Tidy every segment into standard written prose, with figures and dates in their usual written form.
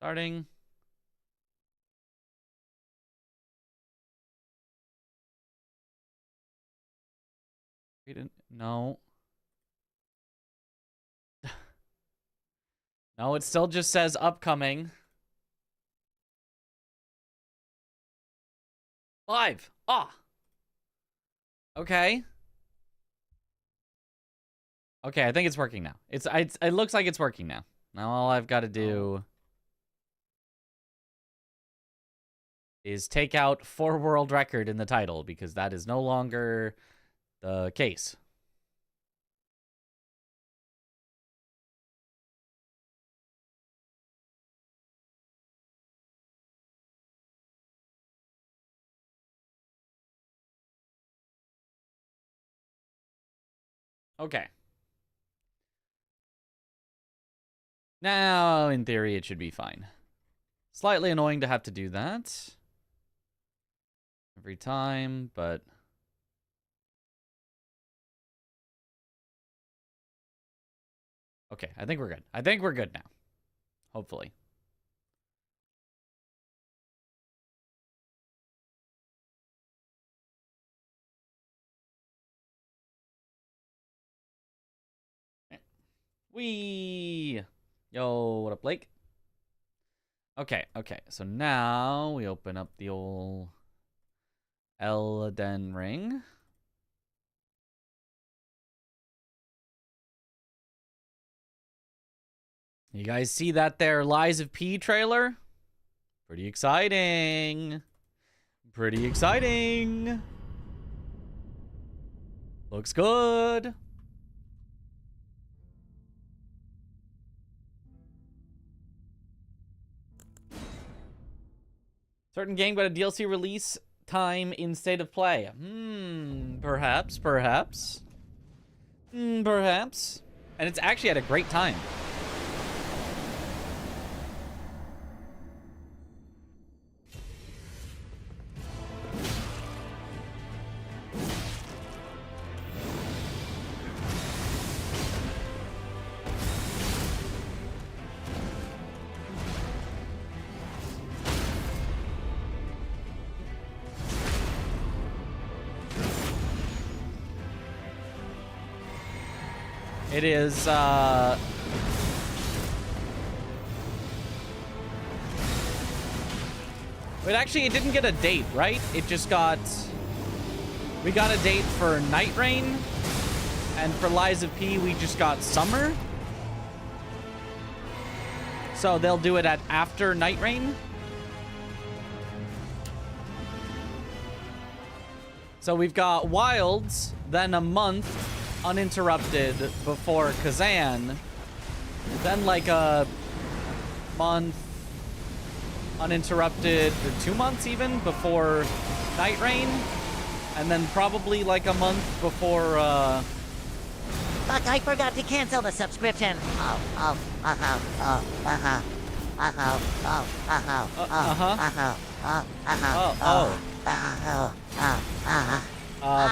Starting. No. No, it still just says upcoming. 5. Ah. Okay. Okay, I think it's working now. It looks like it's working now. Now all I've got to do is take out 4 world record in the title, because that is no longer the case. Okay. Now, in theory, it should be fine. Slightly annoying to have to do that every time, but... Okay, I think we're good. I think we're good now. Hopefully. Wee! Yo, what up, Blake? Okay, okay. So now we open up the old Elden ring. You guys see that there Lies of P trailer? Pretty exciting. Pretty exciting. Looks good. Certain game got a DLC release time in State of Play. Perhaps. Perhaps. Perhaps. And it's actually at a great time. It is, But actually, it didn't get a date, right? It just got... We got a date for Night Rain, and for Lies of P, we just got Summer. So they'll do it at after Night Rain. So we've got Wilds, then a month uninterrupted before Kazan, then like a month uninterrupted, 2 months even, before Night Rain, and then probably like a month before, Fuck, I forgot to cancel the subscription.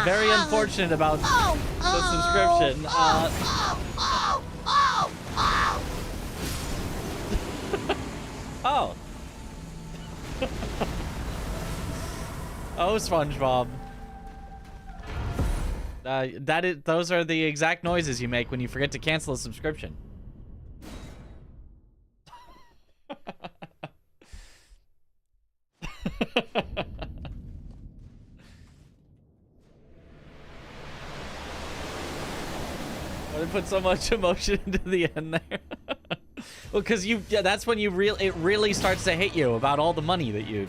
Very unfortunate about the subscription. Oh. Oh, SpongeBob. Those are the exact noises you make when you forget to cancel a subscription. I put so much emotion into the end there. Well, because that's when it really starts to hit you about all the money that you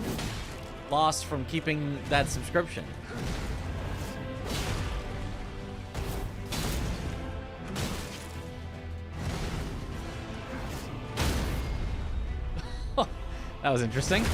lost from keeping that subscription. That was interesting.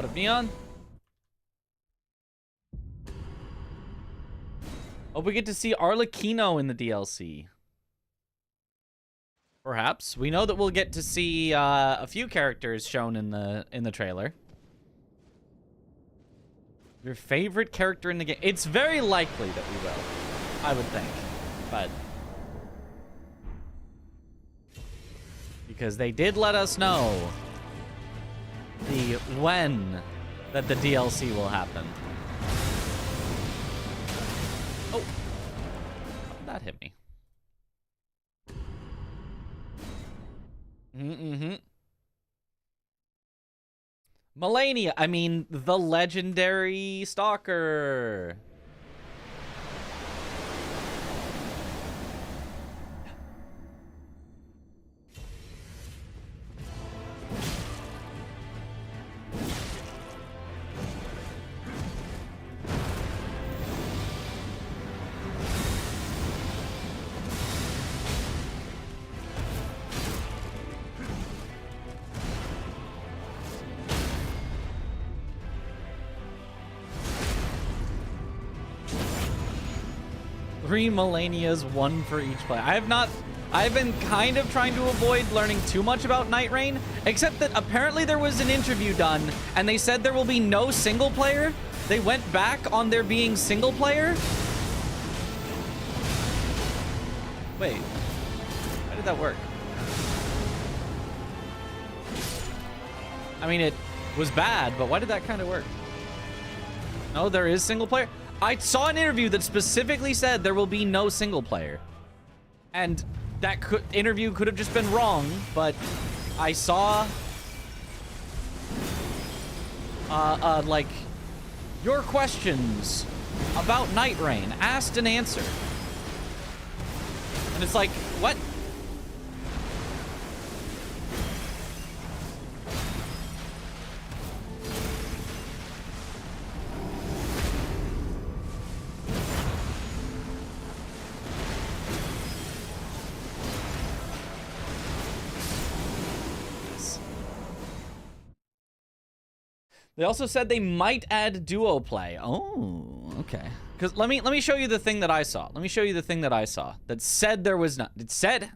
what up, Neon? Hope we get to see Arlecchino in the DLC. Perhaps. We know that we'll get to see a few characters shown in the trailer. Your favorite character in the game? It's very likely that we will, I would think. But because they did let us know the when that the DLC will happen. Oh, that hit me. Mm-hmm. Melania, I mean, the legendary stalker. Three Melanias, one for each player. I've been kind of trying to avoid learning too much about Night Rain, except that apparently there was an interview done, and they said there will be no single player. They went back on there being single player. Wait, how did that work? I mean, it was bad, but why did that kind of work? No, there is single player. I saw an interview that specifically said there will be no single player. And that interview could have just been wrong, but I saw like your questions about Night Rain asked and answered. And it's like, what? They also said they might add duo play. Oh, okay. Because let me show you the thing that I saw. Let me show you the thing that I saw that said there was none. It said,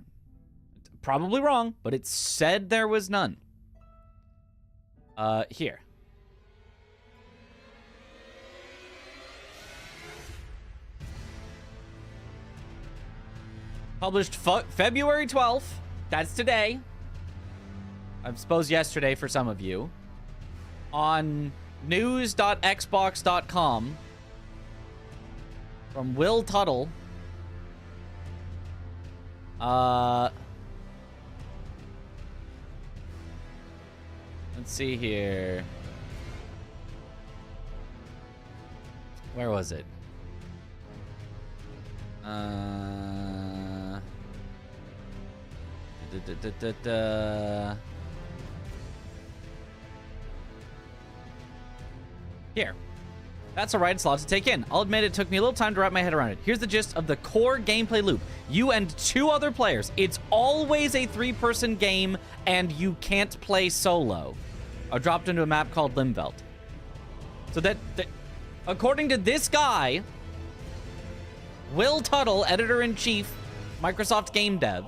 probably wrong, but it said there was none. Here. Published February 12th. That's today. I suppose yesterday for some of you. On news.xbox.com from Will Tuttle. Let's see here. Where was it? Here. That's alright, it's a lot to take in. I'll admit it took me a little time to wrap my head around it. Here's the gist of the core gameplay loop. You and two other players. It's always a three-person game, and you can't play solo. I dropped into a map called Limveld. So that according to this guy, Will Tuttle, editor-in-chief, Microsoft Game Dev,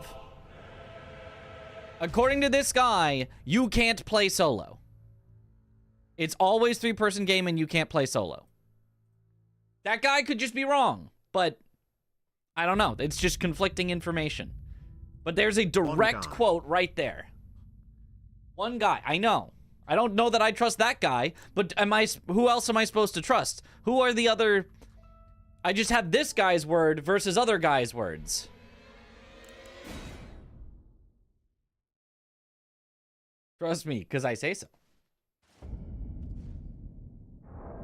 according to this guy, you can't play solo. It's always three-person game and you can't play solo. That guy could just be wrong, but I don't know. It's just conflicting information. But there's a direct quote right there. One guy. I know. I don't know that I trust that guy, but who else am I supposed to trust? Who are the other... I just have this guy's word versus other guys' words. Trust me, because I say so.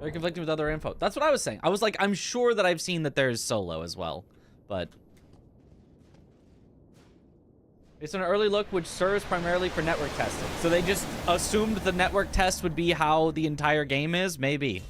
They're conflicting with other info. That's what I was saying. I was like, I'm sure that I've seen that there's solo as well, but... Based on an early look, which serves primarily for network testing. So they just assumed the network test would be how the entire game is? Maybe.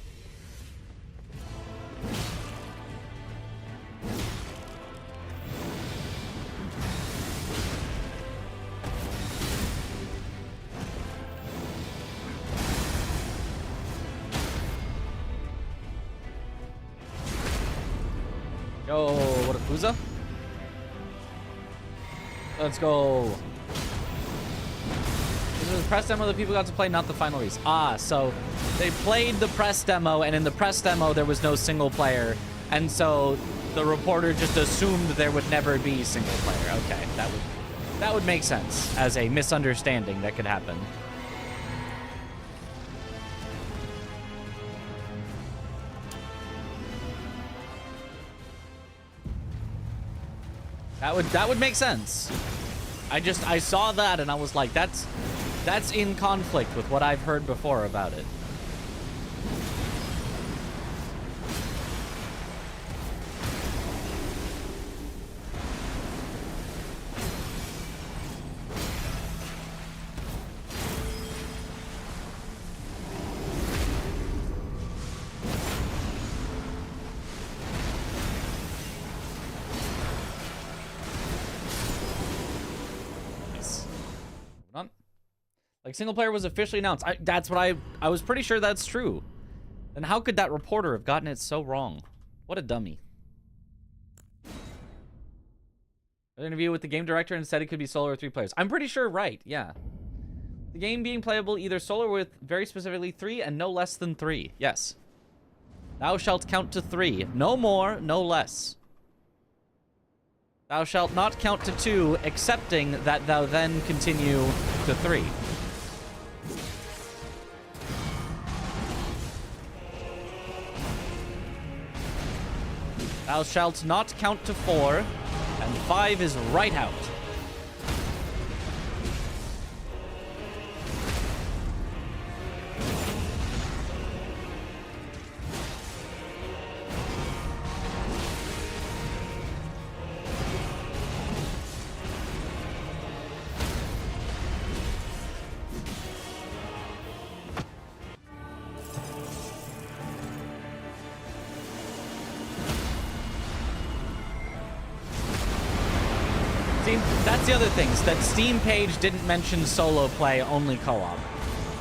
Go, what a Fuza? Let's go. This is the press demo that people got to play, not the final release. Ah, so they played the press demo, and in the press demo, there was no single player. And so the reporter just assumed there would never be single player. Okay, that would make sense as a misunderstanding that could happen. That would make sense. I saw that and I was like, that's in conflict with what I've heard before about it. Like, single player was officially announced. That's what I was pretty sure that's true. And how could that reporter have gotten it so wrong? What a dummy. An interview with the game director and said it could be solo or 3 players. I'm pretty sure right, yeah. The game being playable either solo with very specifically 3 and no less than 3. Yes. Thou shalt count to 3. No more, no less. Thou shalt not count to 2, excepting that thou then continue to 3. Thou shalt not count to 4, and 5 is right out. That's the other things, that Steam page didn't mention solo play, only co-op.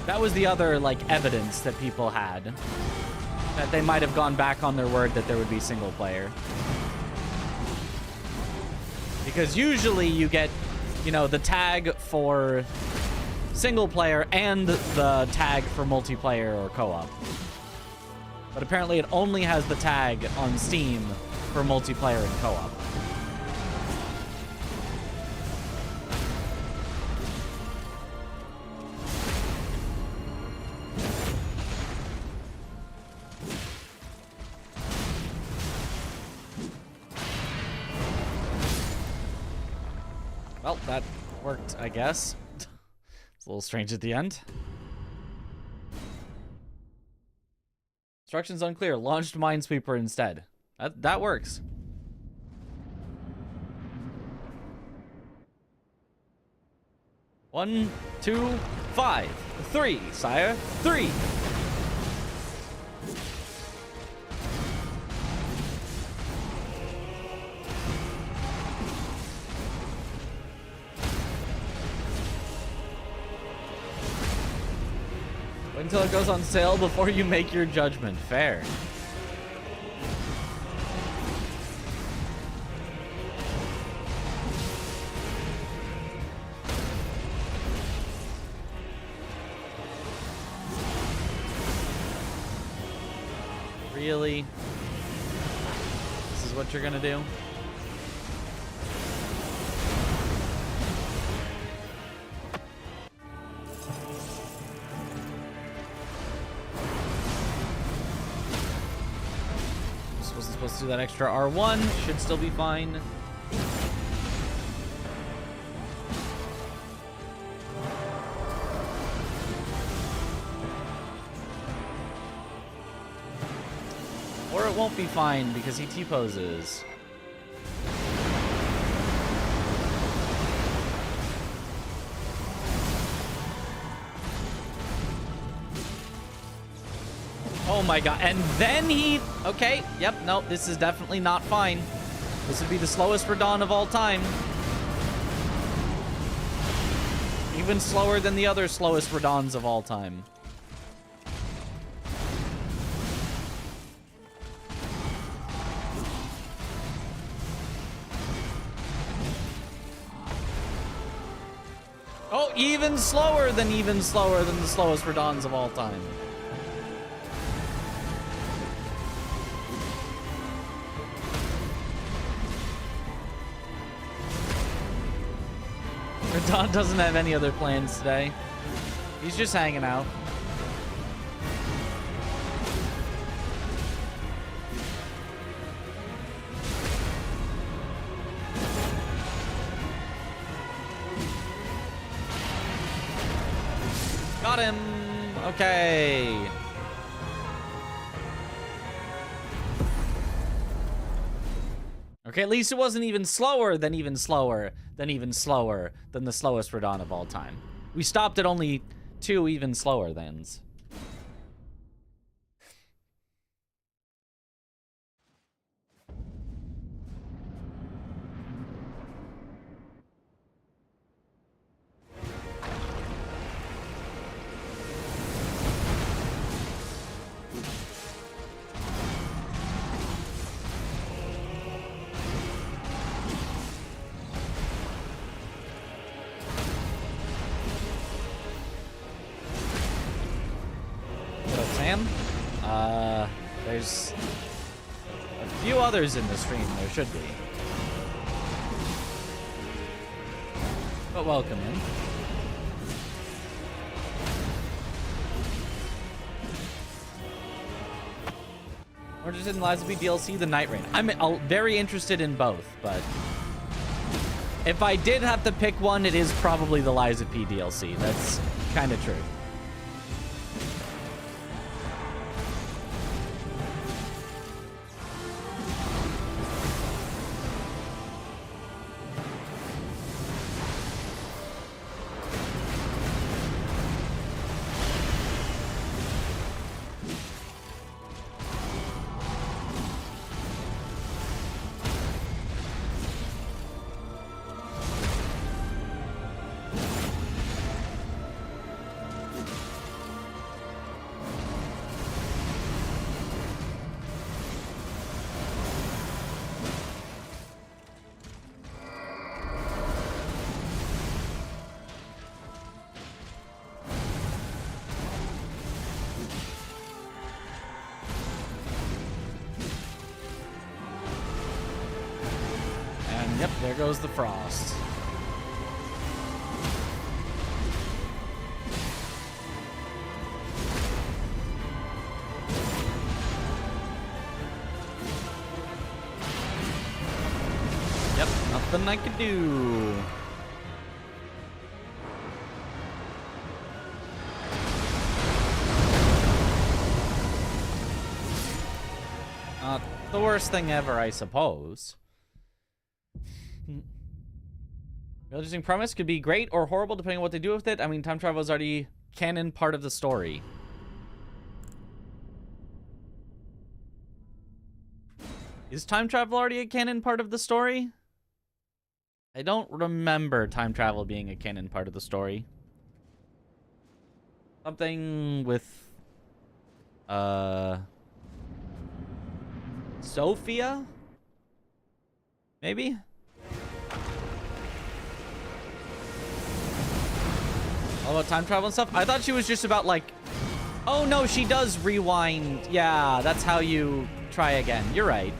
That was the other, like, evidence that people had. That they might have gone back on their word that there would be single player. Because usually you get, you know, the tag for single player and the tag for multiplayer or co-op. But apparently it only has the tag on Steam for multiplayer and co-op. Well, that worked, I guess. It's a little strange at the end. Instructions unclear. Launched Minesweeper instead. That works. One, 2, 5, 3, sire. 3. Until it goes on sale before you make your judgment. Fair. Really? This is what you're gonna do? Supposed to do that extra R1. Should still be fine. Or it won't be fine because he T-poses. Oh my god, and then he... Okay, yep, nope, this is definitely not fine. This would be the slowest Radon of all time. Even slower than the other slowest Radons of all time. Oh, even slower than the slowest Radons of all time. Radon doesn't have any other plans today. He's just hanging out. Got him. Okay. Okay, at least it wasn't even slower than the slowest Radon of all time. We stopped at only 2 even slower thans. There's a few others in the stream, there should be. But welcome in. We're interested in Lies of P DLC, the Night Rain. I'm very interested in both, but if I did have to pick one, it is probably the Lies of P DLC. That's kind of true. Yep, there goes the frost. Yep, nothing I can do. Not the worst thing ever, I suppose. Interesting premise could be great or horrible depending on what they do with it. I mean, time travel is already canon part of the story. Is time travel already a canon part of the story? I don't remember time travel being a canon part of the story. Something with Sophia? Maybe? All about time travel and stuff? I thought she was just about like, oh no, she does rewind. Yeah, that's how you try again. You're right.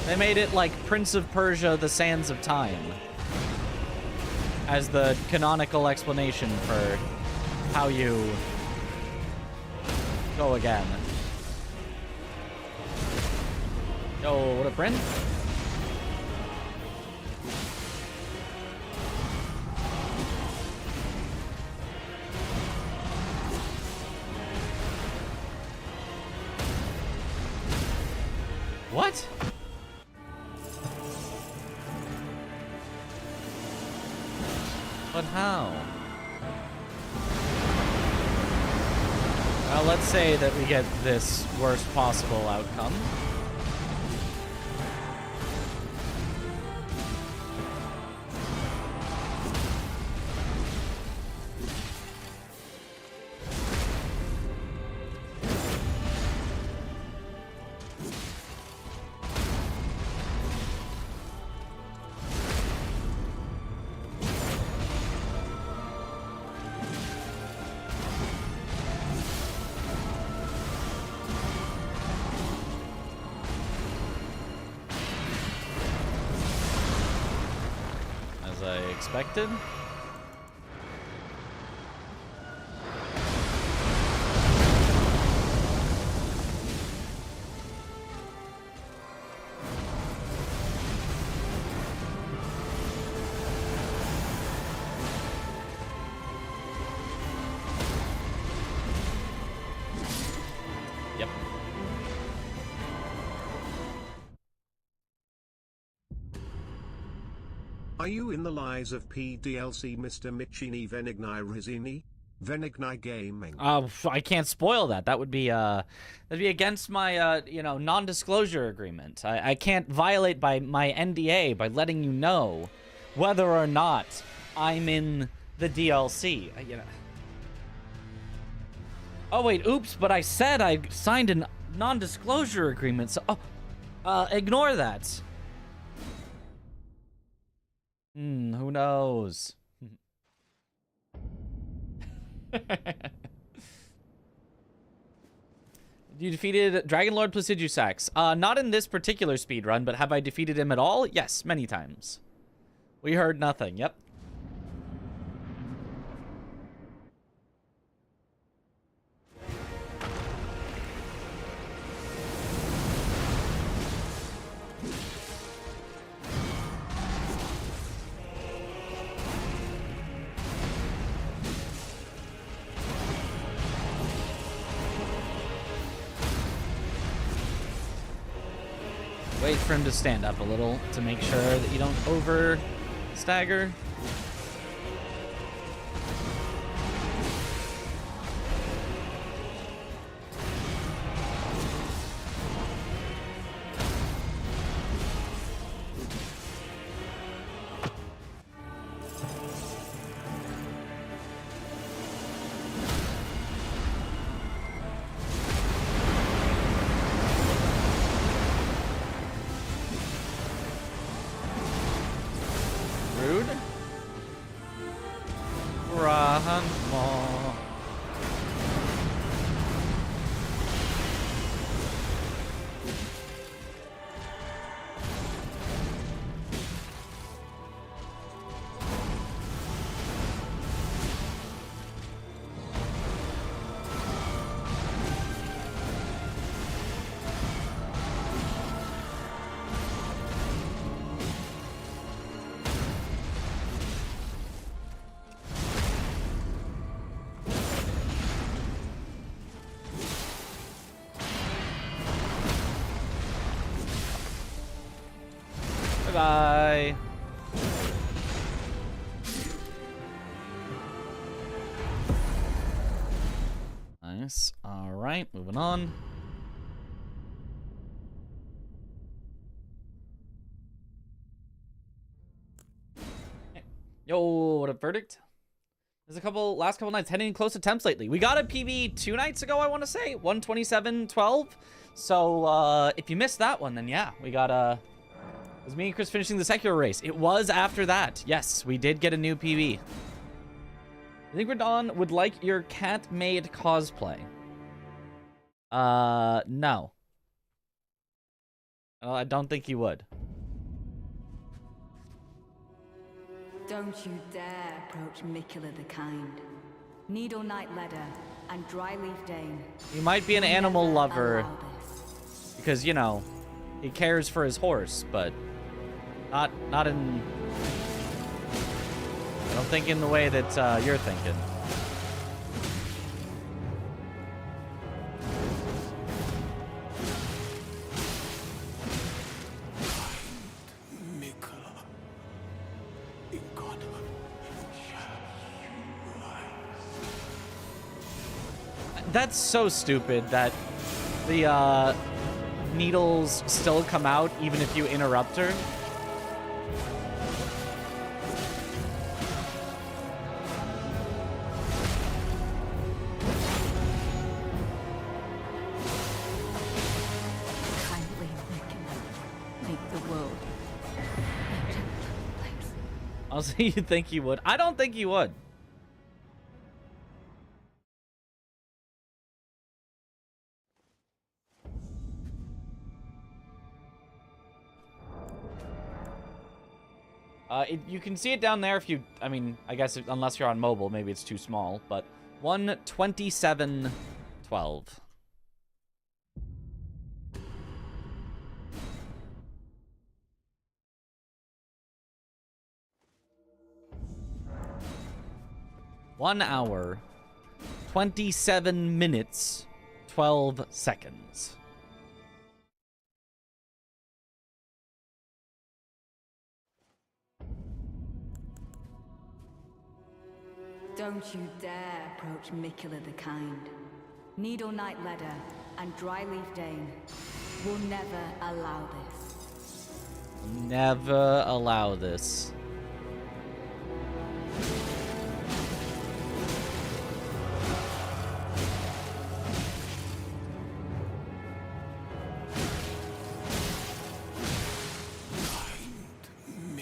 They made it like Prince of Persia, The Sands of Time as the canonical explanation for how you go again. Yo, what up, Bryn? What? But how? Well, let's say that we get this worst possible outcome. expected. Yep. Are you in the lies of PDLC Mr. Michini Venigni Rizini? Venigni Gaming. I can't spoil that. That'd be against my you know, non-disclosure agreement. I can't violate by my NDA by letting you know whether or not I'm in the DLC. You know. Oh wait, oops! But I said I signed a non-disclosure agreement. So, ignore that. Who knows? You defeated Dragon Lord Placidusax. Not in this particular speedrun, but have I defeated him at all? Yes, many times. We heard nothing. Yep. Wait for him to stand up a little to make sure that you don't over stagger. Rude. Run more. Bye. Nice. All right, moving on. Yo, what a verdict. There's last couple nights heading close attempts lately. We got a PB 2 nights ago, I want to say, 127-12. So if you missed that one, then yeah, we got it was me and Chris finishing the secular race. It was after that. Yes, we did get a new PB. I think Radon would like your cat-made cosplay. No. I don't think he would. Don't you dare approach Mikula the Kind. Needle Knight Ledder and Dryleaf Dane. He might be an animal Never lover allow this. because, you know, he cares for his horse, but not in... I don't think in the way that you're thinking. That's so stupid that the needles still come out even if you interrupt her. Kindly make the world a gentle place. Also, you think he would? I don't think he would. You can see it down there if you, I mean, I guess unless you're on mobile, maybe it's too small, but 1:27:12. One hour, 27 minutes, 12 seconds. Don't you dare approach Mikula the Kind. Needle Knight Ledder and Dryleaf Dane will never allow this. Never allow this.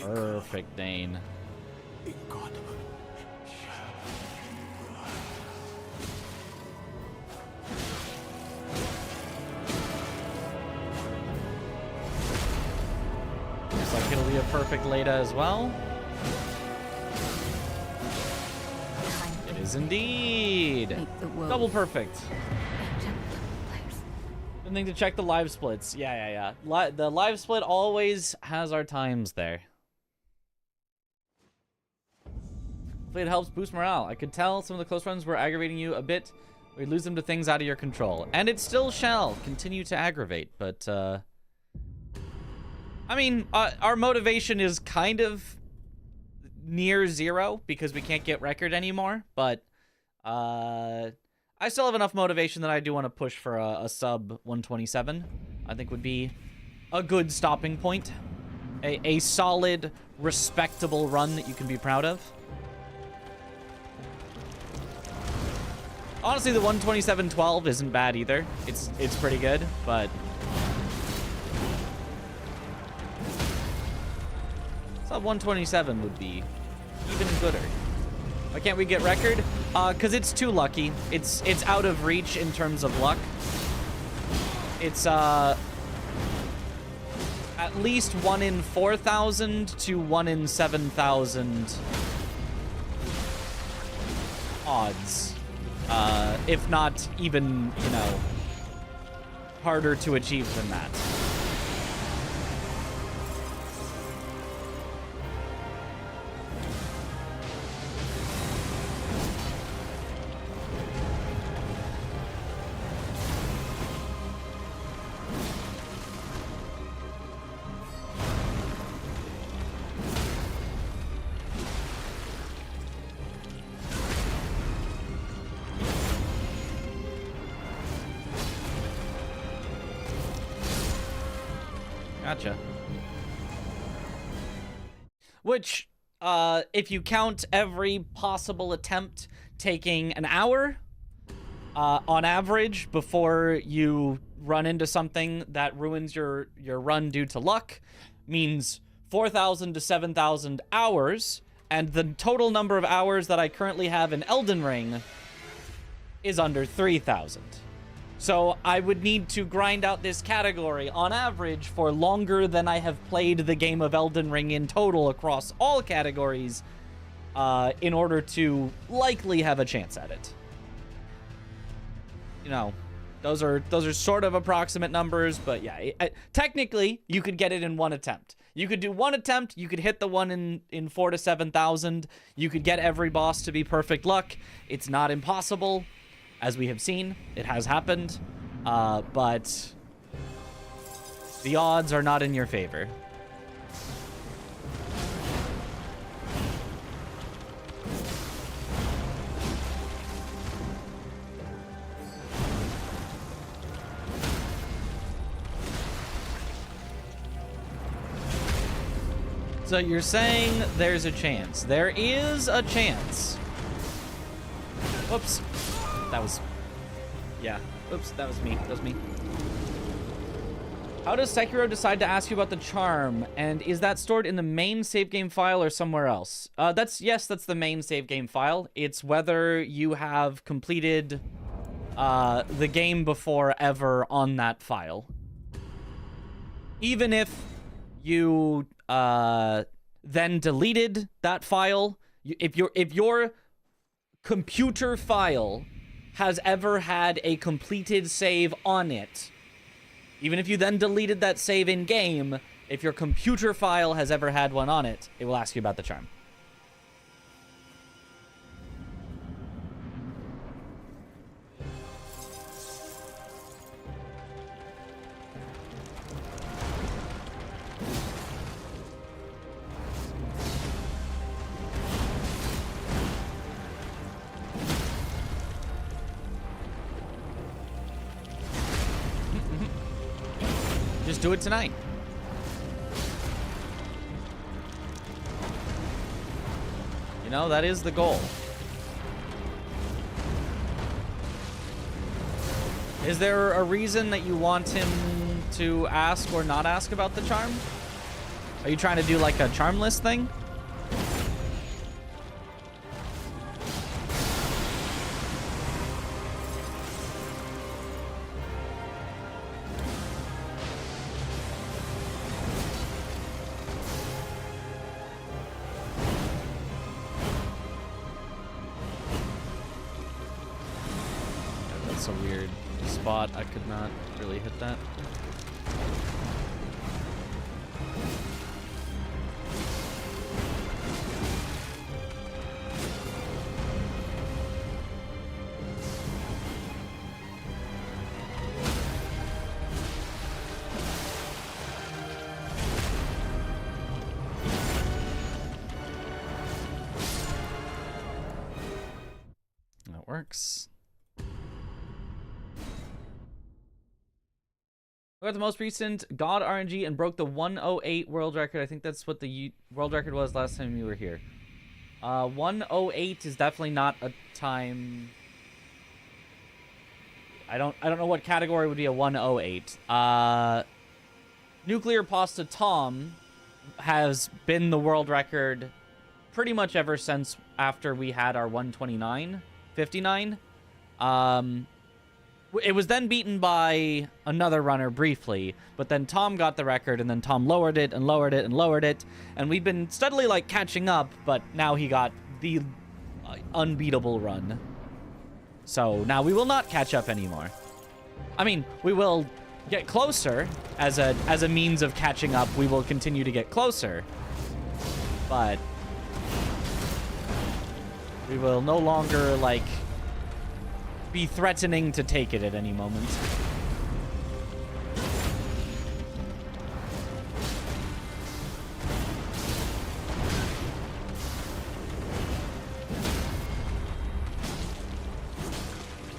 Perfect, Dane. Looks like it'll be a perfect Leda as well. It is indeed. Double perfect. Good thing to check the live splits. Yeah. The live split always has our times there. Hopefully it helps boost morale. I could tell some of the close runs were aggravating you a bit. We'd lose them to things out of your control. And it still shall continue to aggravate, but, I mean, our motivation is kind of near zero because we can't get record anymore, but, I still have enough motivation that I do want to push for a sub 127. I think would be a good stopping point. A solid, respectable run that you can be proud of. Honestly, the 127:12 isn't bad either. It's pretty good, but sub 127 would be even gooder. Why can't we get record? Cause it's too lucky. It's out of reach in terms of luck. It's at least 1 in 4,000 to 1 in 7,000 odds. If not even, you know, harder to achieve than that. Gotcha. Which, if you count every possible attempt taking an hour, on average, before you run into something that ruins your run due to luck, means 4,000 to 7,000 hours, and the total number of hours that I currently have in Elden Ring is under 3,000. So I would need to grind out this category on average for longer than I have played the game of Elden Ring in total across all categories in order to likely have a chance at it. You know, those are sort of approximate numbers, but yeah, technically you could get it in one attempt. You could do one attempt, you could hit the one in 4,000 to 7,000. You could get every boss to be perfect luck. It's not impossible. As we have seen, it has happened, but the odds are not in your favor. So you're saying there's a chance. There is a chance. Whoops. That was... yeah. Oops, that was me. That was me. How does Sekiro decide to ask you about the charm? And is that stored in the main save game file or somewhere else? Yes, that's the main save game file. It's whether you have completed the game before ever on that file. Even if you then deleted that file, if your computer file has ever had a completed save on it, even if you then deleted that save in game, if your computer file has ever had one on it, it will ask you about the charm. Just do it tonight. You know, that is the goal. Is there a reason that you want him to ask or not ask about the charm? Are you trying to do like a charmless thing? That's a weird spot. I could not really hit that. That works. We got the most recent God RNG and broke the 108 world record. I think that's what the world record was last time you were here. 108 is definitely not a time. I don't know what category would be a 108. Nuclear Pasta Tom has been the world record pretty much ever since after we had our 129.59. It was then beaten by another runner briefly, but then Tom got the record, and then Tom lowered it and lowered it and lowered it, and we've been steadily like catching up, but now he got the unbeatable run. So now we will not catch up anymore. I mean, we will get closer as a means of catching up. We will continue to get closer, but we will no longer like be threatening to take it at any moment.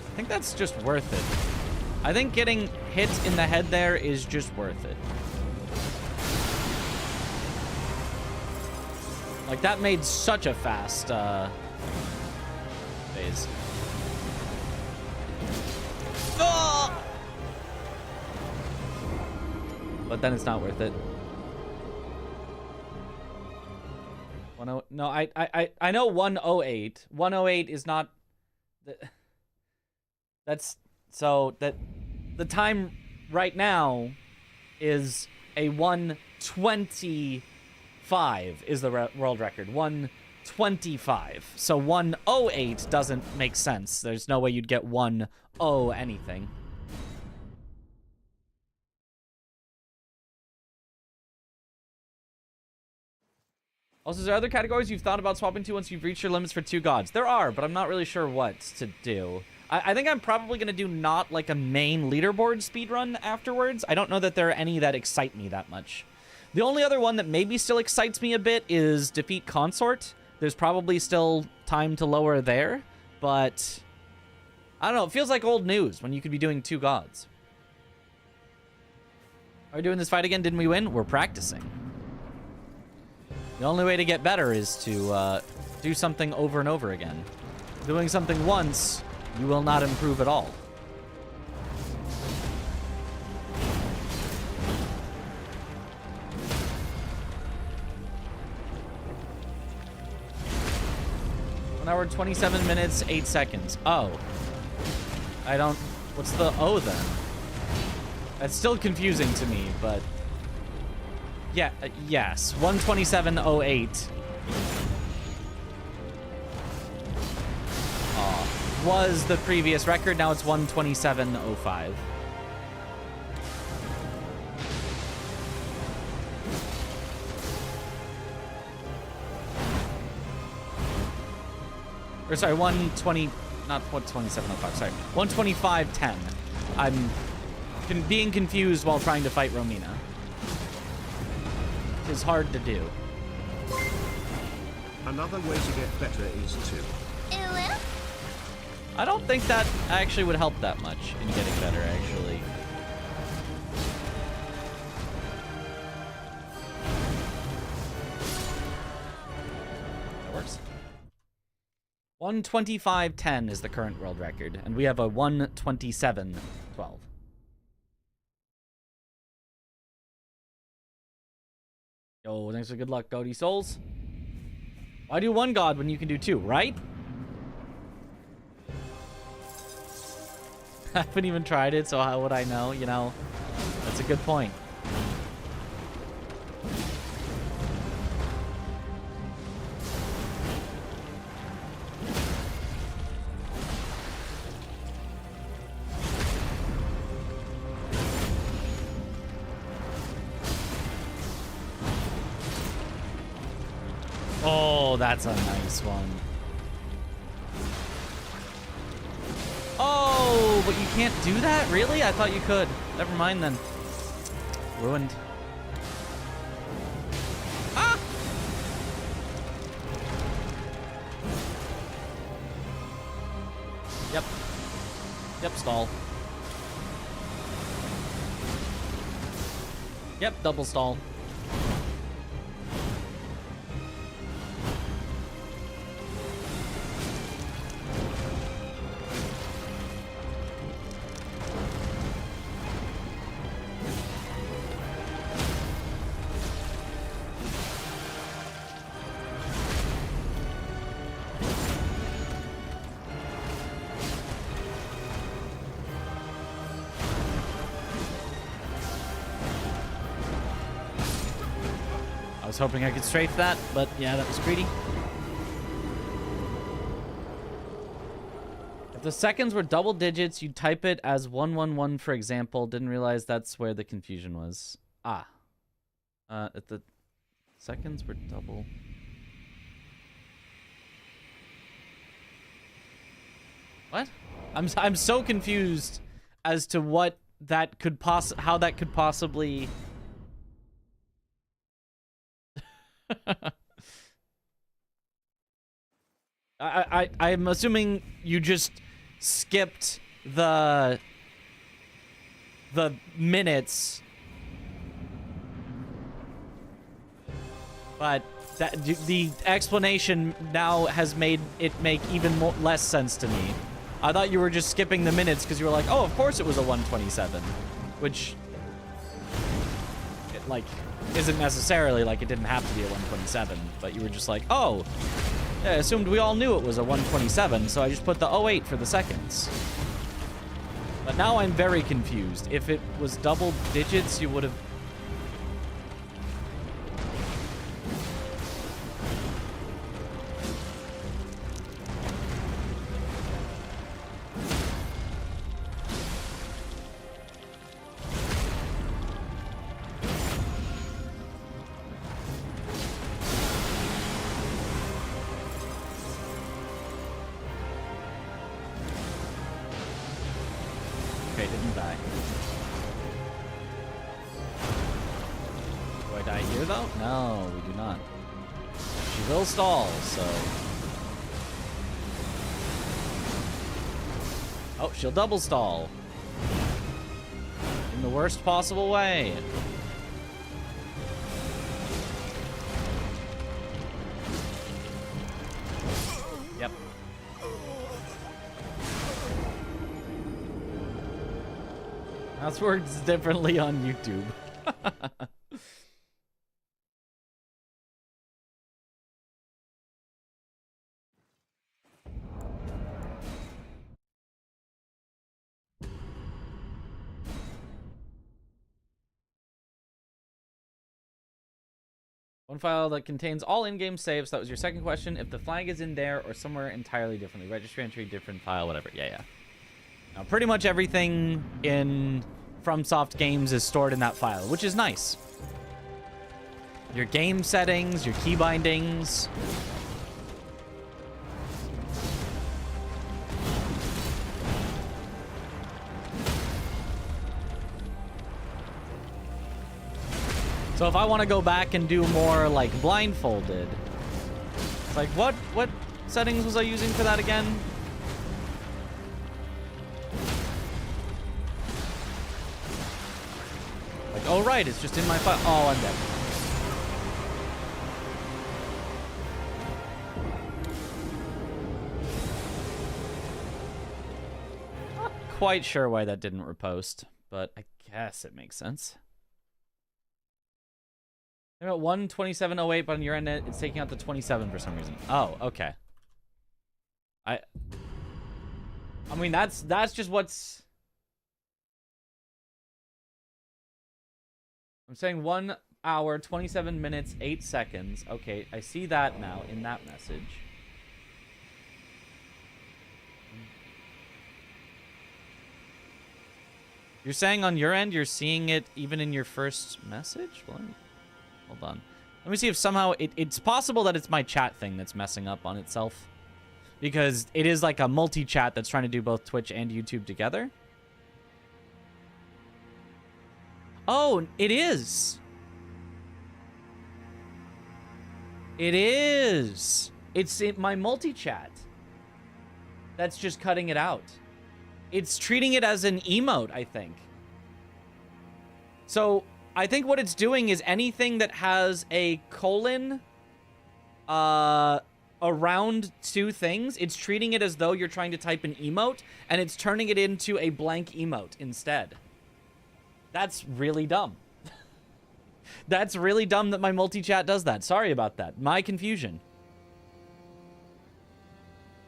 I think that's just worth it. I think getting hit in the head there is just worth it. Like, that made such a fast phase. Oh! But then it's not worth it. No, I know 108. 108 is not. That's so that the time right now is a 125 is the world record. 125. So 108 doesn't make sense. There's no way you'd get 10 anything. Also, is there other categories you've thought about swapping to once you've reached your limits for 2 gods? There are, but I'm not really sure what to do. I think I'm probably going to do not like a main leaderboard speedrun afterwards. I don't know that there are any that excite me that much. The only other one that maybe still excites me a bit is Defeat Consort. There's probably still time to lower there, but I don't know. It feels like old news when you could be doing 2 gods. Are we doing this fight again? Didn't we win? We're practicing. The only way to get better is to do something over and over again. Doing something once, you will not improve at all. One hour, 27 minutes, 8 seconds. Oh. I don't... What's the O then? That's still confusing to me, but... Yeah, yes. 127.08 was the previous record. Now it's 127.05. Or sorry, 120, not 127.05, sorry. 125.10. I'm being confused while trying to fight Romina. It's hard to do. Another way to get better is to... I don't think that actually would help that much in getting better, actually. That works. 125.10 is the current world record, and we have a 127.12. Yo, thanks for good luck, Cody Souls. Why do one god when you can do two, right? I haven't even tried it, so how would I know? You know, that's a good point. Oh, that's a nice one. Oh, but you can't do that? Really? I thought you could. Never mind then. Ruined. Ah! Yep. Yep, stall. Yep, double stall. I was hoping I could strafe that, but yeah, that was greedy. If the seconds were double digits, you'd type it as 111, for example. Didn't realize that's where the confusion was. Ah. If the seconds were double... What? I'm so confused as to what that could how that could possibly... I'm assuming you just skipped the minutes, but the explanation now has made it make even less sense to me. I thought you were just skipping the minutes because you were like, oh, of course it was a 127, which it, like, isn't necessarily like it didn't have to be a 127, but you were just like, oh, yeah, I assumed we all knew it was a 127, so I just put the 08 for the seconds. But now I'm very confused. If it was double digits, you would have... Okay, didn't die. Do I die here, though? No, we do not. She will stall, so... Oh, she'll double stall. In the worst possible way. Yep. That works differently on YouTube. One file that contains all in-game saves. That was your second question. If the flag is in there or somewhere entirely differently. Registry entry, different file, whatever. Yeah. Now, pretty much everything in FromSoft games is stored in that file, which is nice. Your game settings, your key bindings. So if I want to go back and do more like blindfolded, it's like what settings was I using for that again? Like, oh right, it's just in my file. Oh, I'm dead. Not quite sure why that didn't repost, but I guess it makes sense. They're at 1:27:08, but on your end, it's taking out the 27 for some reason. Oh, okay. I mean, that's just what's... I'm saying 1 hour, 27 minutes, 8 seconds. Okay, I see that now in that message. You're saying on your end, you're seeing it even in your first message? Well, hold on. Let me see if somehow it's possible that it's my chat thing that's messing up on itself. Because it is like a multi-chat that's trying to do both Twitch and YouTube together. Oh, it is. It is. It's in my multi-chat. That's just cutting it out. It's treating it as an emote, I think. So... I think what it's doing is anything that has a colon around two things, it's treating it as though you're trying to type an emote, and it's turning it into a blank emote instead. That's really dumb. That's really dumb that my multi-chat does that. Sorry about that. My confusion.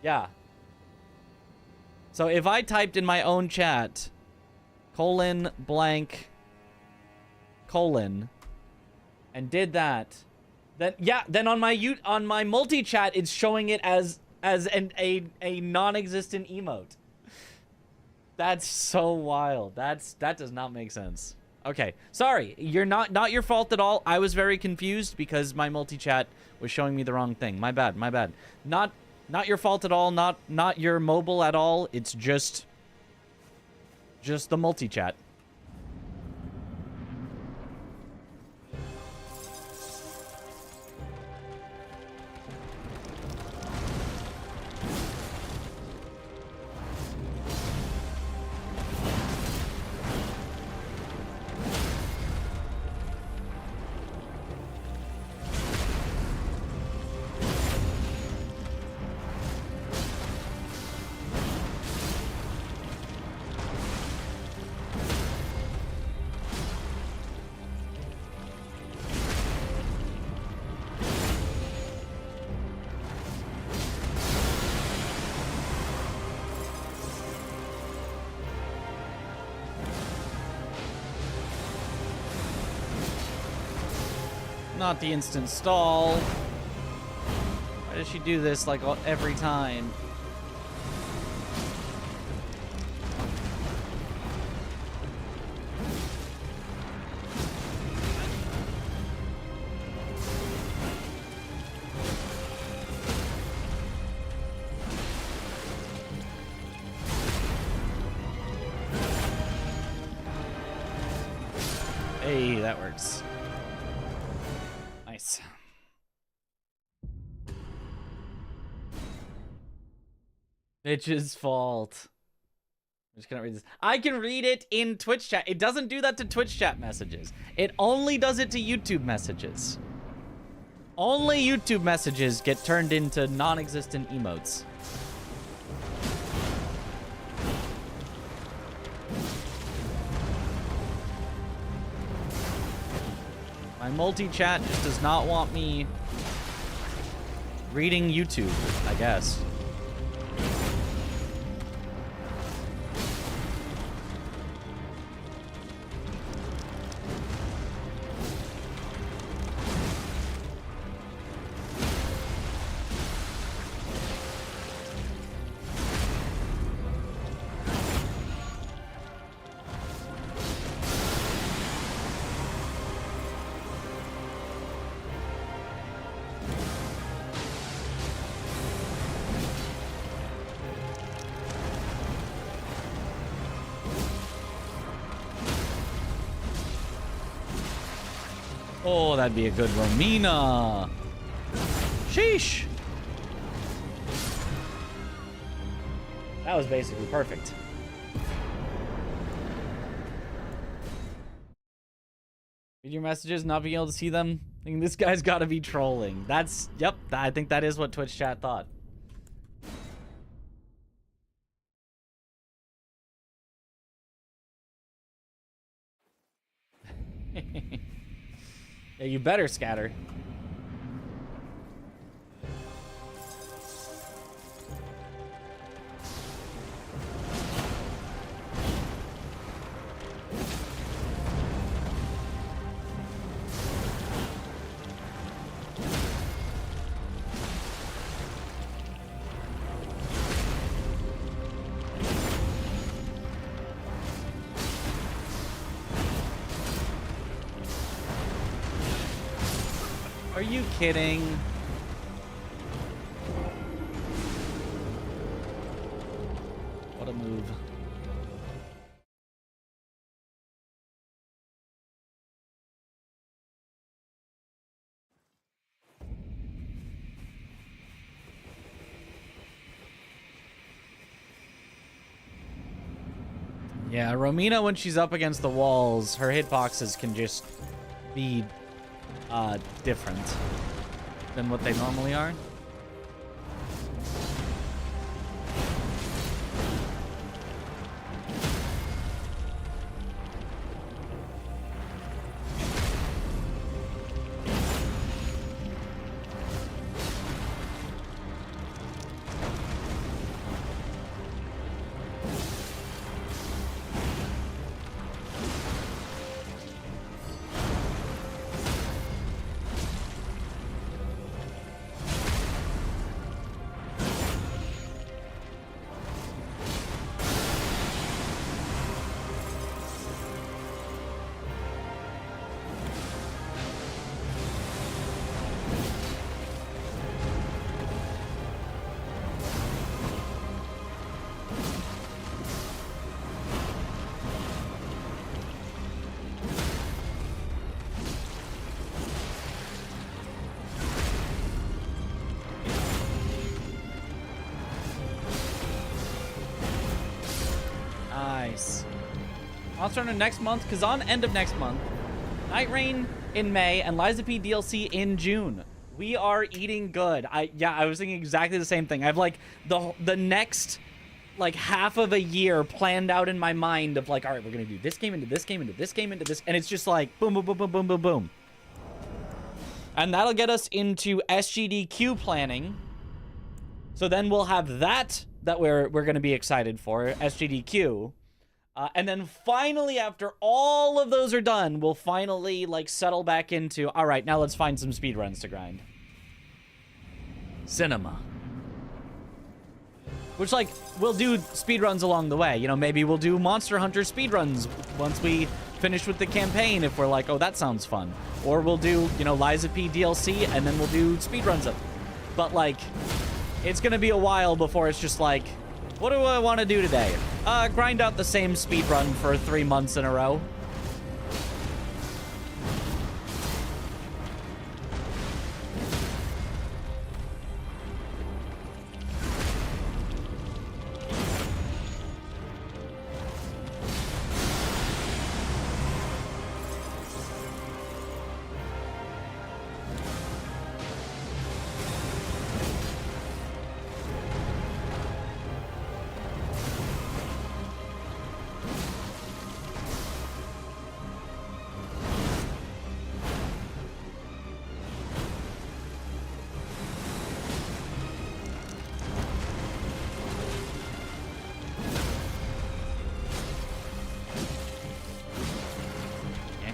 Yeah. So if I typed in my own chat, colon blank... colon, and did that, then yeah, then on my multi-chat it's showing it as a non-existent emote. That's so wild. That does not make sense. Okay, sorry, you're not your fault at all. I was very confused because my multi-chat was showing me the wrong thing. My bad. Not your fault at all. Not your mobile at all. It's just the multi-chat. Not the instant stall. Why does she do this like every time? Hey, that works. Nice. Bitch's fault. I'm just gonna read this. I can read it in Twitch chat. It doesn't do that to Twitch chat messages. It only does it to YouTube messages. Only YouTube messages get turned into non-existent emotes. My multi-chat just does not want me reading YouTube, I guess. Oh, that'd be a good Romina. Sheesh. That was basically perfect. Read your messages, not being able to see them. Thinking this guy's got to be trolling. That's, yep, I think that is what Twitch chat thought. Yeah, you better scatter. Are you kidding? What a move. Yeah, Romina, when she's up against the walls, her hitboxes can just be different than what they normally are. Nice. Monster Hunter next month, because on end of next month, Night Rain in May and Liza P DLC in June. We are eating good. I was thinking exactly the same thing. I have like the next like half of a year planned out in my mind of like, all right, we're gonna do this game into this game into this game into this, and it's just like boom, boom, boom, boom, boom, boom, boom. And that'll get us into SGDQ planning. So then we'll have that we're gonna be excited for, SGDQ. And then finally, after all of those are done, we'll finally like settle back into, all right, now let's find some speedruns to grind. Cinema. Which, like, we'll do speedruns along the way. You know, maybe we'll do Monster Hunter speedruns once we finish with the campaign if we're like, oh, that sounds fun. Or we'll do, you know, Liza P DLC and then we'll do speedruns of it. But, like, it's gonna be a while before it's just like, what do I want to do today? Grind out the same speedrun for 3 months in a row.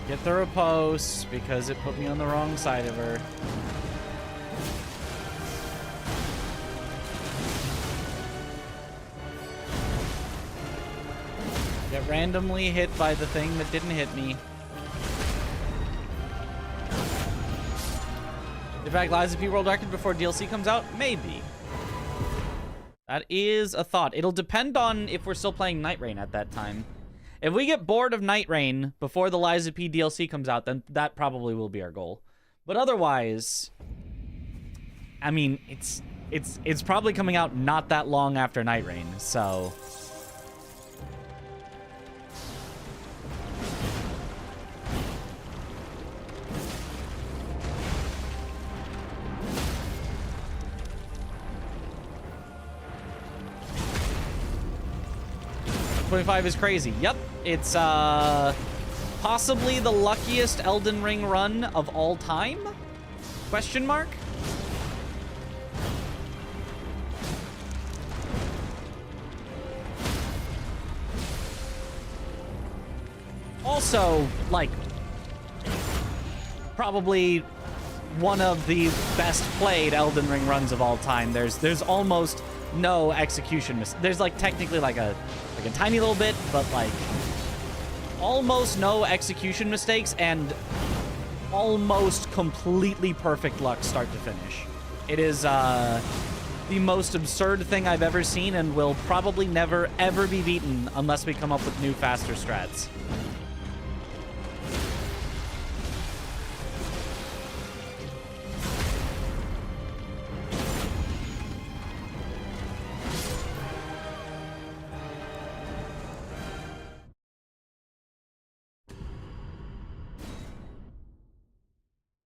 Get the riposte because it put me on the wrong side of her. Get randomly hit by the thing that didn't hit me. In fact, Liza P World Record before DLC comes out? Maybe. That is a thought. It'll depend on if we're still playing Night Rain at that time. If we get bored of Night Rain before the Lies of P DLC comes out, then that probably will be our goal. But otherwise, I mean, it's probably coming out not that long after Night Rain, so... $25 is crazy. Yep, it's possibly the luckiest Elden Ring run of all time? Question mark? Also, like, probably one of the best played Elden Ring runs of all time. There's almost no execution there's like technically like a tiny little bit, but like almost no execution mistakes and almost completely perfect luck start to finish. It is the most absurd thing I've ever seen and will probably never ever be beaten unless we come up with new faster strats.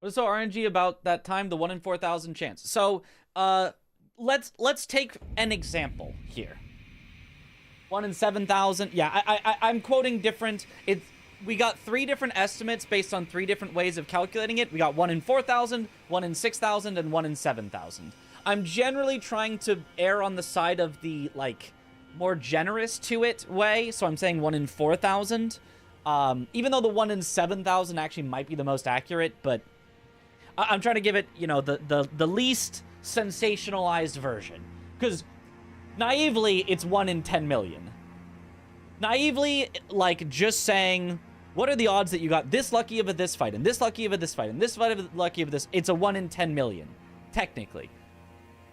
What's so RNG about that time, the 1 in 4,000 chance? So, let's take an example here. 1 in 7,000. Yeah, I'm quoting different. We got 3 different estimates based on 3 different ways of calculating it. We got 1 in 4,000, 1 in 6,000, and 1 in 7,000. I'm generally trying to err on the side of the like more generous to it way, so I'm saying 1 in 4,000. Even though the 1 in 7,000 actually might be the most accurate, but I'm trying to give it, you know, the least sensationalized version. Because naively, it's 1 in 10 million. Naively, like, just saying, what are the odds that you got this lucky of this fight, and this lucky of this fight, and this lucky of this? It's a 1 in 10 million, technically.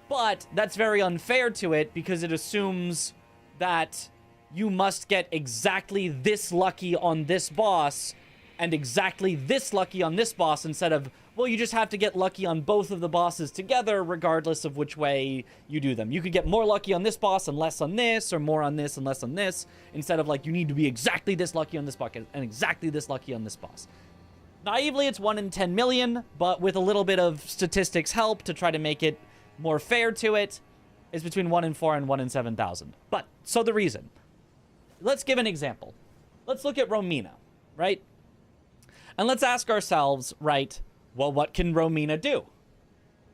But that's very unfair to it, because it assumes that you must get exactly this lucky on this boss, and exactly this lucky on this boss, instead of, well, you just have to get lucky on both of the bosses together, regardless of which way you do them. You could get more lucky on this boss and less on this, or more on this and less on this, instead of, like, you need to be exactly this lucky on this boss and exactly this lucky on this boss. Naively, it's 1 in 10 million, but with a little bit of statistics help to try to make it more fair to it, it's between 1 in 4 and 1 in 7,000. But, so the reason. Let's give an example. Let's look at Romina, right? And let's ask ourselves, right, well, what can Romina do?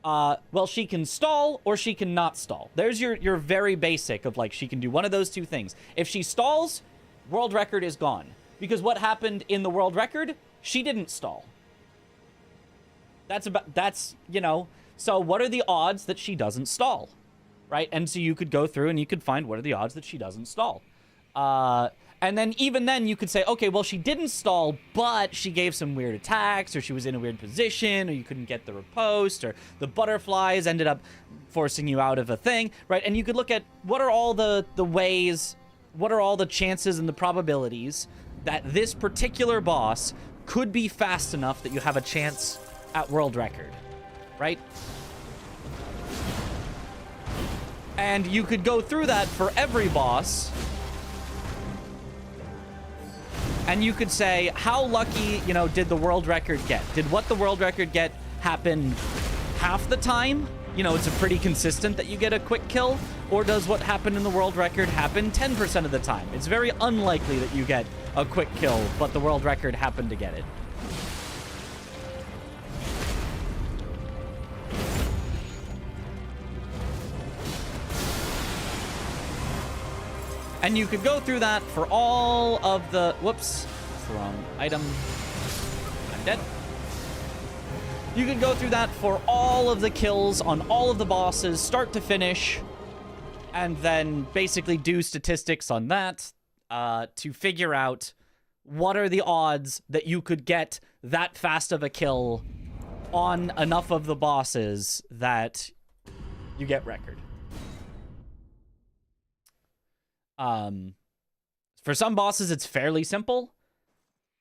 Well, she can stall or she can not stall. There's your very basic of, like, she can do one of those two things. If she stalls, world record is gone. Because what happened in the world record? She didn't stall. That's, you know, so what are the odds that she doesn't stall? Right? And so you could go through and you could find what are the odds that she doesn't stall. And then even then you could say, okay, well, she didn't stall, but she gave some weird attacks, or she was in a weird position, or you couldn't get the riposte, or the butterflies ended up forcing you out of a thing, right? And you could look at what are all the ways, what are all the chances and the probabilities that this particular boss could be fast enough that you have a chance at world record, right? And you could go through that for every boss. And you could say, how lucky, you know, did the world record get? Did what the world record get happen half the time? You know, it's a pretty consistent that you get a quick kill. Or does what happened in the world record happen 10% of the time? It's very unlikely that you get a quick kill, but the world record happened to get it. And you could go through that for all of the... Whoops. That's the wrong item. I'm dead. You could go through that for all of the kills on all of the bosses, start to finish, and then basically do statistics on that to figure out what are the odds that you could get that fast of a kill on enough of the bosses that you get record. For some bosses, it's fairly simple.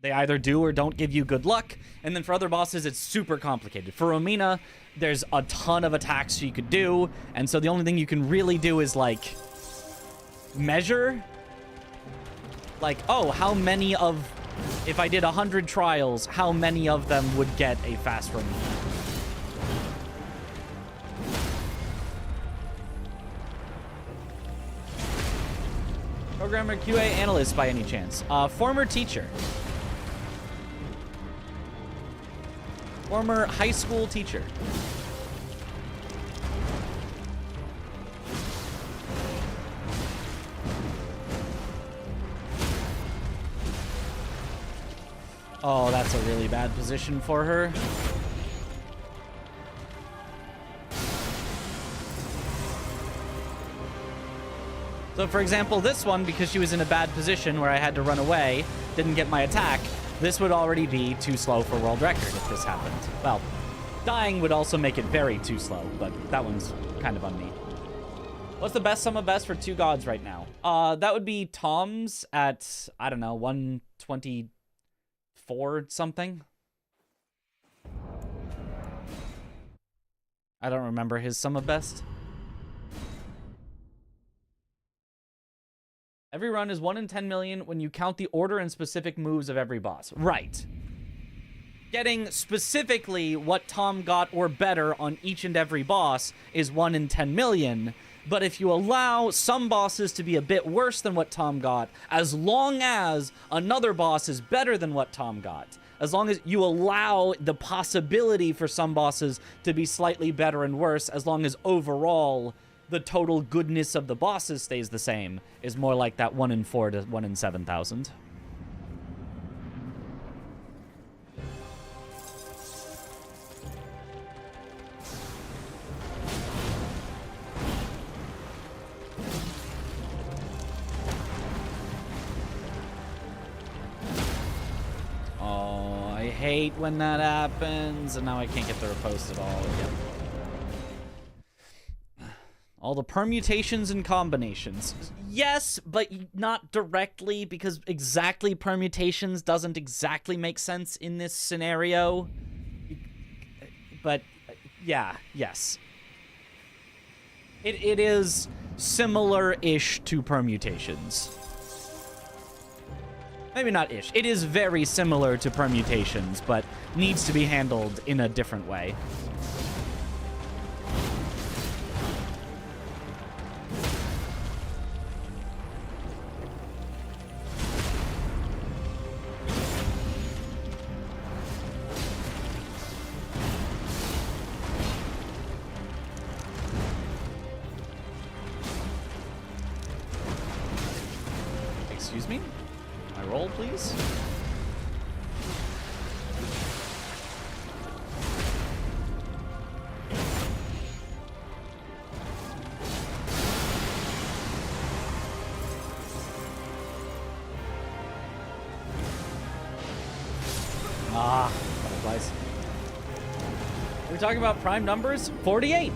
They either do or don't give you good luck. And then for other bosses, it's super complicated. For Romina, there's a ton of attacks you could do. And so the only thing you can really do is, like, measure. Like, oh, how many of... If I did 100 trials, how many of them would get a fast Romina? Programmer, QA, analyst by any chance? Former teacher. Former high school teacher. Oh, that's a really bad position for her. So, for example, this one, because she was in a bad position where I had to run away, didn't get my attack, this would already be too slow for world record if this happened. Well, dying would also make it very too slow, but that one's kind of on me. What's the best sum of best for two gods right now? That would be Tom's at, I don't know, 124 something. I don't remember his sum of best. Every run is 1 in 10 million when you count the order and specific moves of every boss. Right. Getting specifically what Tom got or better on each and every boss is 1 in 10 million. But if you allow some bosses to be a bit worse than what Tom got, as long as another boss is better than what Tom got, as long as you allow the possibility for some bosses to be slightly better and worse, as long as overall the total goodness of the bosses stays the same, is more like that 1 in 4 to 1 in 7,000. Oh, I hate when that happens, and now I can't get the repost at all. Yep. All the permutations and combinations. Yes, but not directly, because exactly permutations doesn't exactly make sense in this scenario. But, yeah, yes. It is similar-ish to permutations. Maybe not ish. It is very similar to permutations, but needs to be handled in a different way. Excuse me? My roll, please? Ah, butterflies. Are we talking about prime numbers? 48!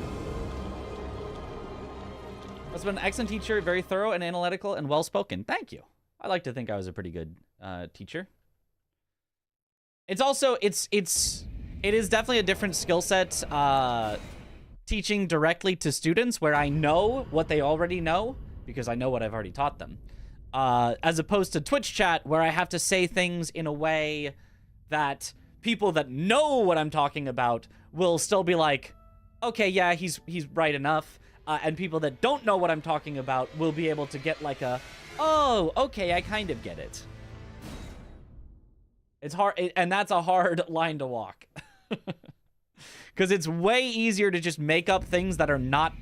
That's been an excellent teacher, very thorough and analytical and well-spoken. Thank you. I like to think I was a pretty good teacher. It's also, it is definitely a different skill set teaching directly to students where I know what they already know because I know what I've already taught them. As opposed to Twitch chat where I have to say things in a way that people that know what I'm talking about will still be like, okay, yeah, he's right enough. And people that don't know what I'm talking about will be able to get like a, oh, okay, I kind of get it. It's hard, and that's a hard line to walk. Because it's way easier to just make up things that are not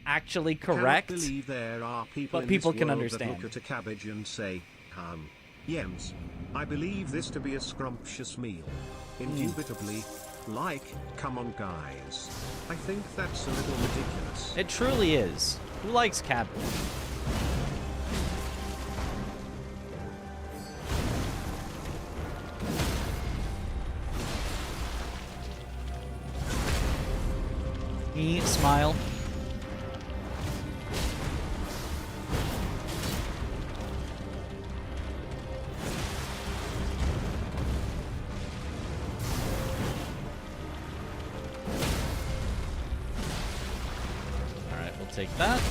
actually correct. Cannot believe there are people but in people this can world understand. that look at a cabbage and say, yems. I believe this to be a scrumptious meal. Indubitably, like, come on guys. I think that's a little ridiculous. It truly is. Who likes cabbage? Me, smile. take that.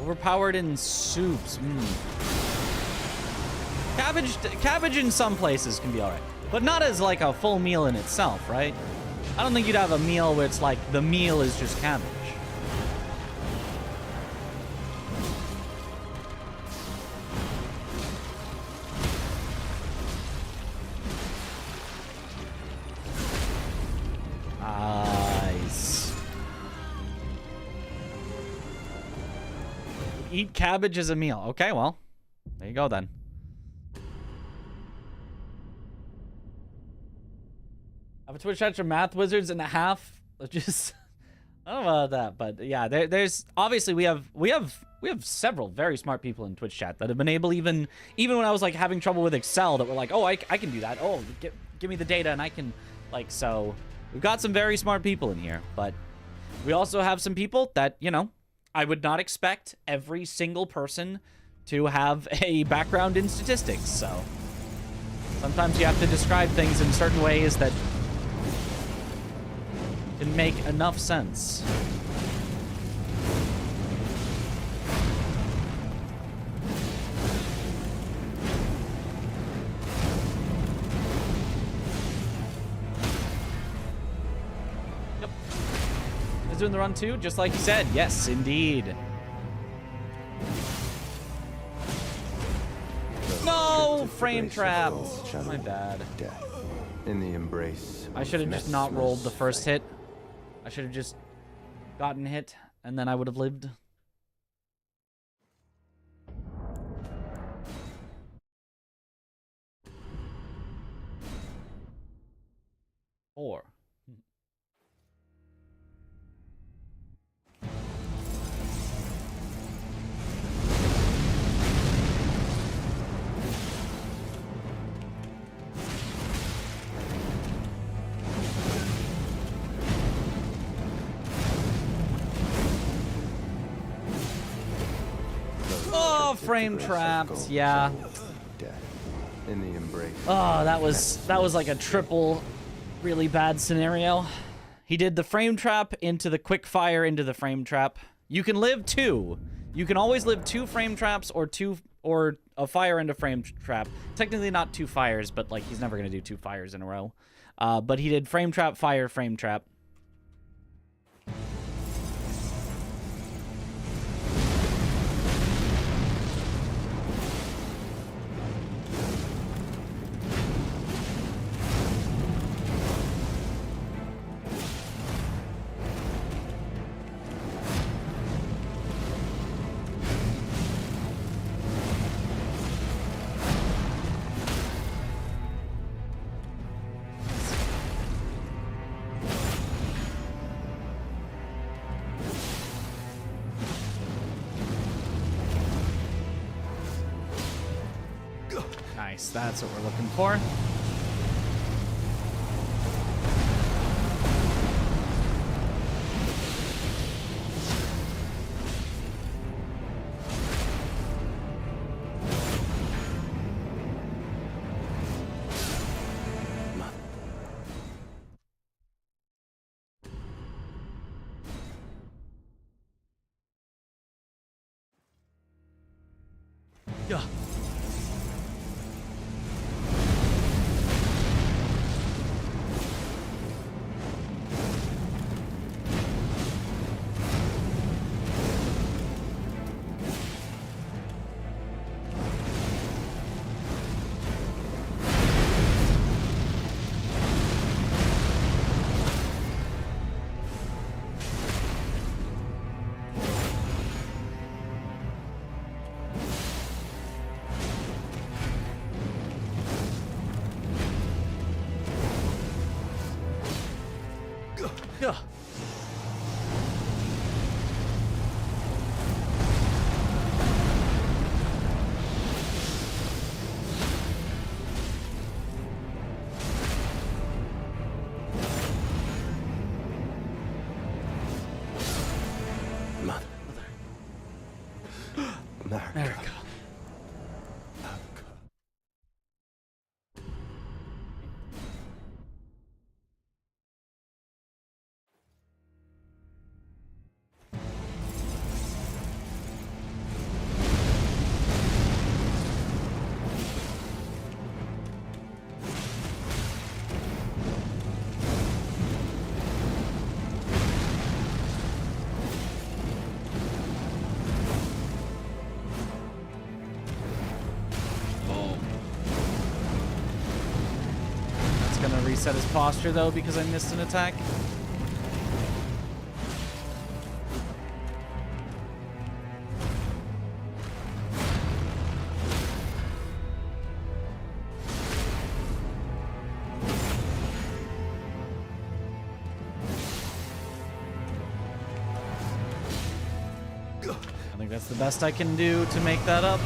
Overpowered in soups. Cabbage in some places can be alright. But not as like a full meal in itself, right? I don't think you'd have a meal where it's like the meal is just cabbage. Nice. Eat cabbage as a meal. Okay, well, there you go then. I have a Twitch chat for math wizards and a half. Just I don't know about that, but yeah, there's obviously we have several very smart people in Twitch chat that have been able even when I was like having trouble with Excel that were like, oh, I can do that. Oh, give me the data and I can like so. We've got some very smart people in here, but we also have some people that, you know, I would not expect every single person to have a background in statistics. So sometimes you have to describe things in certain ways that can make enough sense. Yep. Is doing the run too, just like you said. Yes, indeed. No, frame trap. My bad. Death in the embrace. I should have just not rolled the first hit. I should have just gotten hit, and then I would have lived. Four. Oh, frame traps. Yeah. Death in the embrace. Oh, that was like a triple really bad scenario. He did the frame trap into the quick fire into the frame trap. You can live two. You can always live two frame traps or a fire into frame trap. Technically not two fires, but like he's never gonna do two fires in a row. But he did frame trap, fire, frame trap. Nice, that's what we're looking for. Yeah. Yeah. Mother. America. gonna reset his posture though because I missed an attack. I think that's the best I can do to make that up.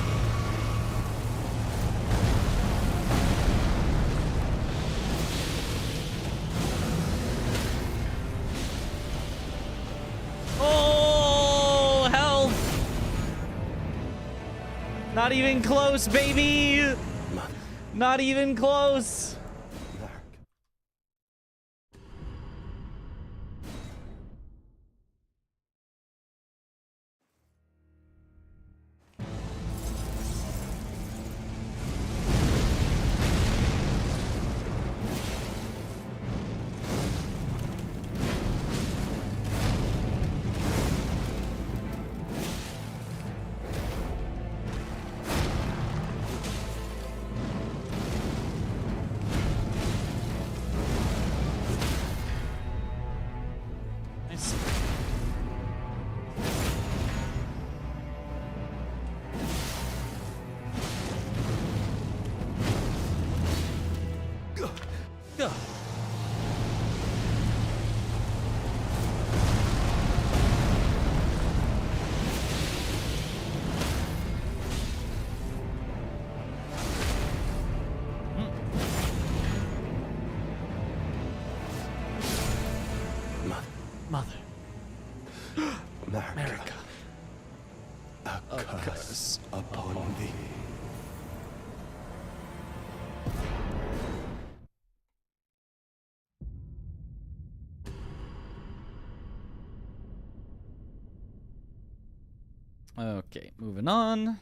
Oh, hell! Not even close, baby! Not even close! Mother. America. A curse upon thee. Okay, moving on.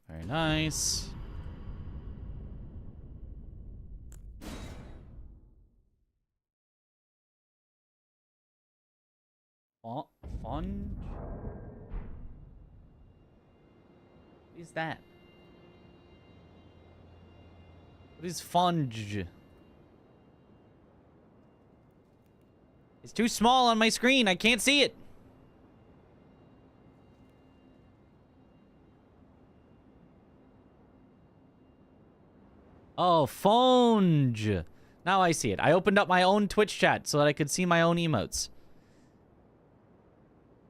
Very nice. Fun? What is that? What is funge? It's too small on my screen. I can't see it. Oh, Fonge. Now I see it. I opened up my own Twitch chat so that I could see my own emotes.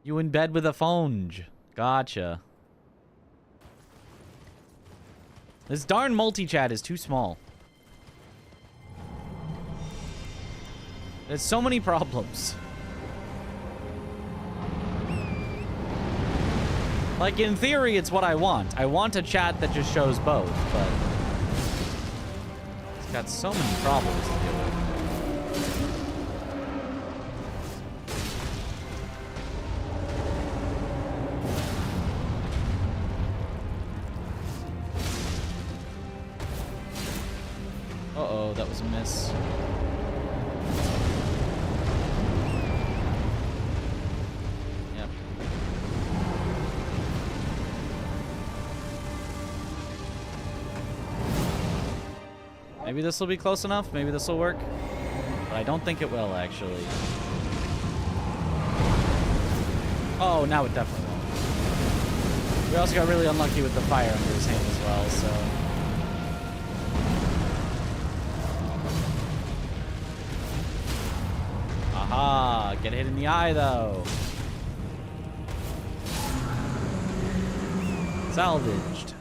You in bed with a Fonge. Gotcha. This darn multi-chat is too small. There's so many problems. Like, in theory, it's what I want. I want a chat that just shows both, but it's got so many problems to deal with. Uh-oh, that was a miss. Yep. Maybe this will be close enough. Maybe this will work. But I don't think it will, actually. Oh, now it definitely won't. We also got really unlucky with the fire under his hand as well, so... Aha! Get hit in the eye, though. Salvaged.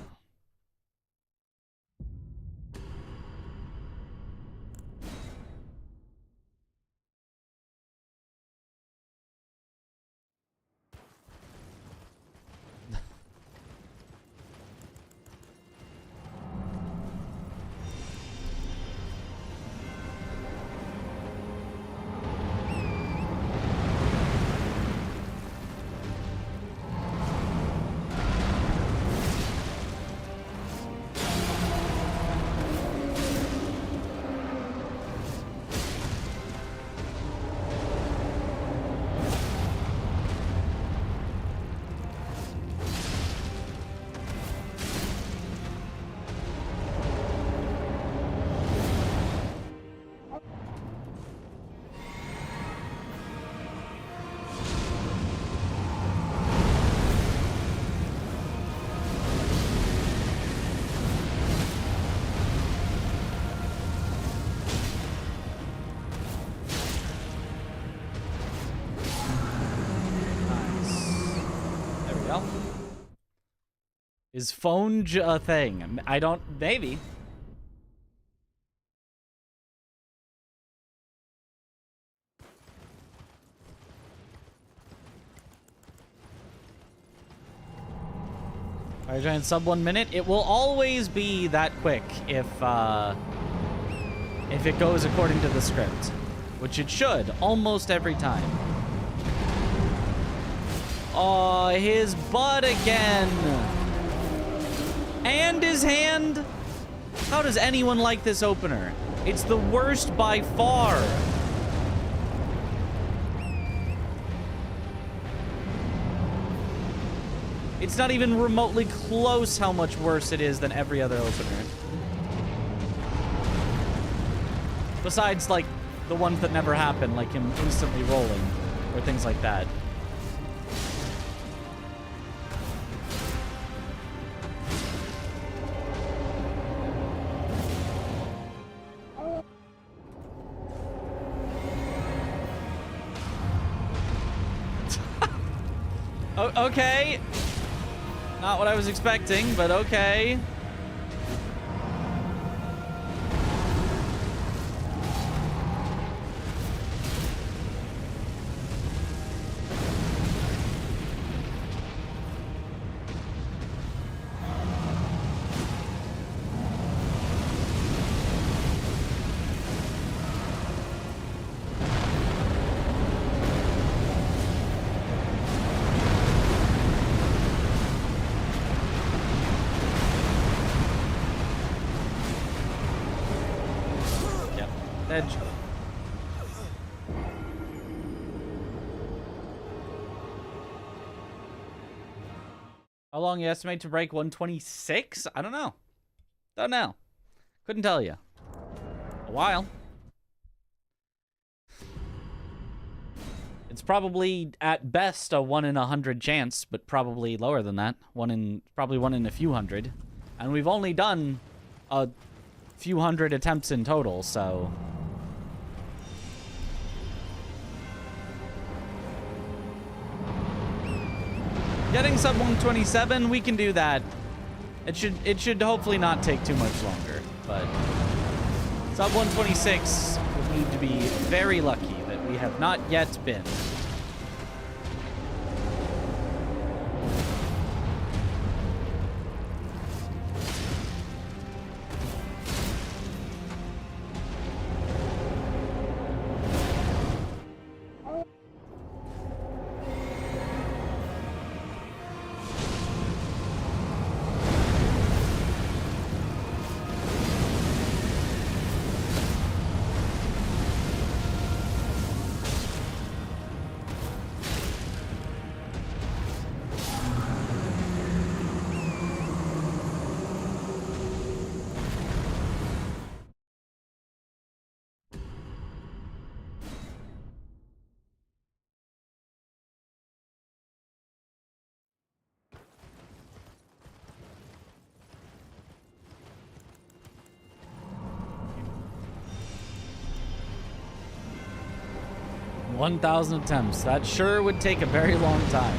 Is phone a thing? I don't... Maybe. Fire Giant sub 1 minute. It will always be that quick if it goes according to the script, which it should almost every time. Oh, his butt again. And his hand. How does anyone like this opener? It's the worst by far. It's not even remotely close how much worse it is than every other opener. Besides, like, the ones that never happen, like him instantly rolling, or things like that. Okay. Not what I was expecting, but okay. Edge. How long you estimate to break 126? I don't know. Don't know. Couldn't tell you. A while. It's probably at best a 1 in 100 chance, but probably lower than that. Probably 1 in a few hundred. And we've only done a few hundred attempts in total, so... Getting sub 127, we can do that. It should hopefully not take too much longer, but sub 126 would need to be very lucky that we have not yet been. 1,000 attempts. That sure would take a very long time.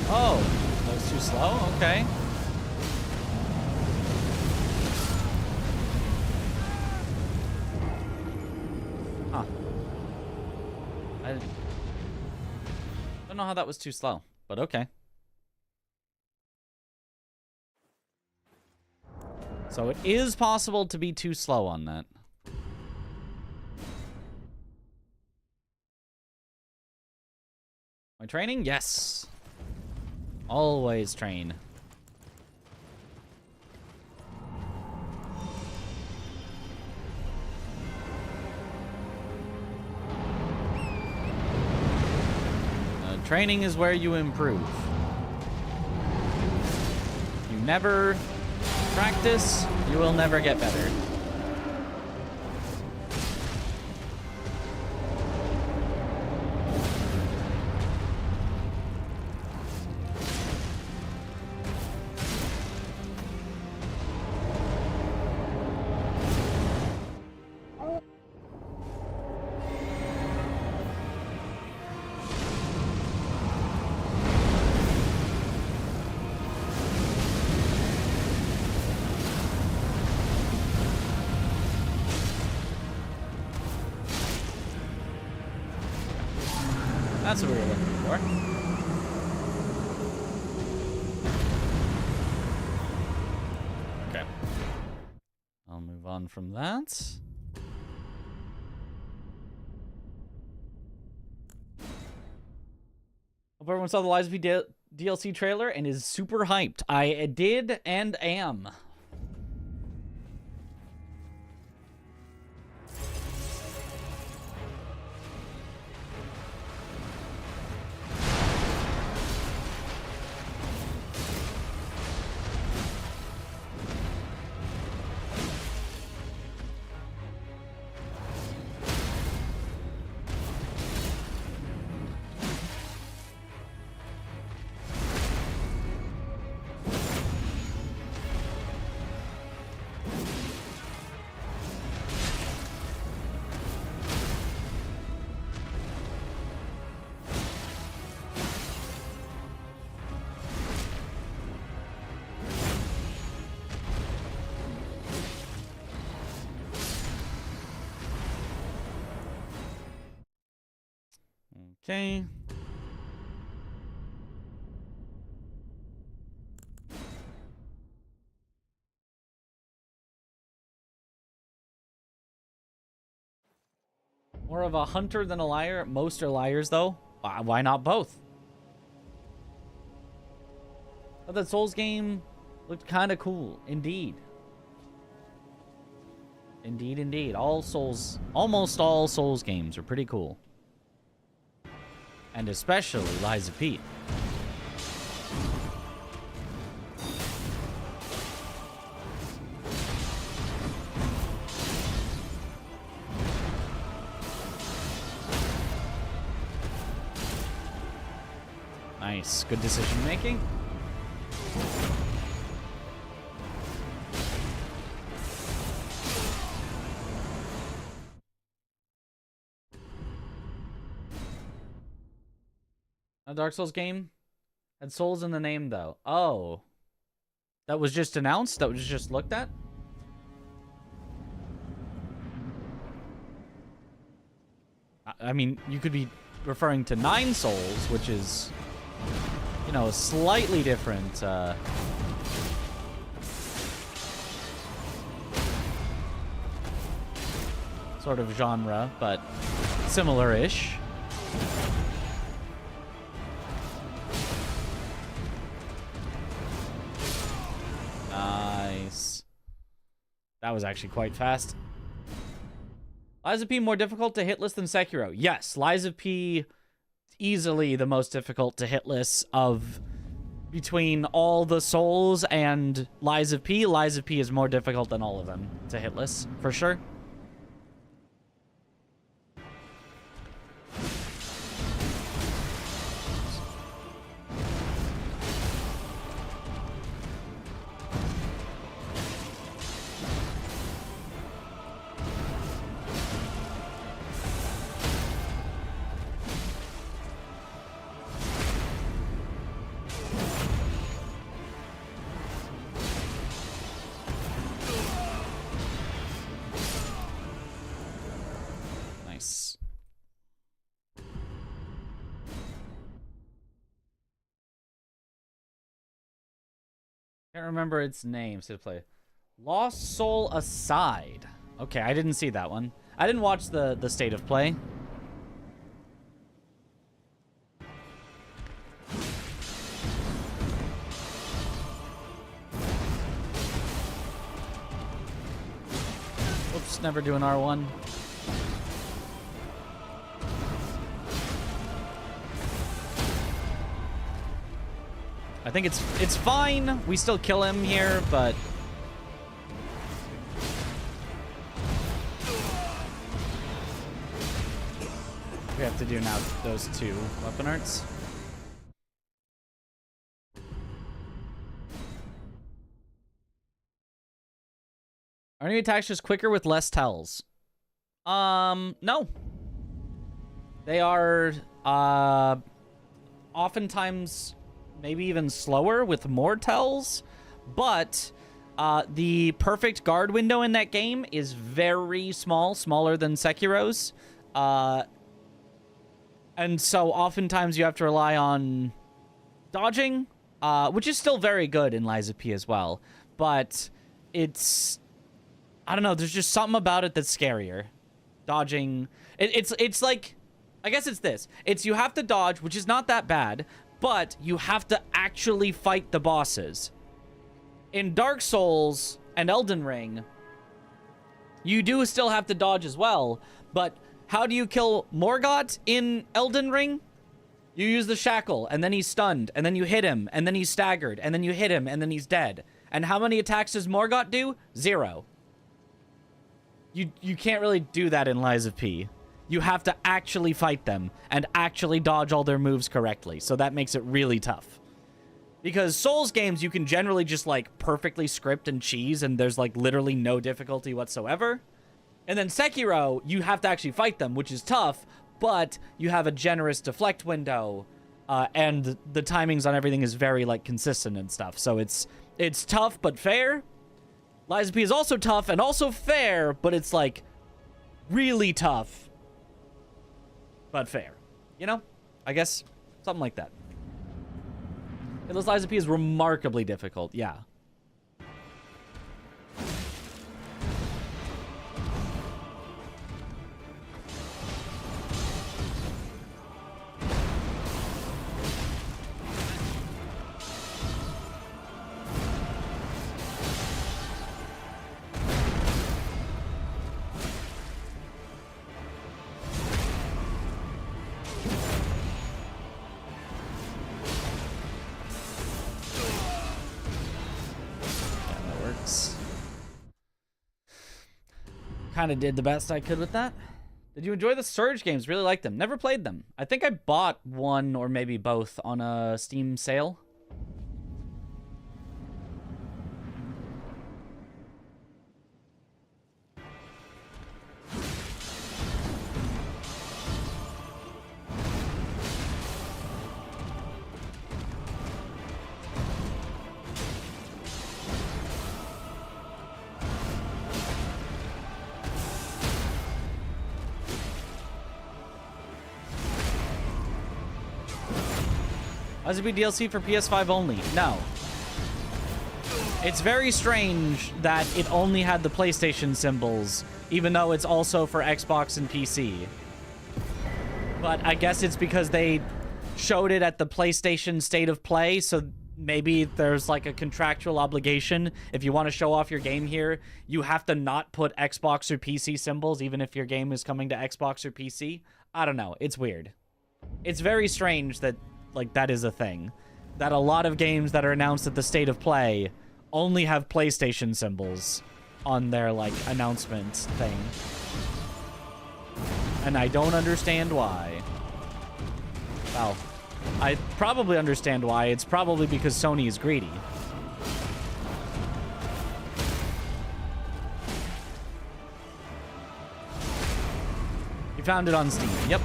Oh, that was too slow? Okay. Huh. I don't know how that was too slow, but okay. So it is possible to be too slow on that. My training? Yes. Always train. Training is where you improve. You never practice, you will never get better. That's what we were looking for. Okay. I'll move on from that. Hope everyone saw the Lies of P DLC trailer and is super hyped. I did and am. Okay. More of a hunter than a liar. Most are liars, though. Why not both? But that Souls game looked kind of cool. Indeed. Indeed, indeed. Almost all Souls games are pretty cool. And especially Lies of P. Nice. Good decision making. A Dark Souls game had souls in the name, though. Oh. That was just announced? That was just looked at? I mean, you could be referring to 9 souls, which is, you know, a slightly different, sort of genre, but similar-ish. Nice. That was actually quite fast. Lies of P more difficult to hitless than Sekiro. Yes, Lies of P easily the most difficult to hitless of between all the Souls and Lies of P. Lies of P is more difficult than all of them to hitless, for sure. Can't remember its name. State of play. Lost Soul Aside. Okay, I didn't see that one. I didn't watch the state of play. Oops, never do an R1. I think it's fine. We still kill him here, but we have to do now those two weapon arts. Are any attacks just quicker with less tells? No. They are oftentimes maybe even slower with more tells, but the perfect guard window in that game is very small, smaller than Sekiro's. And so oftentimes you have to rely on dodging, which is still very good in Lies of P as well. But it's, I don't know, there's just something about it that's scarier. Dodging, it's like, I guess it's this. It's you have to dodge, which is not that bad, but you have to actually fight the bosses. In Dark Souls and Elden Ring, you do still have to dodge as well, but how do you kill Morgott in Elden Ring? You use the shackle, and then he's stunned, and then you hit him, and then he's staggered, and then you hit him, and then he's dead. And how many attacks does Morgott do? 0. You can't really do that in Lies of P. You have to actually fight them and actually dodge all their moves correctly. So that makes it really tough. Because Souls games, you can generally just, like, perfectly script and cheese, and there's, like, literally no difficulty whatsoever. And then Sekiro, you have to actually fight them, which is tough, but you have a generous deflect window, and the timings on everything is very, like, consistent and stuff. So it's tough but fair. Lies of P is also tough and also fair, but it's, like, really tough but fair. You know? I guess something like that. This Lies of P is remarkably difficult, yeah. Kind of did the best I could with that. Did you enjoy the Surge games? Really like them. Never played them. I think I bought one or maybe both on a Steam sale. Does it be DLC for PS5 only? No. It's very strange that it only had the PlayStation symbols, even though it's also for Xbox and PC. But I guess it's because they showed it at the PlayStation State of Play, so maybe there's like a contractual obligation. If you want to show off your game here, you have to not put Xbox or PC symbols, even if your game is coming to Xbox or PC. I don't know. It's weird. It's very strange that, like, that is a thing. That a lot of games that are announced at the State of Play only have PlayStation symbols on their, like, announcement thing. And I don't understand why. Well, I probably understand why. It's probably because Sony is greedy. You found it on Steam. Yep.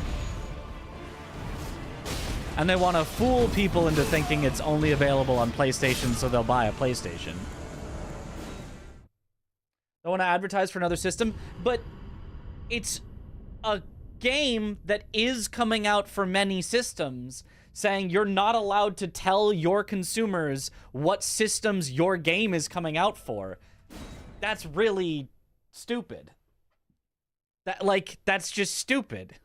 And they want to fool people into thinking it's only available on PlayStation, so they'll buy a PlayStation. They want to advertise for another system, but it's a game that is coming out for many systems, saying you're not allowed to tell your consumers what systems your game is coming out for. That's really stupid. That's just stupid.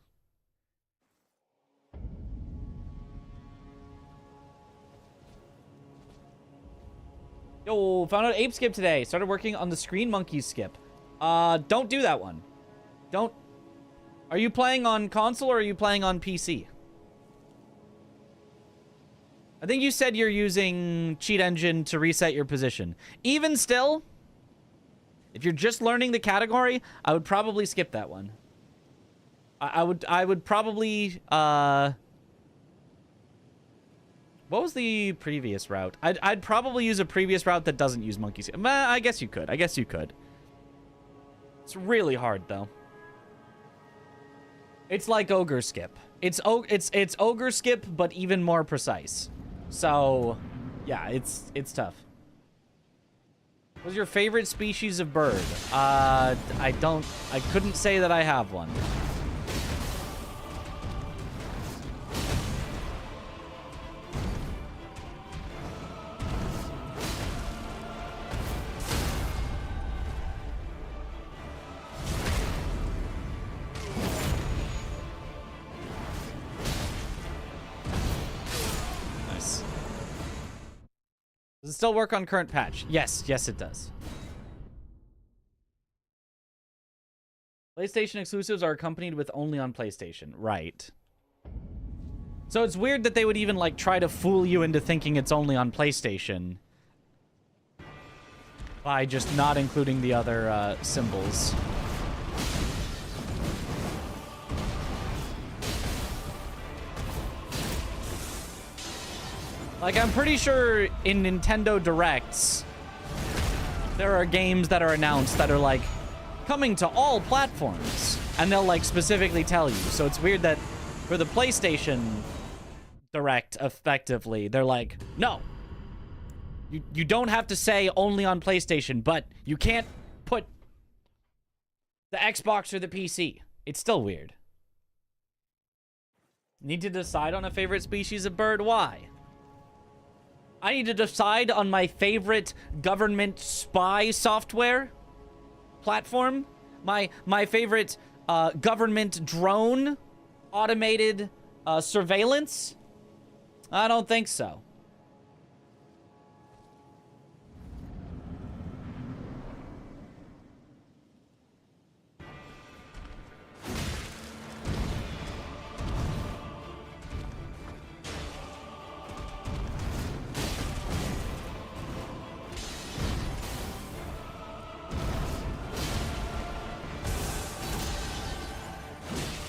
Yo, found out Ape Skip today. Started working on the Screen Monkey Skip. Don't do that one. Don't. Are you playing on console or are you playing on PC? I think you said you're using Cheat Engine to reset your position. Even still, if you're just learning the category, I would probably skip that one. I would probably, what was the previous route? I'd probably use a previous route that doesn't use monkey skip. I guess you could. I guess you could. It's really hard, though. It's like Ogre Skip. It's Ogre Skip, but even more precise. So, yeah, it's tough. What's your favorite species of bird? I couldn't say that I have one. Does it still work on current patch? Yes, it does. PlayStation exclusives are accompanied with only on PlayStation. Right. So it's weird that they would even, like, try to fool you into thinking it's only on PlayStation by just not including the other symbols. Like, I'm pretty sure in Nintendo Directs, there are games that are announced that are, like, coming to all platforms. And they'll, like, specifically tell you. So it's weird that for the PlayStation Direct, effectively, they're like, no. You don't have to say only on PlayStation, but you can't put the Xbox or the PC. It's still weird. Need to decide on a favorite species of bird? Why? I need to decide on my favorite government spy software platform. My favorite government drone automated surveillance. I don't think so.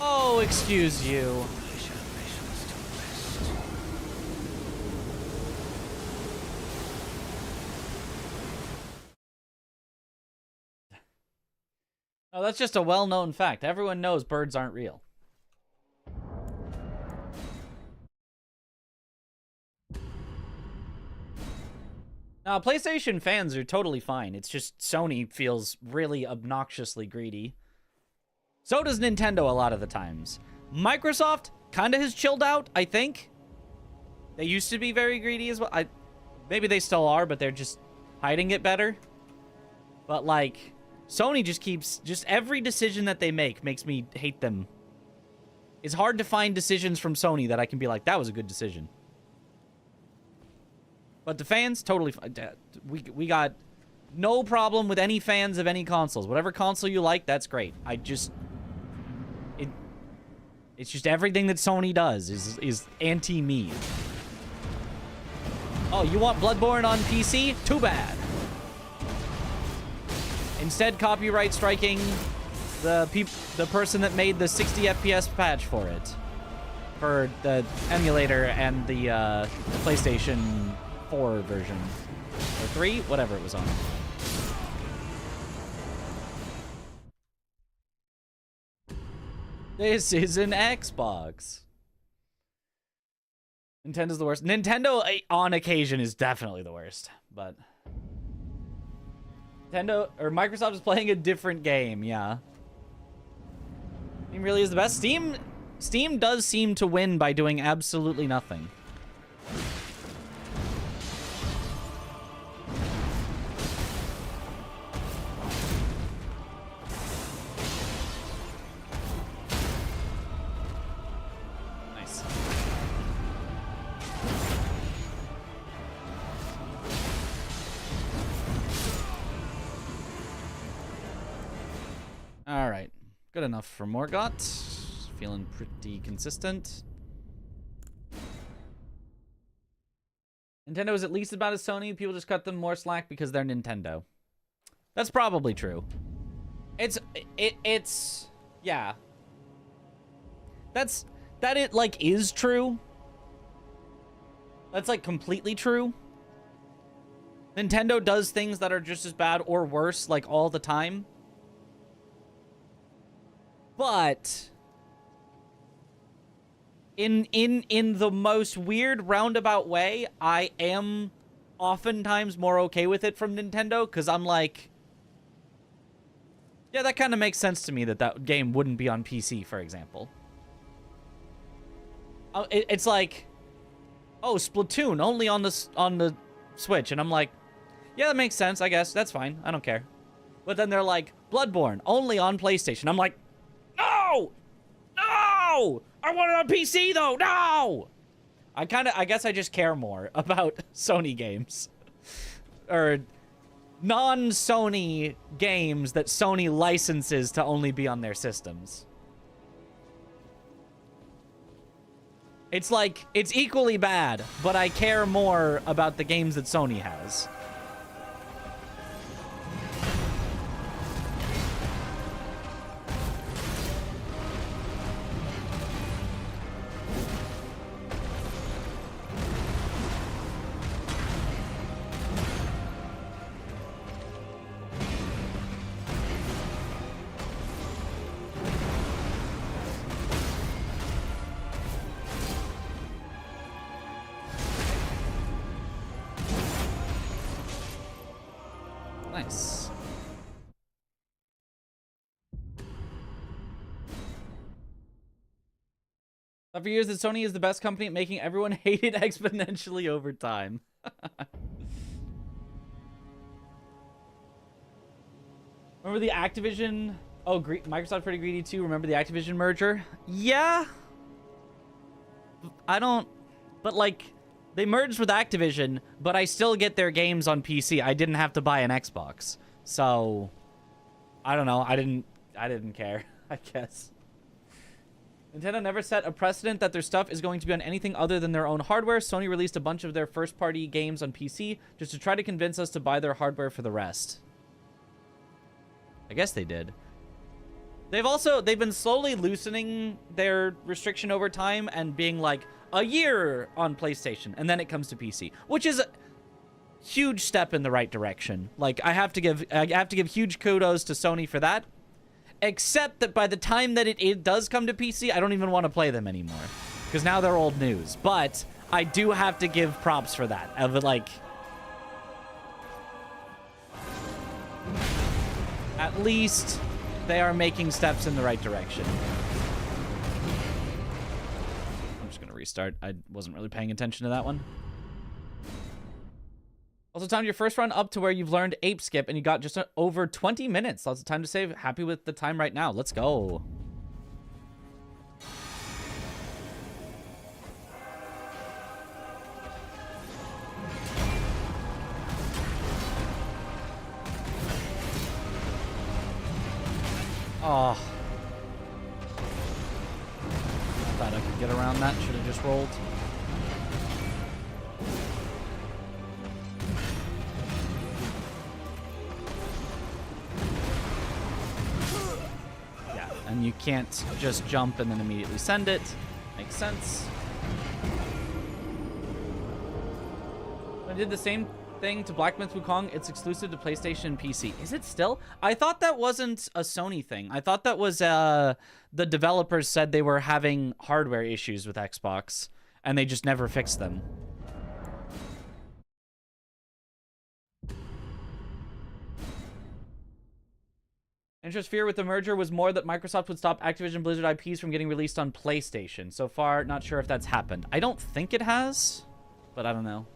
Oh, excuse you. Oh, that's just a well-known fact. Everyone knows birds aren't real. Now, PlayStation fans are totally fine. It's just Sony feels really obnoxiously greedy. So does Nintendo a lot of the times. Microsoft kind of has chilled out, I think. They used to be very greedy as well. Maybe they still are, but they're just hiding it better. But, like, Sony just keeps... Just every decision that they make makes me hate them. It's hard to find decisions from Sony that I can be like, that was a good decision. But the fans, totally fine. We got no problem with any fans of any consoles. Whatever console you like, that's great. It's just everything that Sony does is anti-me. Oh, you want Bloodborne on PC? Too bad. Instead, copyright striking the person that made the 60 FPS patch for it. For the emulator and the PlayStation 4 version. Or 3? Whatever it was on. This is an Xbox. Nintendo's the worst. Nintendo, on occasion, is definitely the worst. But Nintendo, or Microsoft is playing a different game, yeah. Steam really is the best. Steam does seem to win by doing absolutely nothing. Nice. All right. Good enough for Morgott. Feeling pretty consistent. Nintendo is at least about as Sony. People just cut them more slack because they're Nintendo. That's probably true. It's yeah. That is true. That's like completely true. Nintendo does things that are just as bad or worse like all the time. But in the most weird roundabout way, I am oftentimes more okay with it from Nintendo, because I'm like, yeah, that kind of makes sense to me that game wouldn't be on PC, for example. It's like, oh, Splatoon only on the Switch, and I'm like, yeah, that makes sense, I guess. That's fine. I don't care. But then they're like, Bloodborne only on PlayStation. I'm like, no! No! I want it on PC, though! No! I guess I just care more about Sony games. Or non-Sony games that Sony licenses to only be on their systems. It's like, it's equally bad, but I care more about the games that Sony has. Nice. Thought for years that Sony is the best company at making everyone hate it exponentially over time. Remember the Activision? Oh, Microsoft pretty greedy too. Remember the Activision merger? Yeah. I don't. But like, they merged with Activision, but I still get their games on PC. I didn't have to buy an Xbox, so I don't know. I didn't care, I guess. Nintendo never set a precedent that their stuff is going to be on anything other than their own hardware. Sony released a bunch of their first-party games on PC just to try to convince us to buy their hardware for the rest. I guess they did. They've been slowly loosening their restriction over time and being like a year on PlayStation, and then it comes to PC, which is a huge step in the right direction. Like, I have to give huge kudos to Sony for that. Except that by the time that it does come to PC, I don't even want to play them anymore, because now they're old news. But I do have to give props for that. Of like, at least they are making steps in the right direction. I'm just gonna restart. I wasn't really paying attention to that one. Also, timed your first run up to where you've learned Ape Skip, and you got just over 20 minutes. Lots of time to save. Happy with the time right now. Let's go. Oh. Thought I could get around that. Should have just rolled. Yeah, and you can't just jump and then immediately send it. Makes sense. I did the same thing to Black Myth Wukong. It's exclusive to PlayStation and PC. Is it still? I thought that wasn't a Sony thing. I thought that was the developers said they were having hardware issues with Xbox and they just never fixed them. Interest fear with the merger was more that Microsoft would stop Activision Blizzard IPs from getting released on PlayStation. So far, not sure if that's happened. I don't think it has, but I don't know.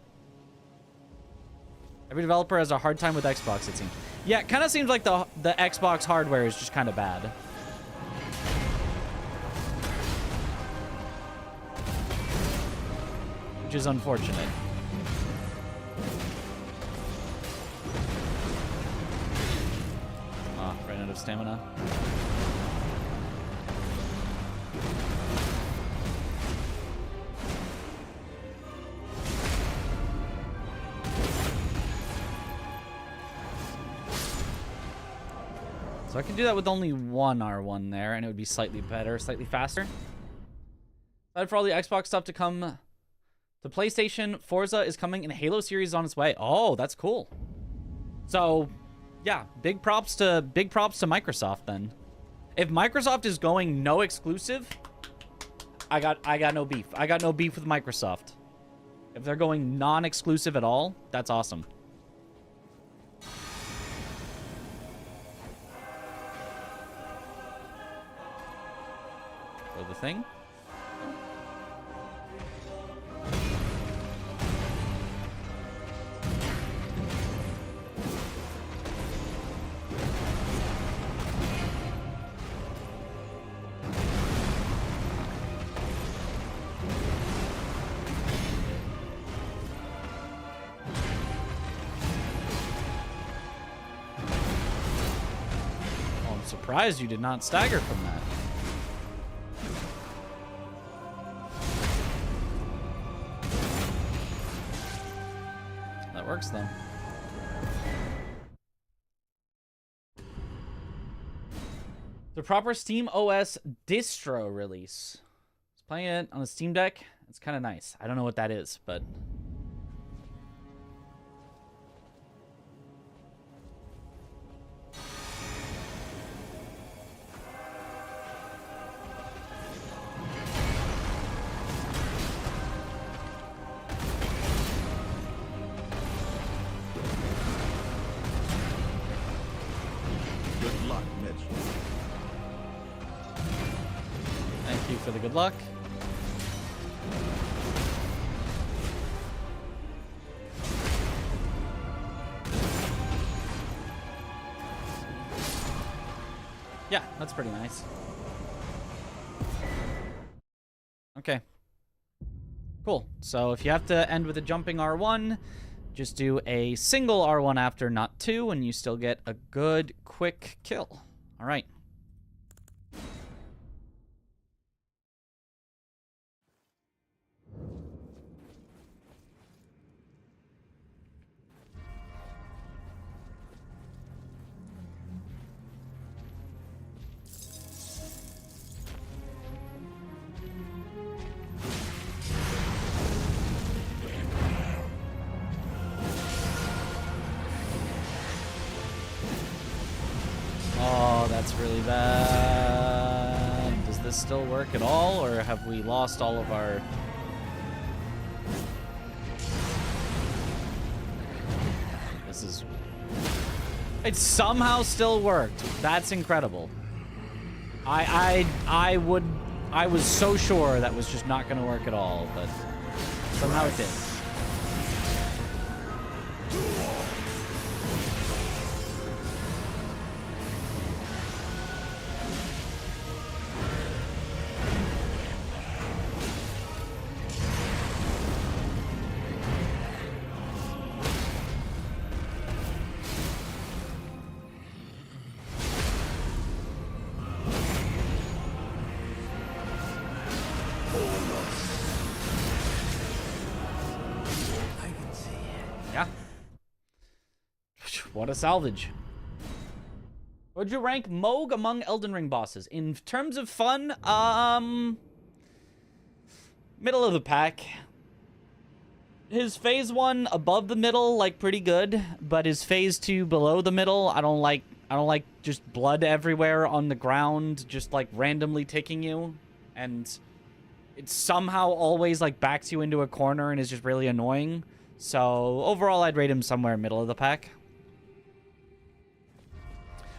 Every developer has a hard time with Xbox, it seems. Yeah, it kind of seems like the Xbox hardware is just kind of bad. Which is unfortunate. Ah, ran out of stamina. So I could do that with only one R1 there, and it would be slightly better, slightly faster. Excited for all the Xbox stuff to come to PlayStation. Forza is coming, and Halo series is on its way. Oh, that's cool. So, yeah, big props to Microsoft then. If Microsoft is going no exclusive, I got no beef. I got no beef with Microsoft. If they're going non-exclusive at all, that's awesome. The thing. Oh, I'm surprised you did not stagger from that. Works then. The proper Steam OS distro release. I was playing it on the Steam Deck. It's kind of nice. I don't know what that is, but for the good luck. Yeah, that's pretty nice. Okay. Cool. So if you have to end with a jumping R1, just do a single R1 after, not two, and you still get a good, quick kill. All right. Oh, that's really bad. Does this still work at all, or have we lost all of our... This is... It somehow still worked. That's incredible. I was so sure that was just not going to work at all, but somehow it did. What a salvage. Would you rank Moog among Elden Ring bosses? In terms of fun, middle of the pack. His phase 1 above the middle, like, pretty good, but his phase 2 below the middle, I don't like just blood everywhere on the ground, just like randomly ticking you, and it somehow always like backs you into a corner and is just really annoying. So overall, I'd rate him somewhere middle of the pack.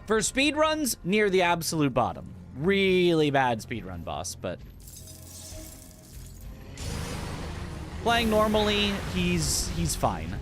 For speedruns, near the absolute bottom. Really bad speedrun boss, but playing normally, he's fine.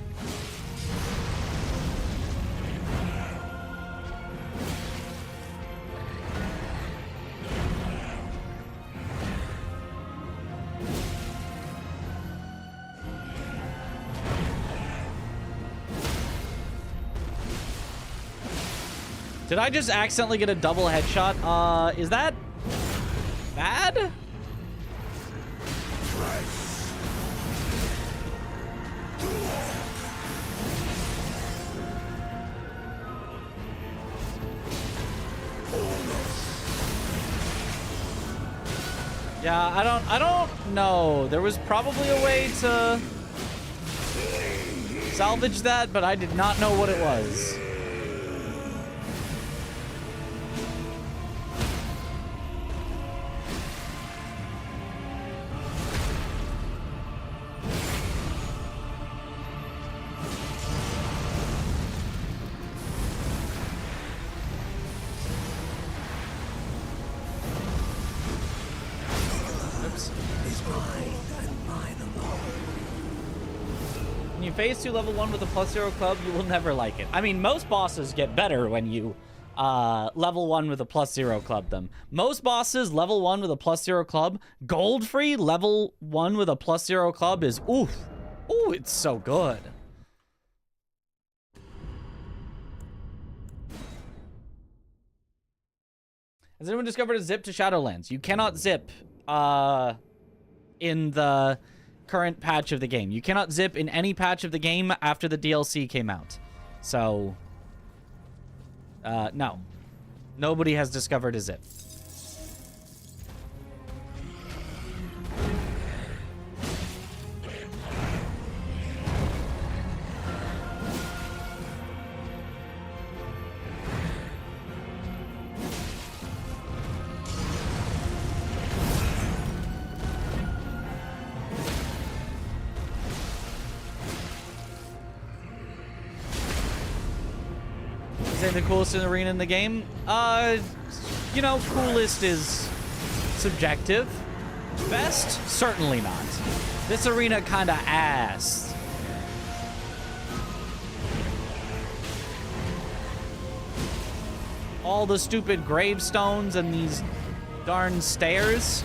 Did I just accidentally get a double headshot? Is that bad? Yeah, I don't know. There was probably a way to salvage that, but I did not know what it was. Phase 2 level 1 with a +0 club, you will never like it. I mean, most bosses get better when you level 1 with a +0 club them. Most bosses level 1 with a +0 club. Gold free level 1 with a +0 club is oof. Ooh, it's so good. Has anyone discovered a zip to Shadowlands? You cannot zip in the current patch of the game. You cannot zip in any patch of the game after the DLC came out. So, no. Nobody has discovered a zip. The coolest arena in the game? You know, coolest is subjective. Best? Certainly not. This arena kinda ass. All the stupid gravestones and these darn stairs.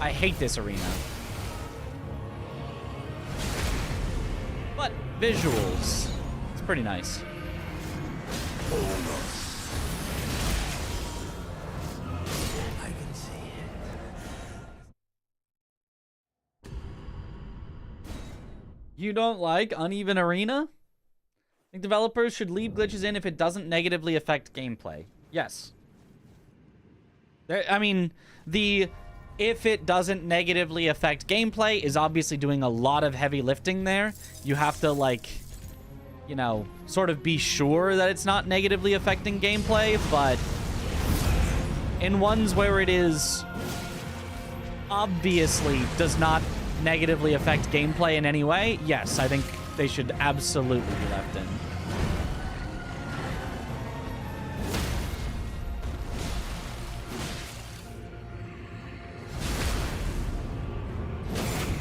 I hate this arena. But visuals, it's pretty nice. I can see it. You don't like uneven arena? I think developers should leave glitches in if it doesn't negatively affect gameplay. Yes. I mean, if it doesn't negatively affect gameplay is obviously doing a lot of heavy lifting there. You have to, like, you know, sort of be sure that it's not negatively affecting gameplay, but in ones where it is obviously does not negatively affect gameplay in any way, yes, I think they should absolutely be left in.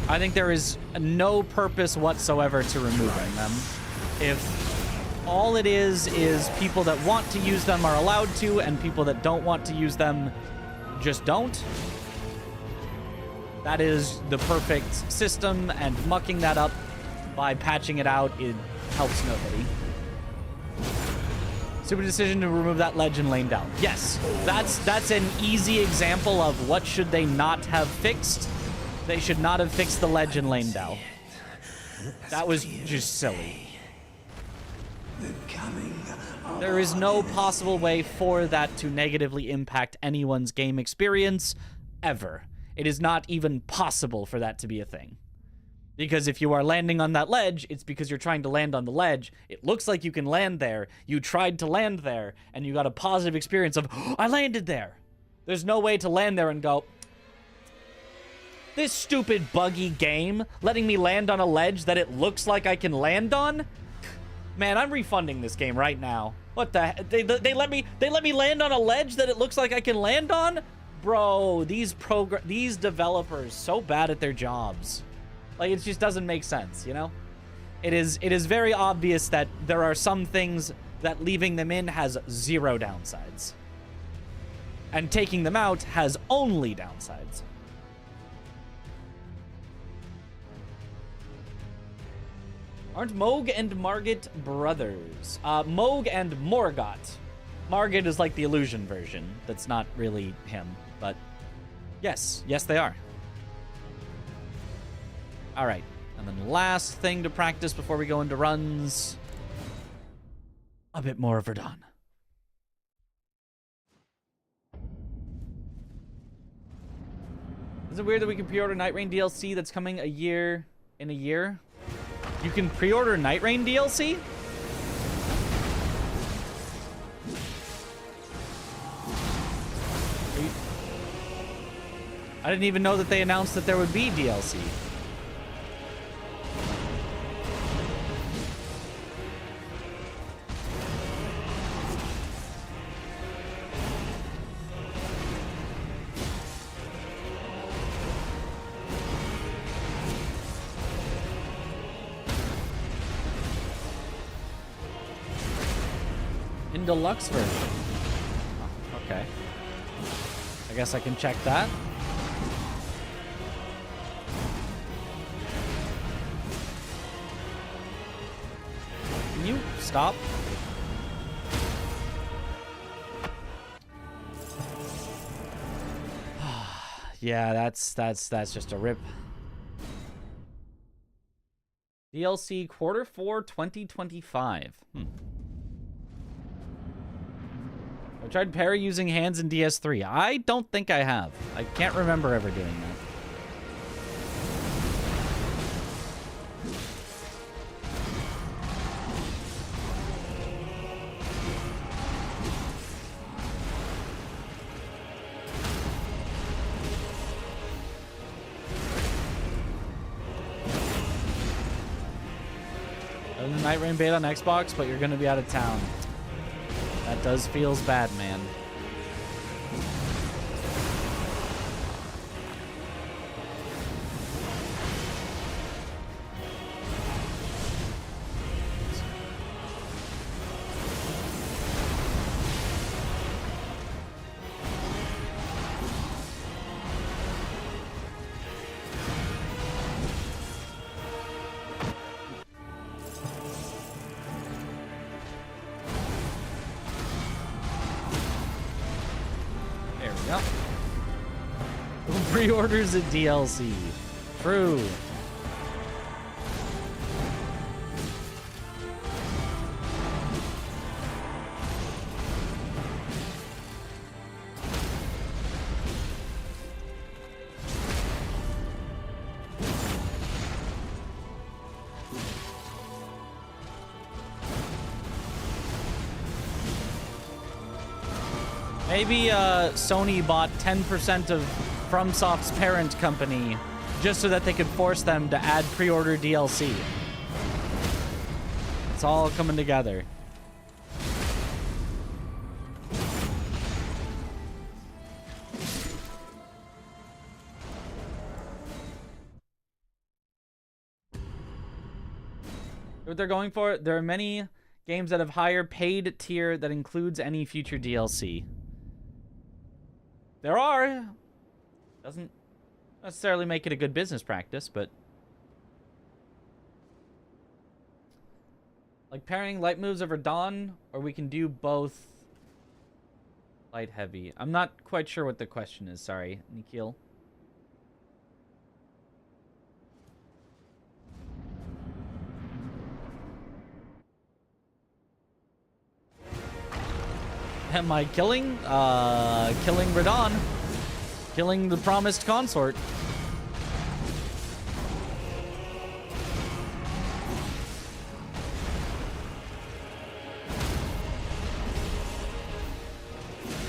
I think there is no purpose whatsoever to removing them. If all it is people that want to use them are allowed to, and people that don't want to use them just don't, that is the perfect system, and mucking that up by patching it out, it helps nobody. Super decision to remove that legend lane down. Yes, that's an easy example of what should they not have fixed. They should not have fixed the legend lane down. That was just silly. The coming There is no possible way for that to negatively impact anyone's game experience, ever. It is not even possible for that to be a thing. Because if you are landing on that ledge, it's because you're trying to land on the ledge. It looks like you can land there. You tried to land there, and you got a positive experience of, oh, I landed there. There's no way to land there and go, this stupid buggy game letting me land on a ledge that it looks like I can land on? Man, I'm refunding this game right now. What the heck? They let me land on a ledge that it looks like I can land on? Bro, these developers so bad at their jobs. Like, it just doesn't make sense, you know? It is very obvious that there are some things that leaving them in has zero downsides. And taking them out has only downsides. Aren't Moog and Margit brothers? Moog and Morgot. Margit is like the illusion version. That's not really him, but yes, they are. All right, and then last thing to practice before we go into runs. A bit more of Verdun. Is it weird that we can pre-order Night Rain DLC that's coming in a year? You can pre-order Night Rain DLC? I didn't even know that they announced that there would be DLC. In deluxe version. Oh, okay. I guess I can check that. Can you stop? Yeah, that's just a rip. DLC Q4 2025. I've tried parry using hands in DS3. I don't think I have. I can't remember ever doing that. Other than Night Rain beta on Xbox, but you're going to be out of town. That does feels bad, man. Pre-orders a DLC. True. Maybe Sony bought 10% of FromSoft's parent company just so that they could force them to add pre-order DLC. It's all coming together. What they're going for? There are many games that have higher paid tier that includes any future DLC. There are. Doesn't necessarily make it a good business practice, but like pairing light moves over Dawn, or we can do both light heavy. I'm not quite sure what the question is. Sorry, Nikhil. Am I killing? Killing Radon. Killing the promised consort.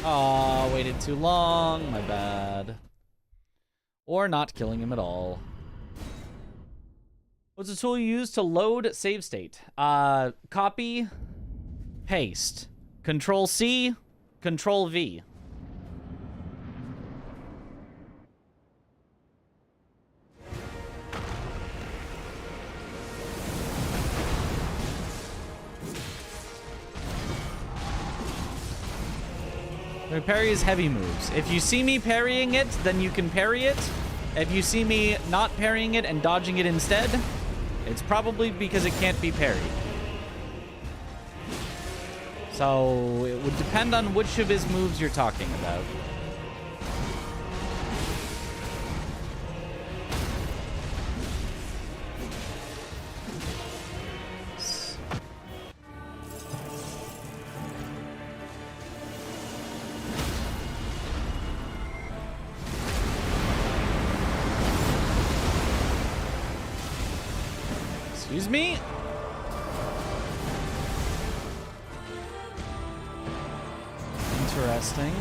Aw, waited too long. My bad. Or not killing him at all. What's the tool you use to load save state? Copy, paste. Control C, Control V. Parry is heavy moves. If you see me parrying it, then you can parry it. If you see me not parrying it and dodging it instead, it's probably because it can't be parried. So it would depend on which of his moves you're talking about. Excuse me? Interesting.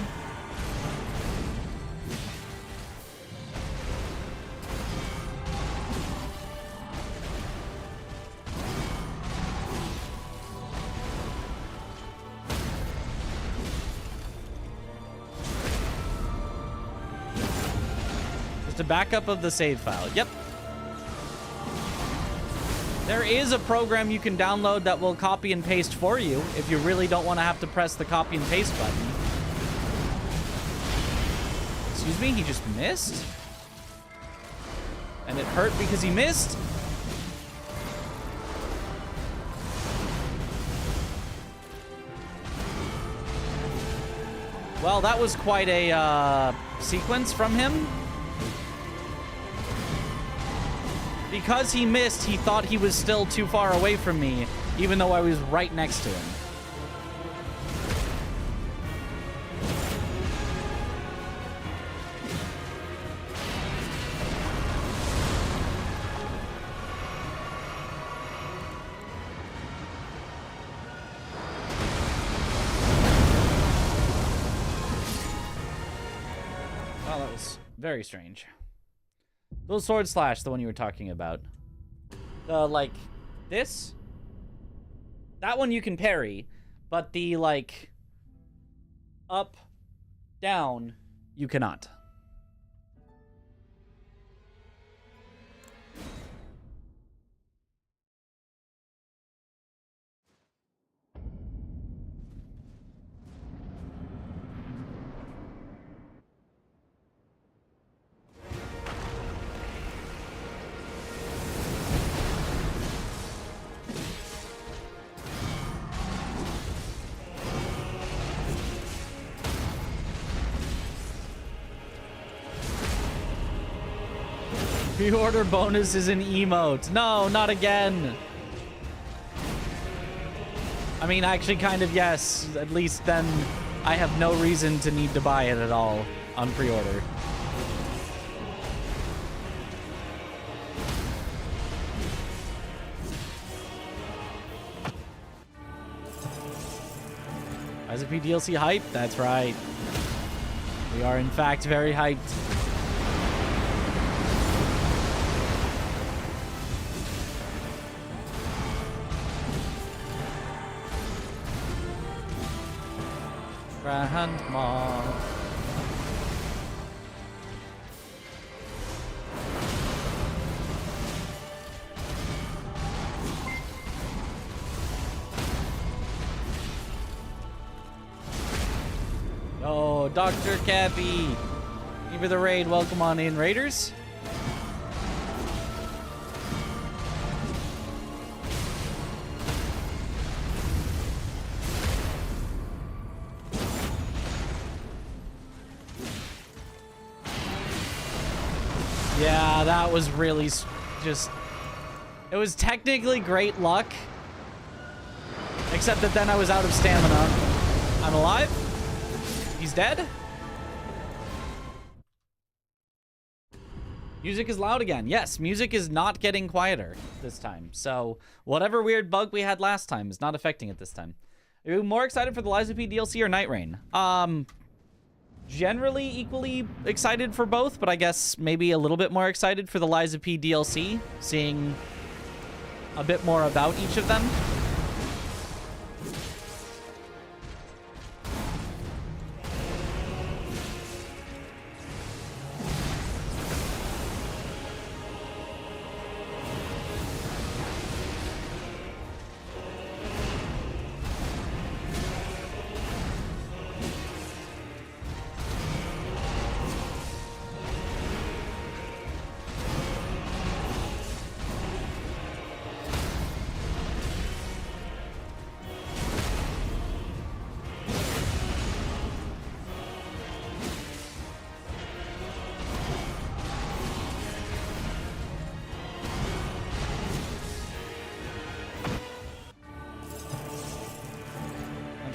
Just a backup of the save file. Yep. There is a program you can download that will copy and paste for you if you really don't want to have to press the copy and paste button. Excuse me, he just missed? And it hurt because he missed? Well, that was quite a sequence from him. Because he missed, he thought he was still too far away from me, even though I was right next to him. Well, that was very strange. Little sword slash, the one you were talking about. Like, this? That one you can parry, but the, like, up, down, you cannot. Pre-order bonus is an emote. No, not again. I mean, actually, kind of, yes. At least then I have no reason to need to buy it at all on pre-order. ISP DLC hype? That's right. We are, in fact, very hyped. Grandma. Oh, Dr. Cappy. Thank you for the raid. Welcome on in, Raiders. Yeah, that was really just... It was technically great luck. Except that then I was out of stamina. I'm alive? He's dead? Music is loud again. Yes, music is not getting quieter this time. So whatever weird bug we had last time is not affecting it this time. Are you more excited for the Lies of P DLC or Night Rain? Generally equally excited for both, but I guess maybe a little bit more excited for the Lies of P DLC, seeing a bit more about each of them.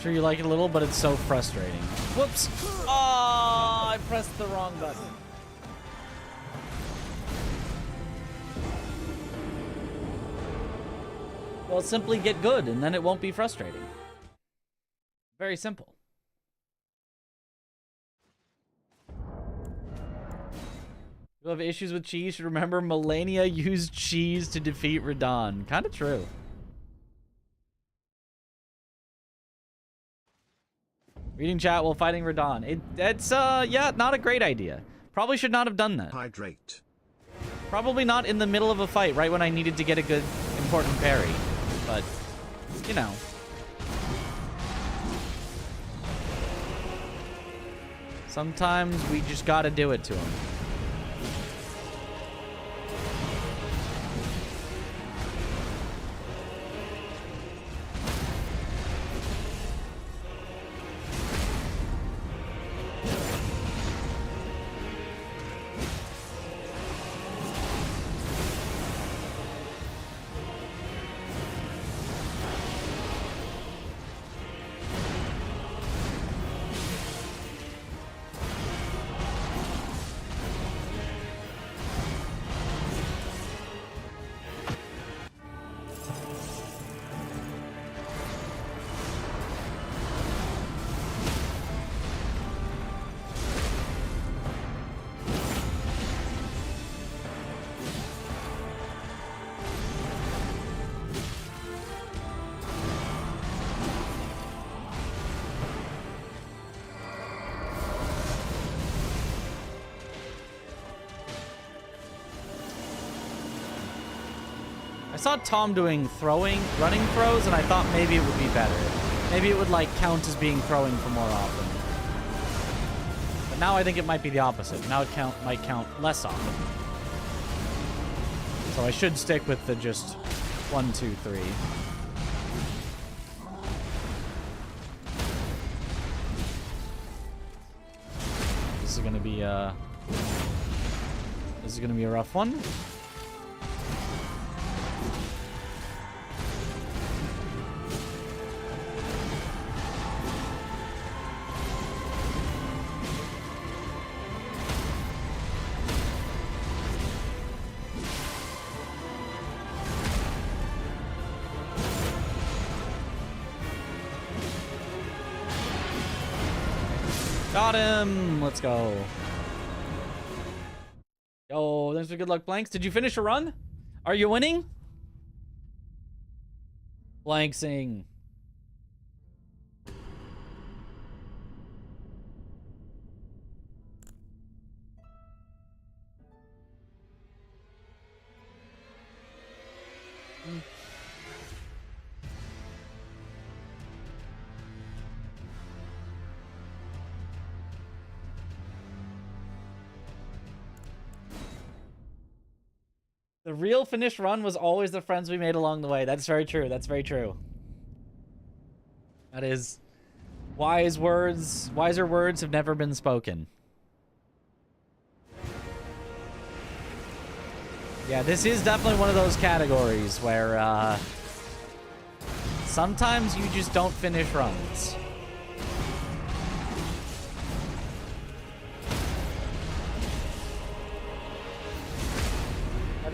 Sure you like it a little, but it's so frustrating. Whoops! Oh, I pressed the wrong button. Well, simply get good, and then it won't be frustrating. Very simple. You have issues with cheese? Remember, Melania used cheese to defeat Radon. Kind of true. Reading chat while fighting Radon. It's yeah, not a great idea. Probably should not have done that. Hydrate. Probably not in the middle of a fight, right when I needed to get a good, important parry. But, you know. Sometimes we just gotta do it to him. I saw Tom doing running throws, and I thought maybe it would be better. Maybe it would, like, count as being throwing for more often. But now I think it might be the opposite. Now it might count less often. So I should stick with the just 1, 2, 3. This is gonna be a rough one. Got him! Let's go. Yo, thanks for good luck, Blanks. Did you finish a run? Are you winning? Blanksing. The real finished run was always the friends we made along the way. That's very true. That's very true. That is wise words. Wiser words have never been spoken. Yeah, this is definitely one of those categories where sometimes you just don't finish runs.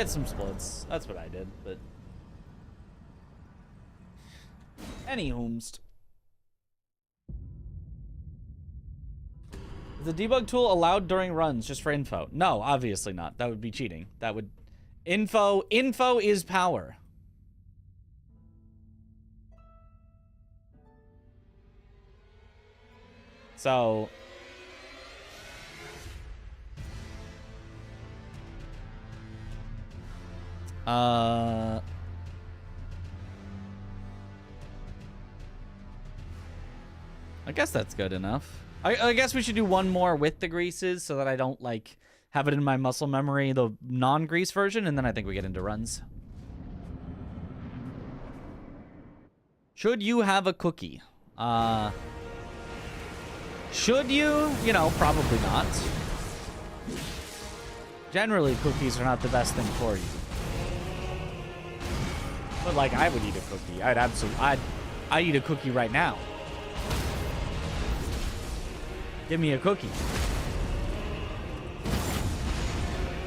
Get some splits. That's what I did, but... Anyhoomst. Is the debug tool allowed during runs just for info? No, obviously not. That would be cheating. That would... Info is power. So... I guess that's good enough. I guess we should do one more with the greases so that I don't, like, have it in my muscle memory, the non-grease version, and then I think we get into runs. Should you have a cookie? Should you? You know, probably not. Generally, cookies are not the best thing for you. But, like, I would eat a cookie. I'd eat a cookie right now. Give me a cookie.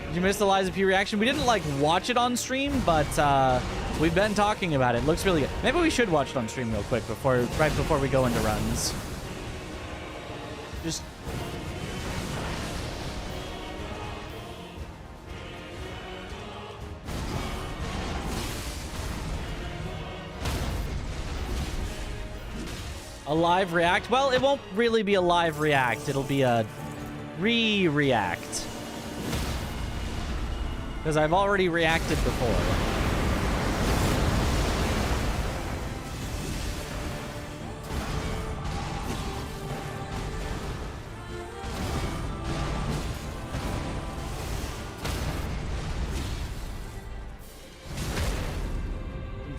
Did you miss the Liza P reaction? We didn't, like, watch it on stream, but we've been talking about it. Looks really good. Maybe we should watch it on stream real quick right before we go into runs. Just... A live react? Well, it won't really be a live react. It'll be a re-react. Because I've already reacted before.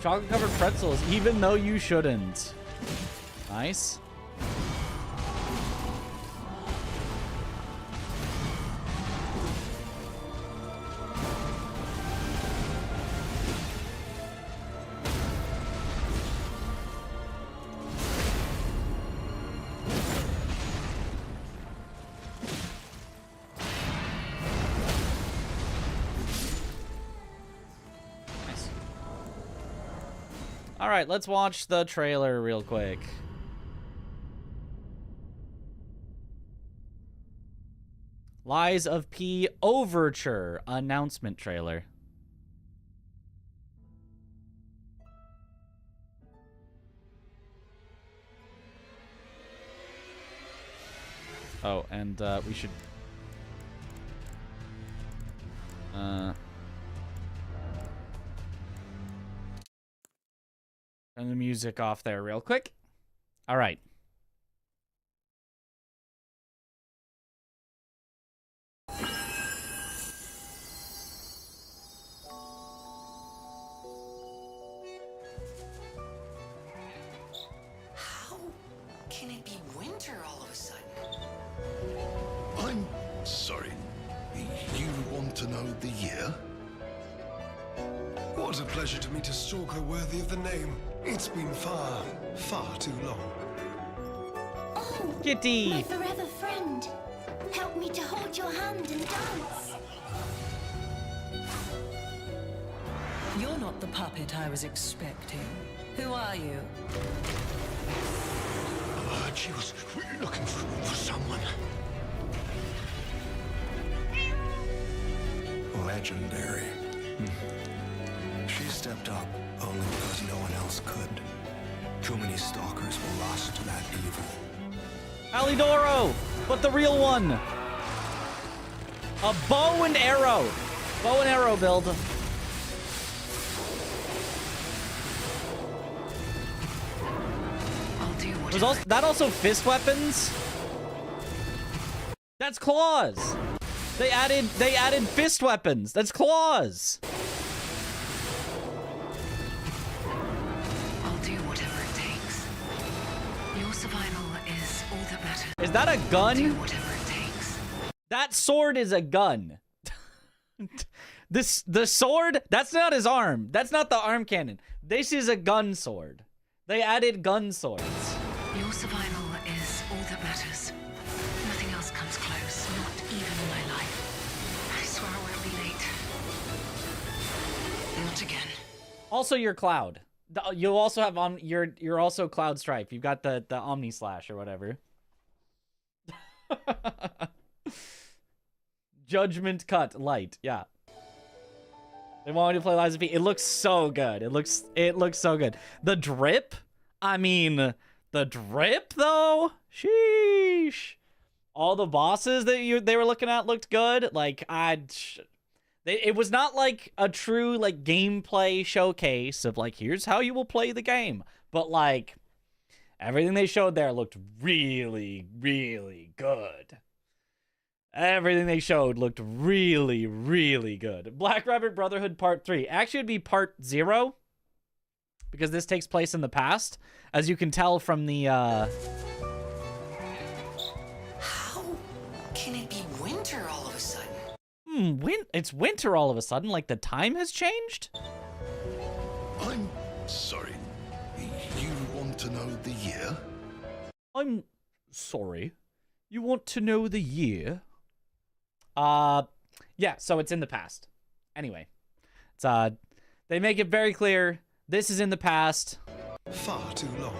Chocolate-covered pretzels, even though you shouldn't. Nice. Nice. All right, let's watch the trailer real quick. Lies of P Overture announcement trailer. Oh, and we should... turn the music off there real quick. All right. Can it be winter all of a sudden? I'm sorry. You want to know the year? What a pleasure to meet a stalker worthy of the name. It's been far, far too long. Oh, Kitty! my forever friend. Help me to hold your hand and dance. You're not the puppet I was expecting. Who are you? She was looking for someone. Legendary. She stepped up only because no one else could. Too many stalkers were lost to that evil. Alidoro, but the real one. A bow and arrow. Bow and arrow build. Was that also fist weapons? That's claws. They added fist weapons. That's claws. I'll do whatever it takes. Your survival is all that matters. Is that a gun? Do whatever it takes. That sword is a gun. The sword, that's not his arm. That's not the arm cannon. This is a gun sword. They added gun swords. Your survival is all that matters. Nothing else comes close, not even my life. I swear I won't be late. Also, you're Cloud. You also have on. You're also Cloud Stripe. You've got the Omni Slash or whatever. Judgment Cut Light. Yeah. They want me to play Lies of P. It looks so good. It looks so good. The drip. I mean, the drip though. Sheesh. All the bosses that they were looking at looked good. Like it was not like a true like gameplay showcase of like here's how you will play the game, but like everything they showed there looked really, really good. Everything they showed looked really, really good. Black Rabbit Brotherhood Part 3. Actually, it'd be Part 0 because this takes place in the past, as you can tell from the. How can it be winter all of a sudden? It's winter all of a sudden, like the time has changed? I'm sorry. You want to know the year? I'm sorry. You want to know the year? Yeah, so it's in the past. Anyway, it's they make it very clear this is in the past. Far too long.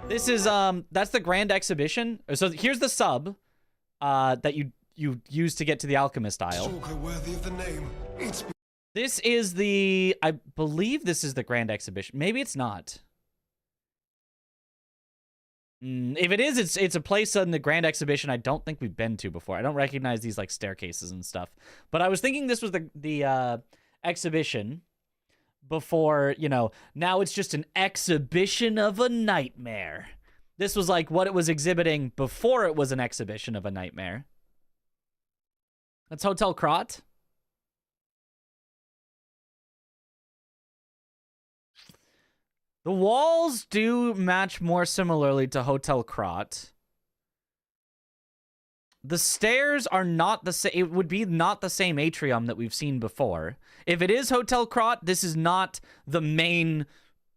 This is that's the Grand Exhibition. So here's the sub that you use to get to the Alchemist Isle. Stalker worthy of the name. This is the, I believe this is the Grand Exhibition. Maybe it's not. If it is, it's a place in the Grand Exhibition I don't think we've been to before. I don't recognize these like staircases and stuff. But I was thinking this was the exhibition before, you know, now it's just an exhibition of a nightmare. This was like what it was exhibiting before it was an exhibition of a nightmare. That's Hotel Krot. The walls do match more similarly to Hotel Krot. The stairs are not the same. It would be not the same atrium that we've seen before. If it is Hotel Krot, this is not the main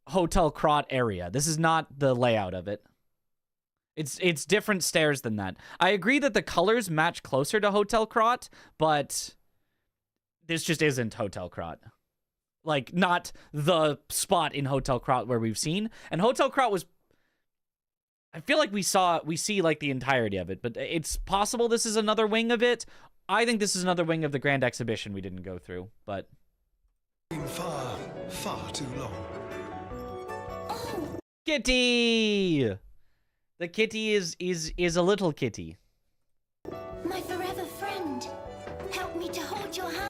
Hotel Krot area. This is not the layout of it. It's different stairs than that. I agree that the colors match closer to Hotel Krot, but this just isn't Hotel Krot. Like, not the spot in Hotel Krot where we've seen. And Hotel Krot was... I feel like we see, like, the entirety of it. But it's possible this is another wing of it. I think this is another wing of the Grand Exhibition we didn't go through, but... Far, far too long. Oh, Kitty! The kitty is a little kitty. my forever friend. Help me to hold your hand.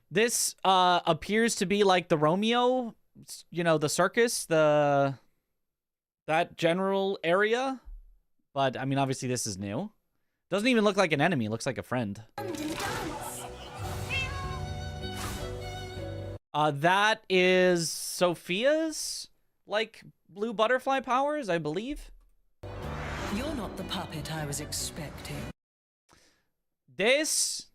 This appears to be like the Romeo, you know, the circus, that general area. But, I mean, obviously this is new. Doesn't even look like an enemy. It looks like a friend. That is Sophia's, like, blue butterfly powers, I believe. You're not the puppet I was expecting. This...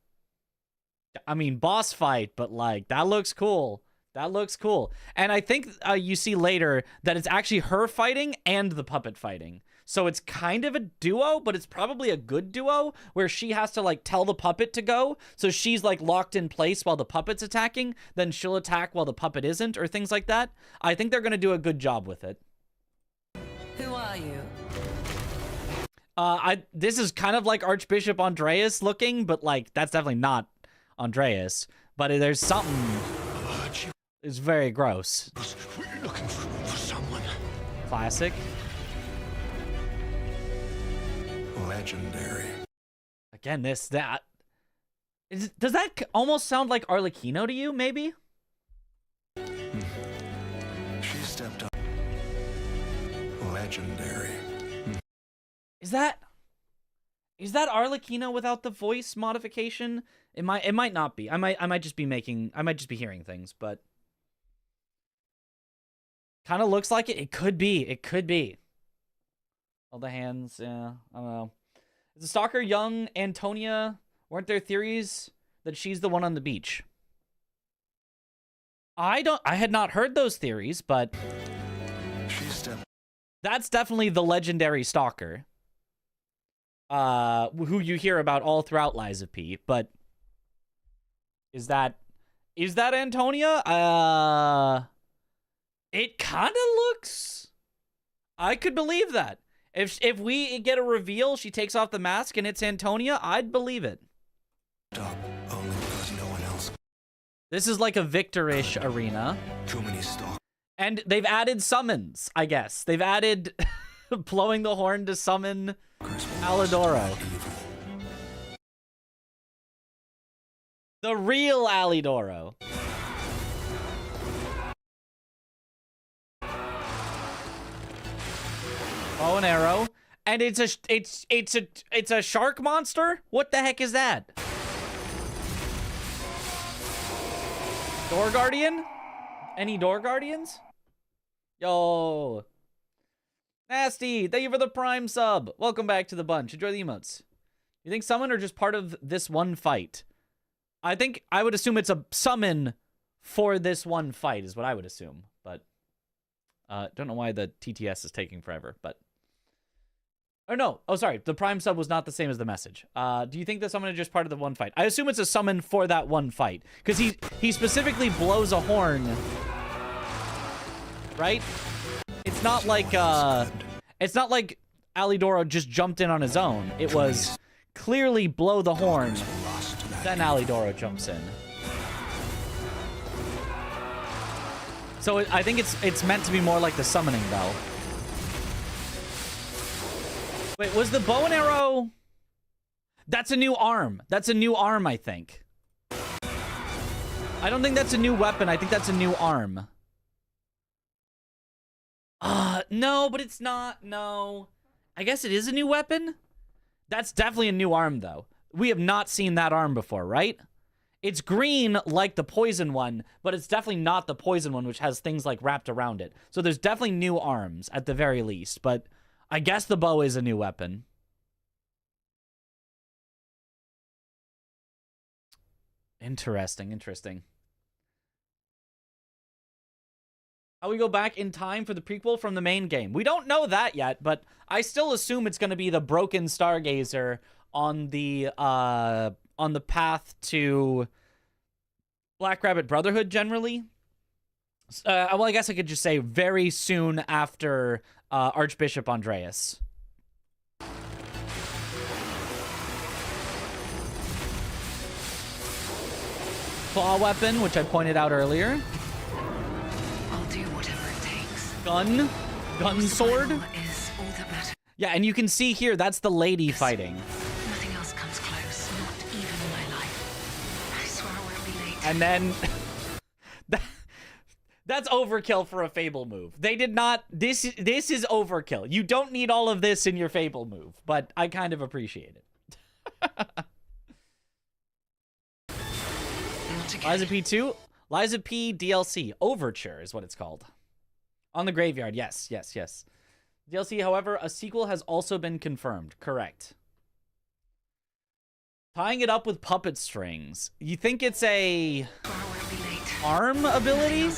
I mean, boss fight, but like, that looks cool. That looks cool. And I think you see later that it's actually her fighting and the puppet fighting. So it's kind of a duo, but it's probably a good duo where she has to like tell the puppet to go. So she's like locked in place while the puppet's attacking. Then she'll attack while the puppet isn't, or things like that. I think they're going to do a good job with it. Who are you? This is kind of like Archbishop Andreas looking, but like, that's definitely not Andreas, but there's something. It's very gross. Looking for someone. Classic. Legendary. Again, does that almost sound like Arlecchino to you? Maybe. She stepped up. Legendary. Is that Arlecchino without the voice modification? It might not be. I might just be hearing things, but kind of looks like it. It could be. All the hands, yeah. I don't know. Is the stalker young Antonia? Weren't there theories that she's the one on the beach? I had not heard those theories, but that's definitely the legendary stalker. Who you hear about all throughout Lies of P, but is that Is that Antonia? It kind of looks... I could believe that. If we get a reveal, she takes off the mask and it's Antonia, I'd believe it. Only because no one else. This is like a Victor-ish arena. Too many stalkers. And they've added summons, I guess. They've added blowing the horn to summon Alidoro. The real Alidoro. Bow and arrow. And it's a shark monster? What the heck is that? Door Guardian? Any Door Guardians? Yo. Nasty, thank you for the Prime sub. Welcome back to the bunch. Enjoy the emotes. You think summon or just part of this one fight? I would assume it's a summon for this one fight is what I would assume. But don't know why the TTS is taking forever, but... Oh, no. Oh, sorry. The Prime sub was not the same as the message. Do you think the summon is just part of the one fight? I assume it's a summon for that one fight. Because he specifically blows a horn. Right? It's not like, Alidoro just jumped in on his own. It was clearly blow the horn. Then Alidoro jumps in. So I think it's meant to be more like the summoning bell. Wait, was the bow and arrow... That's a new arm. That's a new arm, I think. I don't think that's a new weapon. I think that's a new arm. No, but it's not. No. I guess it is a new weapon? That's definitely a new arm, though. We have not seen that arm before, right? It's green like the poison one, but it's definitely not the poison one, which has things like wrapped around it. So there's definitely new arms at the very least, but I guess the bow is a new weapon. Interesting, interesting. How we go back in time for the prequel from the main game? We don't know that yet, but I still assume it's going to be the broken Stargazer on the path to Black Rabbit Brotherhood generally. Well, I guess I could just say very soon after Archbishop Andreas. Claw weapon, which I pointed out earlier. I'll do whatever it takes. Gun sword. Yeah, and you can see here, that's the lady fighting. Nothing else comes close, not even my life. I swear I won't be late. And then that's overkill for a Fable move. They did not. This is overkill. You don't need all of this in your Fable move, but I kind of appreciate it. Liza P2, Liza P DLC Overture is what it's called. On the Graveyard, yes. DLC, however, a sequel has also been confirmed. Correct. Tying it up with puppet strings. You think it's a arm ability?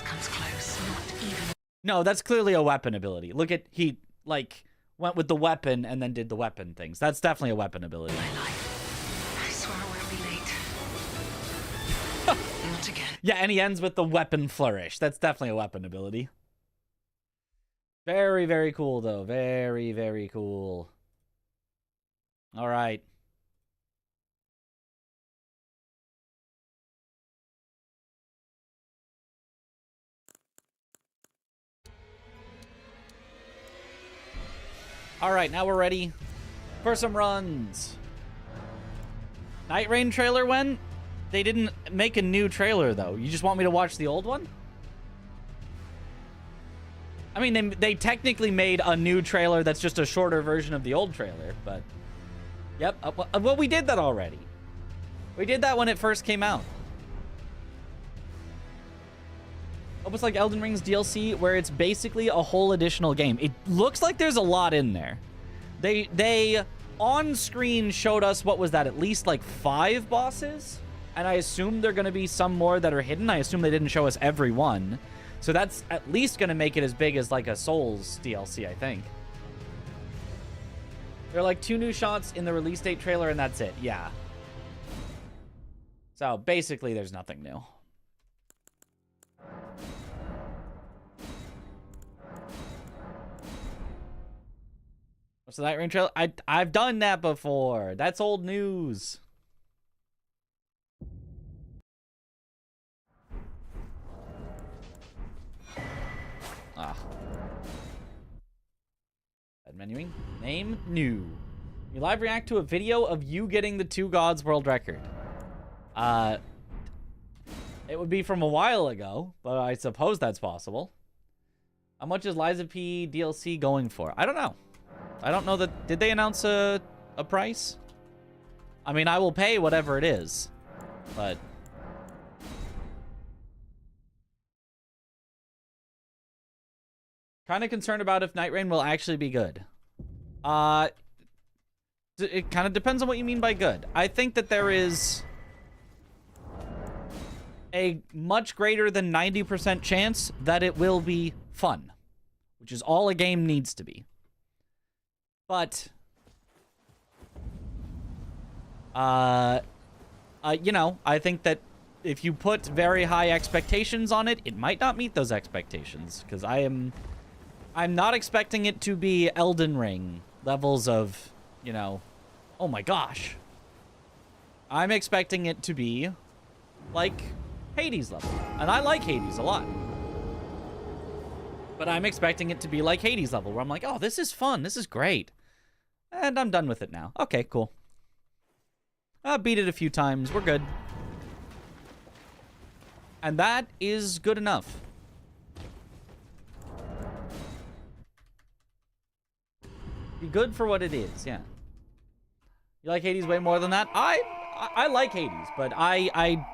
No, that's clearly a weapon ability. Look at, he, like, went with the weapon and then did the weapon things. That's definitely a weapon ability. I swear I won't be late. Not again. Yeah, and he ends with the weapon flourish. That's definitely a weapon ability. Very, very cool, though. Very, very cool. All right. All right, now we're ready for some runs. Night Rain trailer when? They didn't make a new trailer, though. You just want me to watch the old one? I mean, they technically made a new trailer that's just a shorter version of the old trailer, but... Yep, well, we did that already. We did that when it first came out. Almost like Elden Ring's DLC, where it's basically a whole additional game. It looks like there's a lot in there. They on screen showed us, what was that, at least like 5 bosses? And I assume there are going to be some more that are hidden. I assume they didn't show us every one. So that's at least going to make it as big as like a Souls DLC, I think. There are like 2 new shots in the release date trailer and that's it. Yeah. So basically there's nothing new. What's the Night Rain trailer? I've done that before. That's old news. Ah. Bad menuing. Name new. You live react to a video of you getting the 2 Gods world record. It would be from a while ago, but I suppose that's possible. How much is Liza P DLC going for? I don't know. I don't know that... Did they announce a price? I mean, I will pay whatever it is, but... Kind of concerned about if Night Rain will actually be good. It kind of depends on what you mean by good. I think that there is a much greater than 90% chance that it will be fun, which is all a game needs to be. But, you know, I think that if you put very high expectations on it, it might not meet those expectations, because I'm not expecting it to be Elden Ring levels of, you know, oh my gosh. I'm expecting it to be like Hades level. And I like Hades a lot. But I'm expecting it to be like Hades level, where I'm like, oh, this is fun. This is great. And I'm done with it now. Okay, cool. I beat it a few times. We're good. And that is good enough. Be good for what it is, yeah. You like Hades way more than that? I like Hades, but I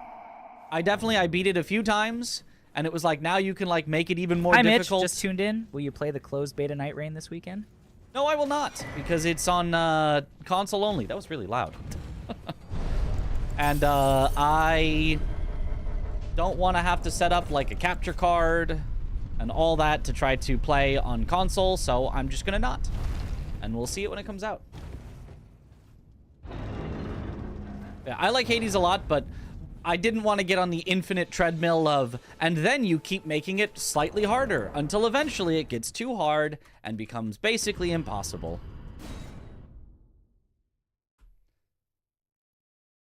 definitely beat it a few times, and it was like, now you can like make it even more difficult. Mitch, just tuned in. Will you play the closed beta Night Rain this weekend? No, I will not, because it's on console only. That was really loud. And I don't want to have to set up like a capture card and all that to try to play on console, so I'm just gonna not. And we'll see it when it comes out. Yeah, I like Hades a lot, but I didn't want to get on the infinite treadmill of, and then you keep making it slightly harder until eventually it gets too hard and becomes basically impossible.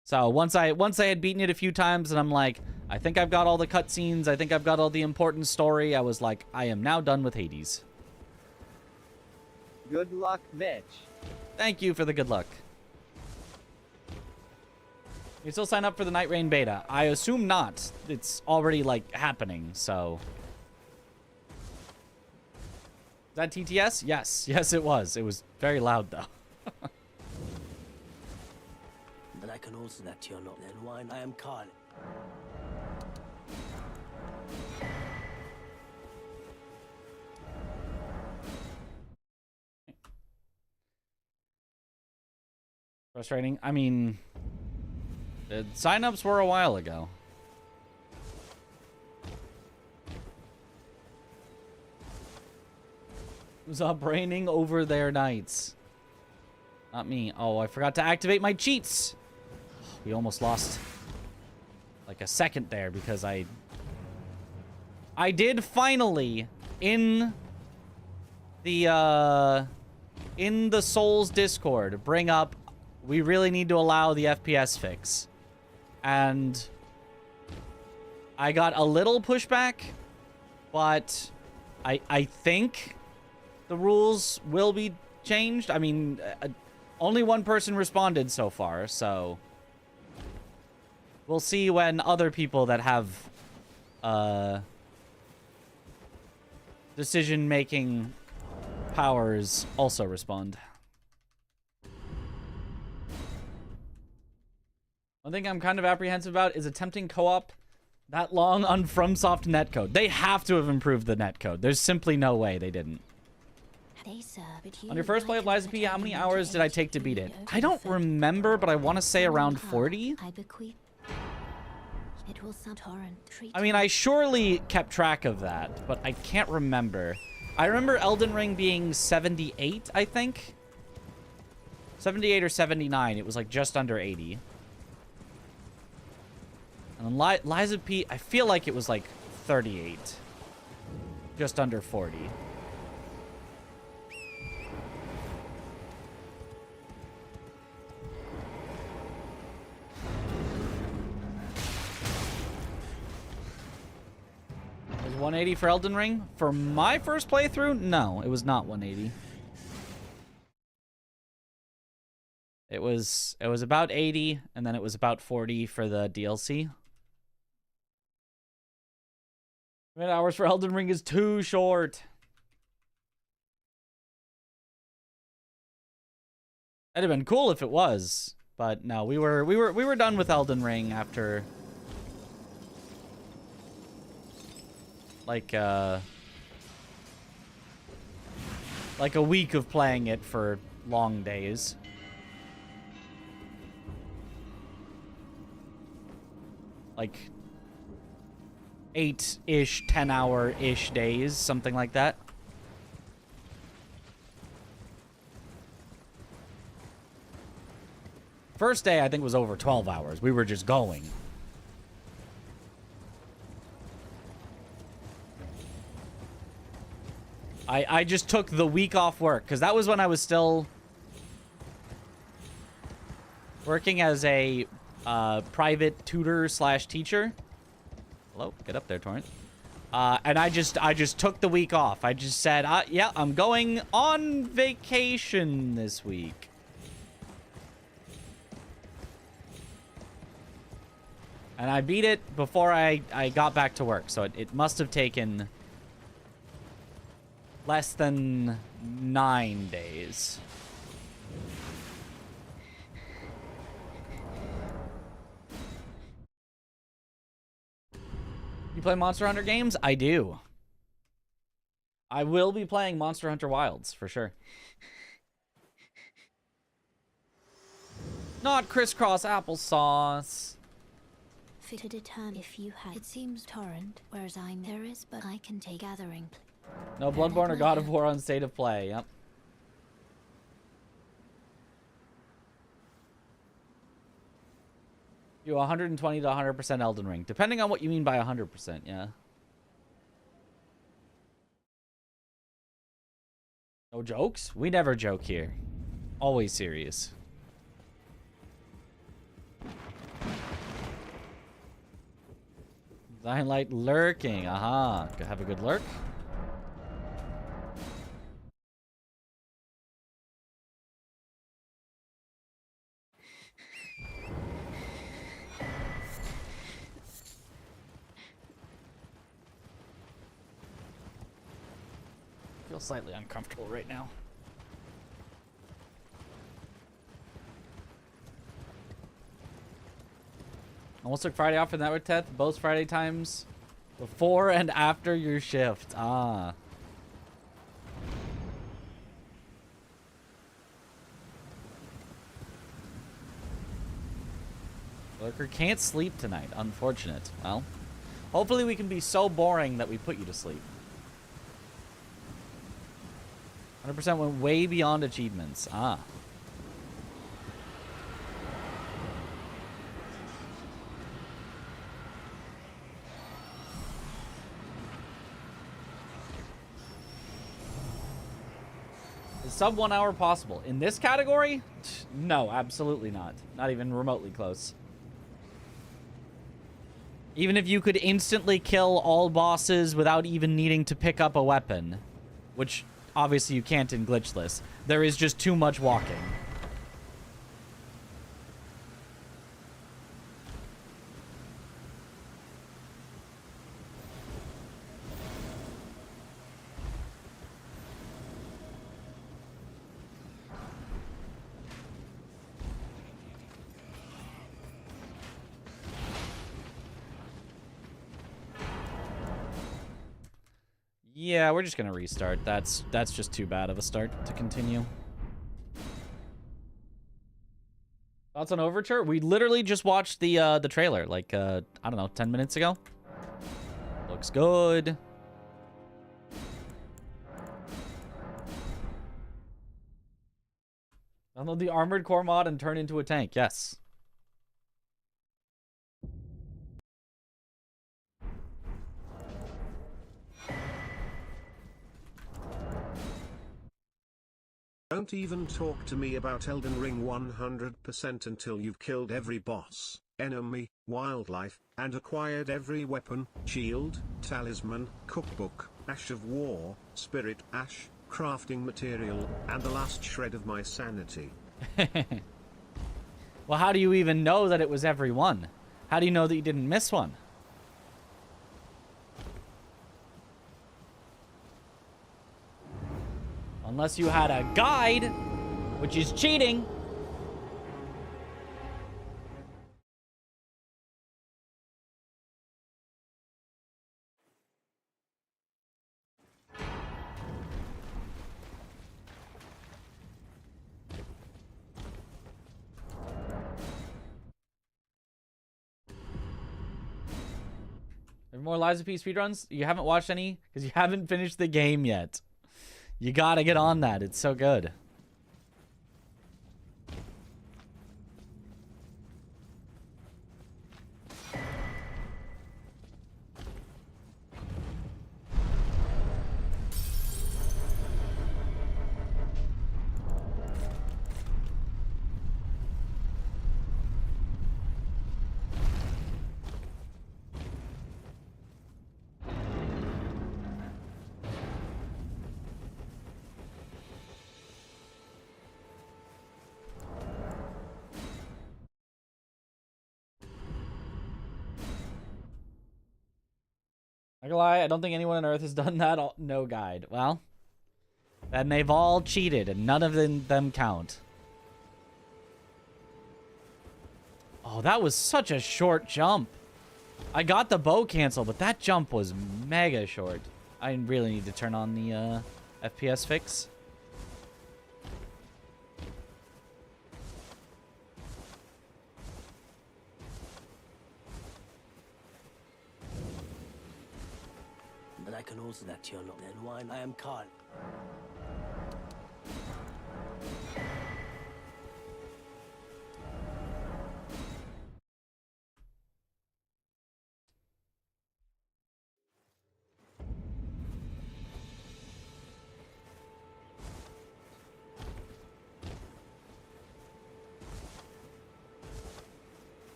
So once I had beaten it a few times and I'm like, I think I've got all the cutscenes, I think I've got all the important story, I was like, I am now done with Hades. Good luck, Mitch. Thank you for the good luck. You still sign up for the Night Rain beta? I assume not. It's already, like, happening, so... Is that TTS? Yes. Yes, it was. It was very loud, though. But I can also that you're not then wine. I am Carl. Frustrating. I mean... The sign-ups were a while ago. Who's up raining over their nights? Not me. Oh, I forgot to activate my cheats. We almost lost like a second there because I did finally in the Souls Discord bring up we really need to allow the FPS fix. And I got a little pushback, but I think the rules will be changed. I mean, only one person responded so far, so we'll see when other people that have decision-making powers also respond. One thing I'm kind of apprehensive about is attempting co-op that long on FromSoft netcode. They have to have improved the netcode. There's simply no way they didn't. On your first play of Liza P, how many hours did I take to beat it? I don't remember, but I want to say around 40. I mean, I surely kept track of that, but I can't remember. I remember Elden Ring being 78, I think. 78 or 79. It was like just under 80. And then Liza P, I feel like it was like 38. Just under 40. 180 for Elden Ring? For my first playthrough? No, it was not 180. It was about 80, and then it was about 40 for the DLC. 8 hours for Elden Ring is too short. It'd have been cool if it was, but no, we were done with Elden Ring after like a week of playing it for long days. Like 8-ish, 10-hour-ish days, something like that. First day, I think, was over 12 hours. We were just going. I just took the week off work, because that was when I was still working as a private tutor / teacher. Hello, get up there, Torrent. And I just took the week off. I just said, yeah, I'm going on vacation this week. And I beat it before I got back to work, so it must have taken less than 9 days. You play Monster Hunter games? I do. I will be playing Monster Hunter Wilds, for sure. Not crisscross applesauce. To determine if you had. It seems torrent, whereas there is, but I can take gathering. No Bloodborne or God of War on State of Play. Yep. You 120 to 100% Elden Ring, depending on what you mean by 100%. Yeah. No jokes? We never joke here. Always serious. Dying Light lurking. Aha. Have a good lurk. I feel slightly uncomfortable right now. Almost took Friday off for that test. Both Friday times before and after your shift. Ah. Lurker can't sleep tonight. Unfortunate. Well, hopefully we can be so boring that we put you to sleep. 100% went way beyond achievements. Ah. Sub 1 hour possible. In this category? No, absolutely not. Not even remotely close. Even if you could instantly kill all bosses without even needing to pick up a weapon, which obviously you can't in Glitchless, there is just too much walking. Yeah, we're just gonna restart. That's just too bad of a start to continue. Thoughts on Overture? We literally just watched the trailer, like I don't know, 10 minutes ago. Looks good. Download the Armored Core mod and turn into a tank. Yes. Don't even talk to me about Elden Ring 100% until you've killed every boss. enemy, wildlife, and acquired every weapon, shield, talisman, cookbook, ash of war, spirit ash, crafting material, and the last shred of my sanity. Well, how do you even know that it was every one? How do you know that you didn't miss one? Unless you had a guide, which is cheating. There are more Lies of P speedruns? You haven't watched any? Because you haven't finished the game yet. You gotta get on that. It's so good. Not gonna lie, I don't think anyone on Earth has done that. No guide. Well, then they've all cheated, and none of them count. Oh, that was such a short jump. I got the bow cancel, but that jump was mega short. I really need to turn on the FPS fix. But I can also that you're not. Then why I am Carl.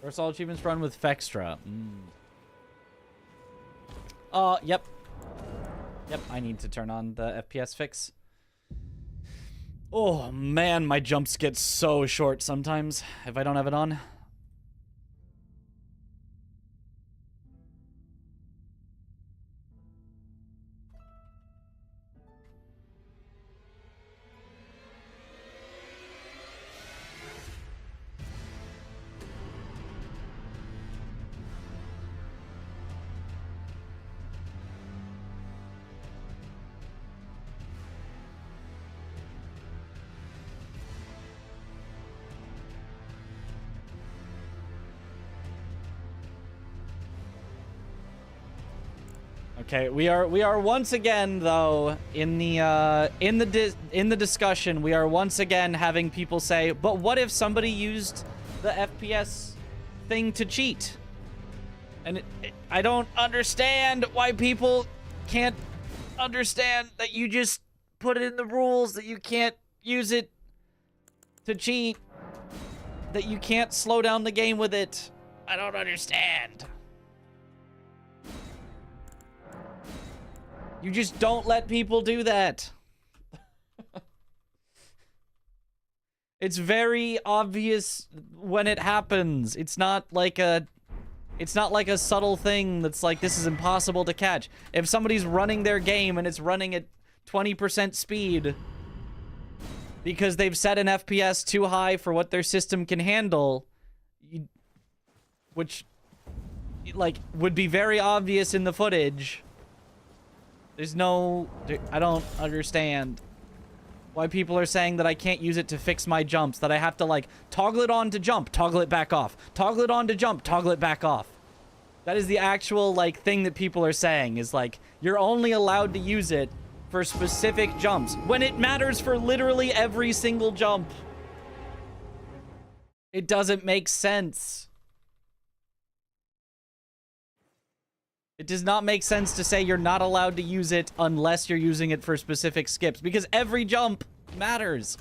First all achievements run with Fextra. Yep. Yep, I need to turn on the FPS fix. Oh, man, my jumps get so short sometimes if I don't have it on. Okay, we are once again though in the discussion we are once again having people say, but what if somebody used the FPS thing to cheat? And I don't understand why people can't understand that you just put it in the rules that you can't use it to cheat, that you can't slow down the game with it. I don't understand. You just don't let people do that. It's very obvious when it happens. It's not like a subtle thing that's like, this is impossible to catch. If somebody's running their game and it's running at 20% speed because they've set an FPS too high for what their system can handle, which like would be very obvious in the footage. There's no... I don't understand why people are saying that I can't use it to fix my jumps, that I have to, like, toggle it on to jump, toggle it back off, toggle it on to jump, toggle it back off. That is the actual, like, thing that people are saying, is, like, you're only allowed to use it for specific jumps, when it matters for literally every single jump. It doesn't make sense. It does not make sense to say you're not allowed to use it unless you're using it for specific skips, because every jump matters.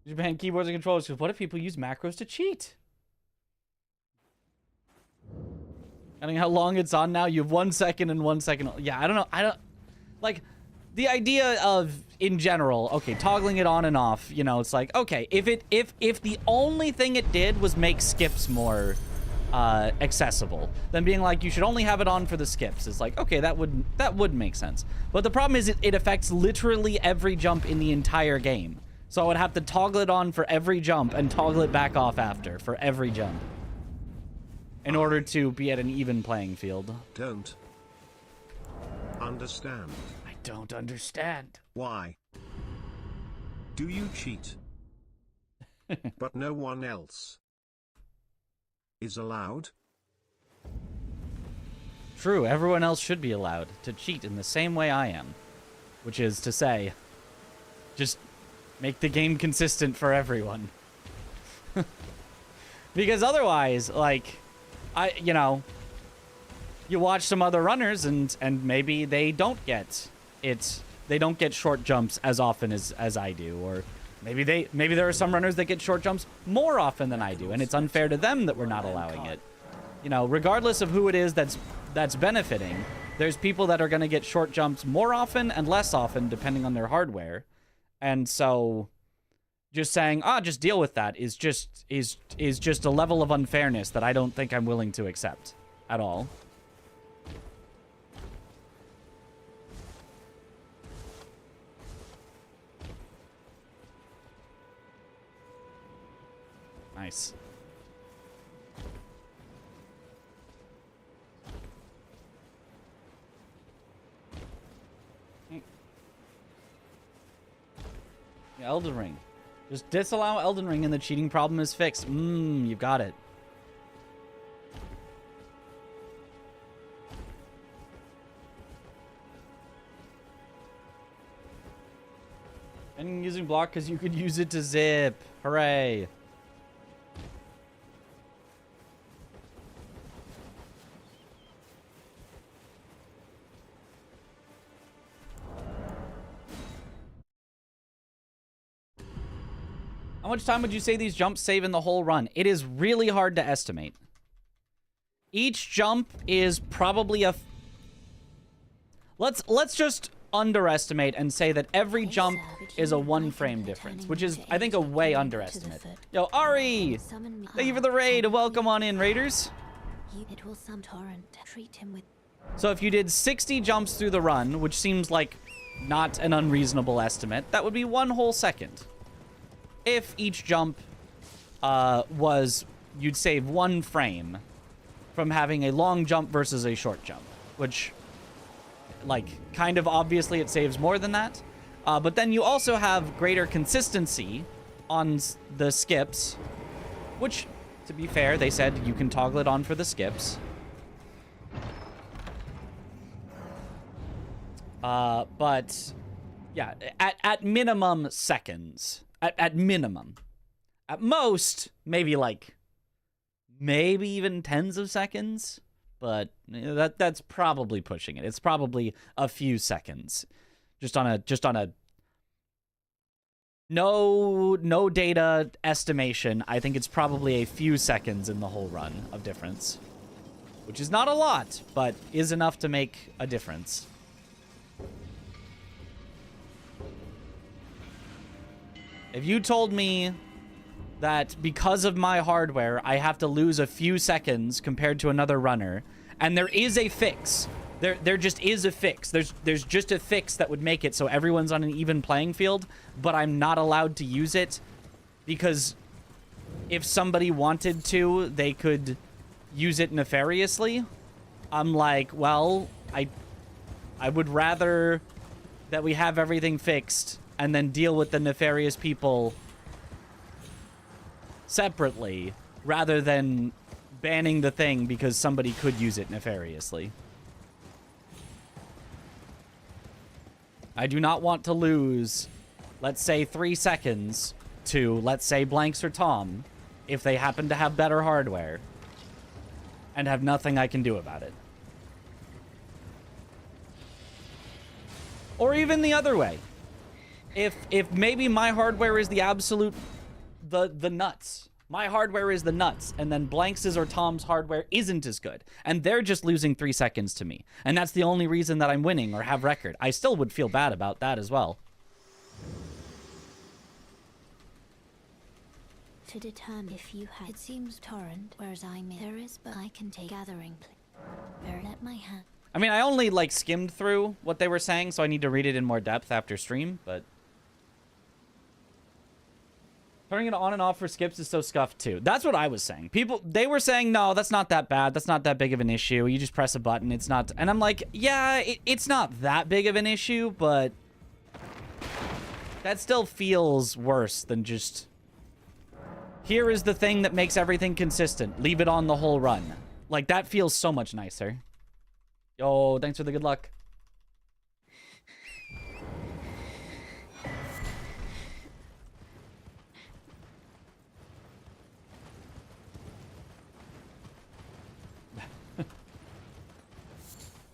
You ban keyboards and controllers because what if people use macros to cheat? I don't know how long it's on now. You have 1 second and 1 second. Yeah, I don't know. I don't like the idea of in general. Okay, toggling it on and off. You know, it's like okay, if the only thing it did was make skips more accessible, then being like you should only have it on for the skips is like okay, that would make sense. But the problem is it affects literally every jump in the entire game. So I would have to toggle it on for every jump and toggle it back off after for every jump. In order to be at an even playing field. Don't understand. I don't understand. Why? Do you cheat? But no one else is allowed? True, everyone else should be allowed to cheat in the same way I am. Which is to say, just make the game consistent for everyone. Because otherwise, like... you watch some other runners and maybe they don't get short jumps as often as I do, or maybe there are some runners that get short jumps more often than I do, and it's unfair to them that we're not allowing it. You know, regardless of who it is that's benefiting, there's people that are going to get short jumps more often and less often depending on their hardware. And so just saying, just deal with that is just a level of unfairness that I don't think I'm willing to accept at all. Nice. Yeah, Elden Ring. Just disallow Elden Ring and the cheating problem is fixed. You've got it. And using block because you could use it to zip. Hooray. How much time would you say these jumps save in the whole run? It is really hard to estimate. Each jump is probably a... Let's just underestimate and say that every jump is a 1 frame difference, which is, I think, a way underestimate. Yo, Ari! Thank you for the raid. Welcome on in, raiders. So if you did 60 jumps through the run, which seems like not an unreasonable estimate, that would be 1 whole second. If each jump you'd save 1 frame from having a long jump versus a short jump, which, like, kind of obviously it saves more than that. But then you also have greater consistency on the skips, which, to be fair, they said you can toggle it on for the skips. But, yeah, at minimum seconds. At minimum. At most, maybe even tens of seconds. But that's probably pushing it. It's probably a few seconds. Just on a no data estimation, I think it's probably a few seconds in the whole run of difference. Which is not a lot, but is enough to make a difference. If you told me that because of my hardware, I have to lose a few seconds compared to another runner, and there is a fix, there just is a fix. There's just a fix that would make it so everyone's on an even playing field, but I'm not allowed to use it because if somebody wanted to, they could use it nefariously. I'm like, well, I would rather that we have everything fixed and then deal with the nefarious people separately, rather than banning the thing because somebody could use it nefariously. I do not want to lose, let's say, 3 seconds to, let's say, Blanks or Tom, if they happen to have better hardware, and have nothing I can do about it. Or even the other way. If maybe my hardware is the absolute the nuts. My hardware is the nuts, and then Blanks' or Tom's hardware isn't as good, and they're just losing 3 seconds to me, and that's the only reason that I'm winning or have record. I still would feel bad about that as well. To determine if you had, it seems torrent, whereas there is, but I can take gathering. Let my hand. I mean, I only like skimmed through what they were saying, so I need to read it in more depth after stream, but turning it on and off for skips is so scuffed too. That's what I was saying. They were saying, no, that's not that bad. That's not that big of an issue. You just press a button. It's not. And I'm like, yeah, it's not that big of an issue, but that still feels worse than just, here is the thing that makes everything consistent. Leave it on the whole run. Like, that feels so much nicer. Yo, thanks for the good luck.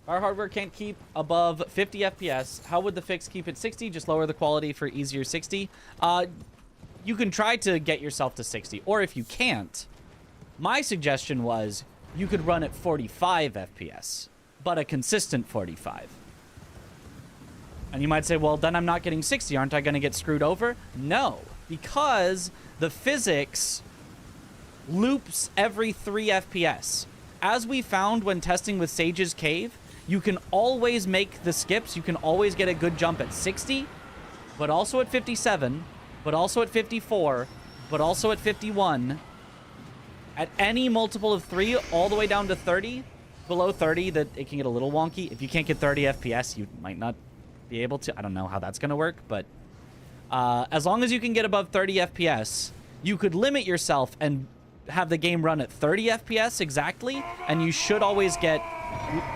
Our hardware can't keep above 50 FPS. How would the fix keep it 60? Just lower the quality for easier 60. You can try to get yourself to 60, or if you can't, my suggestion was you could run at 45 FPS, but a consistent 45. And you might say, well, then I'm not getting 60. Aren't I going to get screwed over? No, because the physics loops every 3 FPS. As we found when testing with Sage's Cave, you can always make the skips. You can always get a good jump at 60, but also at 57, but also at 54, but also at 51. At any multiple of 3, all the way down to 30. Below 30, that it can get a little wonky. If you can't get 30 FPS, you might not be able to. I don't know how that's going to work, but as long as you can get above 30 FPS, you could limit yourself and have the game run at 30 FPS exactly, and you should always get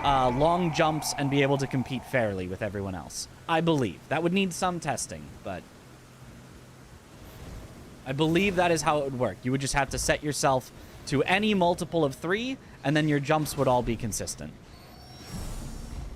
long jumps and be able to compete fairly with everyone else. I believe. That would need some testing, but I believe that is how it would work. You would just have to set yourself to any multiple of 3, and then your jumps would all be consistent.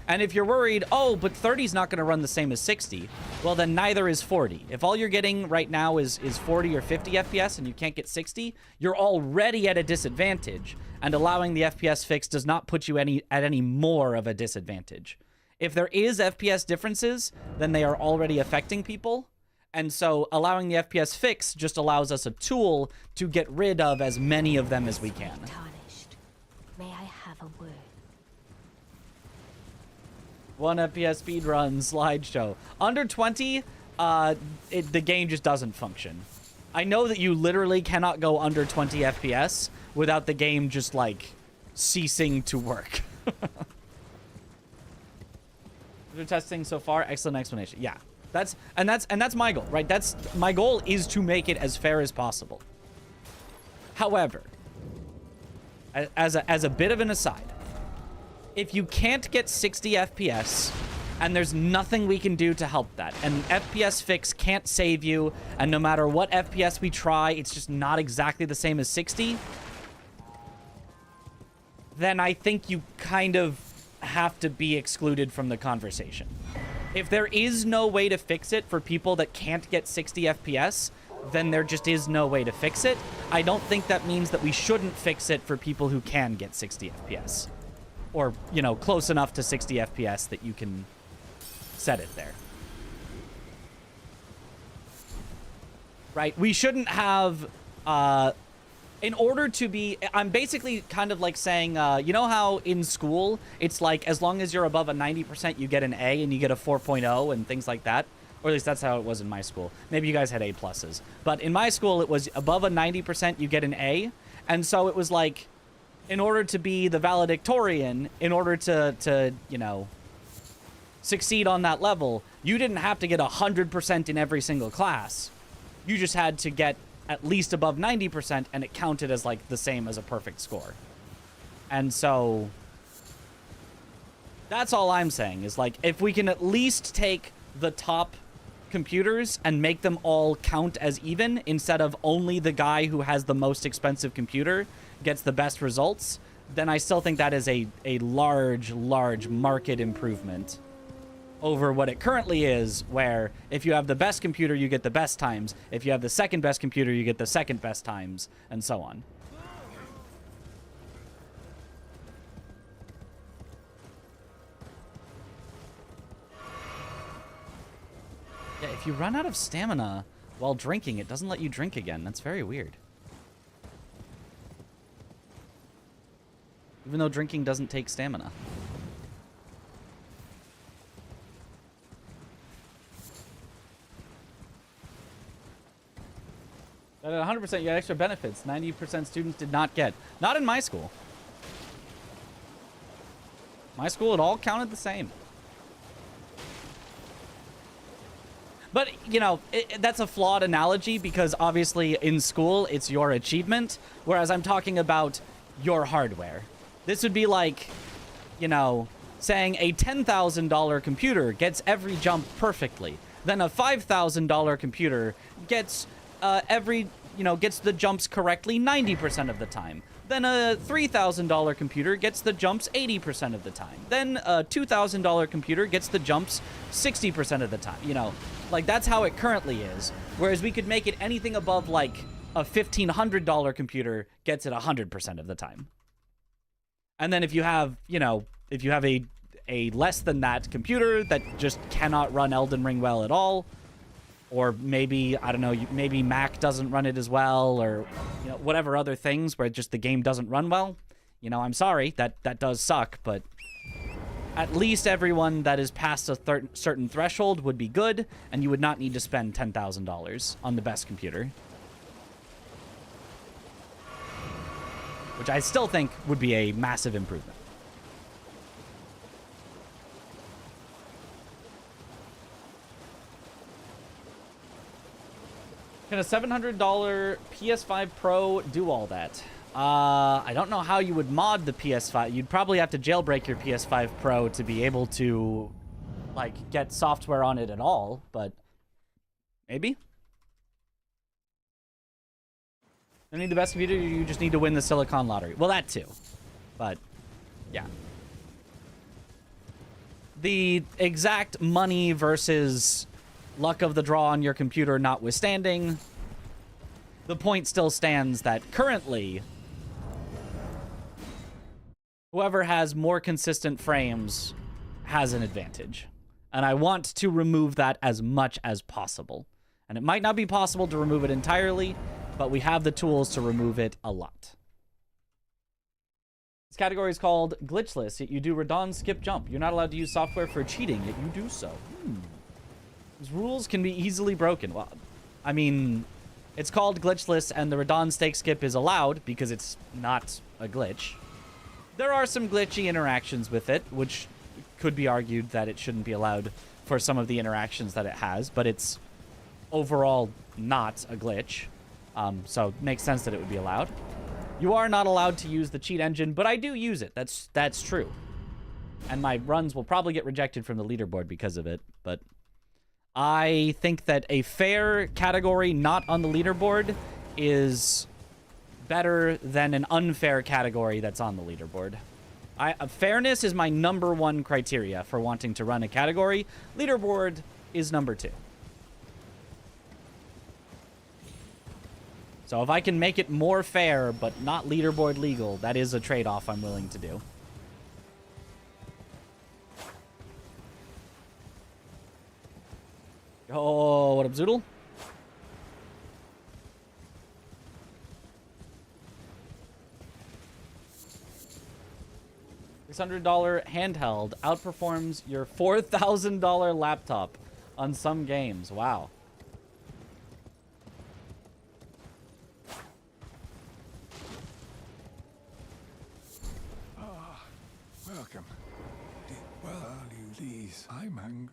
And if you're worried, oh, but 30 is not going to run the same as 60, well, then neither is 40. If all you're getting right now is 40 or 50 FPS and you can't get 60, you're already at a disadvantage, and allowing the FPS fix does not put you at any more of a disadvantage. If there is FPS differences, then they are already affecting people, and so allowing the FPS fix just allows us a tool to get rid of as many of them as we can. Tarnished. May I have a word? 1 FPS speedrun slideshow. Under 20, the game just doesn't function. I know that you literally cannot go under 20 FPS without the game just, like, ceasing to work. We're testing so far. Excellent explanation. Yeah. That's my goal, right? My goal is to make it as fair as possible. However, as a bit of an aside, if you can't get 60 FPS, and there's nothing we can do to help that, and FPS fix can't save you, and no matter what FPS we try, it's just not exactly the same as 60, then I think you kind of have to be excluded from the conversation. If there is no way to fix it for people that can't get 60 FPS, then there just is no way to fix it. I don't think that means that we shouldn't fix it for people who can get 60 FPS. Or, you know, close enough to 60 FPS that you can set it there. Right? We shouldn't have, in order to be, I'm basically kind of like saying, you know how in school, it's like, as long as you're above a 90%, you get an A and you get a 4.0 and things like that. Or at least that's how it was in my school. Maybe you guys had A pluses. But in my school, it was above a 90%, you get an A. And so it was like, in order to be the valedictorian, in order to you know, succeed on that level, you didn't have to get 100% in every single class. You just had to get at least above 90%, and it counted as, like, the same as a perfect score. And so that's all I'm saying, is, like, if we can at least take the top computers and make them all count as even, instead of only the guy who has the most expensive computer gets the best results, then I still think that is a large market improvement over what it currently is, where if you have the best computer, you get the best times. If you have the second best computer, you get the second best times, and so on. Yeah, if you run out of stamina while drinking, it doesn't let you drink again. That's very weird. Even though drinking doesn't take stamina. At 100%, you had extra benefits. 90% students did not get. Not in my school. My school, it all counted the same. But, you know, that's a flawed analogy because obviously in school, it's your achievement, whereas I'm talking about your hardware. This would be like, you know, saying a $10,000 computer gets every jump perfectly. Then a $5,000 computer gets gets the jumps correctly 90% of the time. Then a $3,000 computer gets the jumps 80% of the time. Then a $2,000 computer gets the jumps 60% of the time. You know, like that's how it currently is. Whereas we could make it anything above like a $1,500 computer gets it 100% of the time. And then if you have, you know, if you have a less than that computer that just cannot run Elden Ring well at all, or maybe, I don't know, maybe Mac doesn't run it as well, or, you know, whatever other things where just the game doesn't run well, you know, I'm sorry, that does suck, but at least everyone that is past a certain threshold would be good, and you would not need to spend $10,000 on the best computer. Which I still think would be a massive improvement. Can a $700 PS5 Pro do all that? I don't know how you would mod the PS5. You'd probably have to jailbreak your PS5 Pro to be able to, like, get software on it at all, but maybe? You need the best computer, you just need to win the Silicon Lottery. Well, that too. But, yeah. The exact money versus luck of the draw on your computer notwithstanding, the point still stands that currently, whoever has more consistent frames has an advantage. And I want to remove that as much as possible. And it might not be possible to remove it entirely, but we have the tools to remove it a lot. This category is called Glitchless, yet you do Radon skip jump. You're not allowed to use software for cheating, yet you do so. These rules can be easily broken. Well, I mean, it's called Glitchless, and the Radon stake skip is allowed because it's not a glitch. There are some glitchy interactions with it, which could be argued that it shouldn't be allowed for some of the interactions that it has, but it's overall not a glitch. So it makes sense that it would be allowed. You are not allowed to use the cheat engine, but I do use it. That's true. And my runs will probably get rejected from the leaderboard because of it, but I think that a fair category not on the leaderboard is better than an unfair category that's on the leaderboard. Fairness is my #1 criteria for wanting to run a category. Leaderboard is #2. So if I can make it more fair, but not leaderboard legal, that is a trade-off I'm willing to do. Oh, what up, Zoodle? $600 handheld outperforms your $4,000 laptop on some games. Wow. Welcome. Well, value these. I'm hungry.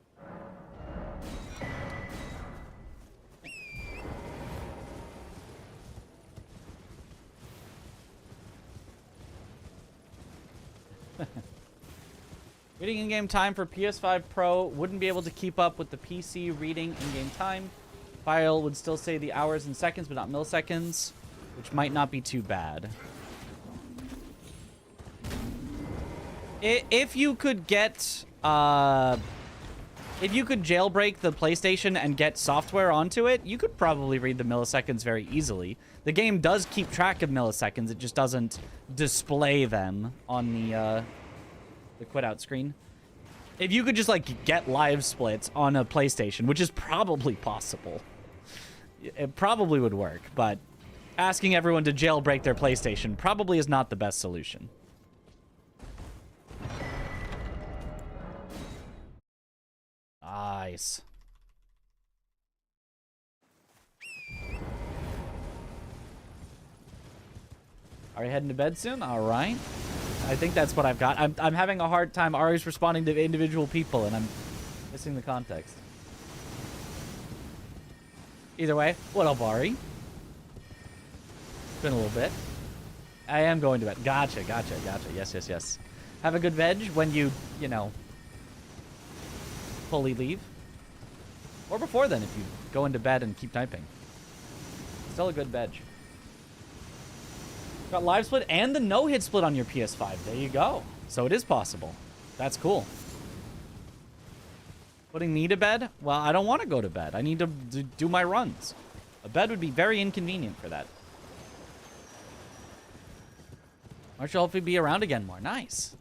Reading in-game time for PS5 Pro wouldn't be able to keep up with the PC reading in-game time. File would still say the hours and seconds, but not milliseconds, which might not be too bad. If you could get If you could jailbreak the PlayStation and get software onto it, you could probably read the milliseconds very easily. The game does keep track of milliseconds. It just doesn't display them on the quit out screen. If you could just, like, get live splits on a PlayStation, which is probably possible, it probably would work, but asking everyone to jailbreak their PlayStation probably is not the best solution. Nice. Are you heading to bed soon? All right. I think that's what I've got. I'm having a hard time always responding to individual people, and I'm missing the context. Either way, what up, Ari? It's been a little bit. I am going to bed. Gotcha. Yes. Have a good veg when you know, fully leave. Or before then, if you go into bed and keep typing. Still a good veg. Got live split and the no-hit split on your PS5. There you go. So it is possible. That's cool. Putting me to bed? Well, I don't want to go to bed. I need to do my runs. A bed would be very inconvenient for that. I should hopefully be around again more. Nice.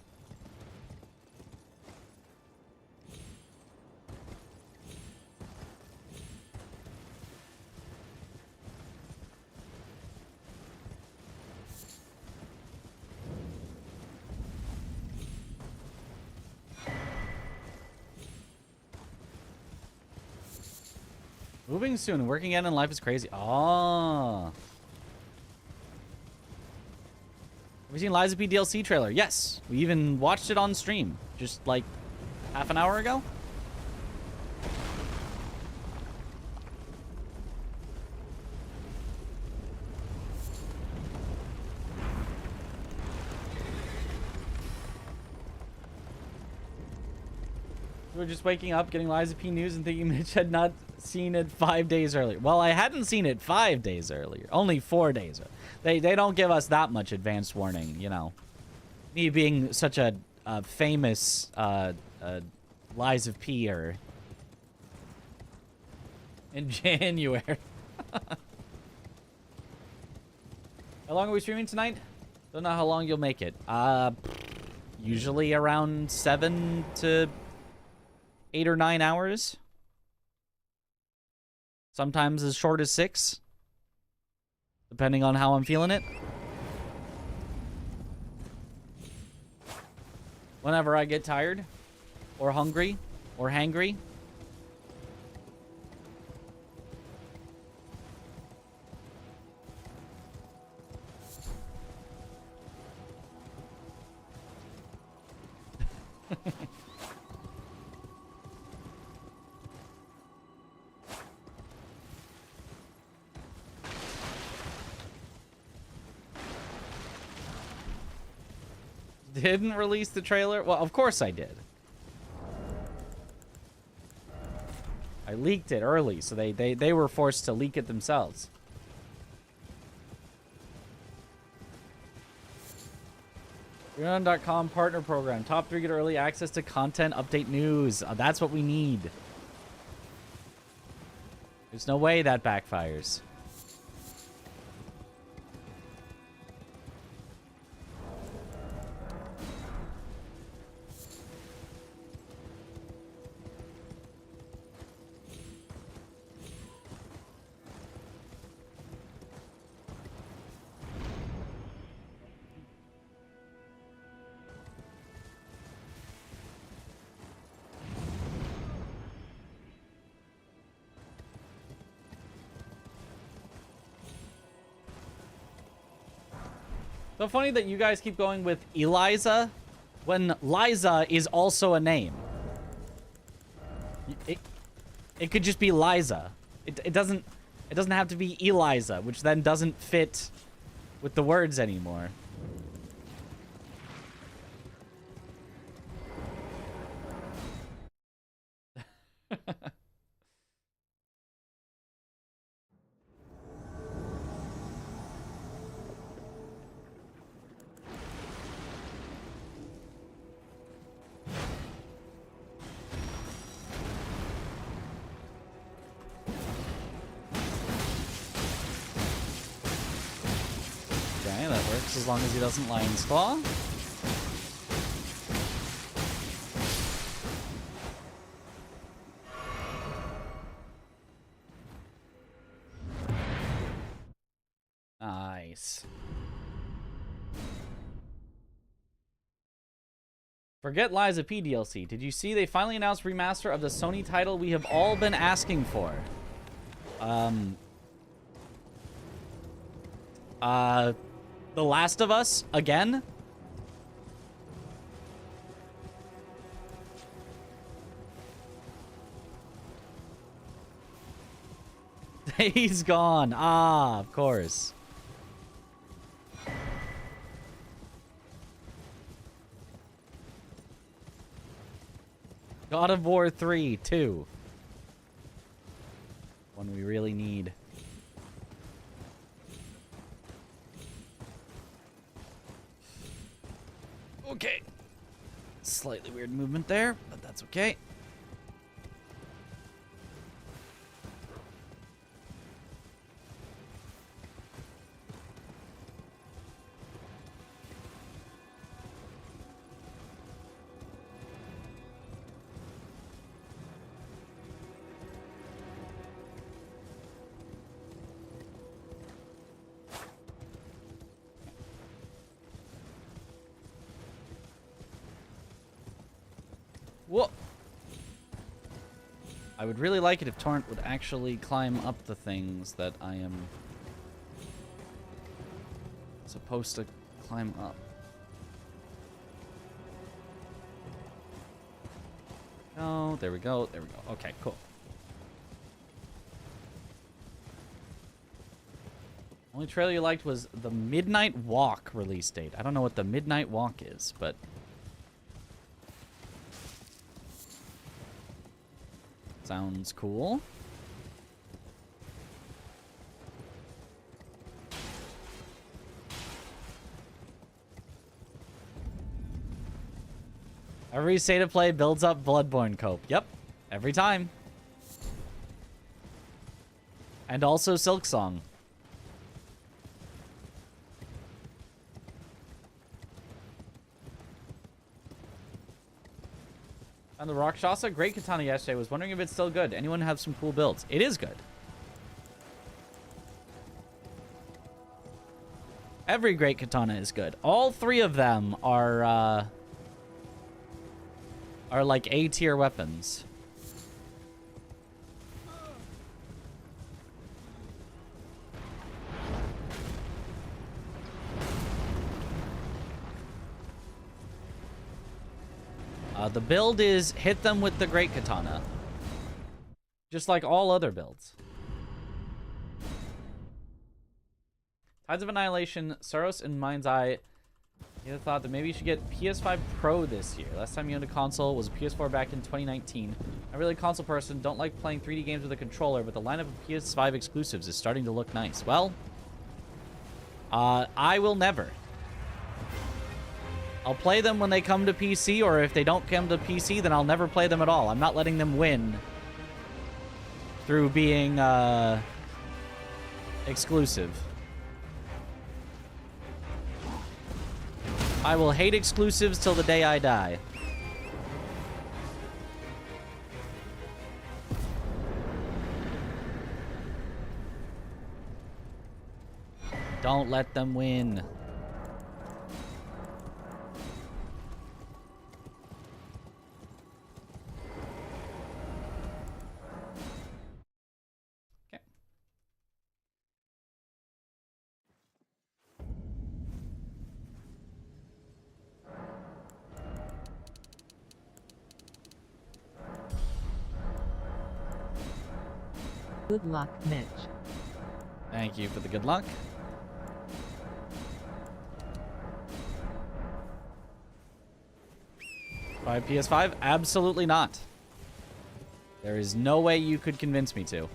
Moving soon. Working out in life is crazy. Oh. Have you seen Liza P DLC trailer? Yes. We even watched it on stream just like half an hour ago. We're just waking up, getting Liza P news and thinking Mitch had not seen it 5 days earlier. Well, I hadn't seen it 5 days earlier. Only 4 days. They don't give us that much advance warning, you know. Me being such a famous Liza P-er in January. How long are we streaming tonight? Don't know how long you'll make it. Usually around 7 to 8 or 9 hours. Sometimes as short as 6. Depending on how I'm feeling it. Whenever I get tired, or hungry, or hangry. Didn't release the trailer? Well, of course I did. I leaked it early, so they were forced to leak it themselves. Speedrun.com partner program. Top 3 get early access to content, update news. That's what we need. There's no way that backfires. So funny that you guys keep going with Eliza when Liza is also a name. It could just be Liza. It doesn't have to be Eliza, which then doesn't fit with the words anymore. works as long as he doesn't Lion's Claw. Nice. Forget Liza P DLC. Did you see they finally announced remaster of the Sony title we have all been asking for? The Last of Us again? He's gone. Ah, of course. God of War 3, 2. One we really need. Okay. Slightly weird movement there, but that's okay. Whoa! I would really like it if Torrent would actually climb up the things that I am supposed to climb up. Oh, there we go. There we go. Okay, cool. Only trailer you liked was the Midnight Walk release date. I don't know what the Midnight Walk is, but sounds cool. Every state of play builds up Bloodborne cope. Yep, every time. And also Silksong. On the Rakshasa, great katana yesterday. Was wondering if it's still good. Anyone have some cool builds? It is good. Every great katana is good. All three of them are like A-tier weapons. The build is hit them with the Great Katana. Just like all other builds. Tides of Annihilation, Saros in Mind's Eye. You thought that maybe you should get PS5 Pro this year. Last time you owned a console was a PS4 back in 2019. I'm really a console person. Don't like playing 3D games with a controller, but the lineup of PS5 exclusives is starting to look nice. Well, I will never. I'll play them when they come to PC, or if they don't come to PC, then I'll never play them at all. I'm not letting them win through being exclusive. I will hate exclusives till the day I die. Don't let them win. Good luck, Mitch. Thank you for the good luck. Buy PS5? Absolutely not. There is no way you could convince me to.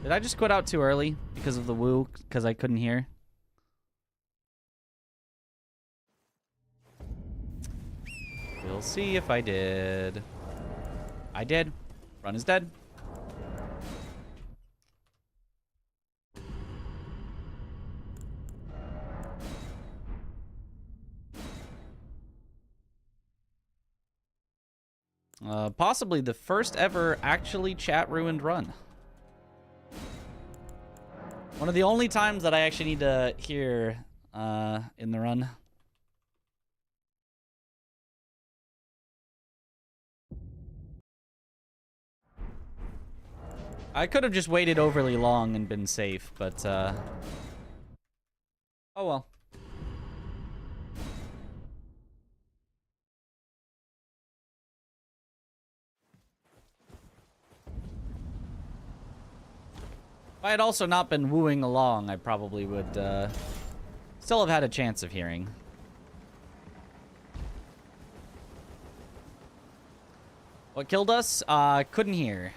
Did I just quit out too early because of the woo? Because I couldn't hear? We'll see if I did. I did. Run is dead. Possibly the first ever actually chat ruined run. One of the only times that I actually need to hear in the run. I could have just waited overly long and been safe, but oh well. If I had also not been wooing along, I probably would still have had a chance of hearing. What killed us? Couldn't hear.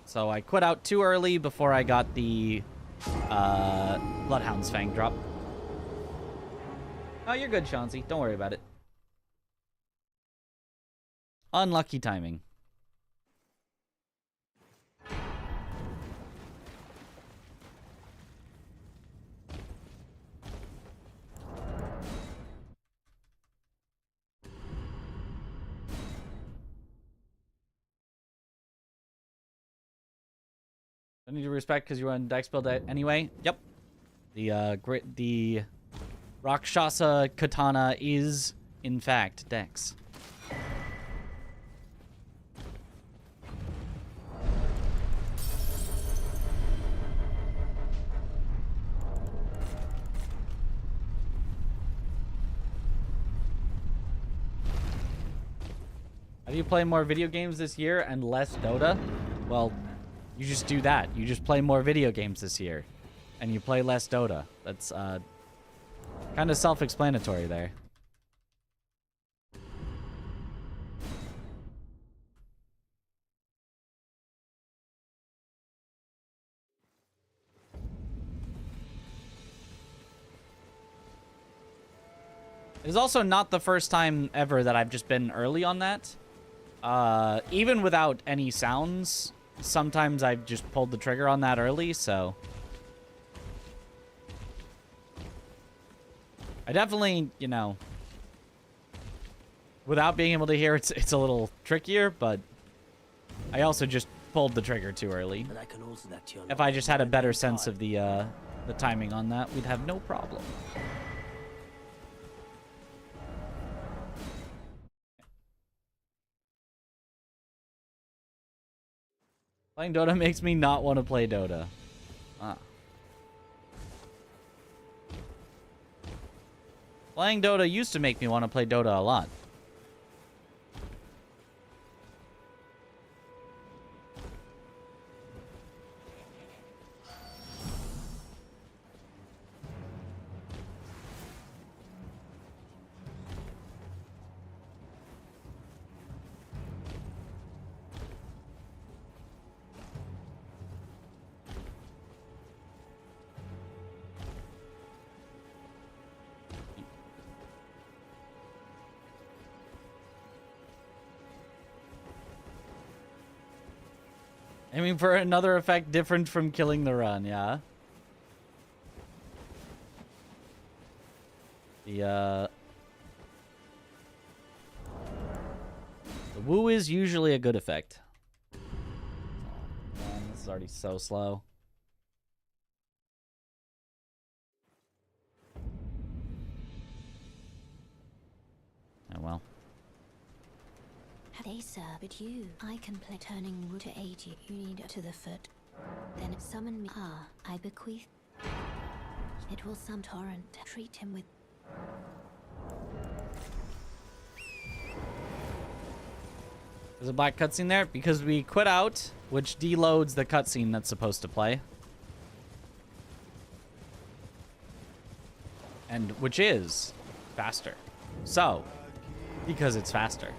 So I quit out too early before I got the Bloodhound's Fang drop. Oh, you're good, Chauncey. Don't worry about it. Unlucky timing. I need to respect because you run Dex build anyway. Yep. The Rakshasa Katana is in fact Dex. How do you play more video games this year and less Dota? Well, you just do that. You just play more video games this year. And you play less Dota. That's kind of self-explanatory there. It is also not the first time ever that I've just been early on that. Even without any sounds, sometimes I've just pulled the trigger on that early, so... I definitely, you know... Without being able to hear, it's a little trickier, but... I also just pulled the trigger too early. If I just had a better sense of the timing on that, we'd have no problem. Playing Dota makes me not want to play Dota. Ah. Playing Dota used to make me want to play Dota a lot. I mean, for another effect different from killing the run, yeah. The woo is usually a good effect. Oh, man, this is already so slow. Oh, well. They sir, but you, I can play turning wood to aid you. You need to the foot. Then summon me. Ah, I bequeath. It will some torrent. Treat him with. There's a black cutscene there because we quit out, which deloads the cutscene that's supposed to play. And which is faster. So, because it's faster.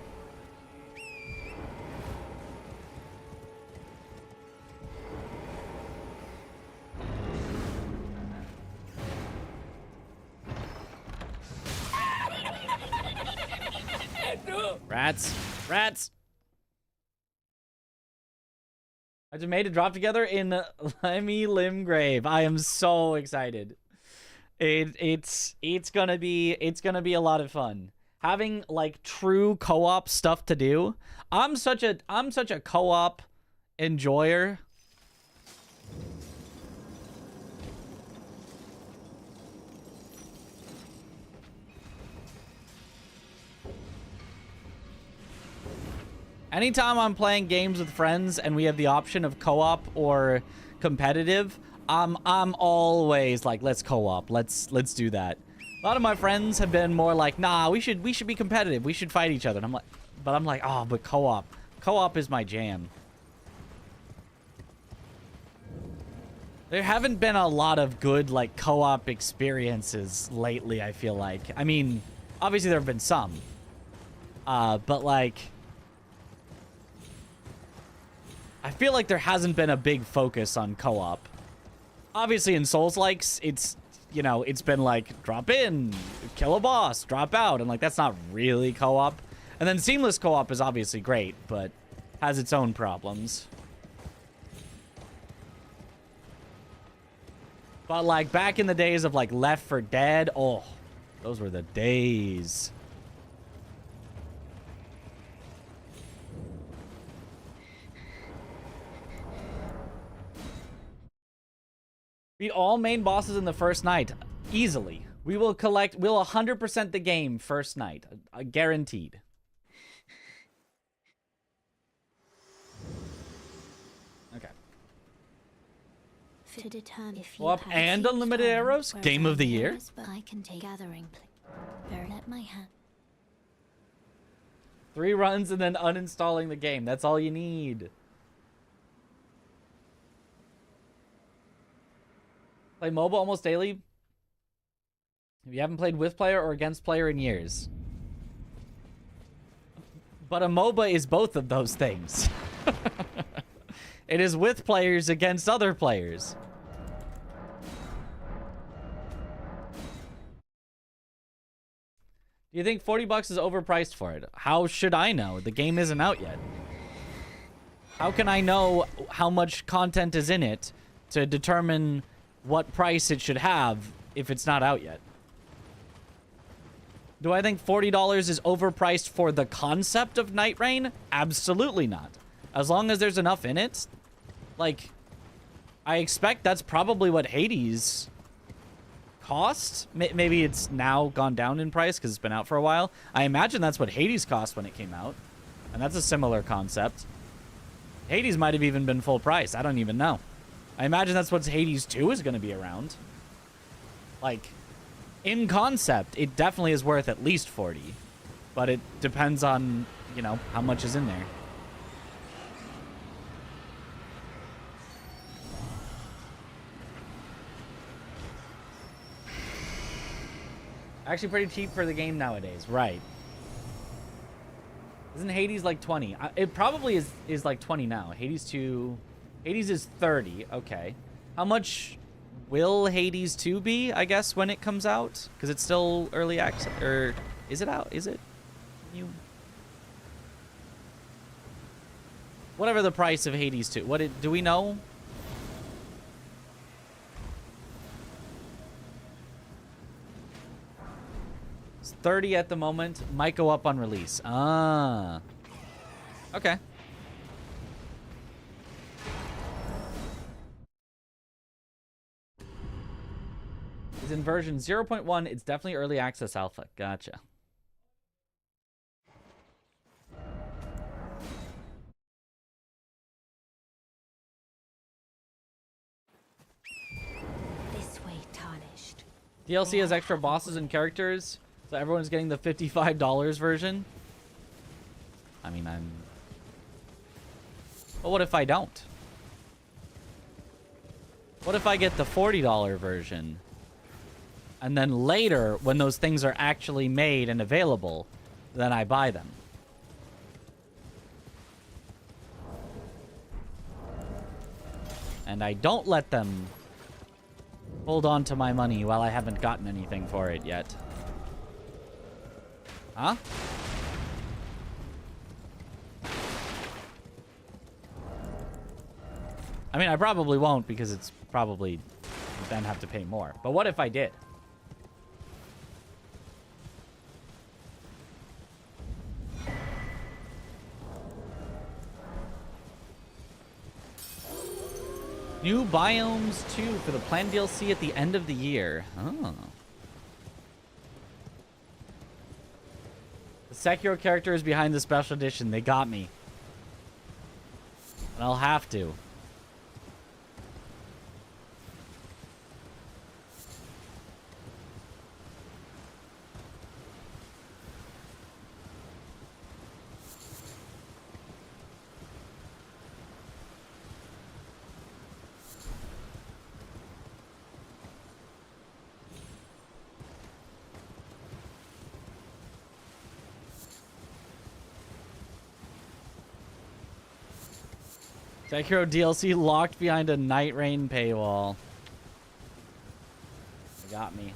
Rats. Rats. I just made a drop together in Lemmy Limgrave. I am so excited. It's gonna be a lot of fun. Having like true co-op stuff to do. I'm such a co-op enjoyer. Anytime I'm playing games with friends and we have the option of co-op or competitive, I'm always like, let's co-op. Let's do that. A lot of my friends have been more like, nah, we should be competitive. We should fight each other. And I'm like, oh, but co-op. Co-op is my jam. There haven't been a lot of good like co-op experiences lately, I feel like. I mean, obviously there have been some. But like I feel like there hasn't been a big focus on co-op. Obviously in Souls-likes, it's, you know, it's been like drop in, kill a boss, drop out, and like that's not really co-op. And then seamless co-op is obviously great, but has its own problems. But like back in the days of like Left 4 Dead, oh, those were the days. Beat all main bosses in the first night. Easily. We'll 100% the game first night. Guaranteed. Okay. To determine if Well, and unlimited arrows? Game of the year? I can take gathering. Let my hand. 3 runs and then uninstalling the game. That's all you need. Play MOBA almost daily. If you haven't played with player or against player in years. But a MOBA is both of those things. It is with players against other players. Do you think 40 bucks is overpriced for it? How should I know? The game isn't out yet. How can I know how much content is in it to determine what price it should have if it's not out yet? Do I think $40 is overpriced for the concept of Night Rain? Absolutely not. As long as there's enough in it. Like, I expect that's probably what Hades cost. Maybe it's now gone down in price because it's been out for a while. I imagine that's what Hades cost when it came out. And that's a similar concept. Hades might have even been full price. I don't even know. I imagine that's what Hades 2 is going to be around. Like, in concept, it definitely is worth at least 40. But it depends on, you know, how much is in there. Actually pretty cheap for the game nowadays. Right. Isn't Hades like 20? It probably is like 20 now. Hades 2... Hades is 30. Okay. How much will Hades 2 be, I guess, when it comes out? Because it's still early access. Or is it out? Is it? Whatever the price of Hades 2. Do we know? It's 30 at the moment. Might go up on release. Ah. Okay. It's in version 0.1. It's definitely early access alpha. Gotcha. This way, tarnished. DLC has extra bosses and characters, so everyone's getting the $55 version. I mean, But what if I don't? What if I get the $40 version? And then later, when those things are actually made and available, then I buy them. And I don't let them hold on to my money while I haven't gotten anything for it yet. Huh? I mean, I probably won't because it's probably then have to pay more. But what if I did? New biomes too for the planned DLC at the end of the year. Oh. The Sekiro character is behind the special edition. They got me. And I'll have to. Sekiro DLC locked behind a Night Rain paywall. They got me.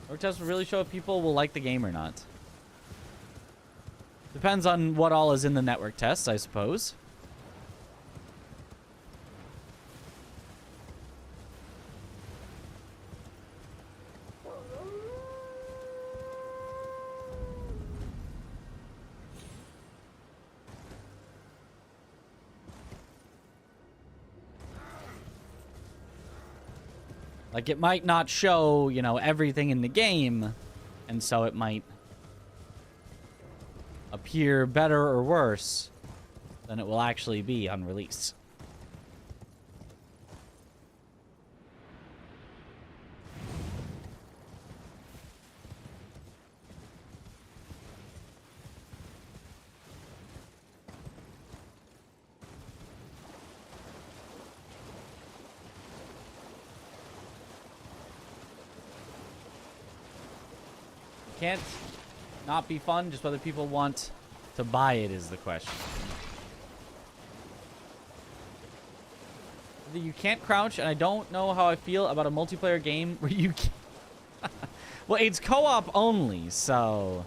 Or test will really show if people will like the game or not. Depends on what all is in the network tests, I suppose. Like, it might not show, you know, everything in the game, and so it might appear better or worse than it will actually be on release. Can't not be fun, just whether people want to buy it is the question. You can't crouch, and I don't know how I feel about a multiplayer game where you can't. Well, it's co-op only, so,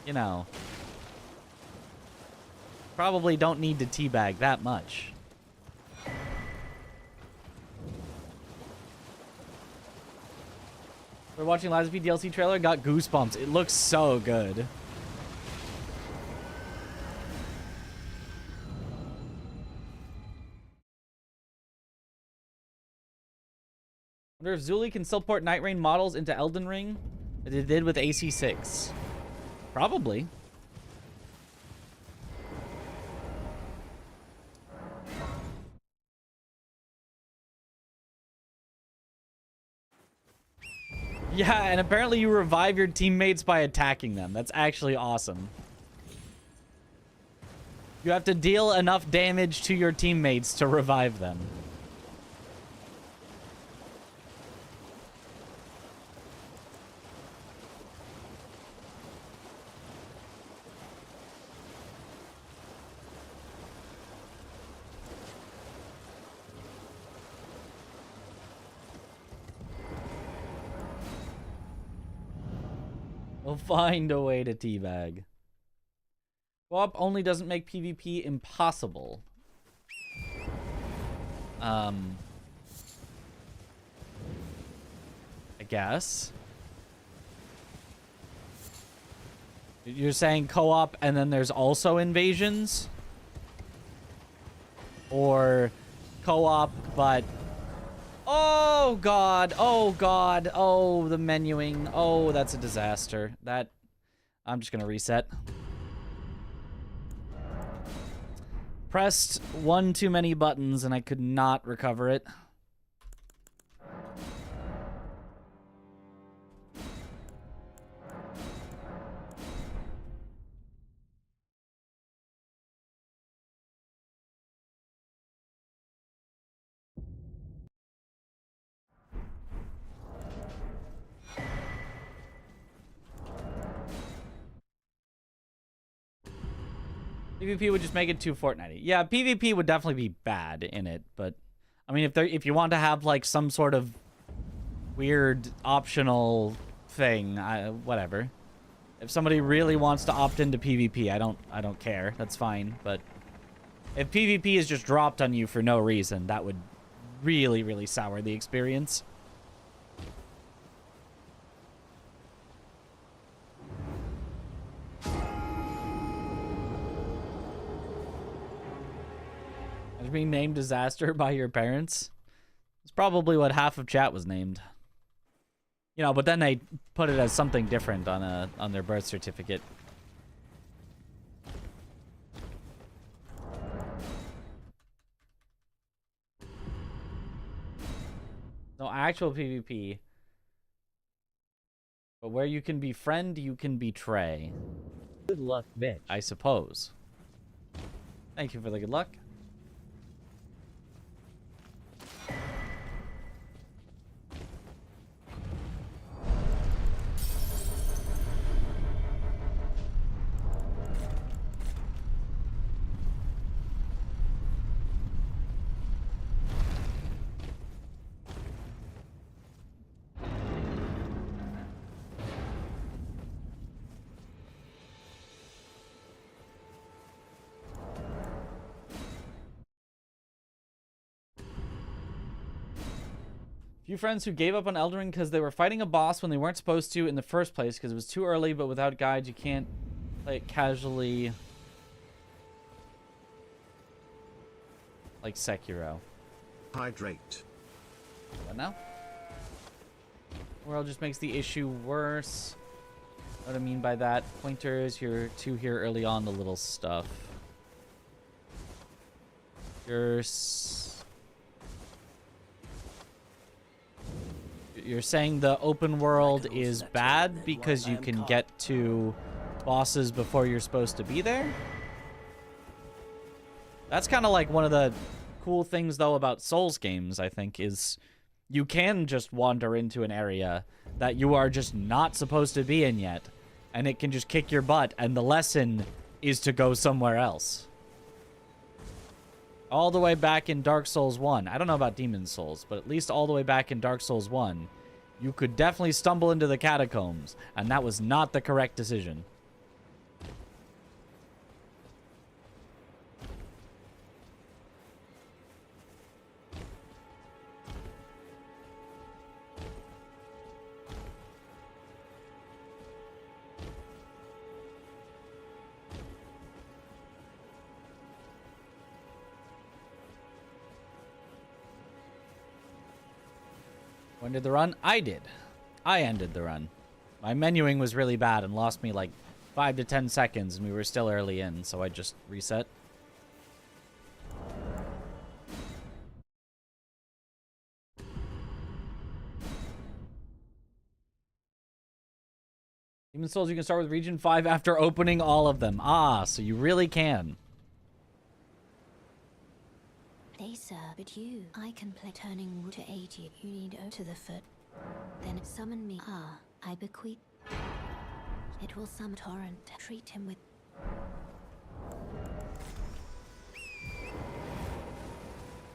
you know. Probably don't need to teabag that much. We're watching Lies of P DLC trailer, got goosebumps. It looks so good. Wonder if Zuli can still port Night Rain models into Elden Ring as it did with AC6. Probably. Yeah, and apparently you revive your teammates by attacking them. That's actually awesome. You have to deal enough damage to your teammates to revive them. We'll find a way to teabag. Co-op only doesn't make PvP impossible. I guess. You're saying co-op and then there's also invasions? Or co-op but... Oh god, oh god, oh the menuing, oh that's a disaster. That, I'm just gonna reset. Pressed one too many buttons and I could not recover it. PvP would just make it too Fortnite-y. Yeah, PvP would definitely be bad in it, but I mean, if you want to have like some sort of weird optional thing, whatever. If somebody really wants to opt into PvP, I don't care. That's fine, but If PvP is just dropped on you for no reason, that would really, really sour the experience. Is being named Disaster by your parents? It's probably what half of chat was named. You know, but then they put it as something different on their birth certificate. No actual PvP. But where you can befriend, you can betray. Good luck, bitch. I suppose. Thank you for the good luck. Few friends who gave up on Elden Ring because they were fighting a boss when they weren't supposed to in the first place because it was too early, but without guides you can't play it casually like Sekiro. Hydrate. What now? World just makes the issue worse. What I mean by that, pointers, you're too here early on the little stuff. You're saying the open world is bad because you can get to bosses before you're supposed to be there? That's kind of like one of the cool things, though, about Souls games, I think, is you can just wander into an area that you are just not supposed to be in yet, and it can just kick your butt, and the lesson is to go somewhere else. All the way back in Dark Souls 1. I don't know about Demon's Souls, but at least all the way back in Dark Souls 1, you could definitely stumble into the catacombs, and that was not the correct decision. When did the run? I did. I ended the run. My menuing was really bad and lost me like 5 to 10 seconds, and we were still early in, so I just reset. Demon's Souls, you can start with Region 5 after opening all of them. Ah, so you really can. They sir, but you. I can play turning wood to aid you. You need to the foot. Then summon me. Ah, I bequeath. It will summon torrent. Treat him with.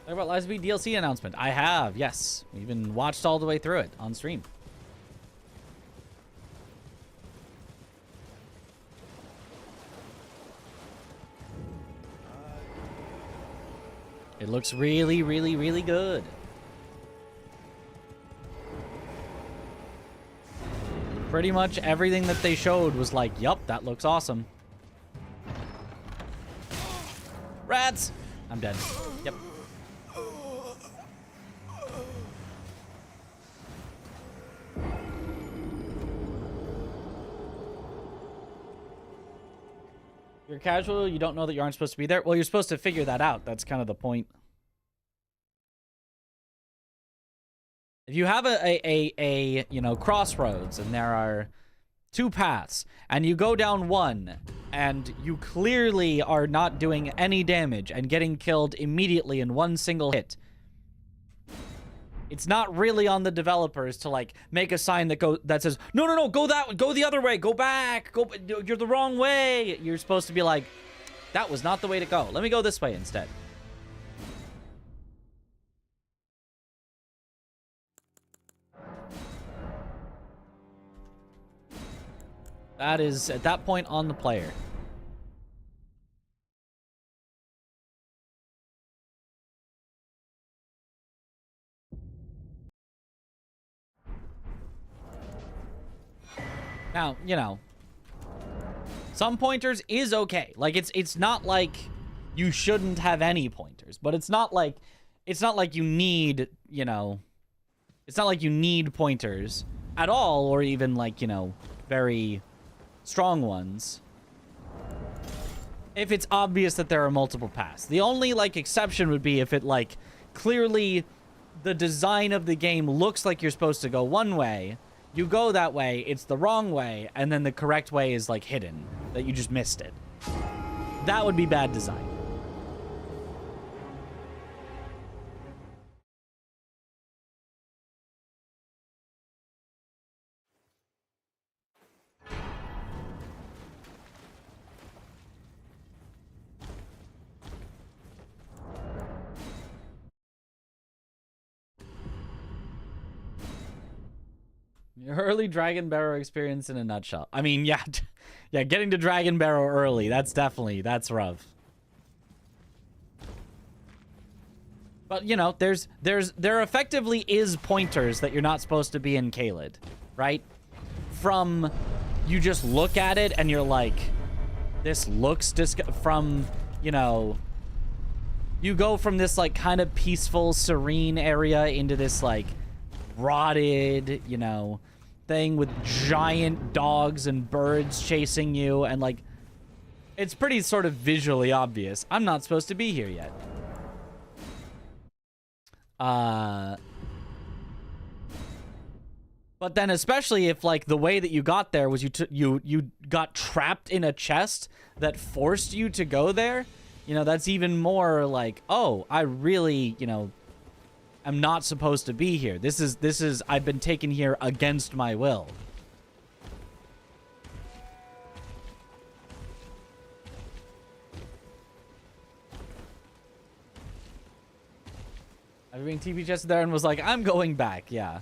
Talk about Lies of P DLC announcement. I have, yes. We even watched all the way through it on stream. It looks really, really, really good. Pretty much everything that they showed was like, yup, that looks awesome. Rats! I'm dead. Yep. You're casual, you don't know that you aren't supposed to be there. Well, you're supposed to figure that out. That's kind of the point. If you have a you know, crossroads and there are 2 paths and you go down one and you clearly are not doing any damage and getting killed immediately in one single hit, it's not really on the developers to like make a sign that says no, go the other way, go back, you're the wrong way. You're supposed to be like, that was not the way to go, let me go this way instead. That is at that point on the player. Now, you know, some pointers is okay. Like, it's not like you shouldn't have any pointers, but it's not like you need, you know, it's not like you need pointers at all, or even like, you know, very strong ones, if it's obvious that there are multiple paths. The only, like, exception would be if it, like, clearly the design of the game looks like you're supposed to go one way, you go that way, it's the wrong way, and then the correct way is, like, hidden, that you just missed it. That would be bad design. Your early Dragon Barrow experience in a nutshell. I mean, yeah, yeah, getting to Dragon Barrow early, that's rough. But, you know, there effectively is pointers that you're not supposed to be in Caelid, right? From, you just look at it and you're like, this looks from, you know, you go from this, like, kind of peaceful, serene area into this, like, rotted, you know, thing with giant dogs and birds chasing you, and, like, it's pretty sort of visually obvious. I'm not supposed to be here yet. But then especially if, like, the way that you got there was you got trapped in a chest that forced you to go there, you know, that's even more like, oh, I really, you know, I'm not supposed to be here. This is I've been taken here against my will. I've been TP chested there and was like, I'm going back, yeah.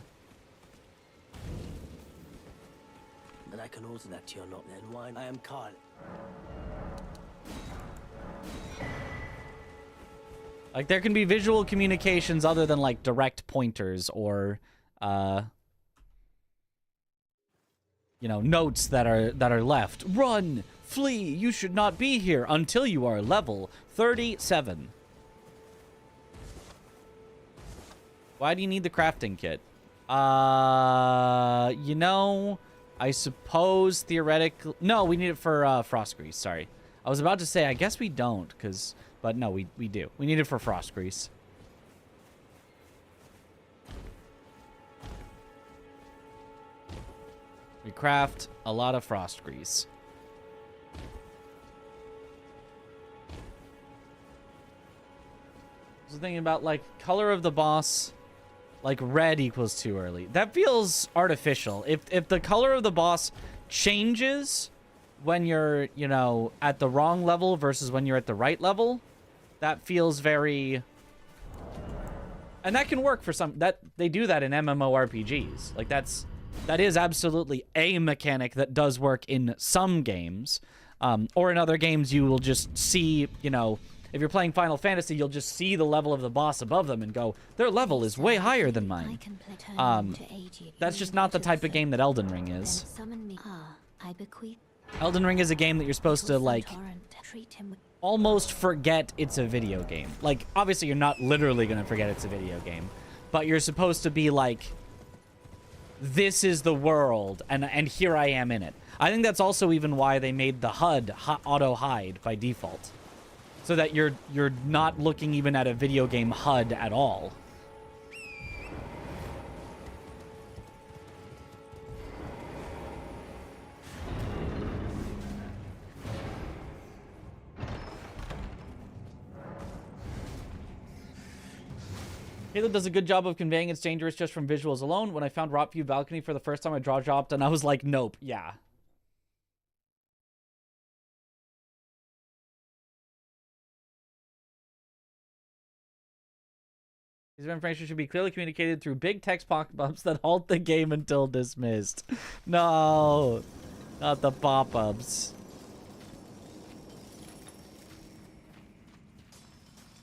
But I can alter that to your not then wine. I am Carl. Like, there can be visual communications other than, like, direct pointers or, you know, notes that are left. Run! Flee! You should not be here until you are level 37. Why do you need the crafting kit? You know, I suppose theoretically... No, we need it for, frost grease, sorry. I was about to say, I guess we don't, because... But no, we do. We need it for frost grease. We craft a lot of frost grease. I was thinking about, like, color of the boss, like, red equals too early. That feels artificial. If the color of the boss changes when you're, you know, at the wrong level versus when you're at the right level, that feels very... And that can work for some... That they do that in MMORPGs. Like, that is absolutely a mechanic that does work in some games. Or in other games, you will just see, you know... If you're playing Final Fantasy, you'll just see the level of the boss above them and go, their level is way higher than mine. That's just not the type of game that Elden Ring is. Elden Ring is a game that you're supposed to, like, almost forget it's a video game. Like, obviously you're not literally gonna forget it's a video game, but you're supposed to be like, this is the world, and here I am in it. I think that's also even why they made the HUD auto hide by default, so that you're not looking even at a video game HUD at all. Caleb does a good job of conveying it's dangerous just from visuals alone. When I found Rot View Balcony for the first time, I draw dropped and I was like, nope, yeah. These information should be clearly communicated through big text pop-ups that halt the game until dismissed. No, not the pop-ups.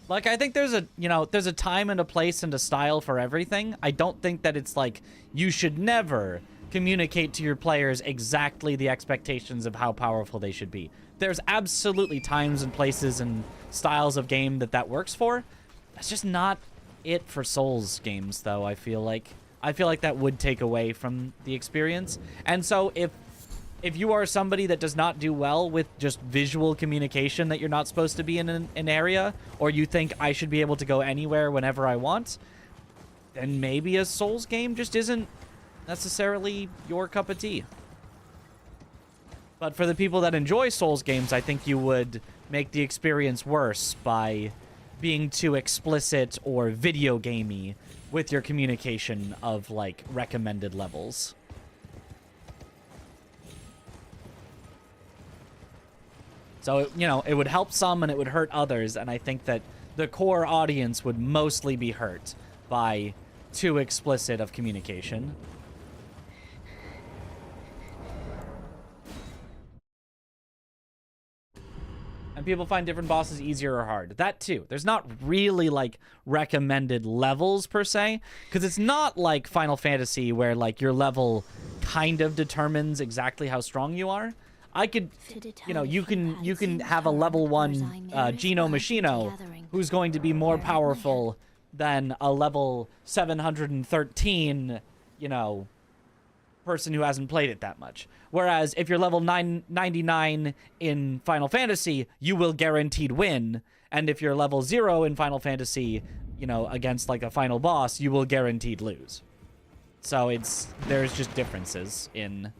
Like, I think there's a, you know, there's a time and a place and a style for everything. I don't think that it's like, you should never communicate to your players exactly the expectations of how powerful they should be. There's absolutely times and places and styles of game that works for. That's just not it for Souls games, though. I feel like that would take away from the experience. And so if you are somebody that does not do well with just visual communication, that you're not supposed to be in an area, or you think I should be able to go anywhere whenever I want, then maybe a Souls game just isn't necessarily your cup of tea. But for the people that enjoy Souls games, I think you would make the experience worse by being too explicit or video gamey with your communication of, like, recommended levels. So, you know, it would help some and it would hurt others, and I think that the core audience would mostly be hurt by too explicit of communication. And people find different bosses easier or hard. That too. There's not really, like, recommended levels per se, because it's not like Final Fantasy where, like, your level kind of determines exactly how strong you are. I could, you know, you can have a level 1 Geno Machino who's going to be more powerful than a level 713, you know, person who hasn't played it that much. Whereas if you're level 999 in Final Fantasy, you will guaranteed win. And if you're level 0 in Final Fantasy, you know, against like a final boss, you will guaranteed lose. So there's just differences in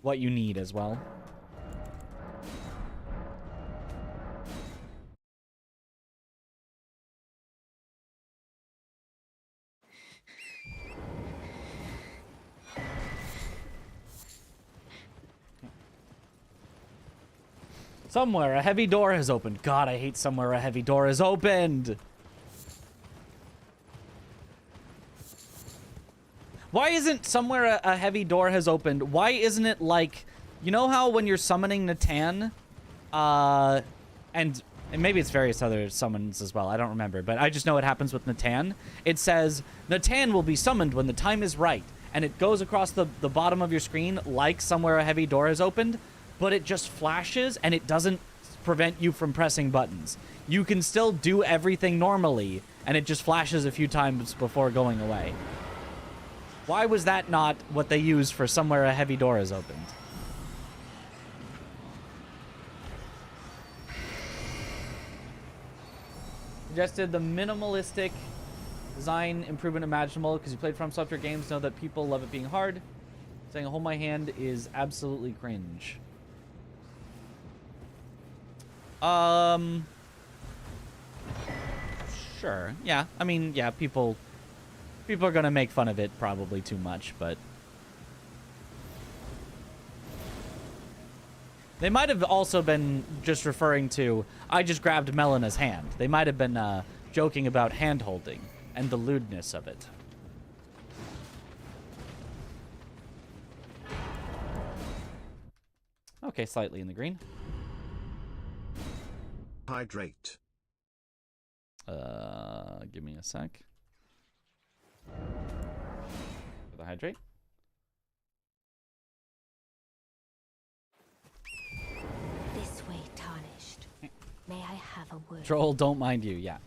what you need as well. Somewhere a heavy door has opened. God, I hate somewhere a heavy door has opened. Why isn't somewhere a heavy door has opened? Why isn't it like, you know how when you're summoning Natan, and maybe it's various other summons as well, I don't remember, but I just know it happens with Natan. It says, Natan will be summoned when the time is right, and it goes across the bottom of your screen like somewhere a heavy door has opened, but it just flashes and it doesn't prevent you from pressing buttons. You can still do everything normally, and it just flashes a few times before going away. Why was that not what they used for somewhere a heavy door is opened? Suggested the minimalistic design improvement imaginable, because you played From Software games, know that people love it being hard. Saying hold my hand is absolutely cringe. Sure. Yeah. I mean, yeah, people are gonna make fun of it probably too much, but they might have also been just referring to, I just grabbed Melina's hand. They might have been joking about hand-holding and the lewdness of it. Okay, slightly in the green. Hydrate. Give me a sec. For the hydrate. This way, tarnished. May I have a word? Troll, don't mind you, yeah.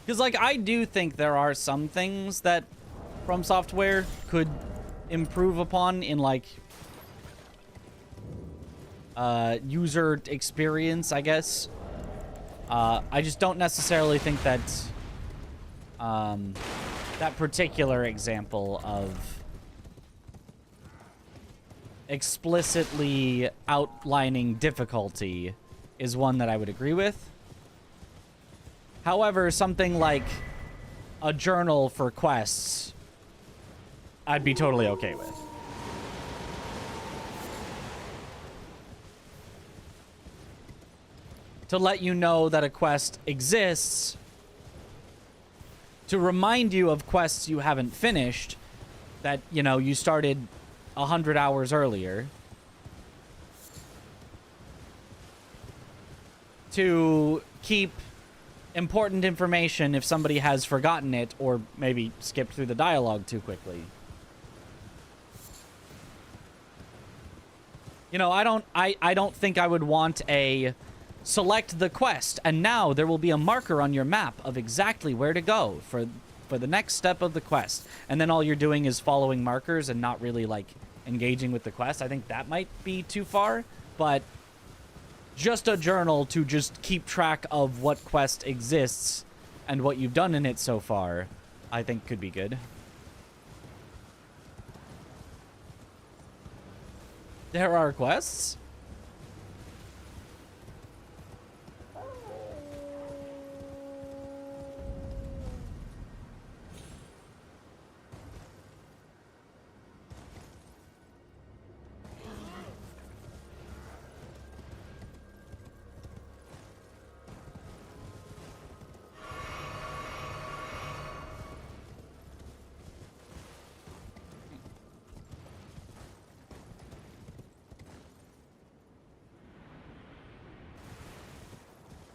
Because, like, I do think there are some things that From Software could improve upon in, like, user experience, I guess. I just don't necessarily think that that particular example of explicitly outlining difficulty is one that I would agree with. However, something like a journal for quests, I'd be totally okay with. To let you know that a quest exists, to remind you of quests you haven't finished that, you know, you started 100 hours earlier. To keep important information if somebody has forgotten it or maybe skipped through the dialogue too quickly. You know, I don't think I would want a select the quest and now there will be a marker on your map of exactly where to go for the next step of the quest, and then all you're doing is following markers and not really like engaging with the quest. I think that might be too far, but just a journal to just keep track of what quest exists and what you've done in it so far, I think could be good. There are quests?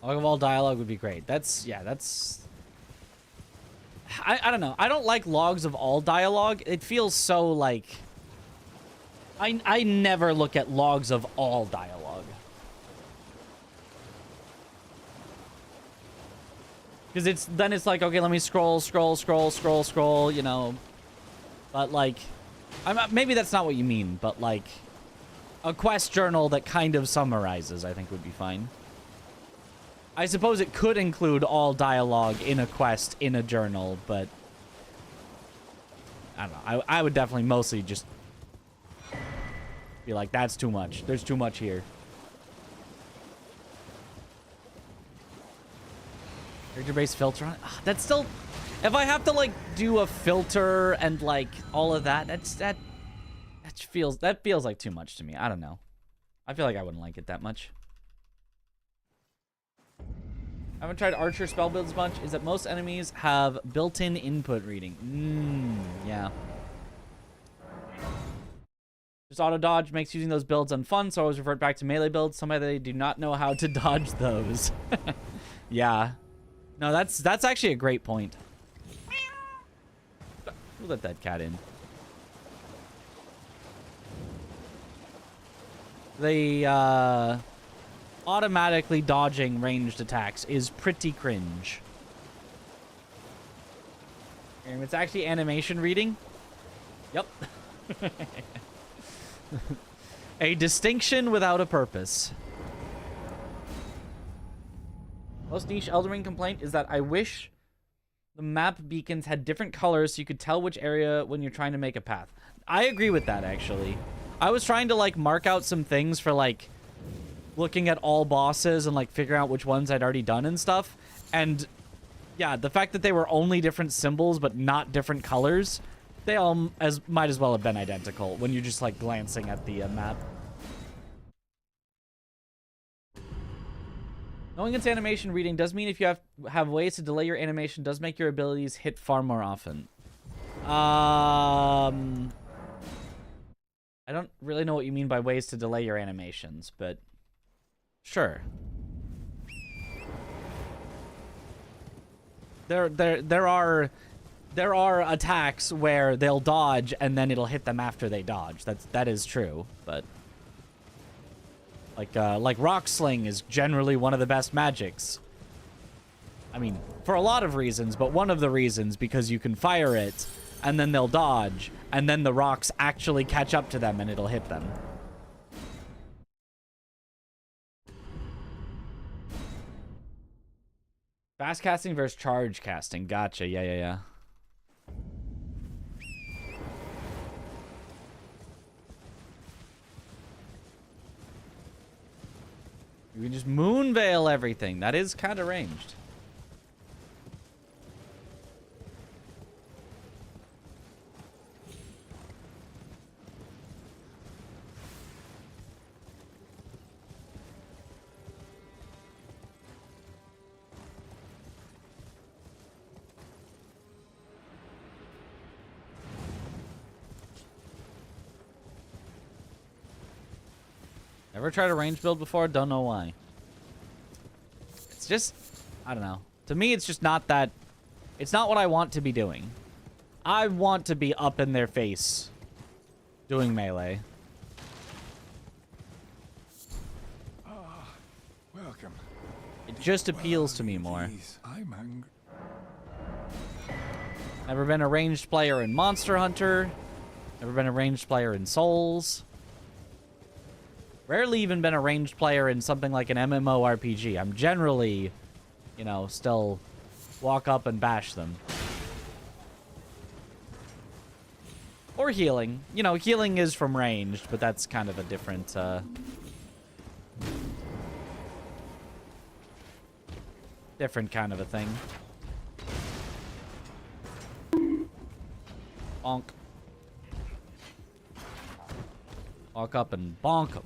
Log of all dialogue would be great. That's, yeah, that's... I don't know. I don't like logs of all dialogue. It feels so, like... I never look at logs of all dialogue. Because then it's like, okay, let me scroll, you know. But, like... maybe that's not what you mean, but, like... A quest journal that kind of summarizes, I think, would be fine. I suppose it could include all dialogue in a quest in a journal, but I don't know. I would definitely mostly just be like, that's too much. There's too much here. Character-based filter on it? That's still... If I have to, like, do a filter and, like, all of that, that feels like too much to me. I don't know. I feel like I wouldn't like it that much. I haven't tried Archer spell builds much. Is that most enemies have built-in input reading. Yeah. Just auto-dodge makes using those builds unfun, so I always revert back to melee builds. Somebody do not know how to dodge those. Yeah. No, that's actually a great point. We'll let that cat in. The, automatically dodging ranged attacks is pretty cringe. And it's actually animation reading. Yep. A distinction without a purpose. Most niche Elden Ring complaint is that I wish the map beacons had different colors so you could tell which area when you're trying to make a path. I agree with that, actually. I was trying to, like, mark out some things for, like, looking at all bosses and, like, figuring out which ones I'd already done and stuff. And, yeah, the fact that they were only different symbols but not different colors, they all might as well have been identical when you're just, like, glancing at the map. Knowing it's animation reading does mean if you have ways to delay your animation does make your abilities hit far more often. I don't really know what you mean by ways to delay your animations, but... Sure. There are attacks where they'll dodge and then it'll hit them after they dodge. That is true, but like rock sling is generally one of the best magics. I mean, for a lot of reasons, but one of the reasons because you can fire it and then they'll dodge and then the rocks actually catch up to them and it'll hit them. Fast casting versus charge casting. Gotcha. Yeah. You can just moonveil everything. That is kind of ranged. Ever tried a range build before? Don't know why. It's just, I don't know. To me, it's just not that, it's not what I want to be doing. I want to be up in their face doing melee. Welcome. It just appeals to me more. I'm hungry. Never been a ranged player in Monster Hunter. Never been a ranged player in Souls. Rarely even been a ranged player in something like an MMORPG. I'm generally, you know, still walk up and bash them. Or healing. You know, healing is from ranged, but that's kind of a different, different kind of a thing. Bonk. Walk up and bonk them.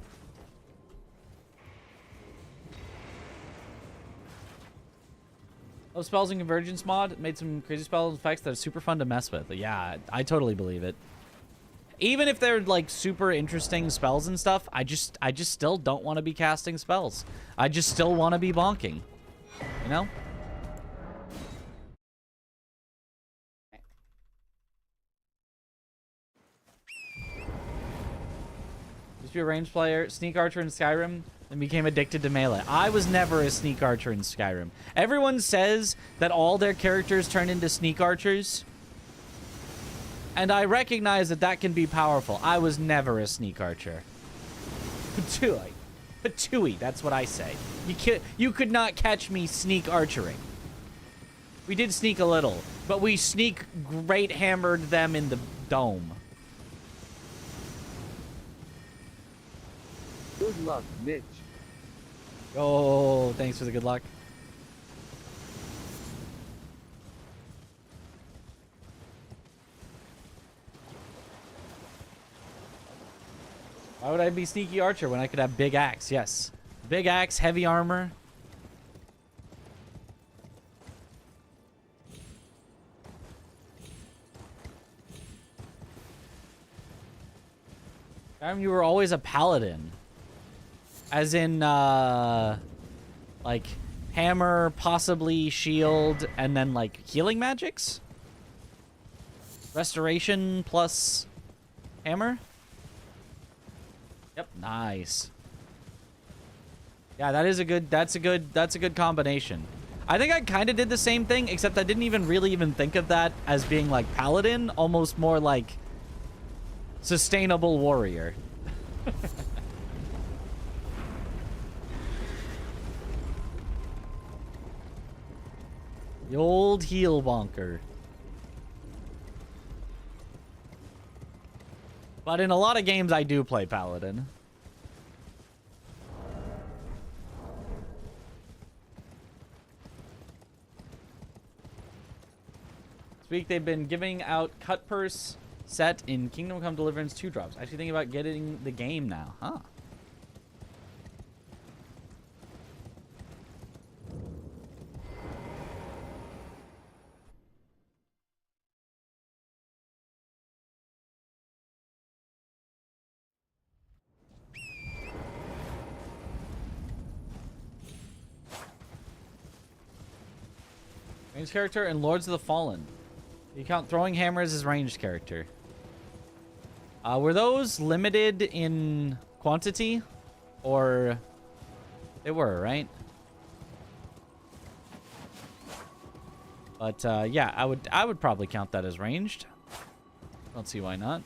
Oh, spells and convergence mod made some crazy spell effects that are super fun to mess with. Yeah, I totally believe it. Even if they're like super interesting spells and stuff, I just still don't want to be casting spells. I just still want to be bonking. You know? Used to be a ranged player, sneak archer in Skyrim, and became addicted to melee. I was never a sneak archer in Skyrim. Everyone says that all their characters turn into sneak archers. And I recognize that that can be powerful. I was never a sneak archer. Patooey. Patooey, that's what I say. You could not catch me sneak archering. We did sneak a little, but we sneak great hammered them in the dome. Good luck, Mitch. Oh, thanks for the good luck. Why would I be sneaky archer when I could have big axe? Yes. Big axe, heavy armor. You were always a paladin. As in, like, hammer, possibly shield, and then, like, healing magics? Restoration plus hammer? Yep, nice. Yeah, that's a good combination. I think I kind of did the same thing, except I didn't even really think of that as being, like, paladin. Almost more like sustainable warrior. The old heel bonker. But in a lot of games, I do play paladin. This week, they've been giving out cut purse set in Kingdom Come Deliverance 2 drops. Actually thinking about getting the game now. Huh. Ranged character and Lords of the Fallen. You count throwing hammers as ranged character. Were those limited in quantity? Or they were, right? But yeah, I would probably count that as ranged. Don't see why not.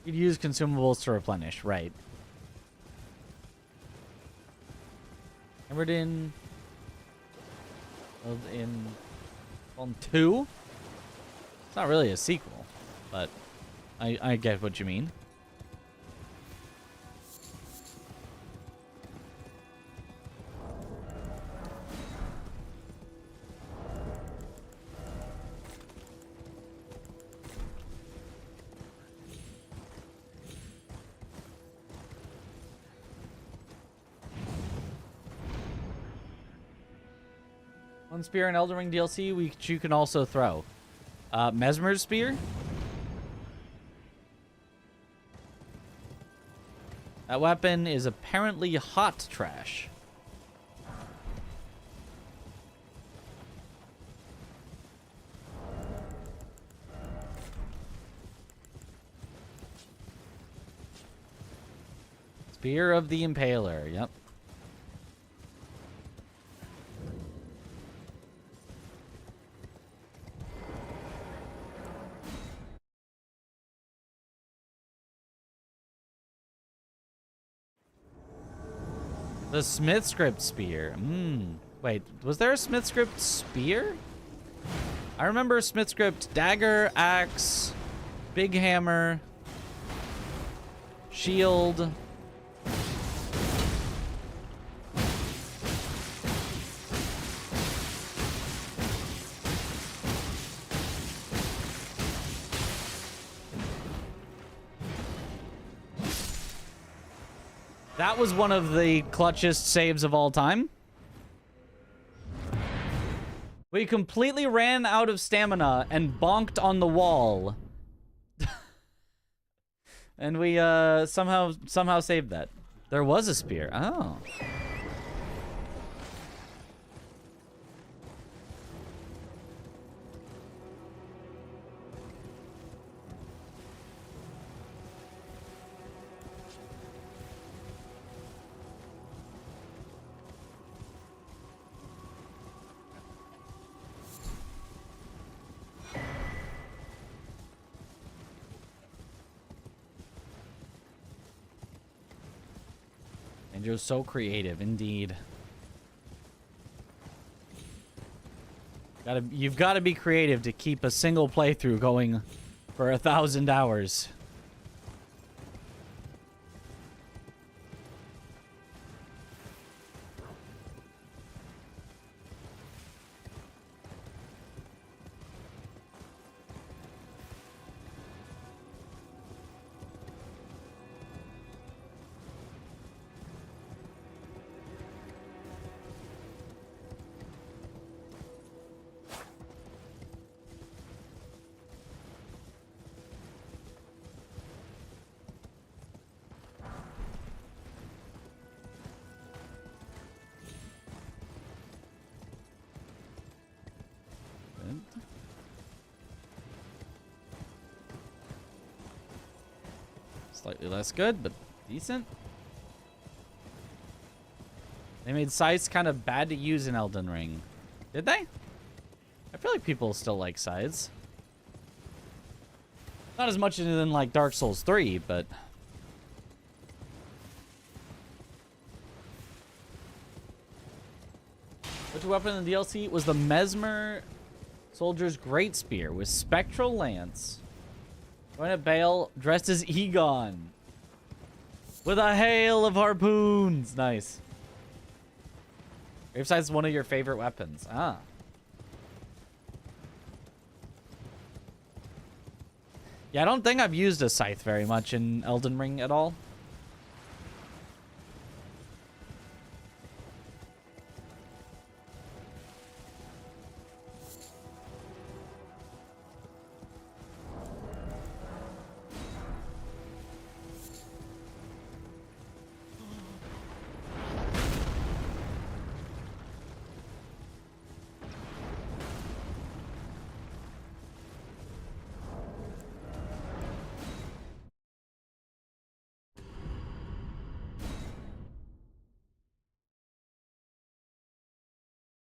You'd use consumables to replenish, right? Hammered in on 2. It's not really a sequel, but I get what you mean. One spear in Elden Ring DLC, which you can also throw. Mesmer's spear. That weapon is apparently hot trash. Spear of the Impaler, yep. The Smith Script Spear. Wait, was there a Smith Script Spear? I remember Smith Script Dagger, Axe, Big Hammer, Shield. That was one of the clutchest saves of all time. We completely ran out of stamina and bonked on the wall. And we somehow saved that. There was a spear. Oh. And you're so creative, indeed. You've got to be creative to keep a single playthrough going for 1,000 hours. Slightly less good, but decent. They made scythes kind of bad to use in Elden Ring. Did they? I feel like people still like scythes. Not as much as in like Dark Souls 3, but... Which weapon in the DLC was the Mesmer Soldier's Great Spear with Spectral Lance. Going at Bale, dressed as Egon. With a hail of harpoons. Nice. Gravescythe is one of your favorite weapons. Ah. Yeah, I don't think I've used a scythe very much in Elden Ring at all.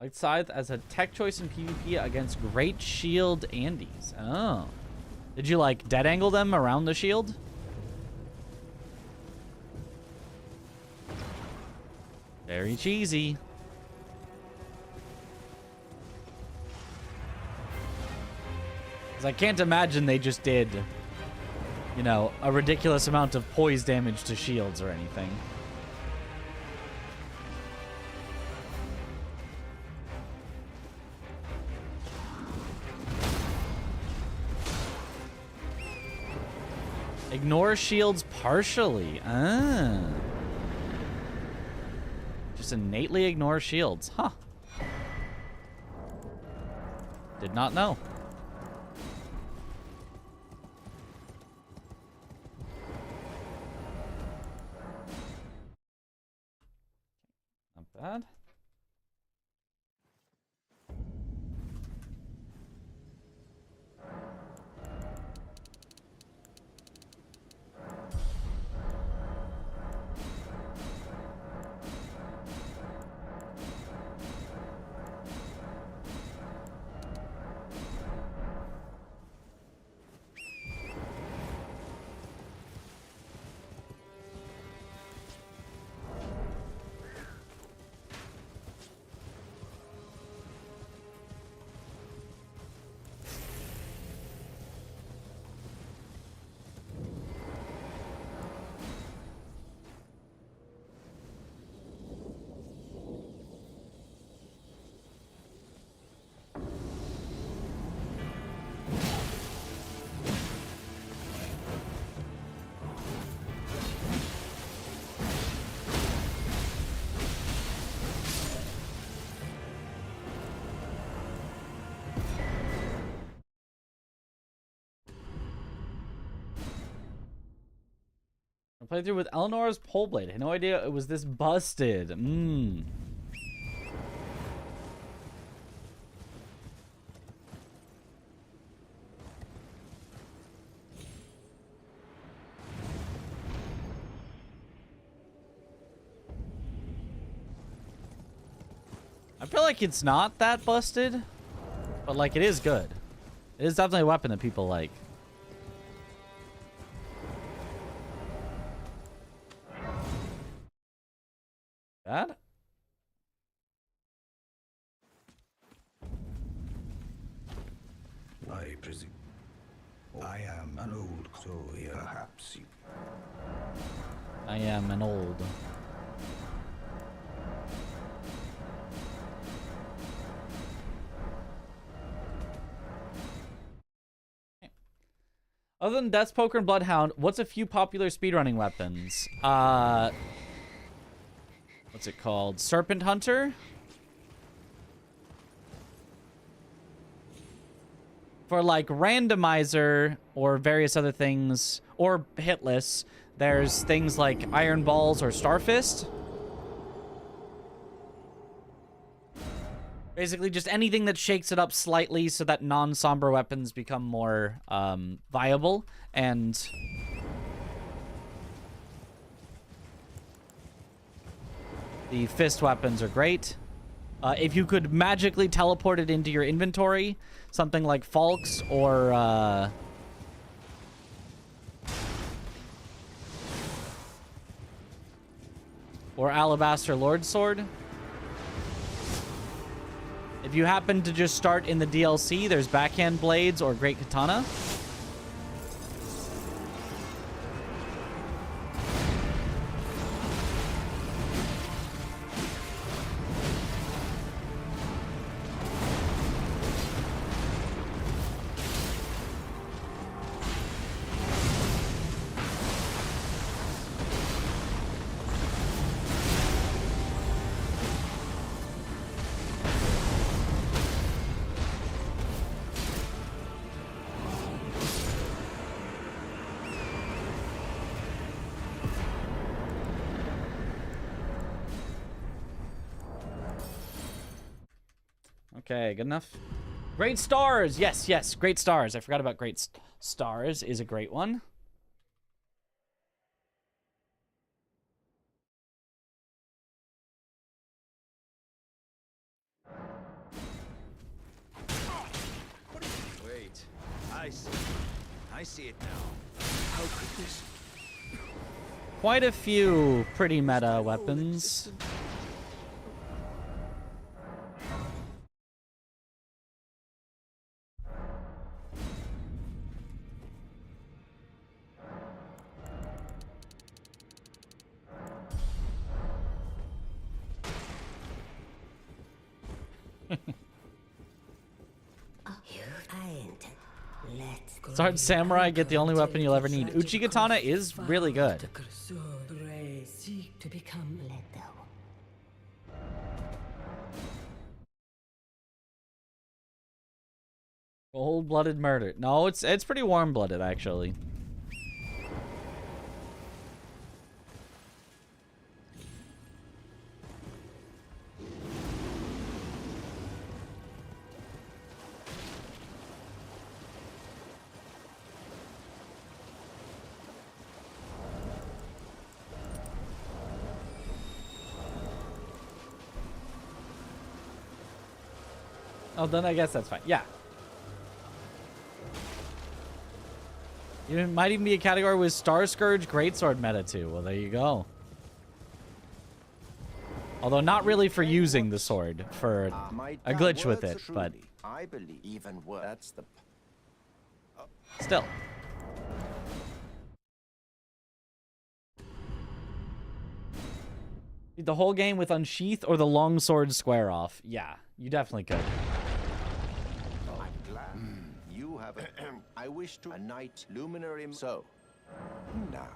Light Scythe as a tech choice in PvP against Great Shield Andes. Oh. Did you, like, dead angle them around the shield? Very cheesy. Because I can't imagine they just did, you know, a ridiculous amount of poise damage to shields or anything. Ignore shields partially. Ah. Just innately ignore shields. Huh. Did not know. Not bad. I played through with Eleanor's pole blade. I had no idea it was this busted. I feel like it's not that busted, but like it is good. It is definitely a weapon that people like. Bad? I presume. I am an old, so perhaps you. I am an old. Other than Death's Poker and Bloodhound, what's a few popular speedrunning weapons? What's it called? Serpent Hunter? For like randomizer or various other things, or hitless, there's things like Iron Balls or Starfist. Basically just anything that shakes it up slightly so that non-somber weapons become more viable. And the fist weapons are great. If you could magically teleport it into your inventory, something like Falks or Alabaster Lord Sword. If you happen to just start in the DLC, there's Backhand Blades or Great Katana. Okay, good enough. Great Stars! Yes, yes, Great Stars. I forgot about Great Stars is a great one. Wait, I see it now. How could this? Quite a few pretty meta weapons. Start Samurai, get the only weapon you'll ever need. Uchi Katana is really good. To become lethal. Cold-blooded murder. No, it's pretty warm-blooded, actually. Oh, then I guess that's fine. Yeah. It might even be a category with Star Scourge Greatsword meta too. Well, there you go. Although not really for using the sword, for a glitch with it, but I believe even worse. That's the still. The whole game with Unsheath or the longsword square off? Yeah, you definitely could. I'm glad. You have a... I wish to... A knight luminary... So, now.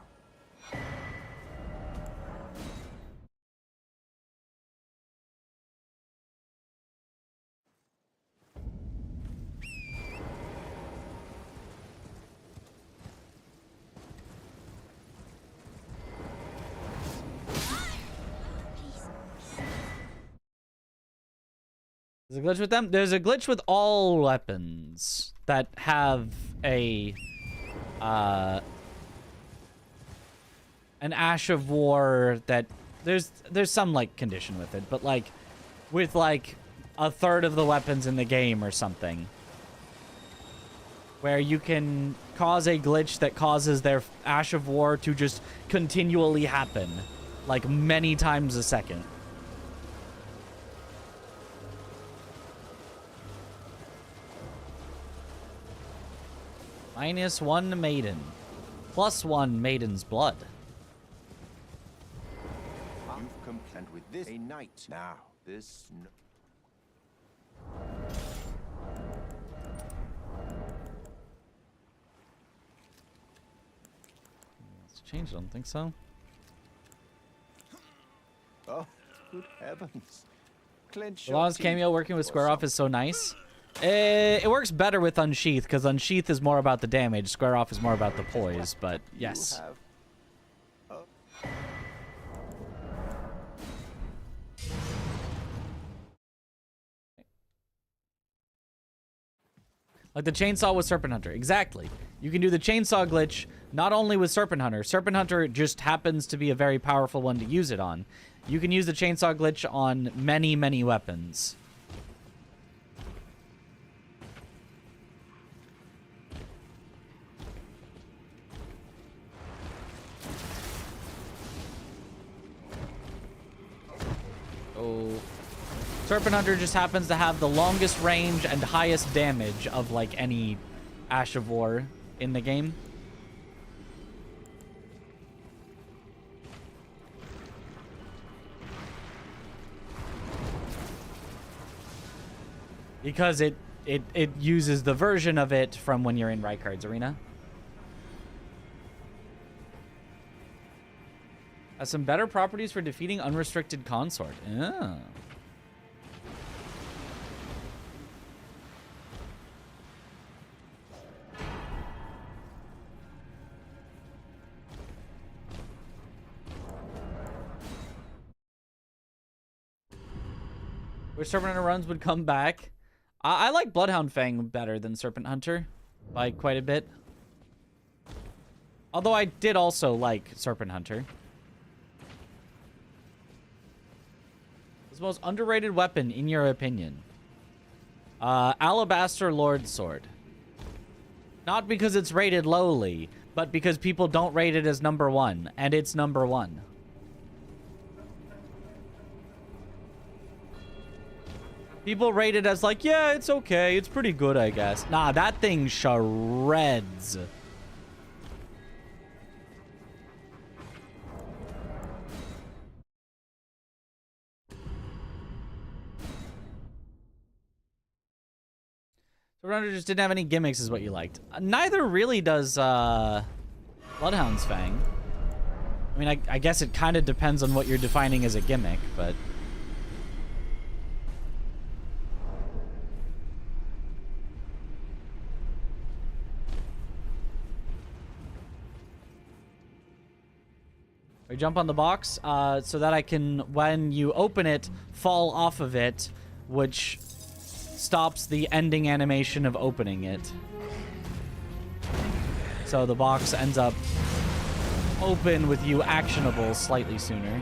There's a glitch with them? There's a glitch with all weapons that have a an Ash of War that there's some like condition with it, but like with like a third of the weapons in the game or something, where you can cause a glitch that causes their Ash of War to just continually happen like many times a second. -1 maiden. +1 maiden's blood. You've complained with this a knight. Now, this... It's changed, I don't think so. Oh, good heavens. Clench Law's cameo working with Square Off is so nice. It works better with Unsheath, because Unsheath is more about the damage, Square Off is more about the poise, but yes. Like the chainsaw with Serpent Hunter. Exactly. You can do the chainsaw glitch not only with Serpent Hunter. Serpent Hunter just happens to be a very powerful one to use it on. You can use the chainsaw glitch on many, many weapons. Oh, Serpent Hunter just happens to have the longest range and highest damage of like any Ash of War in the game. Because it uses the version of it from when you're in Rykard's Arena. Has some better properties for defeating unrestricted consort. Oh. Which Serpent Hunter runs would come back? I like Bloodhound Fang better than Serpent Hunter by quite a bit. Although I did also like Serpent Hunter. What's the most underrated weapon in your opinion? Alabaster Lord Sword. Not because it's rated lowly, but because people don't rate it as #1, and it's #1. People rate it as like, yeah, it's okay, it's pretty good, I guess. Nah, that thing shreds. Runner just didn't have any gimmicks is what you liked. Neither really does Bloodhound's Fang. I mean, I guess it kind of depends on what you're defining as a gimmick, but... Or jump on the box so that I can, when you open it, fall off of it, which stops the ending animation of opening it. So the box ends up open with you actionable slightly sooner.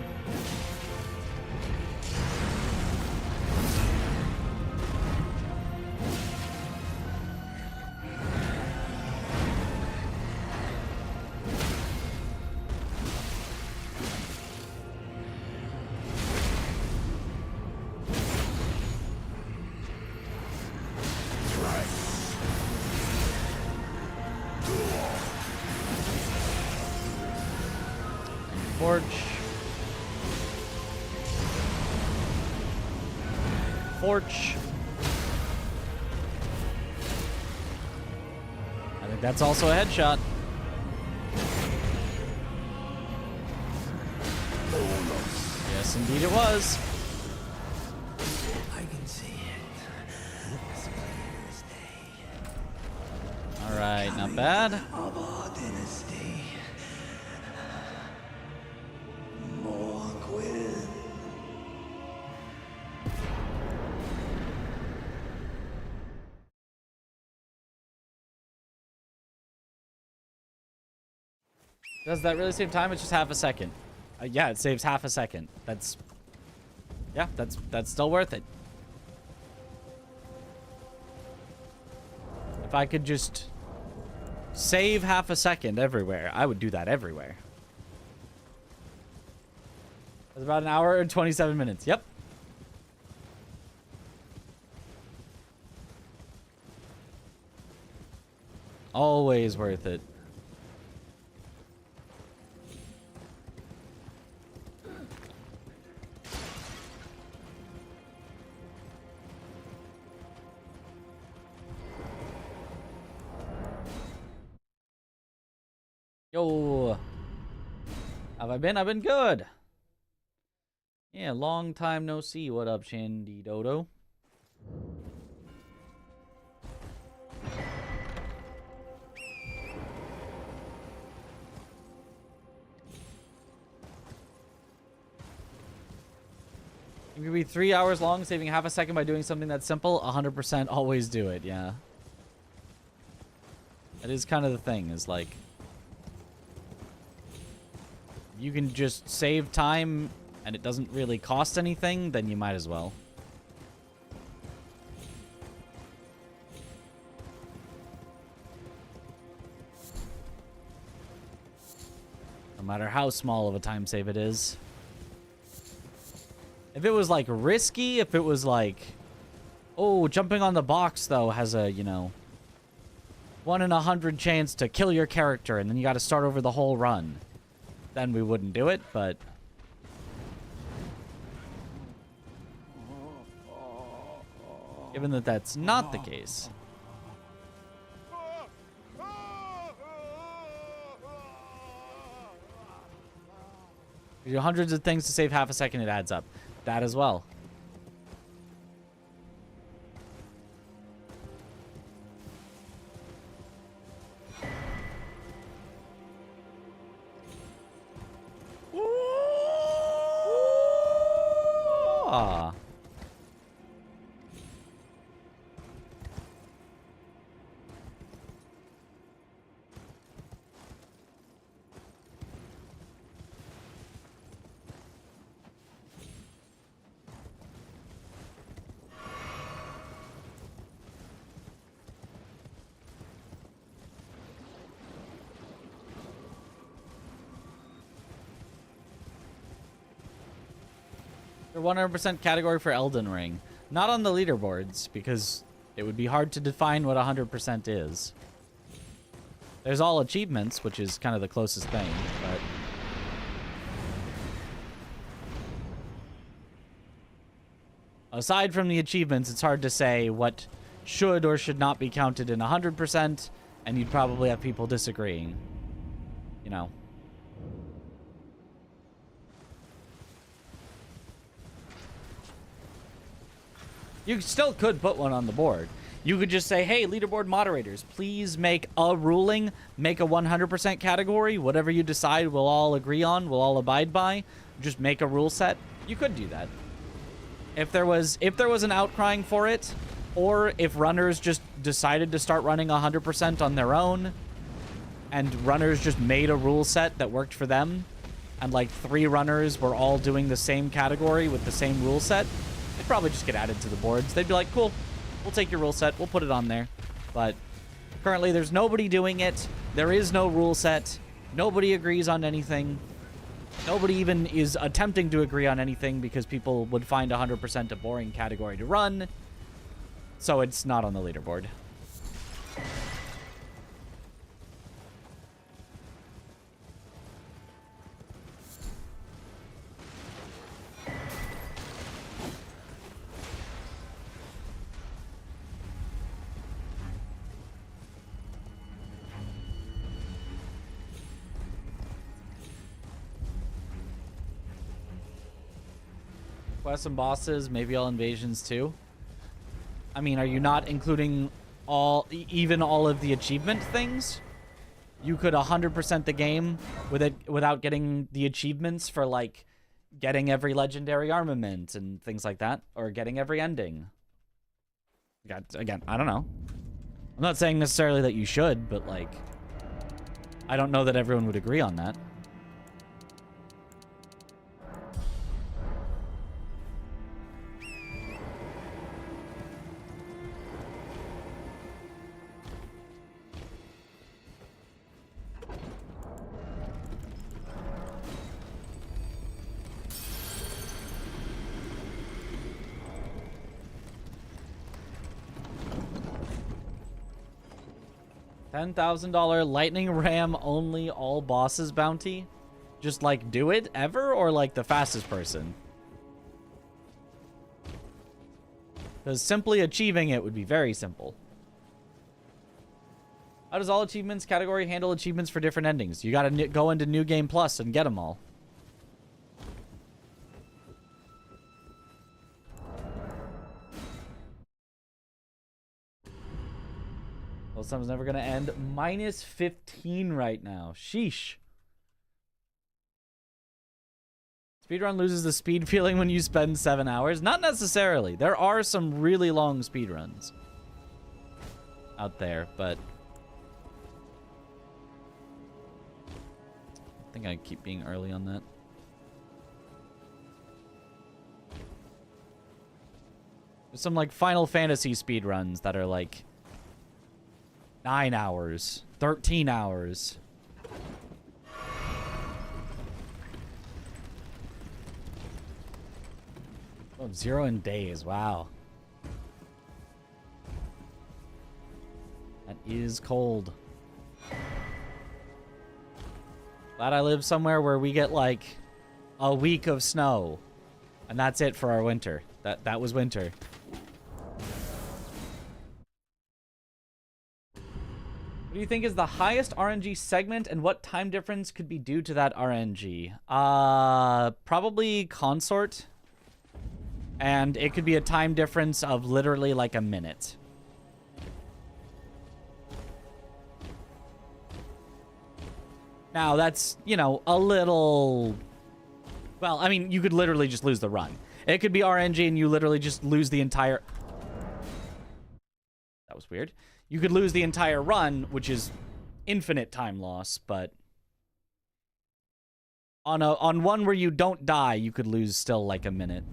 Forge. I think that's also a headshot. Yes, indeed it was. I can see it. As clear as day. All right, not bad. Of our dynasty. Morquin. Does that really save time? It's just half a second. Yeah, it saves half a second. That's still worth it. If I could just save half a second everywhere, I would do that everywhere. It's about an hour and 27 minutes. Yep. Always worth it. Yo. Have I been? I've been good. Yeah, long time no see. What up, Shandy Dodo? It could be 3 hours long, saving half a second by doing something that's simple. 100% always do it, yeah. That is kind of the thing, is like... you can just save time and it doesn't really cost anything, then you might as well. No matter how small of a time save it is. If it was like risky, if it was like, oh, jumping on the box though has a, you know, 1 in 100 chance to kill your character and then you got to start over the whole run, then we wouldn't do it, but given that that's not the case, you do hundreds of things to save half a second, it adds up. That as well. Ah. They're 100% category for Elden Ring. Not on the leaderboards, because it would be hard to define what 100% is. There's all achievements, which is kind of the closest thing, but... aside from the achievements, it's hard to say what should or should not be counted in 100%, and you'd probably have people disagreeing. You know. You still could put one on the board. You could just say, hey, leaderboard moderators, please make a ruling, make a 100% category. Whatever you decide, we'll all agree on, we'll all abide by. Just make a rule set. You could do that. If there was an outcrying for it, or if runners just decided to start running 100% on their own, and runners just made a rule set that worked for them, and like 3 runners were all doing the same category with the same rule set, they'd probably just get added to the boards. They'd be like, cool, we'll take your rule set, we'll put it on there. But currently there's nobody doing it. There is no rule set. Nobody agrees on anything. Nobody even is attempting to agree on anything because people would find 100% a boring category to run. So it's not on the leaderboard. Quests and bosses, maybe all invasions too. I mean, are you not including even all of the achievement things? You could 100% the game without getting the achievements for like getting every legendary armament and things like that, or getting every ending. Again, I don't know. I'm not saying necessarily that you should, but like, I don't know that everyone would agree on that. $10,000 lightning ram only all bosses bounty? Just like do it ever, or like the fastest person? Because simply achieving it would be very simple. How does all achievements category handle achievements for different endings? You gotta go into New Game Plus and get them all. Well, summer's never gonna end. Minus 15 right now. Sheesh. Speedrun loses the speed feeling when you spend 7 hours. Not necessarily. There are some really long speedruns out there, but I think I keep being early on that. There's some like Final Fantasy speedruns that are like 9 hours, 13 hours. Oh, 0 in days. Wow. That is cold. Glad I live somewhere where we get like a week of snow. And that's it for our winter. That was winter. What do you think is the highest RNG segment, and what time difference could be due to that RNG? Probably Consort. And it could be a time difference of literally like a minute. Now, that's, you know, a little... Well, I mean, you could literally just lose the run. It could be RNG and you literally just lose the entire... That was weird. You could lose the entire run, which is infinite time loss, but... On one where you don't die, you could lose still like a minute.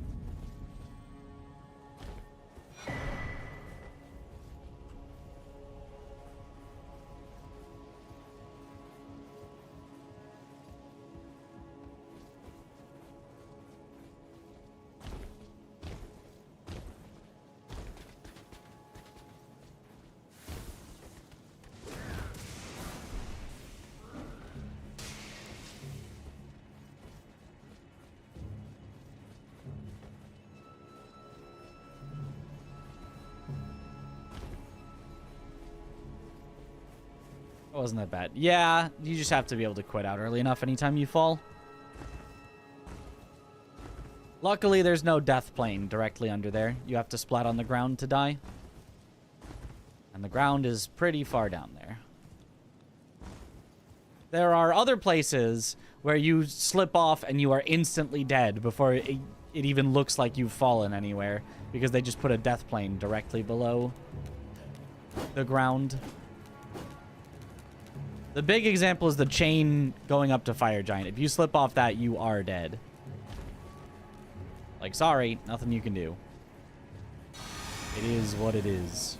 It wasn't that bad. Yeah, you just have to be able to quit out early enough anytime you fall. Luckily, there's no death plane directly under there. You have to splat on the ground to die. And the ground is pretty far down there. There are other places where you slip off and you are instantly dead before it even looks like you've fallen anywhere, because they just put a death plane directly below the ground. The big example is the chain going up to Fire Giant. If you slip off that, you are dead. Like, sorry, nothing you can do. It is what it is.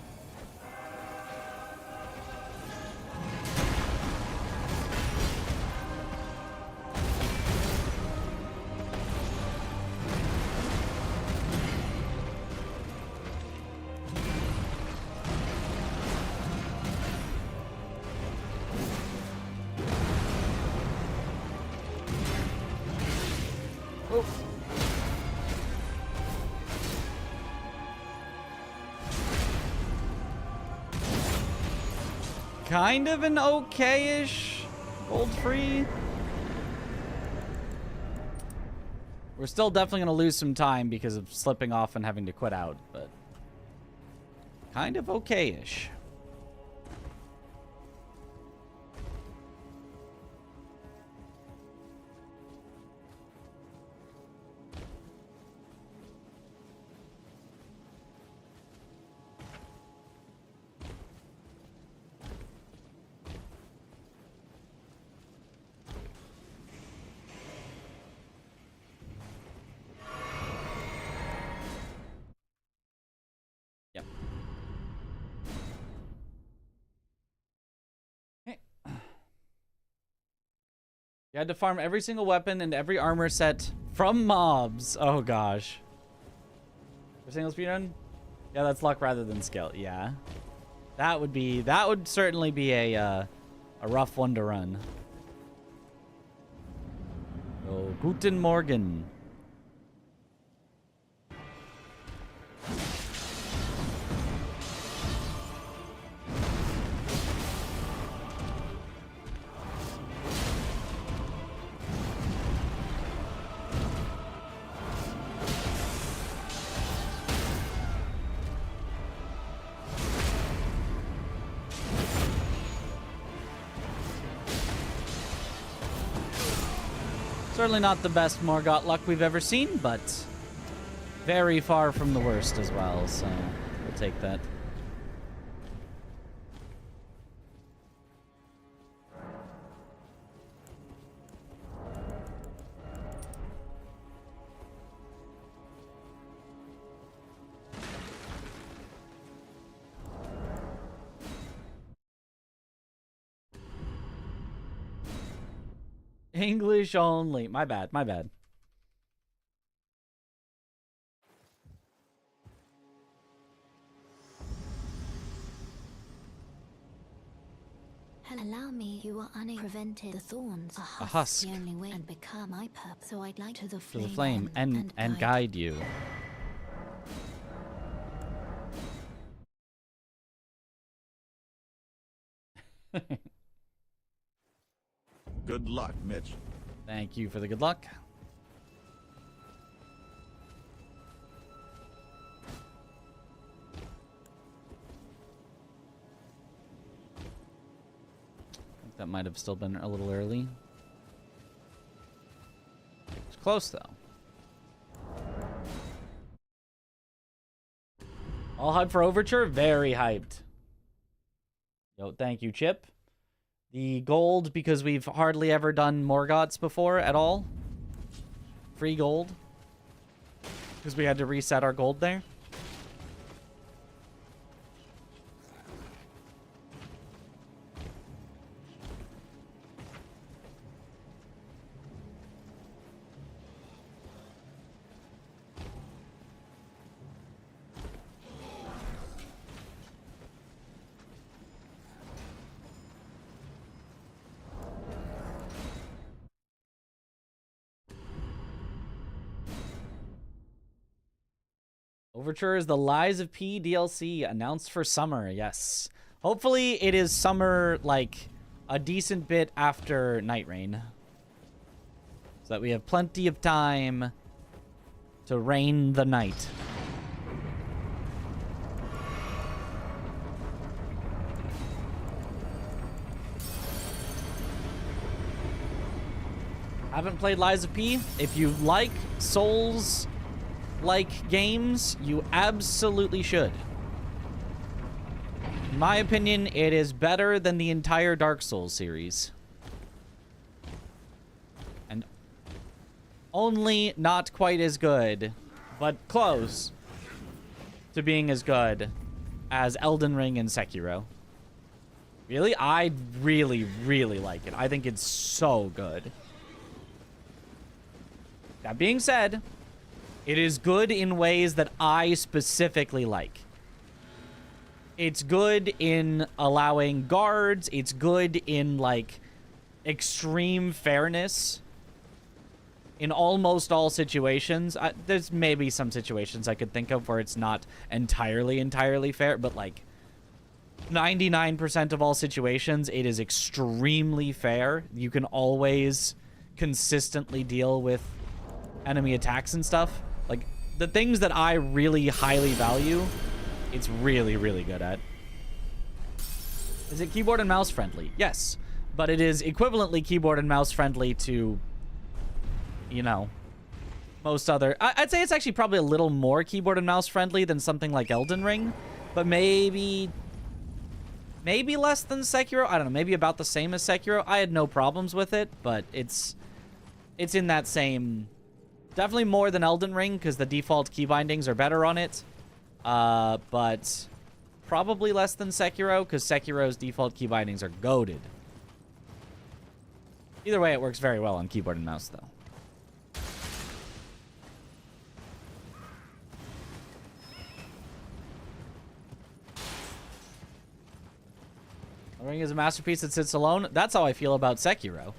Kind of an okay-ish gold free. We're still definitely going to lose some time because of slipping off and having to quit out, but kind of okay-ish. You had to farm every single weapon and every armor set from mobs. Oh gosh. For single speedrun? Yeah, that's luck rather than skill. Yeah. That would certainly be a rough one to run. Oh, Guten Morgen. Certainly not the best Morgott luck we've ever seen, but very far from the worst as well, so we'll take that. English only. My bad, my bad. Allow me, you are prevented. The thorns. A husk. The only way and become my purpose. So I'd like to the To the flame and guide you. Good luck, Mitch. Thank you for the good luck. I think that might have still been a little early. It's close, though. All hyped for Overture? Very hyped. Yo, thank you, Chip. The gold, because we've hardly ever done Morgotts before at all. Free gold. Because we had to reset our gold there. Overture is the Lies of P DLC announced for summer. Yes. Hopefully it is summer, like, a decent bit after Night Rain. So that we have plenty of time to rain the night. Haven't played Lies of P? If you like Souls-like games, you absolutely should. In my opinion, it is better than the entire Dark Souls series. And only not quite as good, but close to being as good as Elden Ring and Sekiro. Really? I really, really like it. I think it's so good. That being said, it is good in ways that I specifically like. It's good in allowing guards. It's good in, like, extreme fairness in almost all situations. There's maybe some situations I could think of where it's not entirely fair, but, like, 99% of all situations, it is extremely fair. You can always consistently deal with enemy attacks and stuff. Like, the things that I really highly value, it's really, really good at. Is it keyboard and mouse friendly? Yes. But it is equivalently keyboard and mouse friendly to, you know, most other... I'd say it's actually probably a little more keyboard and mouse friendly than something like Elden Ring. But maybe less than Sekiro. I don't know. Maybe about the same as Sekiro. I had no problems with it, but it's in that same... Definitely more than Elden Ring, because the default key bindings are better on it. But probably less than Sekiro, because Sekiro's default key bindings are goated. Either way, it works very well on keyboard and mouse, though. Elden Ring is a masterpiece that sits alone. That's how I feel about Sekiro.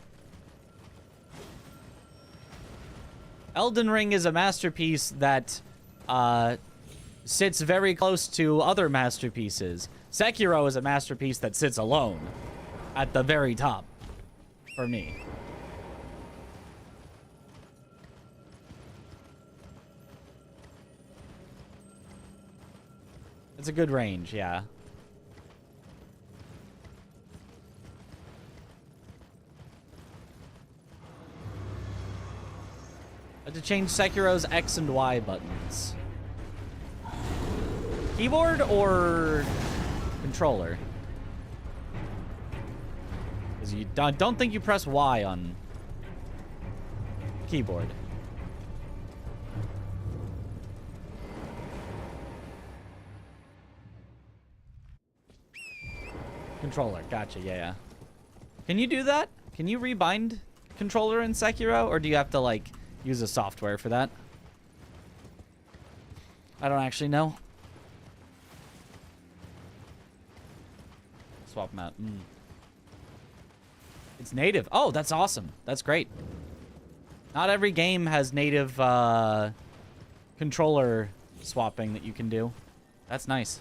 Elden Ring is a masterpiece that sits very close to other masterpieces. Sekiro is a masterpiece that sits alone at the very top for me. It's a good range, yeah. I had to change Sekiro's X and Y buttons. Keyboard or controller? Because you don't think you press Y on keyboard. Controller, gotcha, yeah. Can you do that? Can you rebind controller in Sekiro? Or do you have to, like, use a software for that? I don't actually know. Swap them out. It's native. Oh, that's awesome. That's great. Not every game has native controller swapping that you can do. That's nice.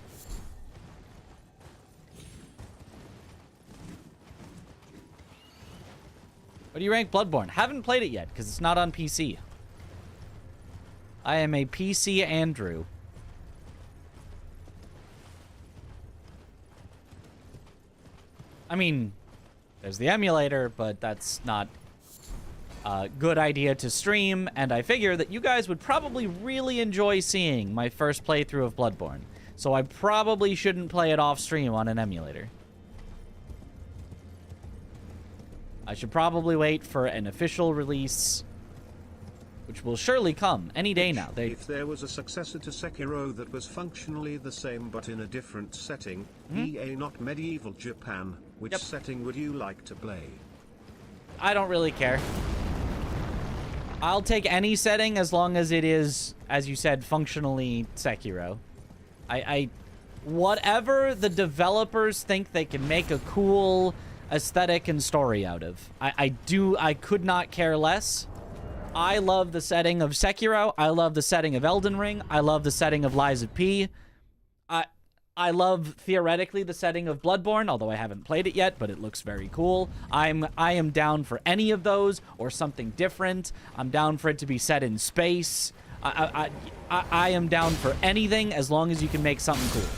What do you rank Bloodborne? Haven't played it yet because it's not on PC. I am a PC Andrew. I mean, there's the emulator, but that's not a good idea to stream, and I figure that you guys would probably really enjoy seeing my first playthrough of Bloodborne, so I probably shouldn't play it off stream on an emulator. I should probably wait for an official release, which will surely come any day now. If there was a successor to Sekiro that was functionally the same but in a different setting, EA not medieval Japan, which setting would you like to play? I don't really care. I'll take any setting as long as it is, as you said, functionally Sekiro. Whatever the developers think they can make a cool aesthetic and story out of. I could not care less. I love the setting of Sekiro. I love the setting of Elden Ring. I love the setting of Lies of P. I love, theoretically, the setting of Bloodborne, although I haven't played it yet, but it looks very cool. I am down for any of those or something different. I'm down for it to be set in space. I am down for anything as long as you can make something cool.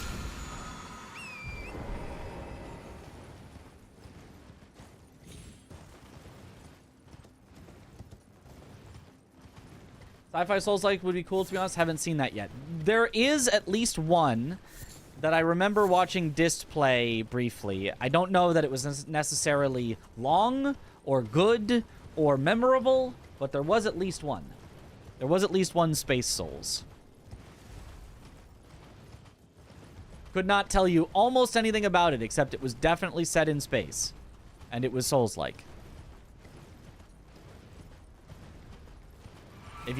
Sci-fi Souls-like would be cool, to be honest. Haven't seen that yet. There is at least one that I remember watching Dist play briefly. I don't know that it was necessarily long or good or memorable, but there was at least one. There was at least one Space Souls. Could not tell you almost anything about it, except it was definitely set in space. And it was Souls-like. If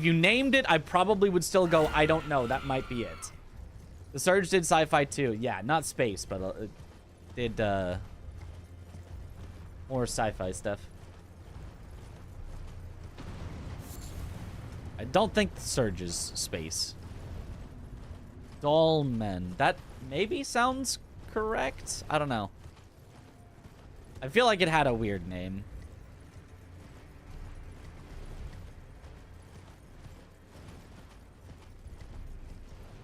you named it, I probably would still go, I don't know. That might be it. The Surge did sci-fi too. Yeah, not space, but it did more sci-fi stuff. I don't think the Surge is space. Dolmen. That maybe sounds correct? I don't know. I feel like it had a weird name.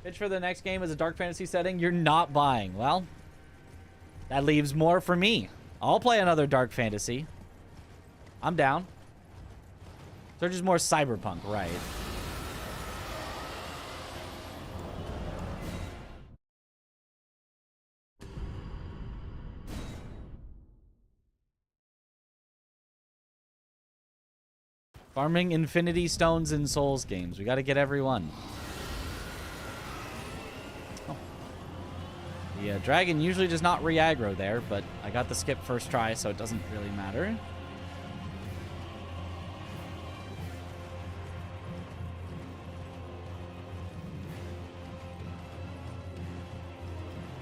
Pitch for the next game is a dark fantasy setting you're not buying. Well, that leaves more for me. I'll play another dark fantasy. I'm down. Surge is more cyberpunk, right? Farming infinity stones in Souls games. We got to get everyone. Oh. The dragon usually does not re-aggro there, but I got the skip first try, so it doesn't really matter.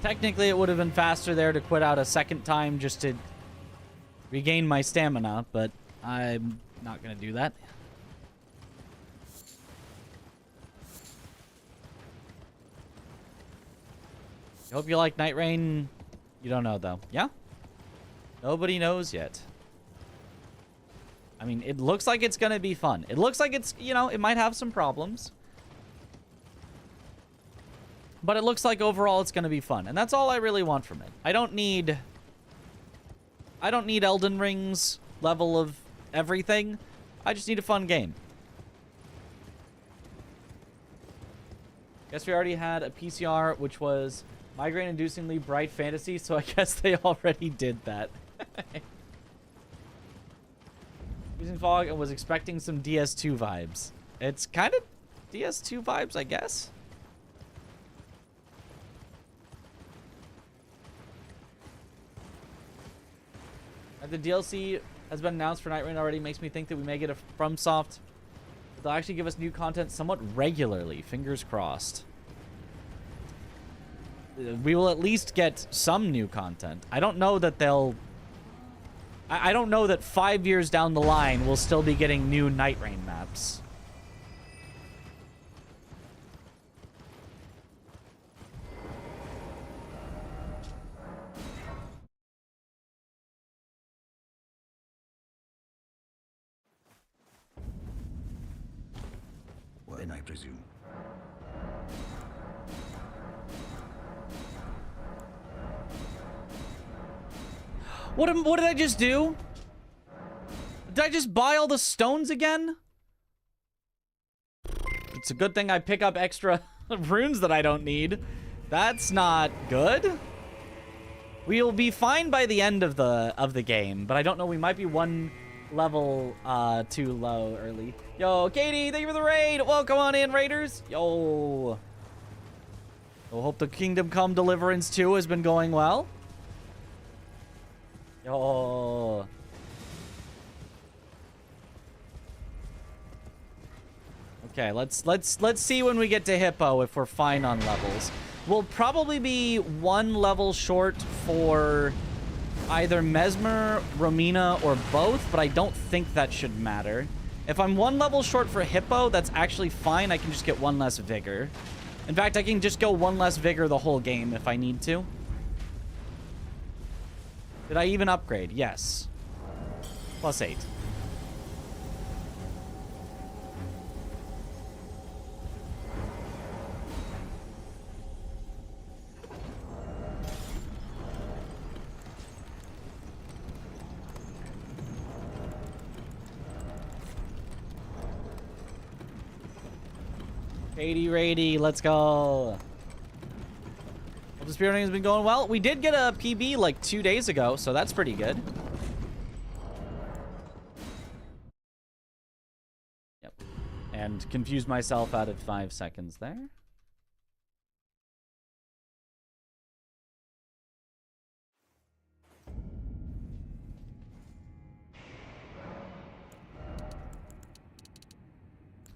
Technically, it would have been faster there to quit out a second time just to regain my stamina, but I'm not going to do that. I hope you like Night Rain. You don't know, though. Yeah? Nobody knows yet. I mean, it looks like it's going to be fun. It looks like it's, you know, it might have some problems. But it looks like overall it's going to be fun. And that's all I really want from it. I don't need Elden Ring's level of everything. I just need a fun game. Guess we already had a PCR, which was migraine-inducingly bright fantasy, so I guess they already did that. Using fog and was expecting some DS2 vibes. It's kind of DS2 vibes, I guess. The DLC has been announced for Night Rain already. Makes me think that we may get a FromSoft. They'll actually give us new content somewhat regularly. Fingers crossed. We will at least get some new content. I don't know that they'll... I don't know that 5 years down the line we'll still be getting new Night Rain maps. Then I presume. What did I just do? Did I just buy all the stones again? It's a good thing I pick up extra runes that I don't need. That's not good. We'll be fine by the end of the game, but I don't know. We might be one level too low early. Yo, Katie, thank you for the raid. Welcome on in, raiders. Yo. I hope the Kingdom Come Deliverance 2 has been going well. Yo. Okay, let's see when we get to Hippo if we're fine on levels. We'll probably be one level short for either Mesmer, Romina, or both, but I don't think that should matter. If I'm one level short for Hippo, that's actually fine. I can just get one less Vigor. In fact, I can just go one less Vigor the whole game if I need to. Did I even upgrade? Yes. +8. Katie Rady, let's go. Well, the speedrunning has been going well. We did get a PB like 2 days ago, so that's pretty good. Yep. And confused myself out of 5 seconds there.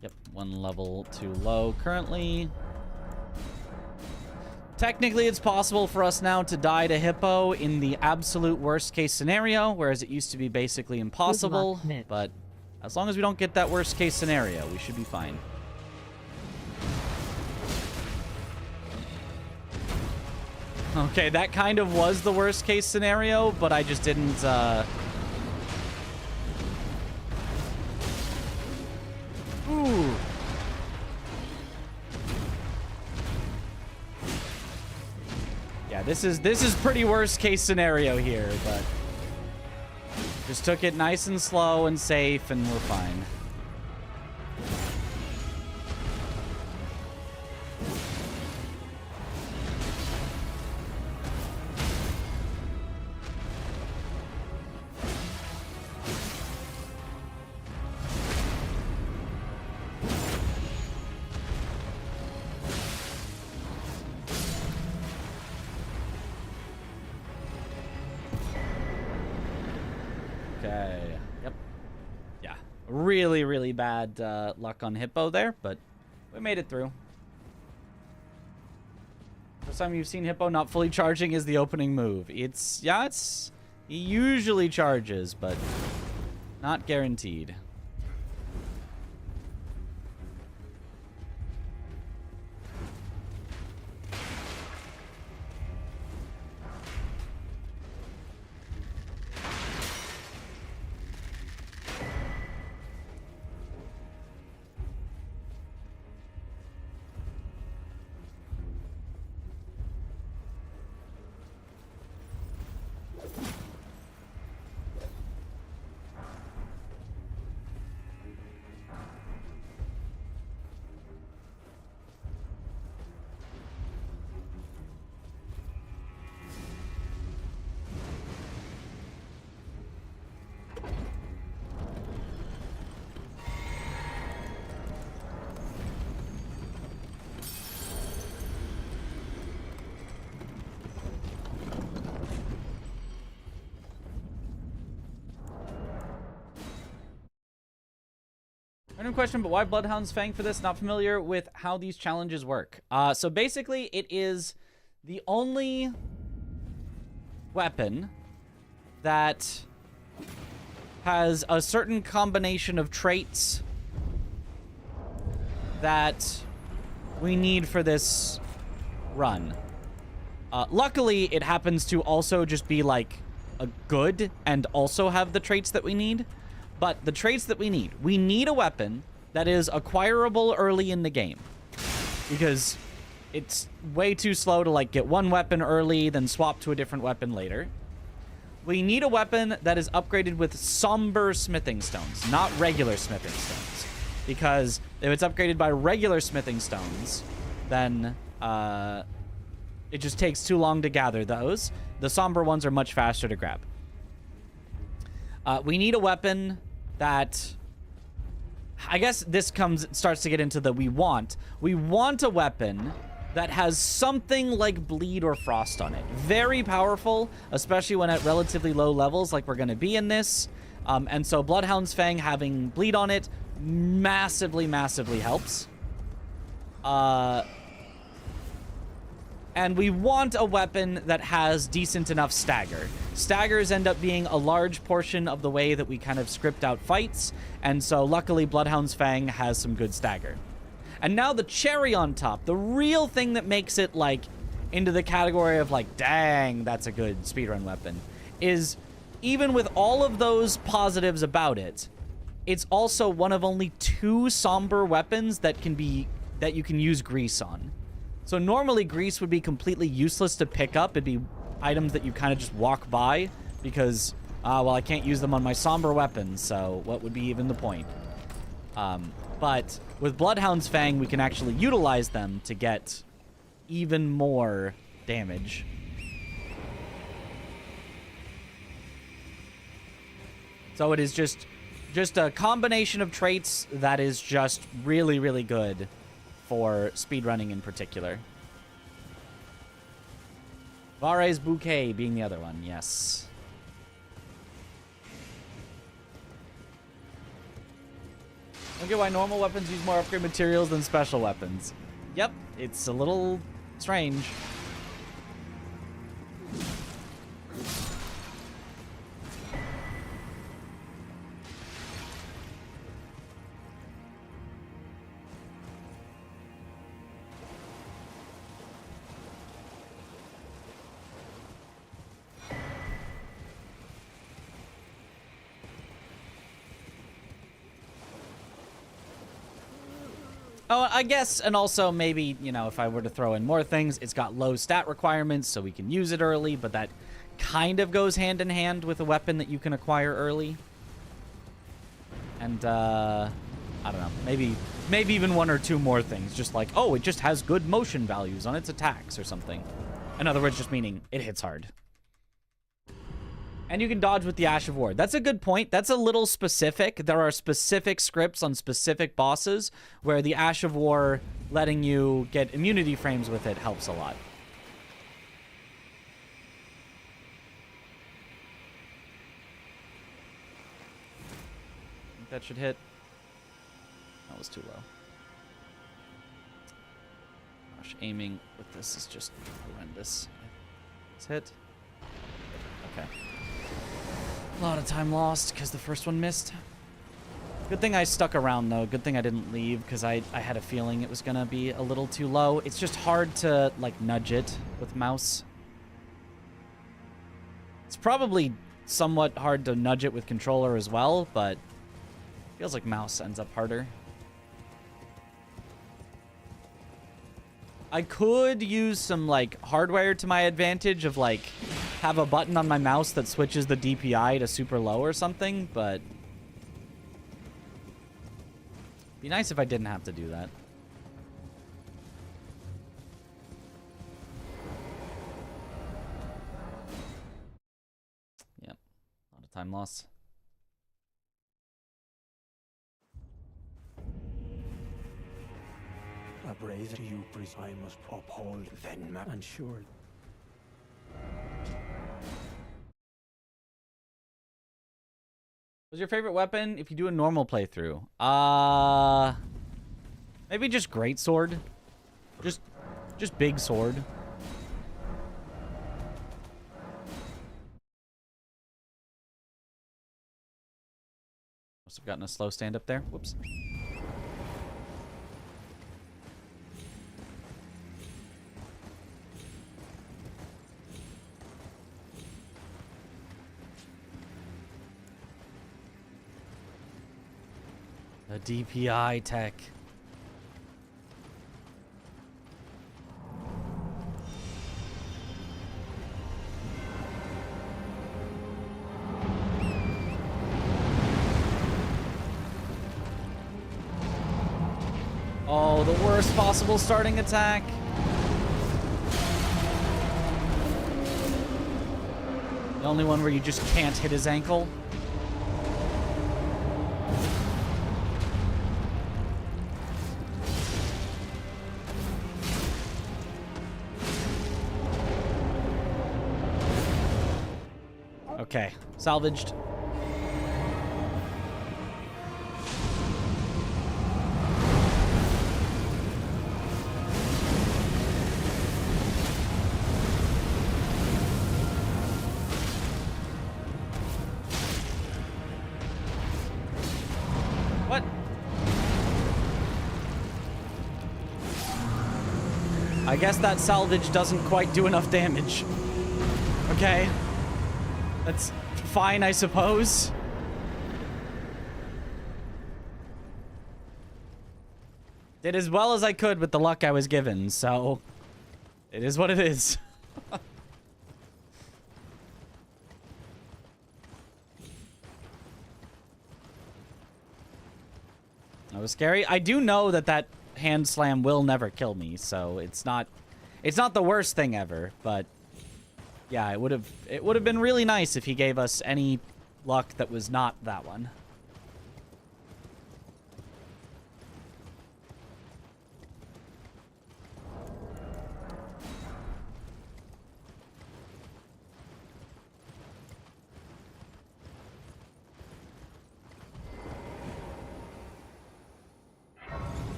Yep, 1 level too low currently. Technically, it's possible for us now to die to Hippo in the absolute worst case scenario, whereas it used to be basically impossible. But as long as we don't get that worst case scenario, we should be fine. Okay, that kind of was the worst case scenario, but I just didn't, Ooh. Yeah, this is pretty worst case scenario here, but just took it nice and slow and safe, and we're fine. Really, really bad luck on Hippo there, but we made it through. First time you've seen Hippo not fully charging is the opening move. He usually charges, but not guaranteed. Random question, but why Bloodhound's Fang for this? Not familiar with how these challenges work. So basically, it is the only weapon that has a certain combination of traits that we need for this run. Luckily, it happens to also just be like a good and also have the traits that we need. But the traits that we need a weapon that is acquirable early in the game, because it's way too slow to like get one weapon early, then swap to a different weapon later. We need a weapon that is upgraded with somber smithing stones, not regular smithing stones, because if it's upgraded by regular smithing stones, then it just takes too long to gather those. The somber ones are much faster to grab. We need a weapon that, I guess this starts to get into the we want a weapon that has something like bleed or frost on it. Very powerful, especially when at relatively low levels like we're going to be in this. And so Bloodhound's Fang having bleed on it massively, massively helps. And we want a weapon that has decent enough stagger. Staggers end up being a large portion of the way that we kind of script out fights, and so luckily Bloodhound's Fang has some good stagger. And now the cherry on top, the real thing that makes it like into the category of like, dang, that's a good speedrun weapon, is even with all of those positives about it, it's also one of only 2 somber weapons that you can use grease on. So normally grease would be completely useless to pick up. It'd be items that you kind of just walk by because, well, I can't use them on my somber weapons, so what would be even the point? But with Bloodhound's Fang, we can actually utilize them to get even more damage. So it is just a combination of traits that is just really, really good for speedrunning in particular. Vare's Bouquet being the other one, yes. I don't get why normal weapons use more upgrade materials than special weapons. Yep, it's a little strange. Oh, I guess, and also maybe, you know, if I were to throw in more things, it's got low stat requirements, so we can use it early, but that kind of goes hand in hand with a weapon that you can acquire early. And, I don't know, maybe even one or two more things, just like, oh, it just has good motion values on its attacks or something. In other words, just meaning it hits hard. And you can dodge with the Ash of War. That's a good point. That's a little specific. There are specific scripts on specific bosses where the Ash of War letting you get immunity frames with it helps a lot. I think that should hit. That was too low. Gosh, aiming with this is just horrendous. Let's hit. Okay. A lot of time lost because the first one missed. Good thing I stuck around, though. Good thing I didn't leave because I had a feeling it was going to be a little too low. It's just hard to, like, nudge it with mouse. It's probably somewhat hard to nudge it with controller as well, but feels like mouse ends up harder. I could use some, like, hardware to my advantage of, like, have a button on my mouse that switches the DPI to super low or something, but be nice if I didn't have to do that. Yep. A lot of time loss. A brazen you I must uphold, then and sure. What's your favorite weapon if you do a normal playthrough? Maybe just greatsword. Just big sword. Must have gotten a slow stand up there. Whoops. The DPI tech. Oh, the worst possible starting attack. The only one where you just can't hit his ankle. Okay, salvaged. What? I guess that salvage doesn't quite do enough damage. Okay. That's fine, I suppose. Did as well as I could with the luck I was given, so it is what it is. That was scary. I do know that that hand slam will never kill me, so it's not the worst thing ever, but yeah, it would have been really nice if he gave us any luck that was not that one.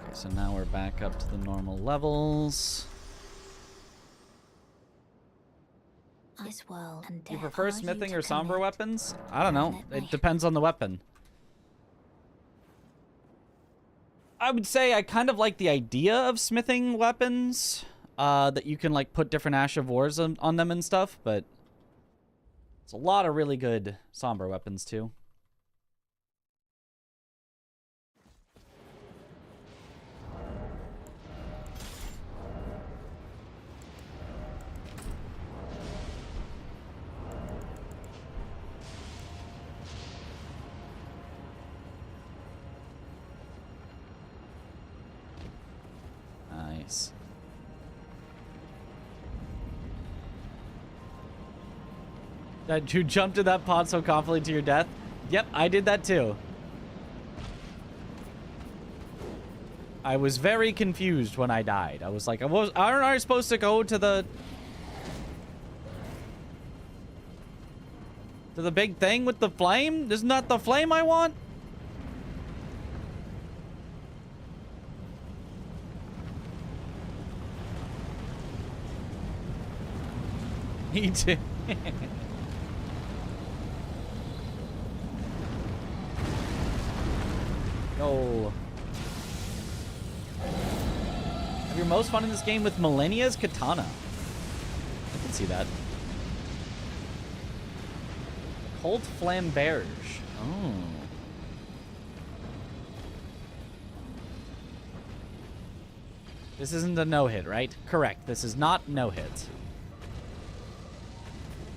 Okay, so now we're back up to the normal levels. You prefer smithing or somber weapons? I don't know. It depends on the weapon. I would say I kind of like the idea of smithing weapons. That you can like put different Ash of Wars on them and stuff, but it's a lot of really good somber weapons too. Nice. That you jumped in that pod so confidently to your death? Yep, I did that too. I was very confused when I died. I was like, aren't I supposed to go to the big thing with the flame? Isn't that the flame I want? Me too. Go. Have your most fun in this game with Millennia's Katana. I can see that. Colt Flamberge. Oh. This isn't a no-hit, right? Correct. This is not no-hit.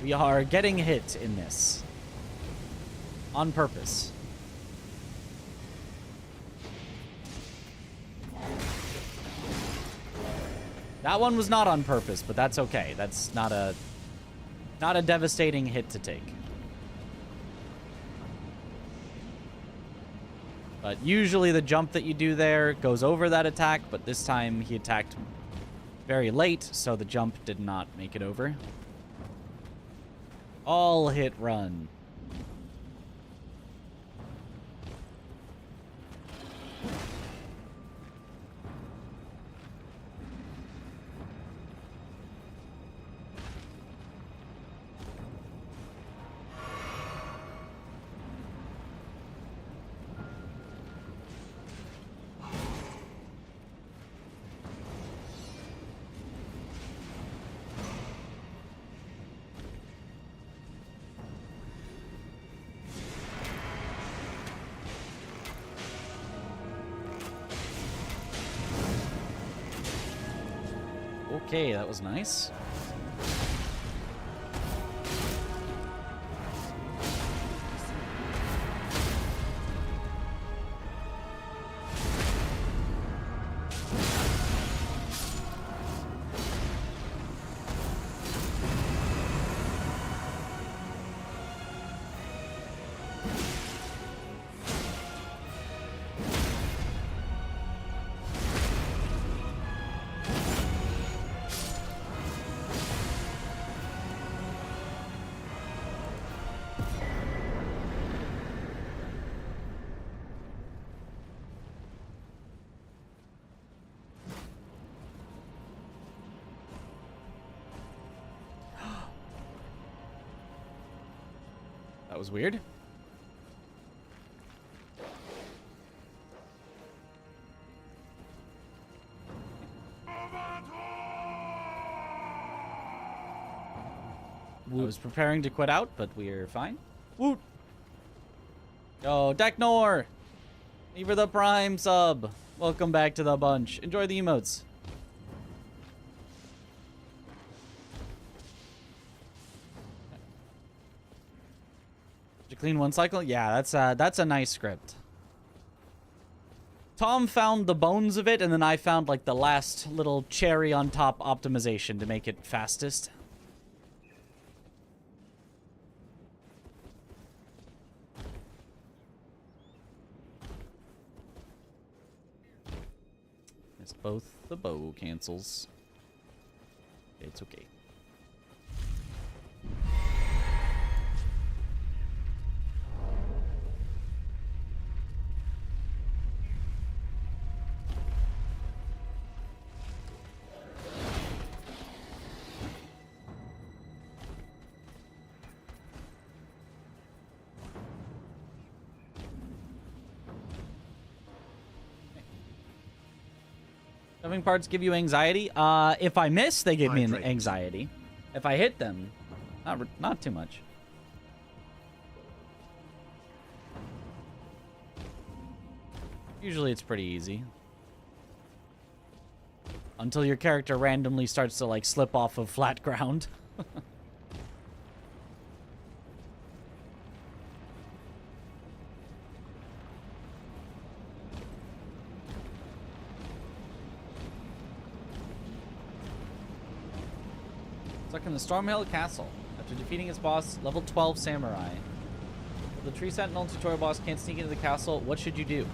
We are getting hit in this. On purpose. That one was not on purpose, but that's okay. That's not a devastating hit to take. But usually the jump that you do there goes over that attack, but this time he attacked very late, so the jump did not make it over. All hit run. Okay, that was nice. That was weird. I was preparing to quit out, but we're fine. Woot! Yo, Deknor! Thank you for the Prime sub. Welcome back to the bunch. Enjoy the emotes. Clean one cycle? Yeah, that's a nice script. Tom found the bones of it, and then I found like the last little cherry on top optimization to make it fastest. It's both the bow cancels. It's okay. Jumping parts give you anxiety. If I miss, they give me an anxiety. If I hit them, not too much. Usually it's pretty easy. Until your character randomly starts to like slip off of flat ground. Stuck in the Stormhill Castle. After defeating its boss, level 12 samurai. The Tree Sentinel tutorial boss can't sneak into the castle. What should you do?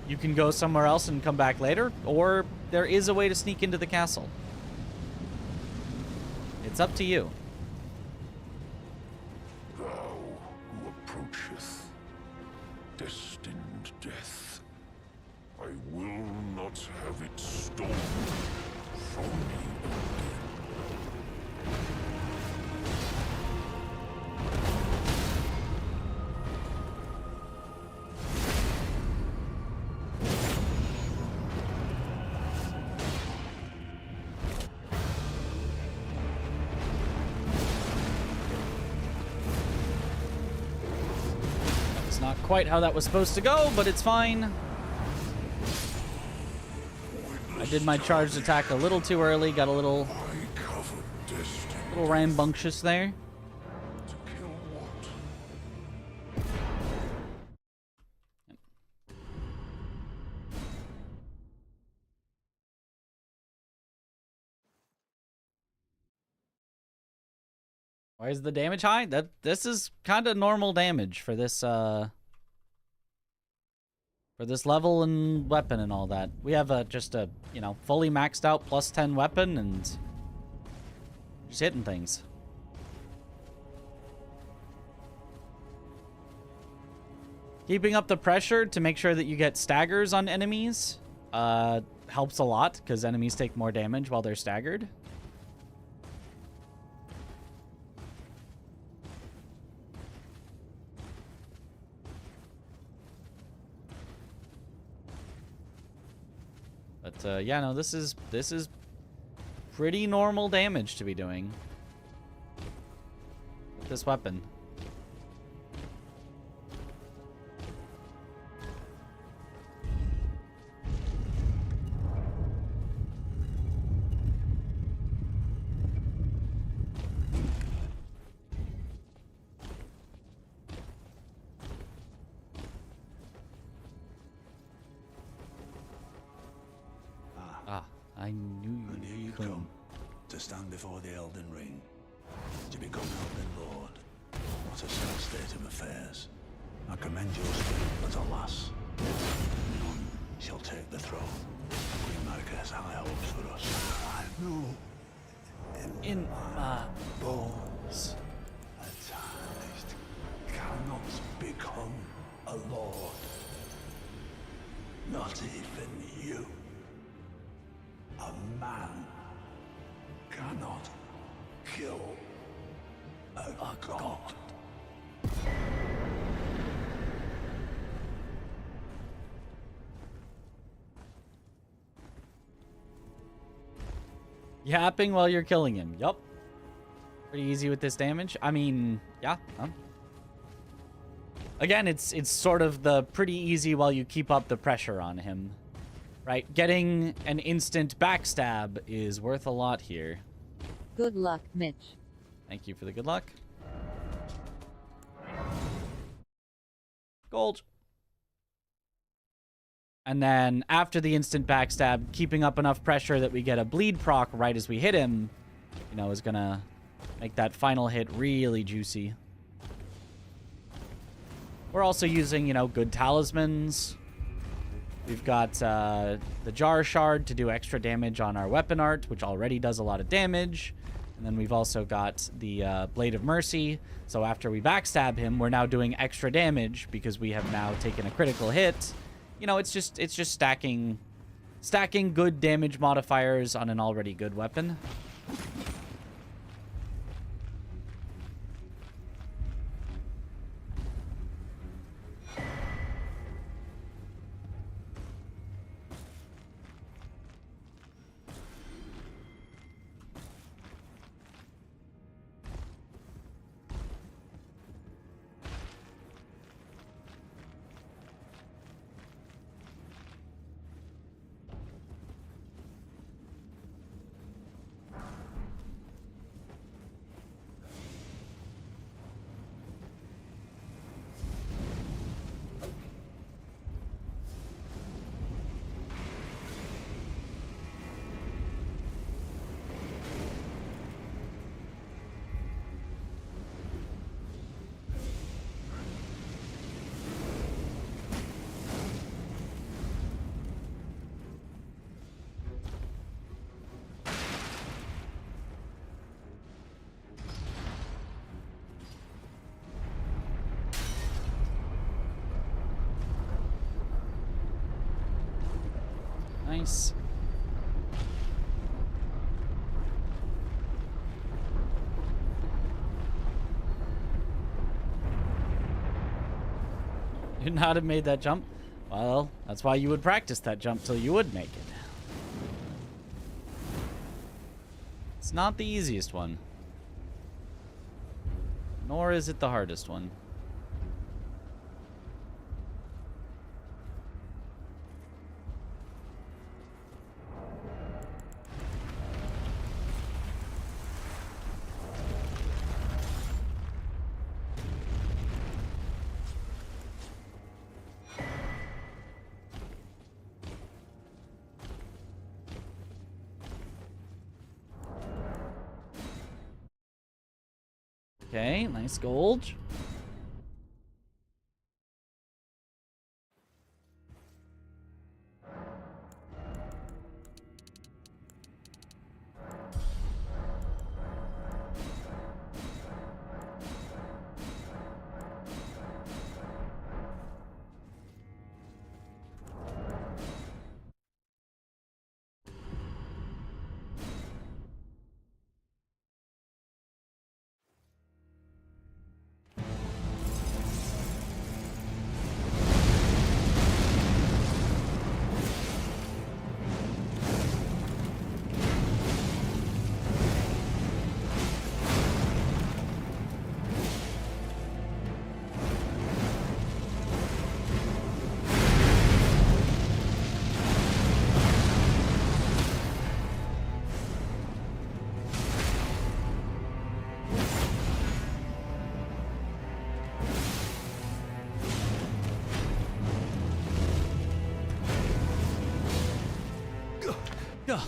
You can go somewhere else and come back later, or there is a way to sneak into the castle. It's up to you. Thou who approacheth destined death, I will not have it stolen from me. Quite how that was supposed to go, but it's fine. I did my charged attack a little too early, got a little rambunctious there. Why is the damage high? This is kind of normal damage for this level and weapon and all that. We have just a, you know, fully maxed out plus 10 weapon and just hitting things. Keeping up the pressure to make sure that you get staggers on enemies helps a lot, because enemies take more damage while they're staggered. But yeah, no, this is pretty normal damage to be doing with this weapon. I knew you would come to stand before the Elden Ring, to become Elden Lord. What a sad state of affairs. I commend your spirit, but alas, none shall take the throne. Queen Marika has high hopes for us. I know in my bones, a child cannot become a lord. Not even you. A man cannot kill a god. Yapping while you're killing him. Yup. Pretty easy with this damage. I mean, yeah. Again, it's sort of the pretty easy while you keep up the pressure on him. Right, getting an instant backstab is worth a lot here. Good luck, Mitch. Thank you for the good luck. Gold. And then after the instant backstab, keeping up enough pressure that we get a bleed proc right as we hit him, you know, is gonna make that final hit really juicy. We're also using, you know, good talismans. We've got the Jar Shard to do extra damage on our weapon art, which already does a lot of damage. And then we've also got the Blade of Mercy. So after we backstab him, we're now doing extra damage because we have now taken a critical hit. You know, it's just stacking good damage modifiers on an already good weapon. Nice. You'd not have made that jump? Well, that's why you would practice that jump till you would make it. It's not the easiest one. Nor is it the hardest one. Okay, nice gold. Yeah.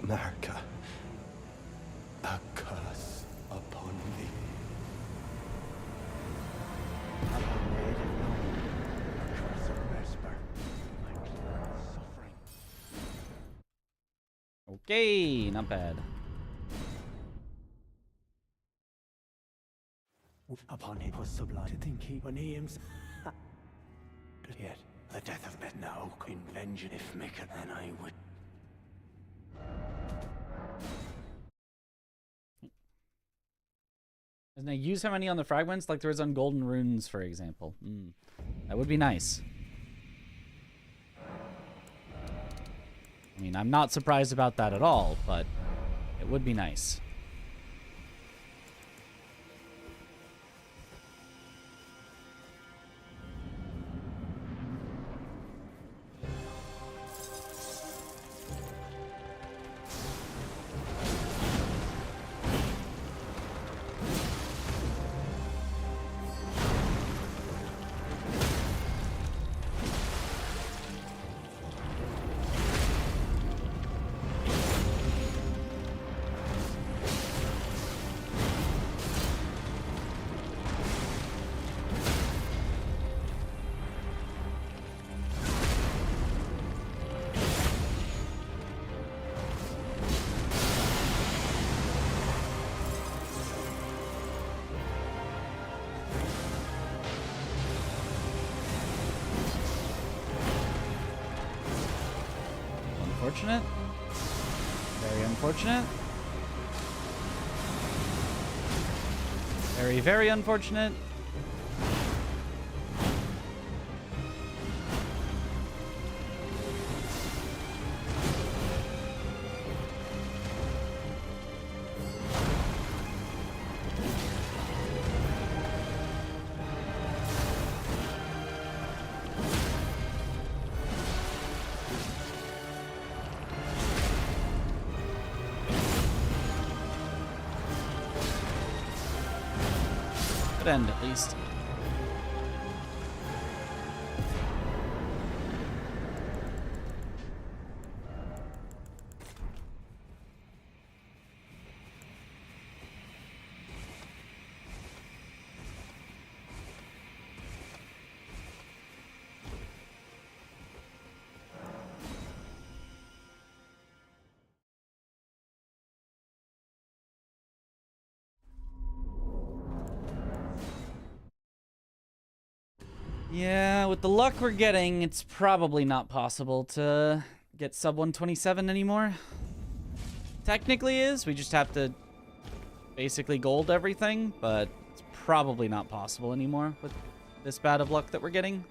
America, a curse upon thee. Okay, not bad. Upon it was sublime to think he when he himself. Yet the death of men now in vengeance if Mickle then I would. Doesn't it use how many on the fragments like there is on golden runes, for example? That would be nice. I mean, I'm not surprised about that at all, but it would be nice. unfortunate. Very unfortunate. Very, very unfortunate. Good end, at least. Yeah, with the luck we're getting, it's probably not possible to get sub 127 anymore. Technically is, we just have to basically gold everything, but it's probably not possible anymore with this bad of luck that we're getting.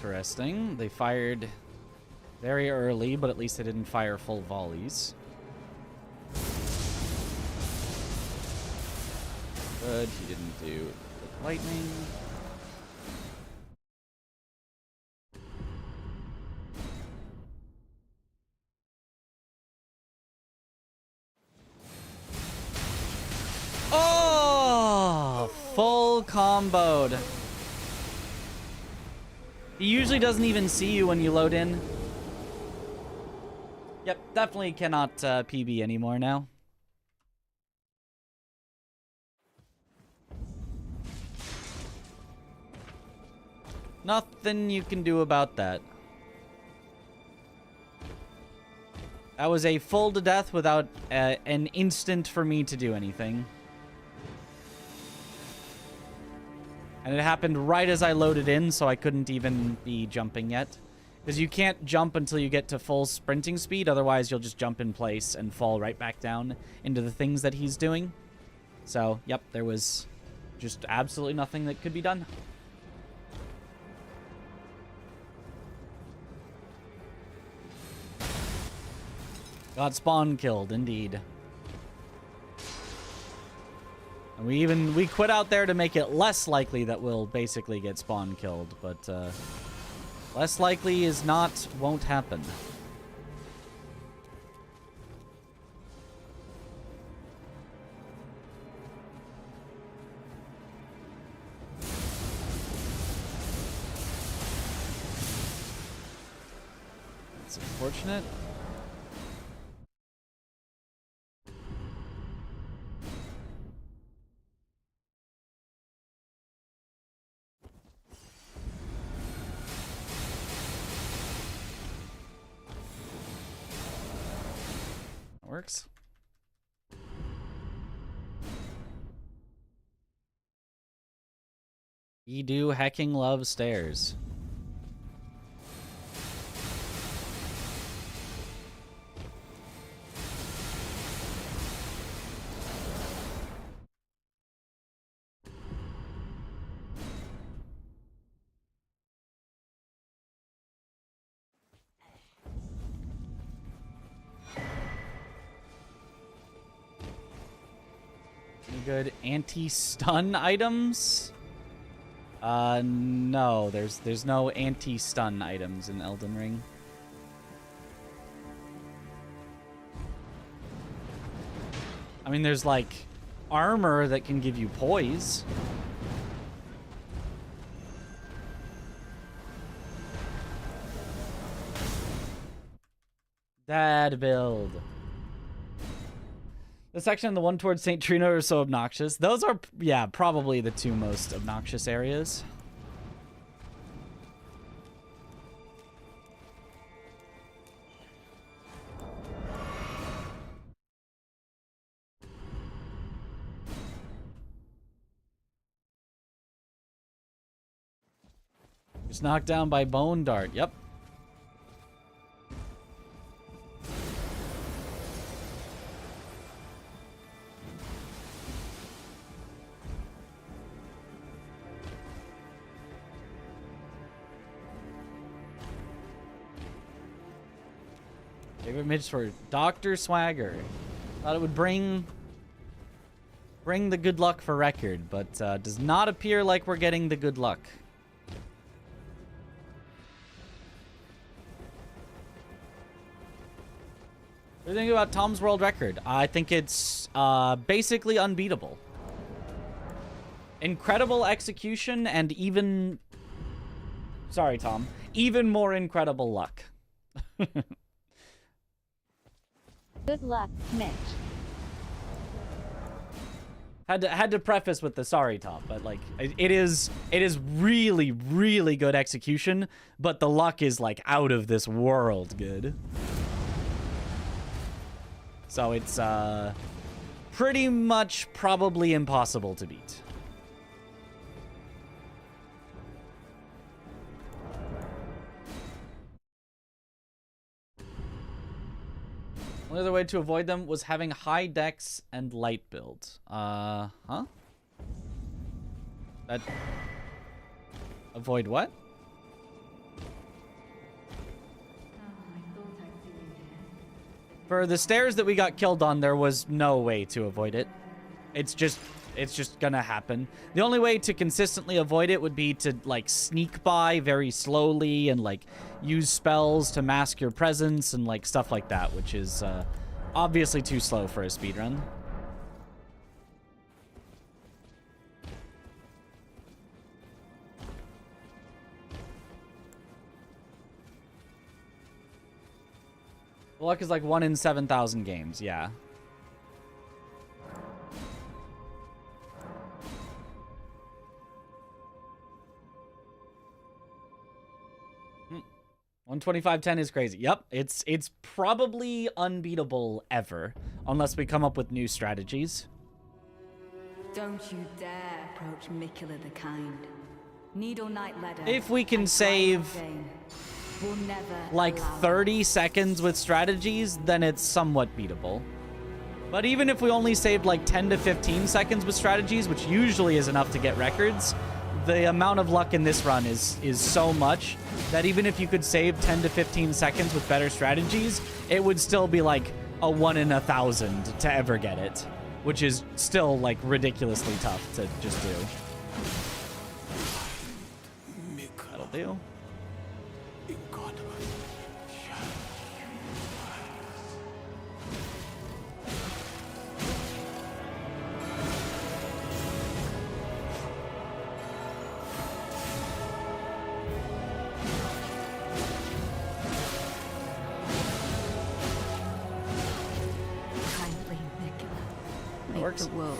Interesting. They fired very early, but at least they didn't fire full volleys. Good. He didn't do lightning. Oh! Full comboed. He usually doesn't even see you when you load in. Yep, definitely cannot PB anymore now. Nothing you can do about that. That was a full to death without an instant for me to do anything. And it happened right as I loaded in, so I couldn't even be jumping yet. Because you can't jump until you get to full sprinting speed, otherwise you'll just jump in place and fall right back down into the things that he's doing. So, yep, there was just absolutely nothing that could be done. Got spawn killed, indeed. And we quit out there to make it less likely that we'll basically get spawn killed, but less likely is not won't happen. It's unfortunate. Works. Ye do hecking love stairs. Good anti-stun items? No, there's no anti-stun items in Elden Ring. I mean, there's like armor that can give you poise. Dad build. The section and the one towards St. Trina are so obnoxious. Those are, yeah, probably the two most obnoxious areas. Just knocked down by Bone Dart. Yep. Favorite midge for Dr. Swagger. Thought it would bring the good luck for record, but does not appear like we're getting the good luck. What do you think about Tom's world record? I think it's basically unbeatable. Incredible execution and even... Sorry, Tom. Even more incredible luck. Good luck, Mitch. Had to preface with the sorry, Tom, but like it is really, really good execution, but the luck is like out of this world good. So it's pretty much probably impossible to beat. Only other way to avoid them was having high dex and light build. Huh? That... Avoid what? For the stairs that we got killed on, there was no way to avoid it. It's just gonna happen. The only way to consistently avoid it would be to, like, sneak by very slowly and, like, use spells to mask your presence and, like, stuff like that, which is obviously too slow for a speedrun. Luck is like 1 in 7,000 games, yeah. 125.10 is crazy. Yep, it's probably unbeatable ever, unless we come up with new strategies. Don't you dare approach Mikula the Kind. Needle Knight Ladder. If we can save will never like 30 seconds with strategies, then it's somewhat beatable. But even if we only saved like 10 to 15 seconds with strategies, which usually is enough to get records, the amount of luck in this run is so much that even if you could save 10 to 15 seconds with better strategies, it would still be like a 1 in 1,000 to ever get it, which is still like ridiculously tough to just do. That'll do. The world.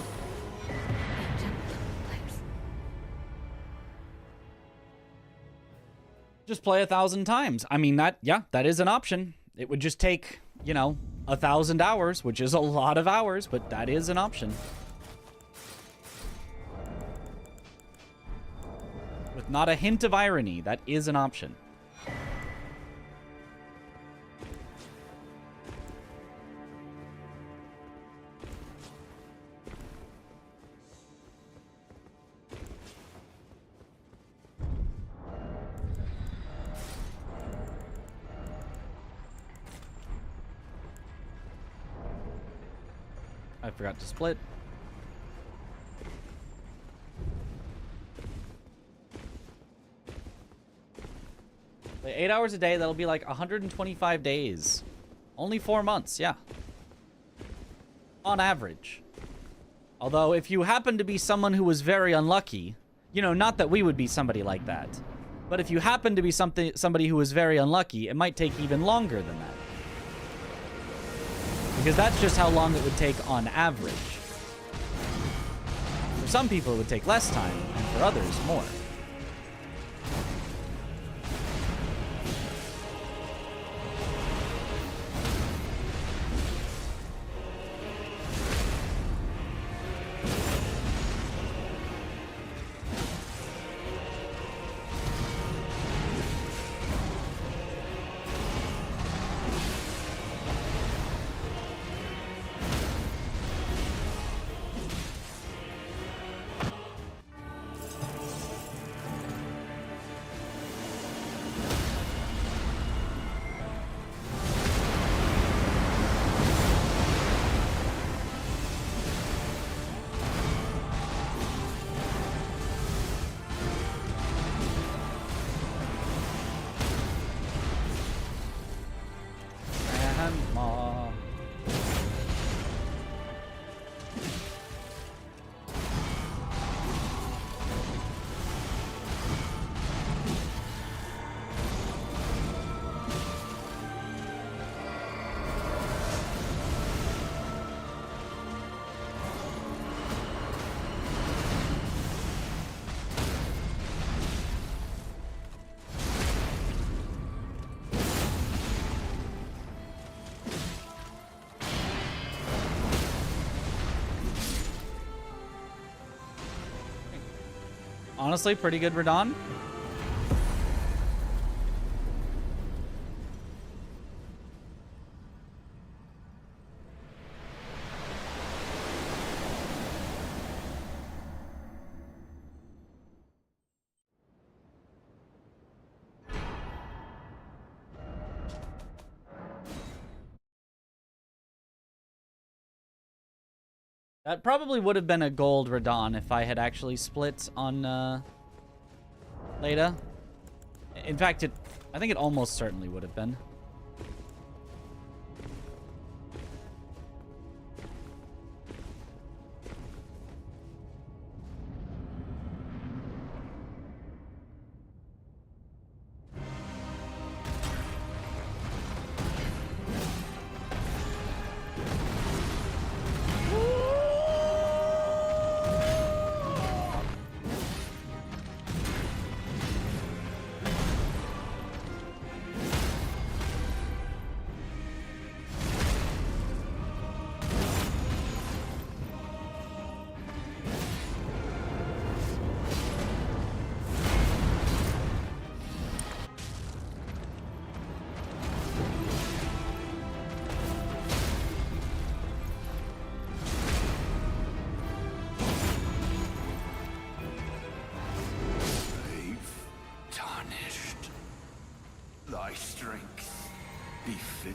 Just play 1,000 times. I mean, that is an option. It would just take, you know, 1,000 hours, which is a lot of hours, but that is an option. With not a hint of irony, that is an option. I forgot to split. Like 8 hours a day, that'll be like 125 days. Only 4 months, yeah. On average. Although, if you happen to be someone who was very unlucky, you know, not that we would be somebody like that, but if you happen to be somebody who was very unlucky, it might take even longer than that. Because that's just how long it would take on average. For some people, it would take less time, and for others, more. Honestly, pretty good Radon. That probably would have been a gold Radon if I had actually split on Leda. In fact, I think it almost certainly would have been.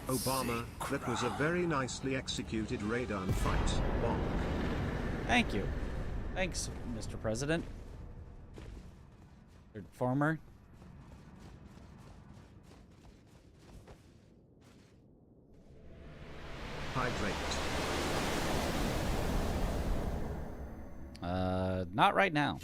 Obama, that was a very nicely executed radon fight. Bonk. Thank you. Thanks, Mr. President. Or former. Hydrate. Not right now.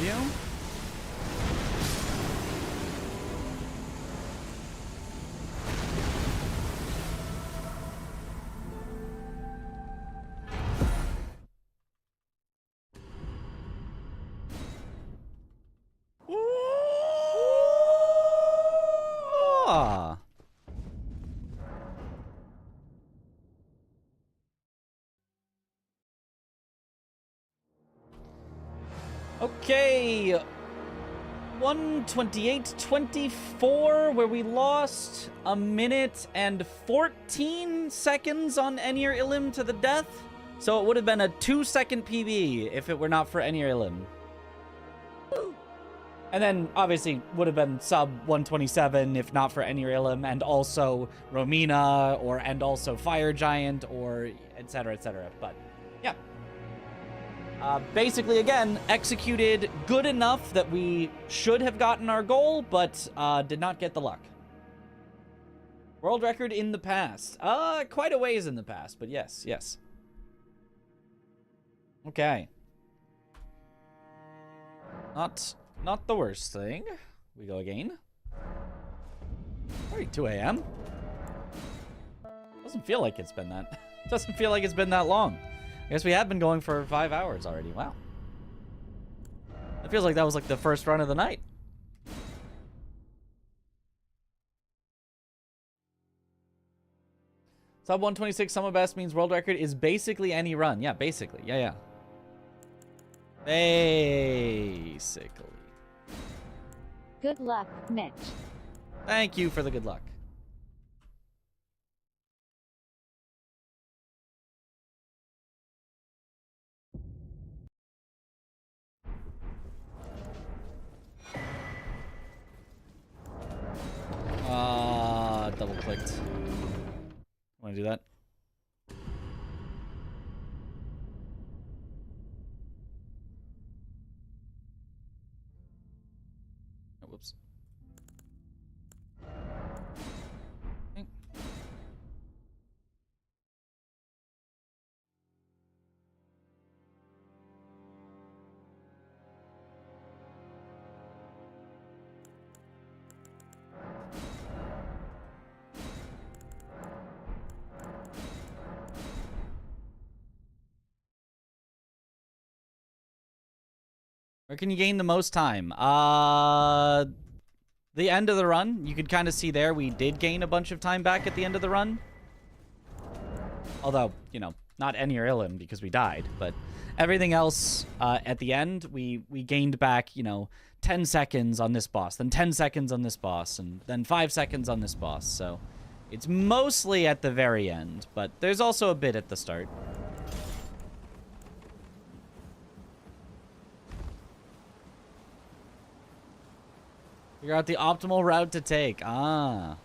you. Ah. Okay. 128.24, where we lost 1 minute and 14 seconds on Enir Ilim to the death. So it would have been a 2-second PB if it were not for Enir Ilim. And then, obviously, would have been sub 127 if not for Enir Ilim, and also Romina, and also Fire Giant, or etc., etc. But, yeah. Basically, again, executed good enough that we should have gotten our goal, but did not get the luck. World record in the past. Quite a ways in the past, but yes, yes. Okay. Not the worst thing. We go again. Already 2 a.m. Doesn't feel like it's been that. Doesn't feel like it's been that long. I guess we have been going for 5 hours already. Wow. It feels like that was like the first run of the night. Sub 126 summer best means world record is basically any run. Yeah, basically. Yeah. Basically. Good luck, Mitch. Thank you for the good luck. Double clicked. Want to do that? Oh, whoops. Okay. Where can you gain the most time? The end of the run. You could kind of see there we did gain a bunch of time back at the end of the run. Although, you know, not Enir Ilim because we died, but everything else at the end, we gained back, you know, 10 seconds on this boss, then 10 seconds on this boss, and then 5 seconds on this boss. So it's mostly at the very end, but there's also a bit at the start. Figure out the optimal route to take. Ah.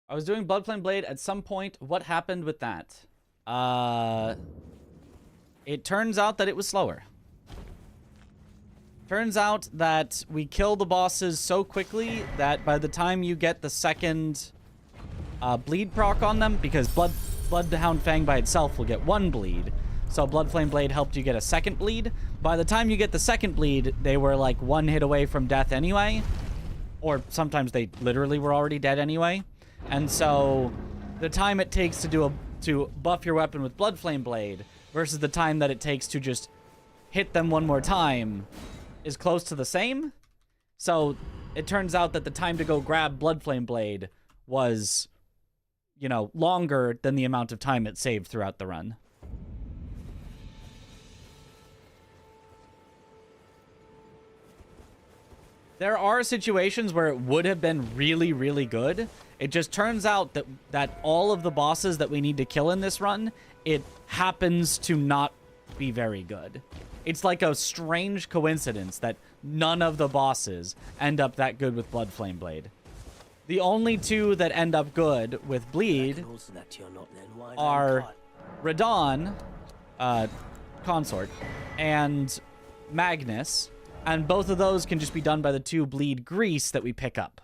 I was doing Bloodflame Blade at some point. What happened with that? It turns out that it was slower. Turns out that we kill the bosses so quickly that by the time you get the second bleed proc on them, because Bloodhound Fang by itself will get 1 bleed, so Bloodflame Blade helped you get a second bleed. By the time you get the second bleed, they were like 1 hit away from death anyway. Or sometimes they literally were already dead anyway. And so the time it takes to buff your weapon with Bloodflame Blade versus the time that it takes to just hit them one more time is close to the same. So it turns out that the time to go grab Bloodflame Blade was, you know, longer than the amount of time it saved throughout the run. There are situations where it would have been really, really good. It just turns out that all of the bosses that we need to kill in this run, it happens to not be very good. It's like a strange coincidence that none of the bosses end up that good with Blood Flame Blade. The only two that end up good with Bleed are Radon, Consort, and Magnus, and both of those can just be done by the 2 Bleed Grease that we pick up.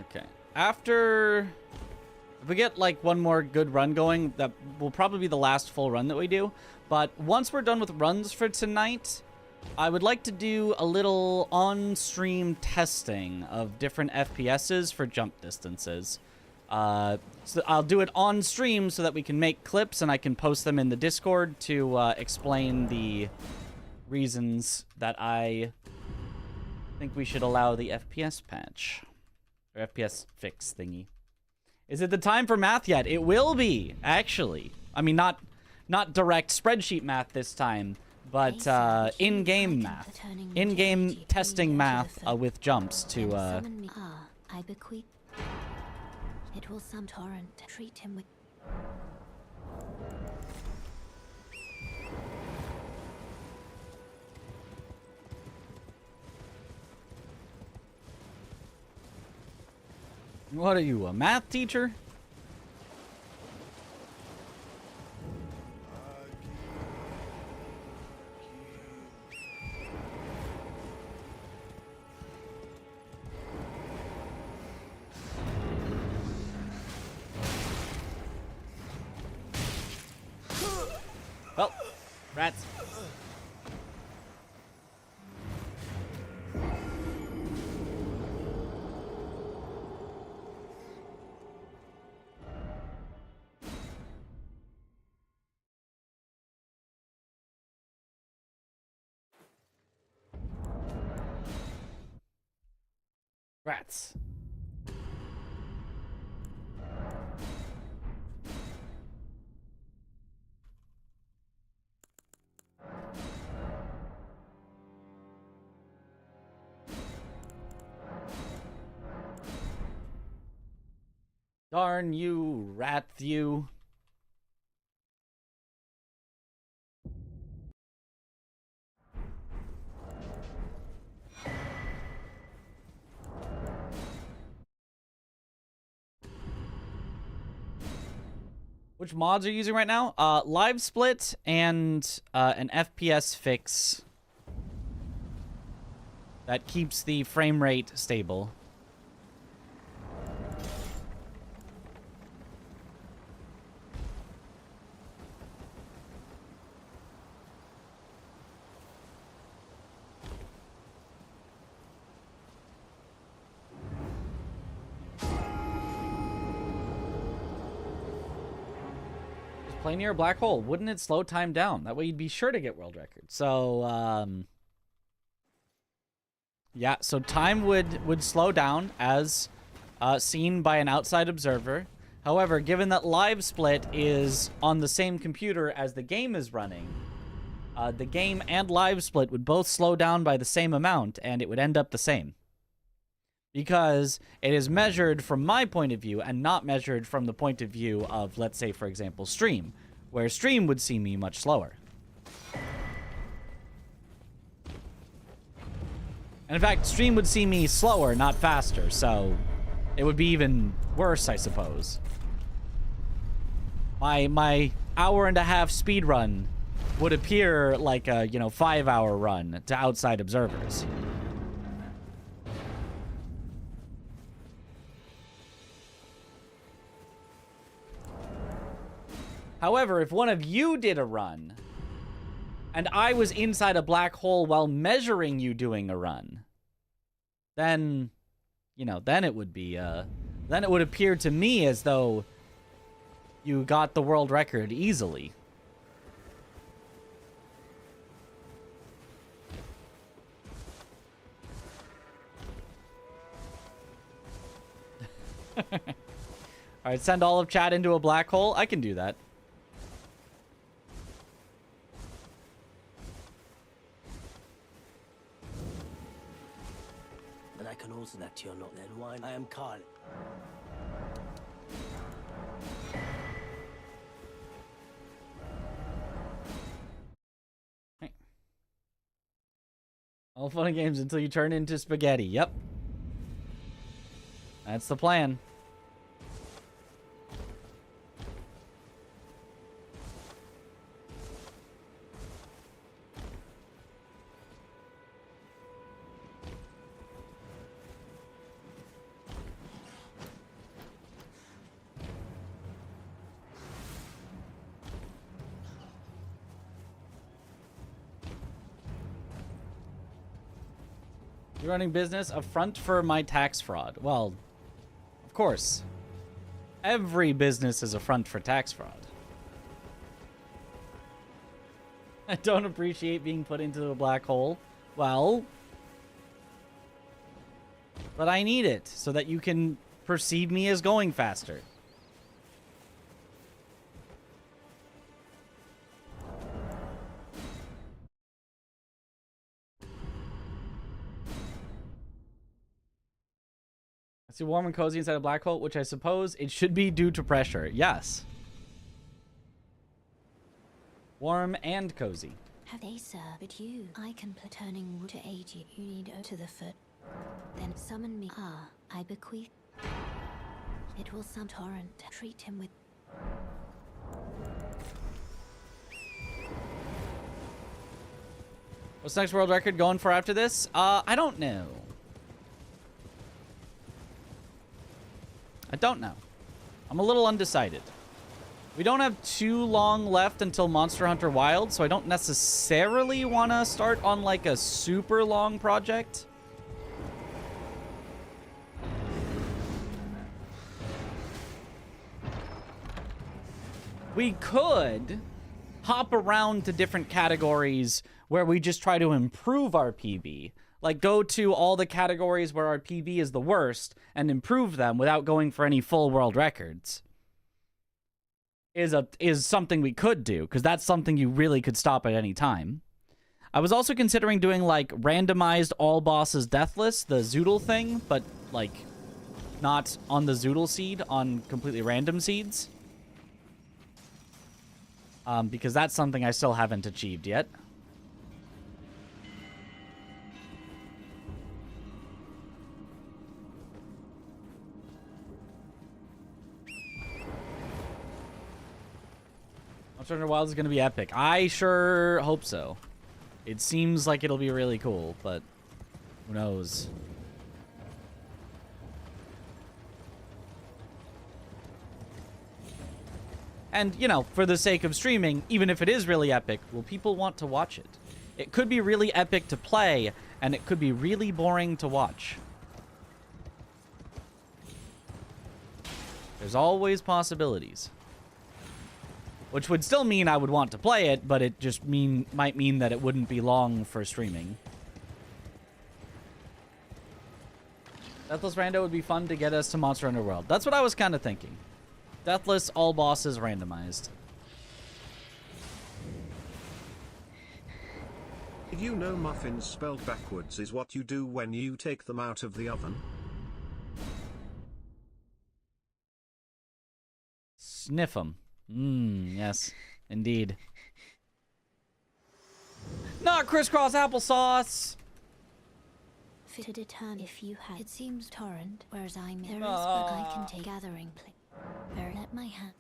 Okay. After... If we get, like, one more good run going, that will probably be the last full run that we do. But once we're done with runs for tonight, I would like to do a little on-stream testing of different FPSs for jump distances. So I'll do it on stream so that we can make clips and I can post them in the Discord to explain the reasons that I think we should allow the FPS patch. Or FPS fix thingy. Is it the time for math yet? It will be, actually. I mean, not direct spreadsheet math this time, but in-game math. In-game testing math with jumps to... I bequeath. It will some torrent treat him with... What are you, a math teacher? Well, rats. Rats. Darn you, rat you. Which mods are you using right now? Live Split and an FPS fix that keeps the frame rate stable. Play near a black hole. Wouldn't it slow time down? That way you'd be sure to get world record. So, yeah, so time would slow down as seen by an outside observer. However, given that Live Split is on the same computer as the game is running, the game and Live Split would both slow down by the same amount, and it would end up the same. Because it is measured from my point of view and not measured from the point of view of, let's say, for example, Stream, where Stream would see me much slower. And in fact, Stream would see me slower, not faster, so it would be even worse, I suppose. My hour-and-a-half speedrun would appear like a, 5-hour run to outside observers. However, if one of you did a run, and I was inside a black hole while measuring you doing a run, then, then it would be, then it would appear to me as though, you got the world record easily. Alright, send all of chat into a black hole. I can do that. And I can also that you're not then wine. I am Carl. All fun and games until you turn into spaghetti. Yep. That's the plan. You're running business, a front for my tax fraud. Well, of course. Every business is a front for tax fraud. I don't appreciate being put into a black hole. Well, but I need it so that you can perceive me as going faster. It's warm and cozy inside a black hole, which I suppose it should be due to pressure. Yes. Warm and cozy. Have they, sir? But you, I can play turning to 80. You need to the foot. Then summon me. Ah, I bequeath. It will some torrent. Treat him with. What's next world record going for after this? I don't know. I don't know. I'm a little undecided. We don't have too long left until Monster Hunter Wild, so I don't necessarily want to start on like a super long project. We could hop around to different categories where we just try to improve our PB. Like, go to all the categories where our PB is the worst and improve them without going for any full world records. Is something we could do, because that's something you really could stop at any time. I was also considering doing, like, randomized all bosses deathless, the Zoodle thing, but, like, not on the Zoodle seed, on completely random seeds. Because that's something I still haven't achieved yet. Monster Hunter Wild is going to be epic. I sure hope so. It seems like it'll be really cool, but who knows? And, you know, for the sake of streaming, even if it is really epic, will people want to watch it? It could be really epic to play, and it could be really boring to watch. There's always possibilities. Which would still mean I would want to play it, but it just might mean that it wouldn't be long for streaming. Deathless Rando would be fun to get us to Monster Hunter World. That's what I was kind of thinking. Deathless, all bosses randomized. Did you know muffins spelled backwards is what you do when you take them out of the oven? Sniff them. Yes, indeed. Not crisscross applesauce! To determine if you had. It seems torrent, whereas I'm there is, but I can take gathering play. Let my hand.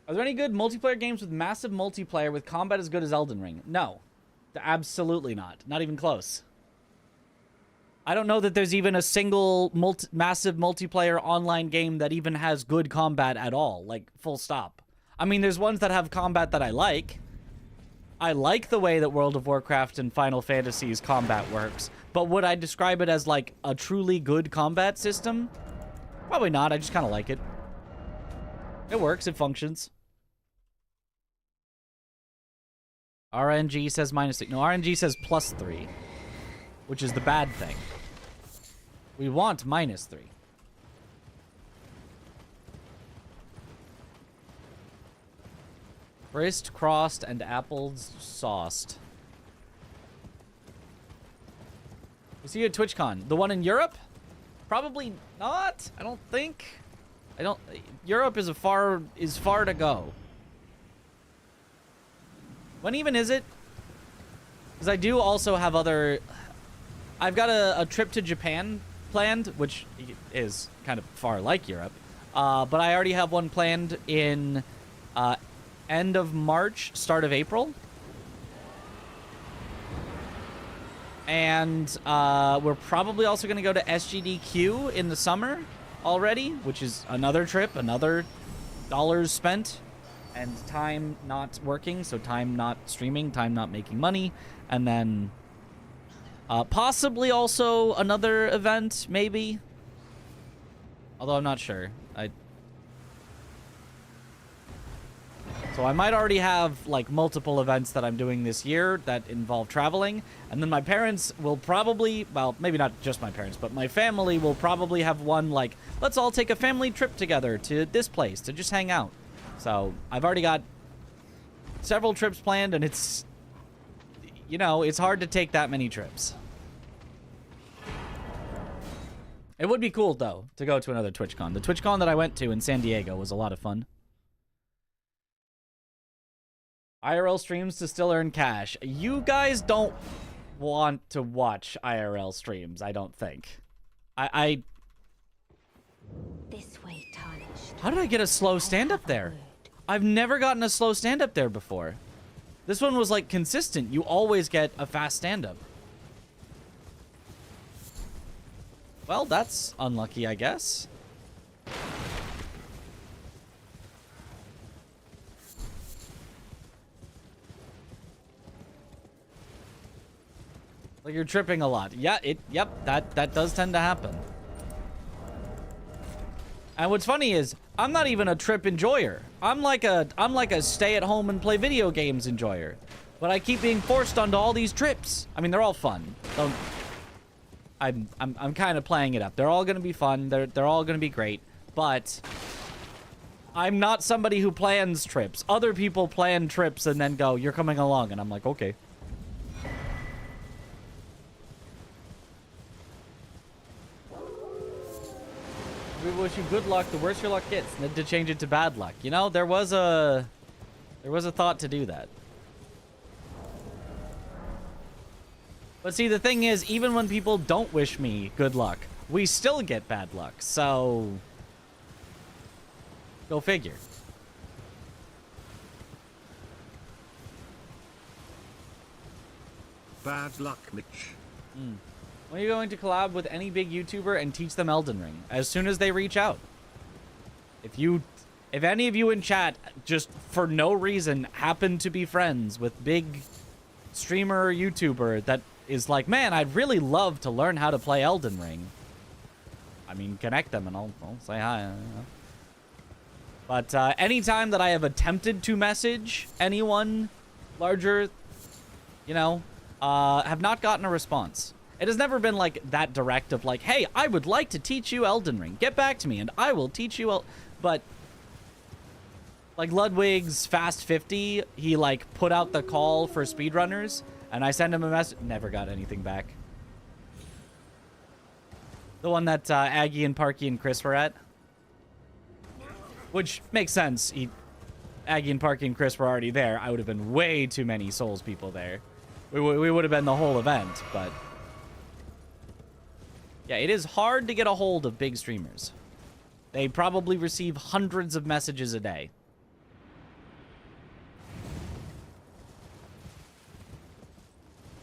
Are there any good multiplayer games with massive multiplayer with combat as good as Elden Ring? No. Absolutely not. Not even close. I don't know that there's even a single massive multiplayer online game that even has good combat at all. Like, full stop. I mean, there's ones that have combat that I like. I like the way that World of Warcraft and Final Fantasy's combat works. But would I describe it as, like, a truly good combat system? Probably not. I just kind of like it. It works. It functions. RNG says -3. No, RNG says +3, which is the bad thing. We want -3. Braced, crossed, and apples sauced. You see a TwitchCon. The one in Europe? Probably not. I don't think. Europe is far to go. When even is it? Because I do also have other... I've got a trip to Japan planned, which is kind of far like Europe. But I already have one planned in end of March, start of April. And we're probably also going to go to SGDQ in the summer already, which is another trip, another dollars spent, and time not working, so time not streaming, time not making money, and then possibly also another event, maybe. Although I'm not sure. So I might already have, like, multiple events that I'm doing this year that involve traveling. And then my parents will probably, well, maybe not just my parents, but my family will probably have one, like, let's all take a family trip together to this place to just hang out. So I've already got several trips planned, and it's, you know, it's hard to take that many trips. It would be cool, though, to go to another TwitchCon. The TwitchCon that I went to in San Diego was a lot of fun. IRL streams to still earn cash. You guys don't want to watch IRL streams, I don't think. This way, tarnished. How did I get a slow stand-up there? I've never gotten a slow stand-up there before. This one was, like, consistent. You always get a fast stand-up. Well, that's unlucky, I guess. Like, you're tripping a lot. Yeah, yep, that does tend to happen. And what's funny is, I'm not even a trip enjoyer. I'm like a stay at home and play video games enjoyer. But I keep being forced onto all these trips. I mean, they're all fun. I'm kind of playing it up. They're all gonna be fun. They're all gonna be great. But I'm not somebody who plans trips. Other people plan trips and then go, "You're coming along," and I'm like, okay. We wish you good luck. The worse your luck gets, and then to change it to bad luck. You know, there was a thought to do that. But see, the thing is, even when people don't wish me good luck, we still get bad luck. So, go figure. Bad luck, Mitch. When are you going to collab with any big YouTuber and teach them Elden Ring? As soon as they reach out. If any of you in chat, just for no reason, happen to be friends with big streamer or YouTuber that is like, man, I'd really love to learn how to play Elden Ring. I mean, connect them and I'll say hi. But anytime that I have attempted to message anyone larger, you know, have not gotten a response. It has never been like that direct of like, hey, I would like to teach you Elden Ring. Get back to me and I will teach you. But like Ludwig's Fast 50, he like put out the call for speedrunners and I sent him a message. Never got anything back. The one that Aggie and Parky and Chris were at. Which makes sense. Aggie and Parky and Chris were already there. I would have been way too many Souls people there. We would have been the whole event, but... yeah, it is hard to get a hold of big streamers. They probably receive hundreds of messages a day.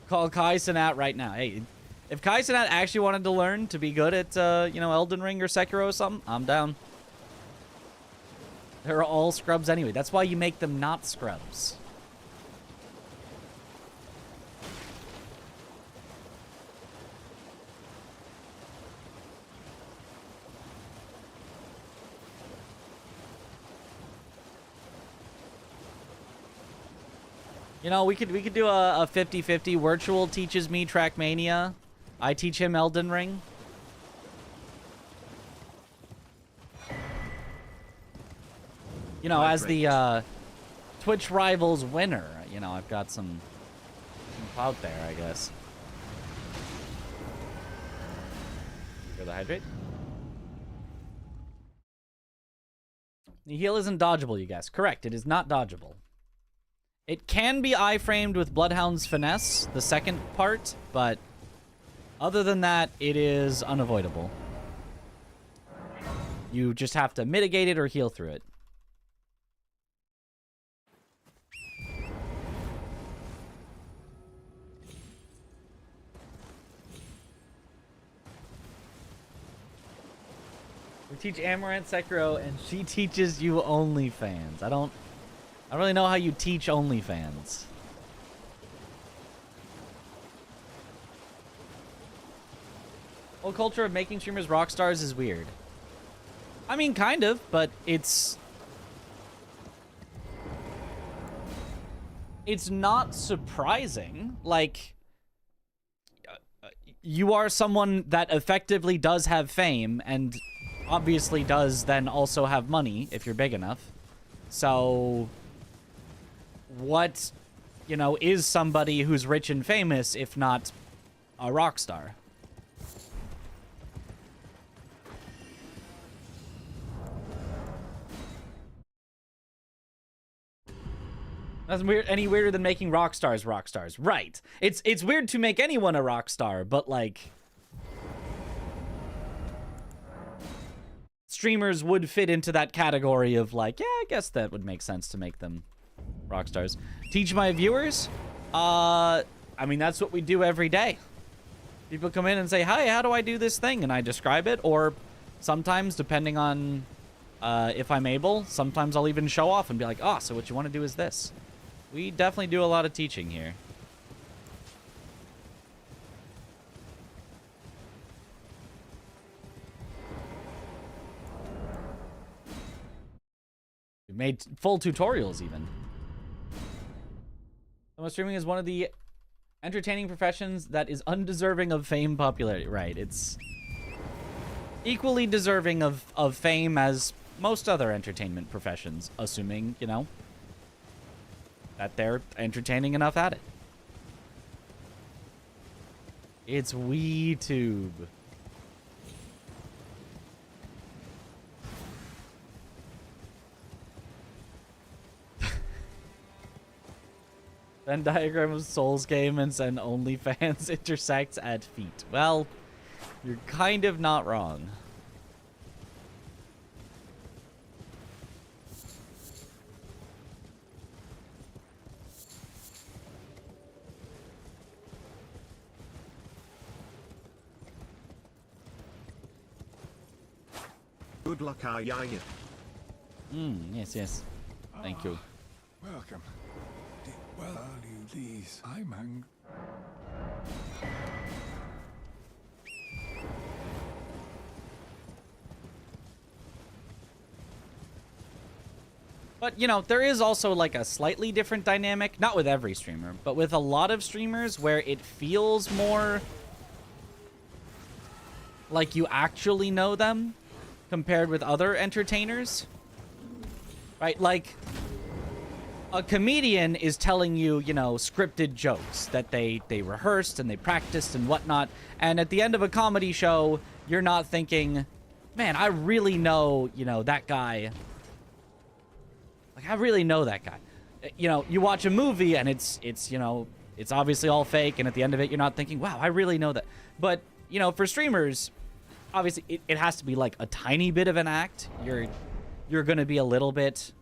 Call Kai Cenat right now. Hey, if Kai Cenat actually wanted to learn to be good at, you know, Elden Ring or Sekiro or something, I'm down. They're all scrubs anyway. That's why you make them not scrubs. You know, we could do a 50-50. Virtual teaches me Trackmania. I teach him Elden Ring. You know, as the Twitch Rivals winner, you know, I've got some clout there, I guess. For the hydrate. The heal isn't dodgeable, you guys. Correct, it is not dodgeable. It can be iframed with Bloodhound's Finesse, the second part, but other than that, it is unavoidable. You just have to mitigate it or heal through it. We teach Amaranth Sekiro, and she teaches you OnlyFans. I don't really know how you teach OnlyFans. Whole culture of making streamers rock stars is weird. I mean, kind of, but it's not surprising. Like, you are someone that effectively does have fame, and obviously does then also have money if you're big enough. So what, you know, is somebody who's rich and famous if not a rock star? That's weird. Any weirder than making rock stars rock stars. Right. It's weird to make anyone a rock star, but like streamers would fit into that category of like, yeah, I guess that would make sense to make them rock stars. Teach my viewers? I mean, that's what we do every day. People come in and say, hi, how do I do this thing? And I describe it, or sometimes, depending on if I'm able, sometimes I'll even show off and be like, oh, so what you want to do is this. We definitely do a lot of teaching here. We made full tutorials even. Streaming is one of the entertaining professions that is undeserving of fame popularity. Right, it's equally deserving of fame as most other entertainment professions, assuming, you know, that they're entertaining enough at it. It's WeTube. Venn diagram of Souls game and send OnlyFans intersects at feet. Well, you're kind of not wrong. Good luck, Ayaya. Yes, yes. Thank you. Welcome. Well, value these. I'm angry. But, you know, there is also like a slightly different dynamic, not with every streamer, but with a lot of streamers where it feels more like you actually know them compared with other entertainers. Right? Like, a comedian is telling you, you know, scripted jokes that they rehearsed and they practiced and whatnot. And at the end of a comedy show, you're not thinking, man, I really know, you know, that guy. Like, I really know that guy. You know, you watch a movie and it's you know, it's obviously all fake. And at the end of it, you're not thinking, wow, I really know that. But, you know, for streamers, obviously it has to be like a tiny bit of an act. You're going to be a little bit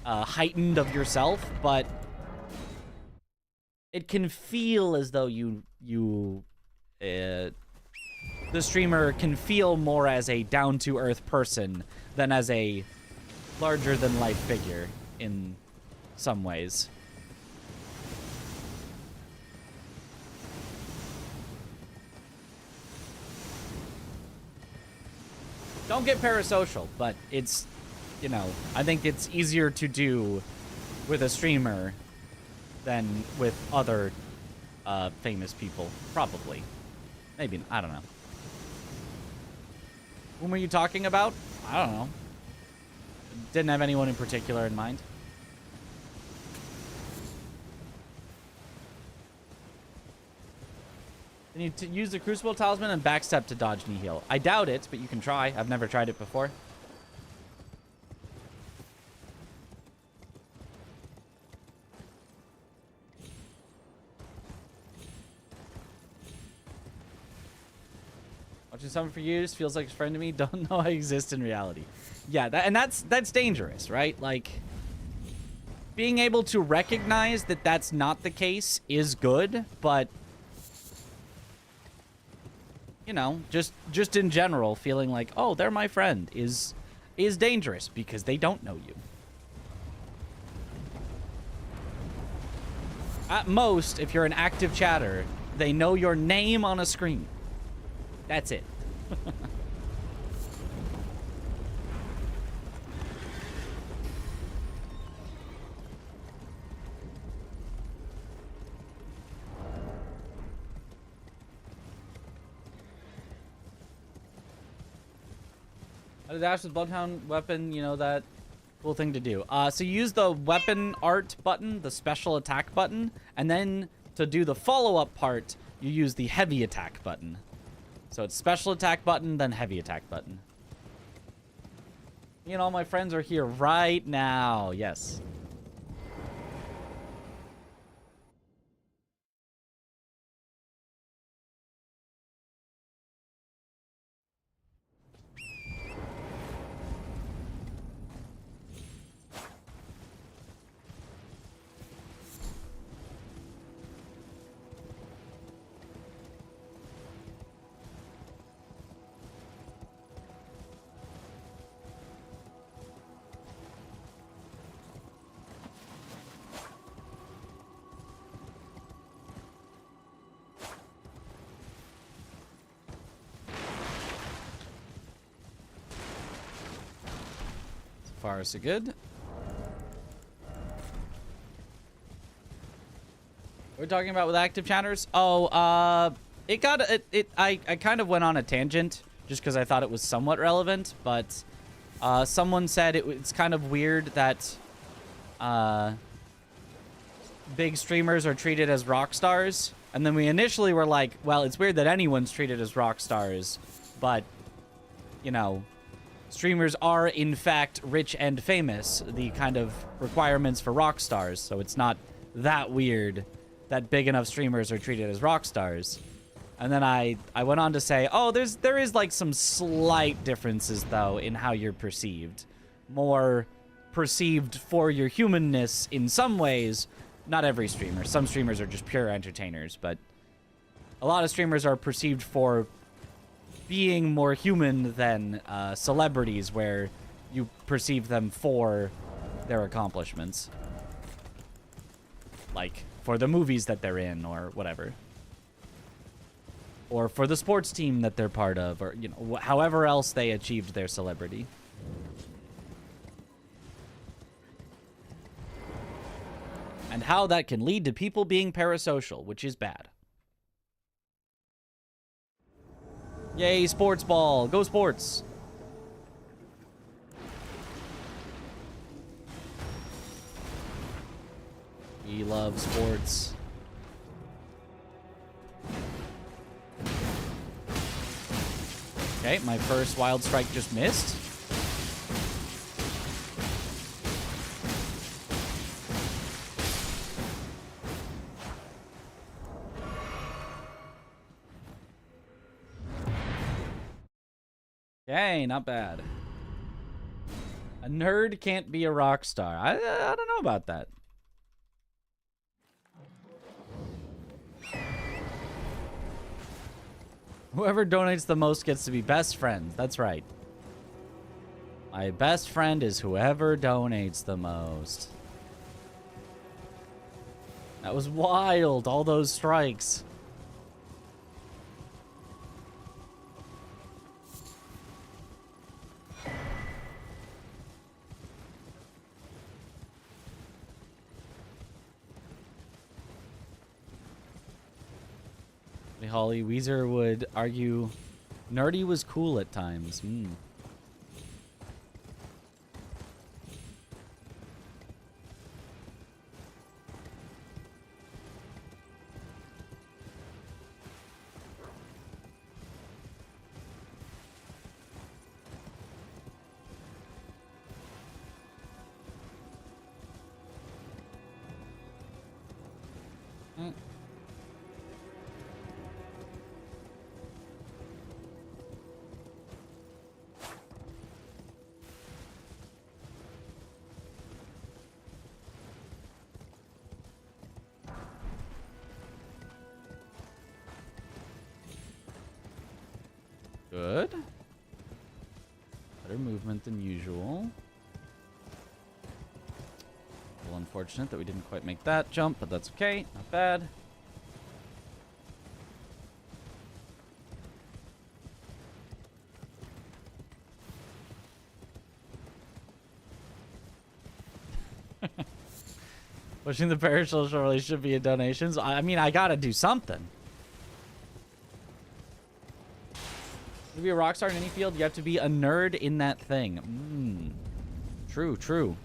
heightened of yourself, but it can feel as though the streamer can feel more as a down-to-earth person than as a larger-than-life figure in some ways. Don't get parasocial, but it's, you know, I think it's easier to do with a streamer than with other famous people. Probably. Maybe. I don't know. Whom were you talking about? I don't know. Didn't have anyone in particular in mind. Can you use the Crucible Talisman and backstep to dodge knee heal? I doubt it, but you can try. I've never tried it before. Watching someone for years feels like a friend to me. Don't know I exist in reality. Yeah, that's dangerous, right? Like, being able to recognize that that's not the case is good, but you know, just in general, feeling like, oh, they're my friend is dangerous because they don't know you. At most, if you're an active chatter, they know your name on a screen. That's it. How to dash with Bloodhound weapon, you know, that cool thing to do. So you use the weapon art button, the special attack button, and then to do the follow-up part, you use the heavy attack button. So it's special attack button, then heavy attack button. Me and all my friends are here right now. Yes. Far so good. We're talking about with active chatters. Oh, I kind of went on a tangent just because I thought it was somewhat relevant, but someone said it's kind of weird that big streamers are treated as rock stars, and then we initially were like, well, it's weird that anyone's treated as rock stars, but you know, streamers are, in fact, rich and famous, the kind of requirements for rock stars, so it's not that weird that big enough streamers are treated as rock stars. And then I went on to say, oh, there is like some slight differences, though, in how you're perceived. More perceived for your humanness in some ways. Not every streamer. Some streamers are just pure entertainers, but a lot of streamers are perceived for being more human than celebrities, where you perceive them for their accomplishments. Like, for the movies that they're in, or whatever. Or for the sports team that they're part of, or, you know, however else they achieved their celebrity. And how that can lead to people being parasocial, which is bad. Yay, sports ball. Go sports. We love sports. Okay, my first wild strike just missed. Okay, not bad. A nerd can't be a rock star. I don't know about that. Whoever donates the most gets to be best friends. That's right. My best friend is whoever donates the most. That was wild, all those strikes. Hey, Holly, Weezer would argue nerdy was cool at times. Good. Better movement than usual. A little unfortunate that we didn't quite make that jump, but that's okay. Not bad. Pushing the parasocial really should be in donations. I mean, I gotta do something. To be a rock star in any field, you have to be a nerd in that thing. True, true.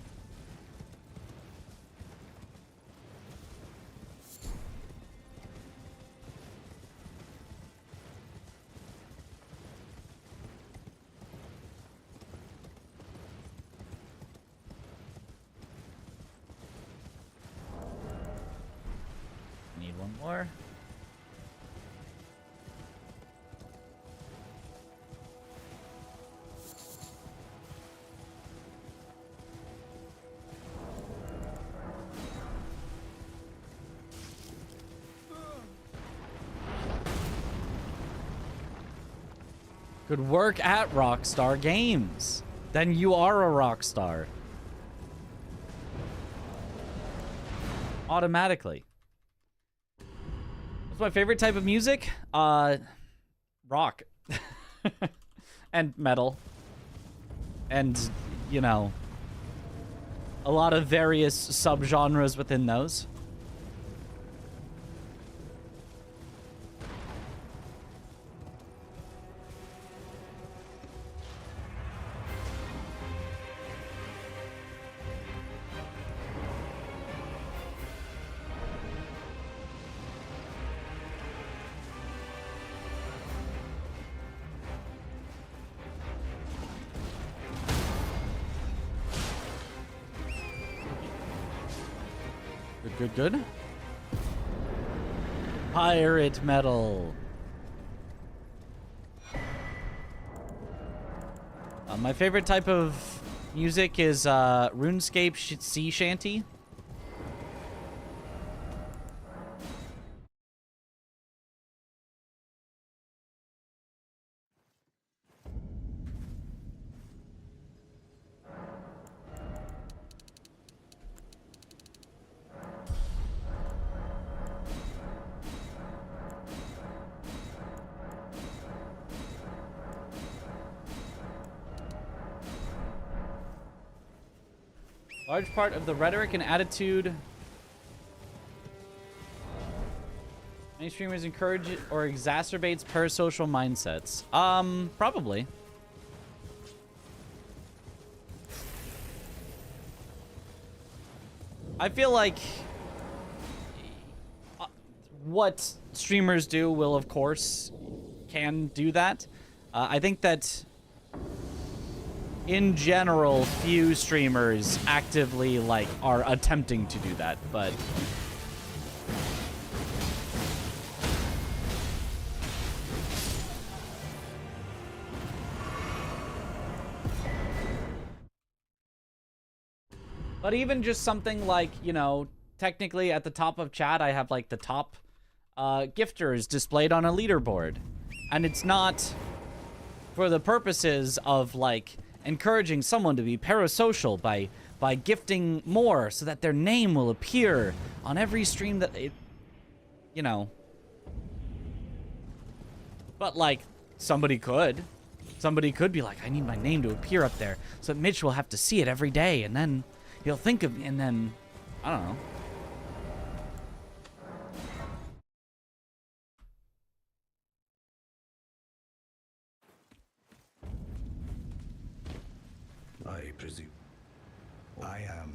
Need one more. Good work at Rockstar Games. Then you are a rock star. Automatically. What's my favorite type of music? Rock. And metal. And, you know, a lot of various subgenres within those. Good, good. Pirate metal. My favorite type of music is RuneScape sea shanty. Large part of the rhetoric and attitude many streamers encourage or exacerbates parasocial mindsets. Probably. I feel like what streamers do will, of course, can do that. I think that in general, few streamers actively, like, are attempting to do that, but... But even just something like, you know, technically at the top of chat, I have, like, the top gifters displayed on a leaderboard. And it's not for the purposes of, like, encouraging someone to be parasocial by gifting more so that their name will appear on every stream that it, you know. But, like, somebody could be like, I need my name to appear up there so that Mitch will have to see it every day, and then he'll think of me, and then, I don't know.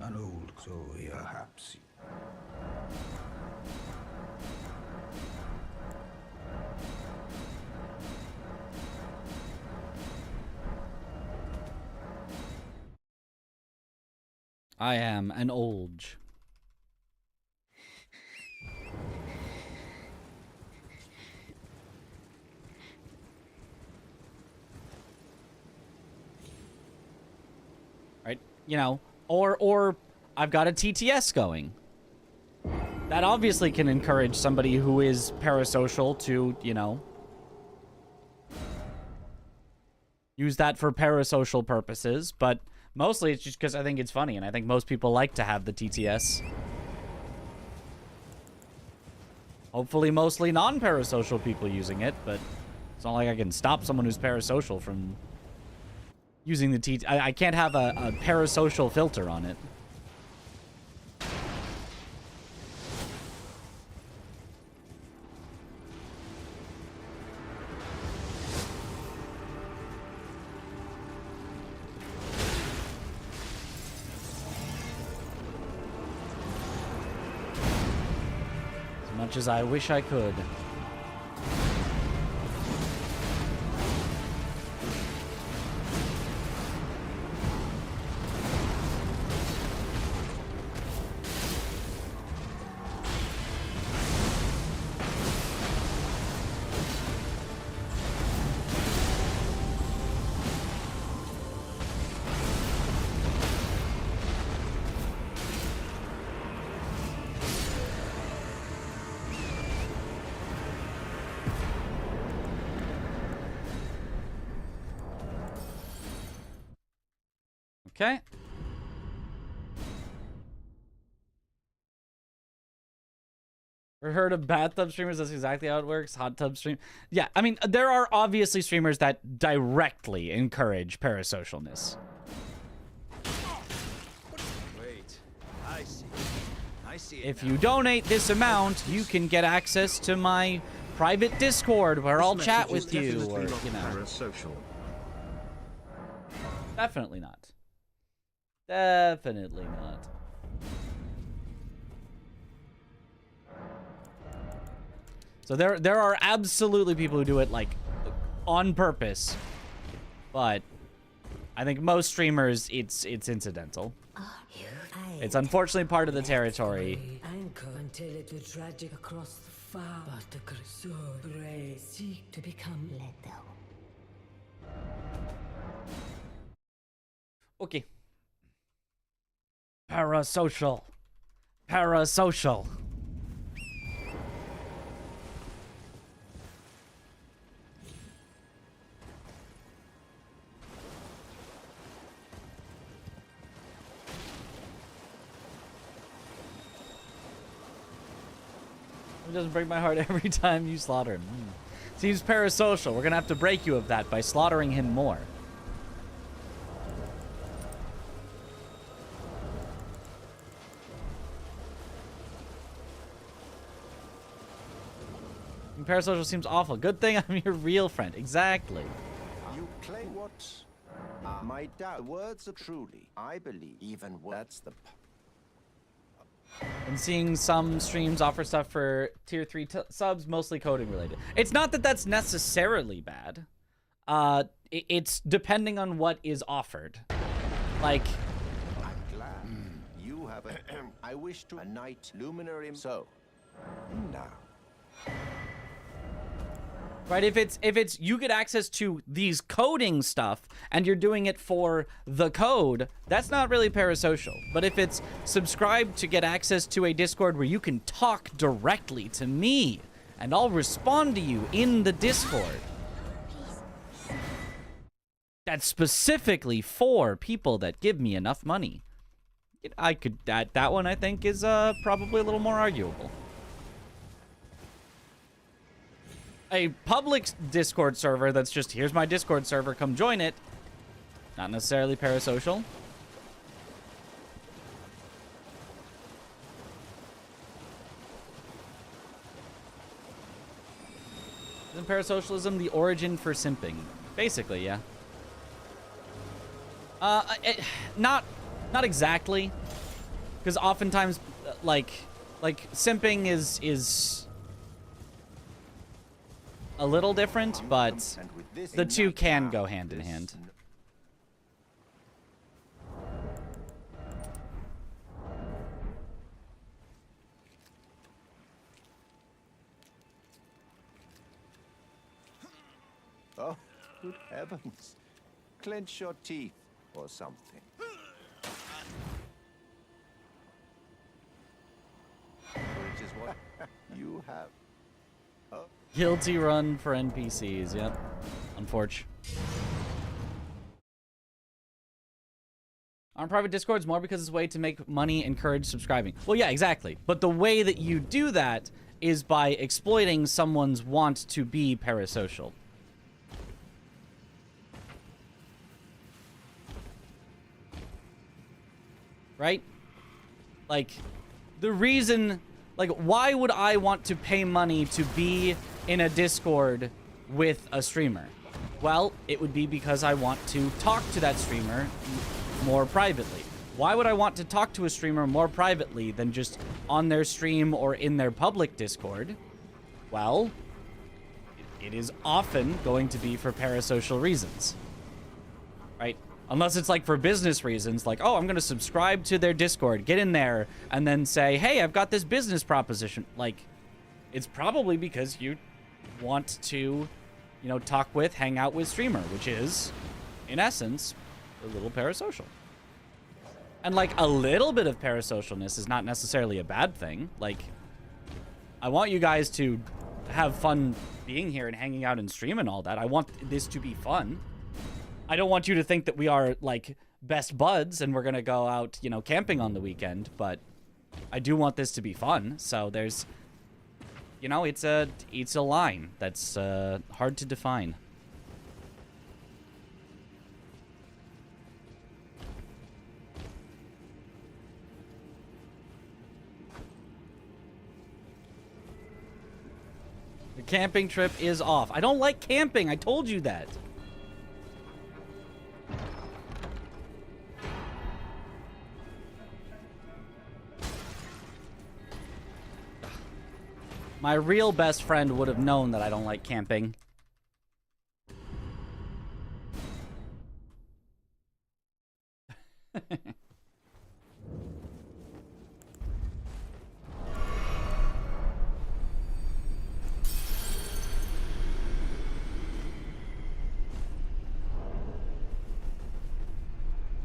An old story, perhaps. I am an olge. Right? You know, or I've got a TTS going. That obviously can encourage somebody who is parasocial to, you know, use that for parasocial purposes, but mostly it's just because I think it's funny, and I think most people like to have the TTS. Hopefully mostly non-parasocial people using it, but it's not like I can stop someone who's parasocial from using the TTS. I can't have a parasocial filter on it. Much as I wish I could. Okay. Ever heard of bathtub streamers? That's exactly how it works. Hot tub stream. Yeah, I mean, there are obviously streamers that directly encourage parasocialness. Wait, I see it If now. you donate this amount, you can get access to my private Discord where I'll chat with you, or, you know. Parasocial. Definitely not. Definitely not. So there are absolutely people who do it like on purpose, but I think most streamers it's incidental. It's unfortunately part of the territory. Anchor until it was tragic across the far, but the Crusade brave seek to become lethal. Okay. Parasocial. Parasocial. It doesn't break my heart every time you slaughter him. Seems parasocial. We're gonna have to break you of that by slaughtering him more. Parasocial seems awful. Good thing I'm your real friend. Exactly. You claim what? My words are truly, I believe, even that's the. And seeing some streams offer stuff for tier 3 subs, mostly coding related. It's not that that's necessarily bad. It's depending on what is offered. Like, I'm glad you have a. I wish to a knight luminary. So now. right, if it's you get access to these coding stuff and you're doing it for the code, that's not really parasocial. But if it's subscribed to get access to a Discord where you can talk directly to me and I'll respond to you in the Discord, that's specifically for people that give me enough money, I could that one I think is probably a little more arguable. A public Discord server that's just, here's my Discord server, come join it. Not necessarily parasocial. Isn't parasocialism the origin for simping? Basically, yeah. Not exactly. Because oftentimes, like simping is a little different, but the two can go hand in hand. Oh, good heavens. Clench your teeth or something. Which is what you have. Oh. Guilty run for NPCs, yep. Unfortunate. On private Discords more because it's a way to make money, encourage subscribing. Well, yeah, exactly. But the way that you do that is by exploiting someone's want to be parasocial. Right? Like, the reason, like, why would I want to pay money to be in a Discord with a streamer? Well, it would be because I want to talk to that streamer more privately. Why would I want to talk to a streamer more privately than just on their stream or in their public Discord? Well, it is often going to be for parasocial reasons, right? Unless it's like for business reasons, like, oh, I'm going to subscribe to their Discord, get in there, and then say, hey, I've got this business proposition. Like, it's probably because you want to, you know, talk with, hang out with streamer, which is, in essence, a little parasocial. And, like, a little bit of parasocialness is not necessarily a bad thing. Like, I want you guys to have fun being here and hanging out and stream and all that. I want this to be fun. I don't want you to think that we are, like, best buds and we're going to go out, you know, camping on the weekend, but I do want this to be fun. So there's, you know, it's a line that's hard to define. The camping trip is off. I don't like camping. I told you that. My real best friend would have known that I don't like camping.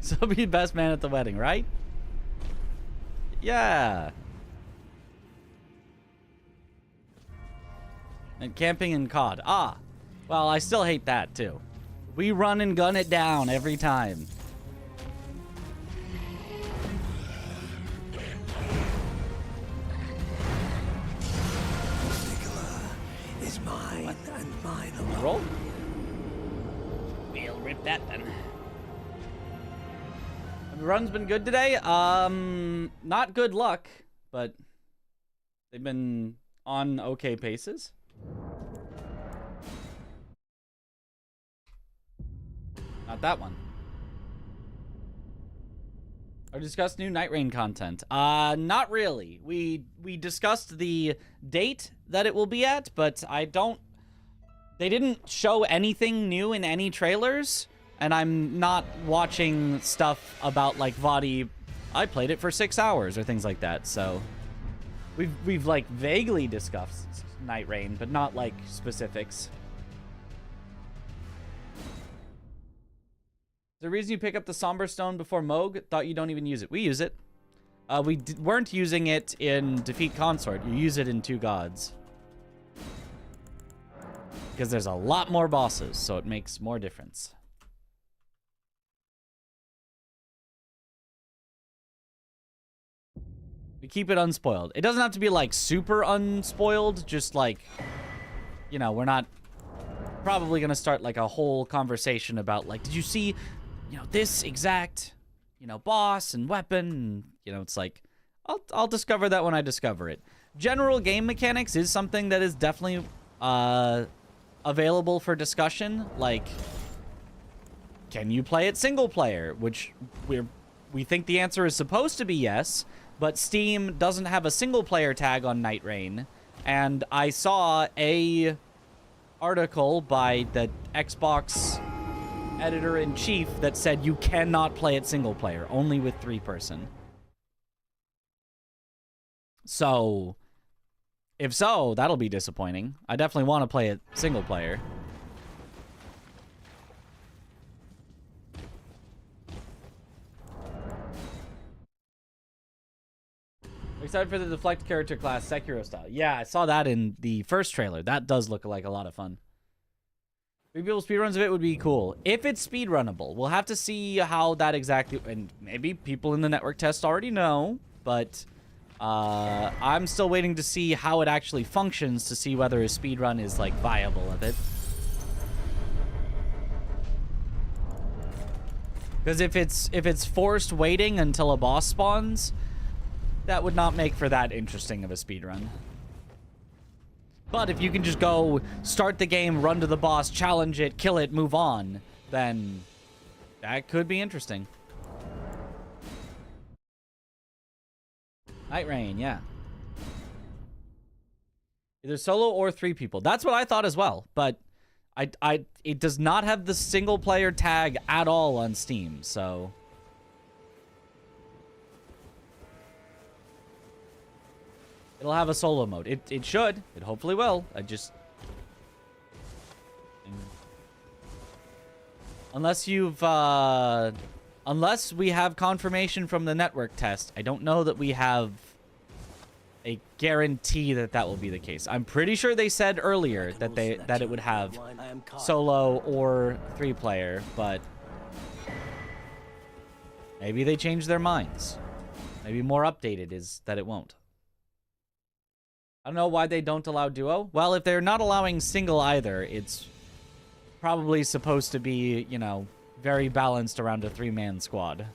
So be best man at the wedding, right? Yeah. And camping in COD. Ah, well, I still hate that too. We run and gun it down every time. Is mine and mine alone. Roll. We'll rip that then. The run's been good today. Not good luck, but they've been on okay paces. Not that one. Or discussed new Night Rain content. Not really. We discussed the date that it will be at, but they didn't show anything new in any trailers, and I'm not watching stuff about, like, Vadi, I played it for 6 hours or things like that, so we've like vaguely discussed Night Rain, but not like specifics. The reason you pick up the Somber Stone before Moog? Thought you don't even use it. We use it. We weren't using it in Defeat Consort. You use it in Two Gods. Because there's a lot more bosses, so it makes more difference. We keep it unspoiled. It doesn't have to be, like, super unspoiled. Just, like, you know, we're not probably going to start, like, a whole conversation about, like, did you see, you know, this exact, you know, boss and weapon? And, you know, it's like, I'll discover that when I discover it. General game mechanics is something that is definitely available for discussion. Like, can you play it single player? Which we think the answer is supposed to be yes. but Steam doesn't have a single player tag on Night Rain. And I saw a article by the Xbox editor-in-chief that said you cannot play it single player, only with 3-person. So, if so, that'll be disappointing. I definitely want to play it single player. Excited for the deflect character class, Sekiro style. Yeah, I saw that in the first trailer. That does look like a lot of fun. 3 people speedruns of it would be cool. If it's speedrunnable, we'll have to see how that exactly... And maybe people in the network test already know, but I'm still waiting to see how it actually functions to see whether a speedrun is, like, viable of it. Because if it's forced waiting until a boss spawns, that would not make for that interesting of a speedrun. But if you can just go, start the game, run to the boss, challenge it, kill it, move on, then that could be interesting. Night Rain, yeah. Either solo or 3 people. That's what I thought as well, but it does not have the single player tag at all on Steam, so... It'll have a solo mode. It should. It hopefully will. Unless you've... Unless we have confirmation from the network test, I don't know that we have a guarantee that that will be the case. I'm pretty sure they said earlier that it would have solo or 3-player, but maybe they changed their minds. Maybe more updated is that it won't. I don't know why they don't allow duo. Well, if they're not allowing single either, it's probably supposed to be, you know, very balanced around a 3-man squad.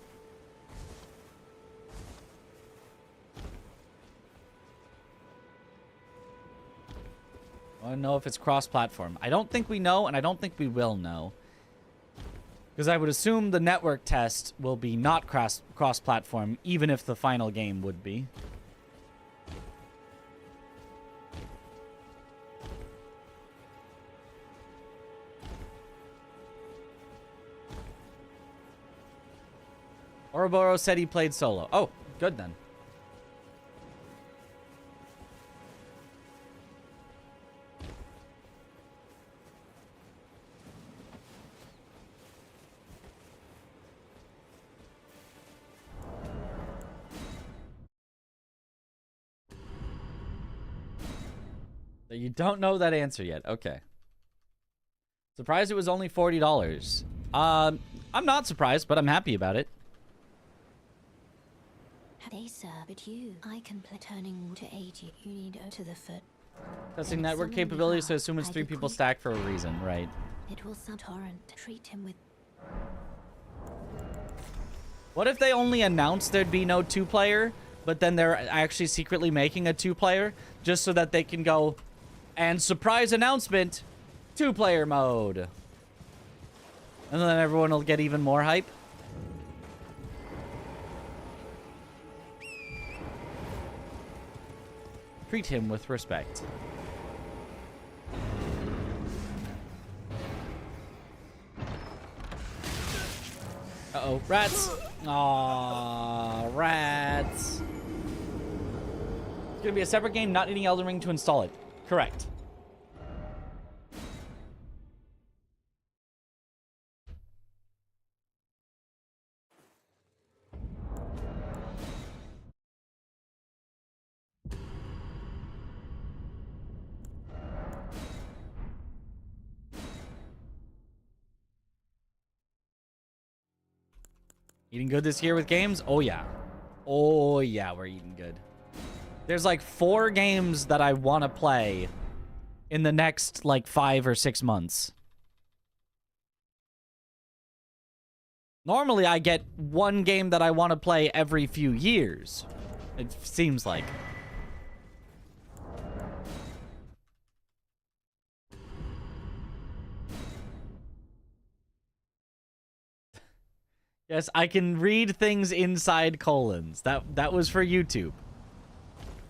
I don't know if it's cross-platform. I don't think we know, and I don't think we will know. Because I would assume the network test will be not cross-platform, even if the final game would be. Ouroboros said he played solo. Oh, good then. You don't know that answer yet. Okay. Surprised it was only $40. I'm not surprised, but I'm happy about it. They sir, but I can play turning to 80. You need to the foot. Testing network capabilities, so I assume it's 3 people stacked for a reason, right? It will sound torrent. Treat him with... What if they only announced there'd be no 2-player, but then they're actually secretly making a 2-player, just so that they can go, and surprise announcement, 2-player mode. And then everyone will get even more hype. Treat him with respect. Uh-oh, rats. Aww, rats. It's gonna be a separate game, not needing Elden Ring to install it. Correct. Eating good this year with games? Oh, yeah. Oh, yeah, we're eating good. There's like 4 games that I want to play in the next like 5 or 6 months. Normally, I get 1 game that I want to play every few years. It seems like. Yes, I can read things inside colons. That was for YouTube.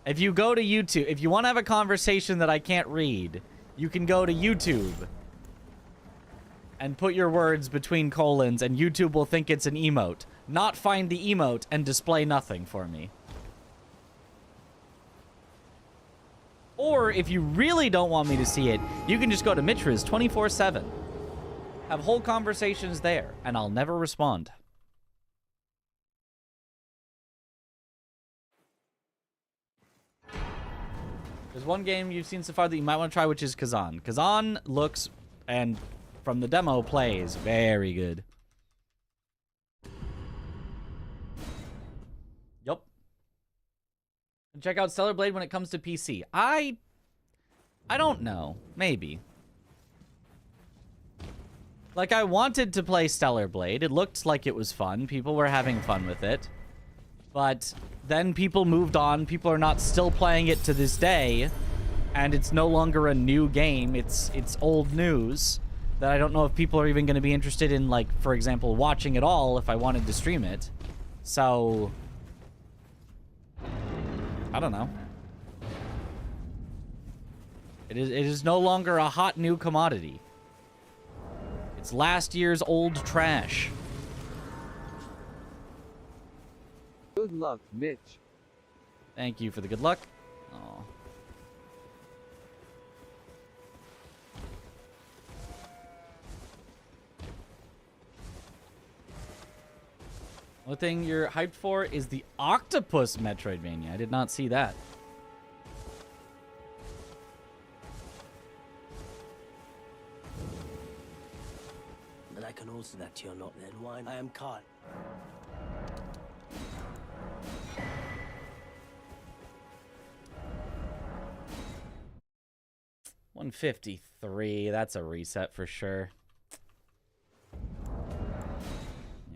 If you go to YouTube, if you want to have a conversation that I can't read, you can go to YouTube and put your words between colons, and YouTube will think it's an emote. Not find the emote and display nothing for me. Or, if you really don't want me to see it, you can just go to Mitriz 24/7. Have whole conversations there, and I'll never respond. There's one game you've seen so far that you might want to try, which is Kazan. Kazan looks, and from the demo, plays very good. Yup. And check out Stellar Blade when it comes to PC. I don't know. Maybe. Like, I wanted to play Stellar Blade. It looked like it was fun. People were having fun with it. But then people moved on. People are not still playing it to this day. And it's no longer a new game. It's old news that I don't know if people are even going to be interested in, like, for example, watching it all if I wanted to stream it. So, I don't know. It is no longer a hot new commodity. It's last year's old trash. Good luck, Mitch. Thank you for the good luck. Aw. One thing you're hyped for is the Octopus Metroidvania. I did not see that. But I can also that you're not Ned Wine. I am caught. $153. That's a reset for sure.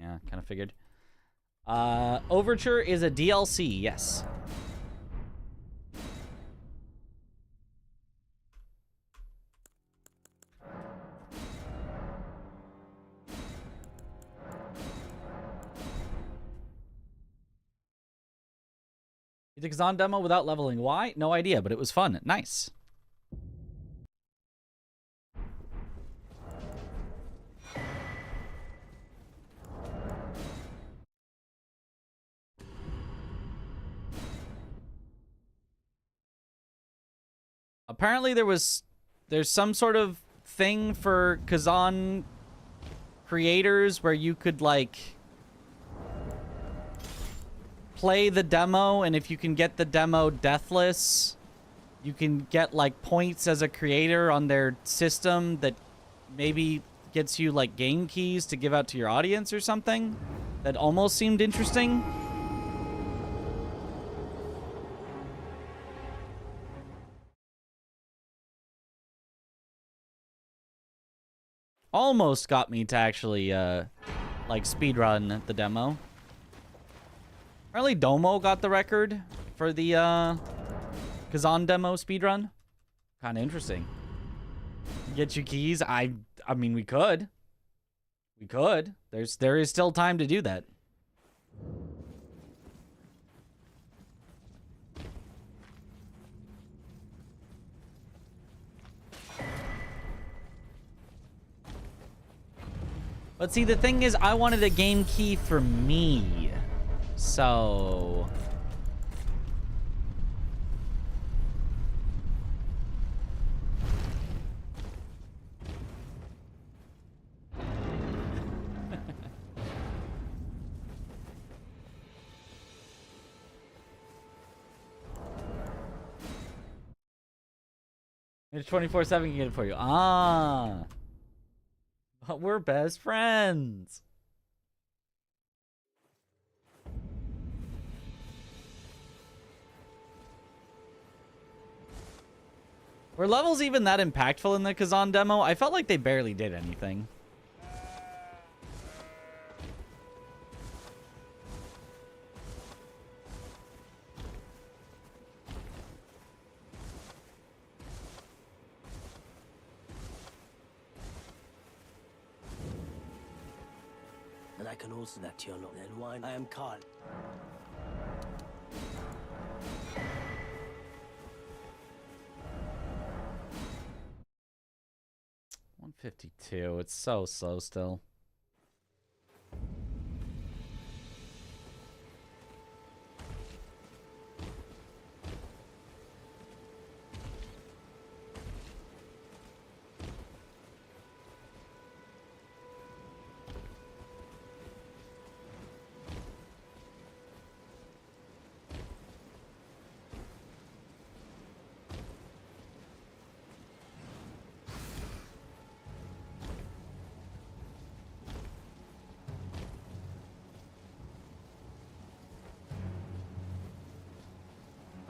Yeah, kind of figured. Overture is a DLC, yes. You did Kazan demo without leveling. Why? No idea, but it was fun. Nice. Apparently there's some sort of thing for Kazan creators where you could, like, play the demo, and if you can get the demo deathless, you can get, like, points as a creator on their system that maybe gets you, like, game keys to give out to your audience or something. That almost seemed interesting. Almost got me to actually, like, speedrun the demo. Apparently Domo got the record for the, Kazan demo speedrun. Kind of interesting. Get you keys? I mean, we could. We could. There is still time to do that. But see, the thing is, I wanted a game key for me. So... It's 24/7 can get it for you. Ah. But we're best friends. Were levels even that impactful in the Kazan demo? I felt like they barely did anything. But I can also that you're not then wine. I am Carl. 152. It's so slow still.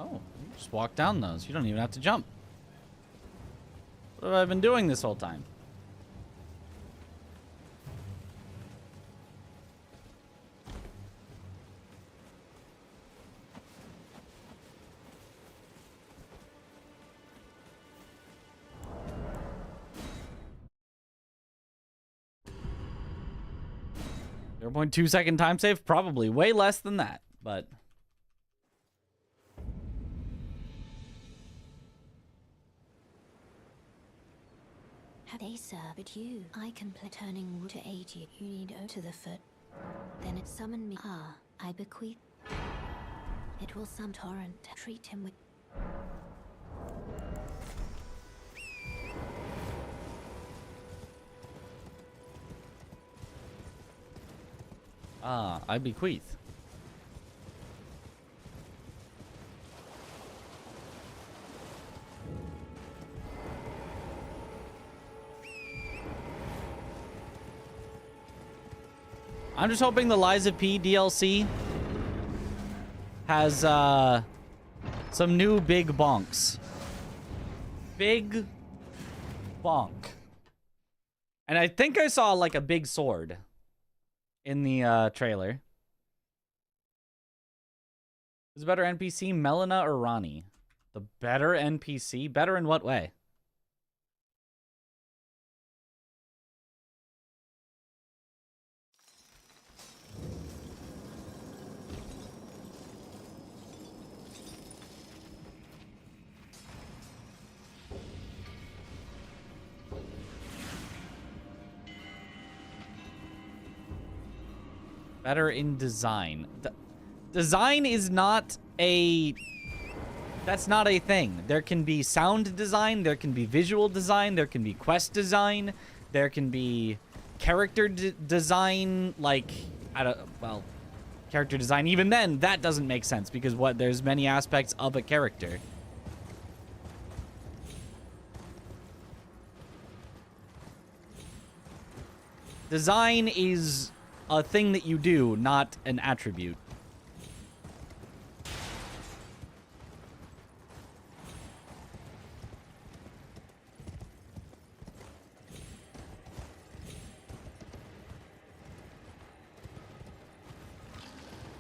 Oh, you just walk down those. You don't even have to jump. What have I been doing this whole time? .2-second time save? Probably way less than that, but... They sir, but you, I can play turning to 80. You need O to the foot. Then it summon me. Ah, I bequeath. It will some torrent. Treat him with. Ah, I bequeath. I'm just hoping the Liza P DLC has some new big bonks. Big bonk. And I think I saw like a big sword in the trailer. Who's a better NPC, Melina or Ronnie? The better NPC? Better in what way? Better in design. Design is not a... That's not a thing. There can be sound design, there can be visual design, there can be quest design, there can be character design, like... well, character design, even then, that doesn't make sense, because there's many aspects of a character. Design is a thing that you do, not an attribute.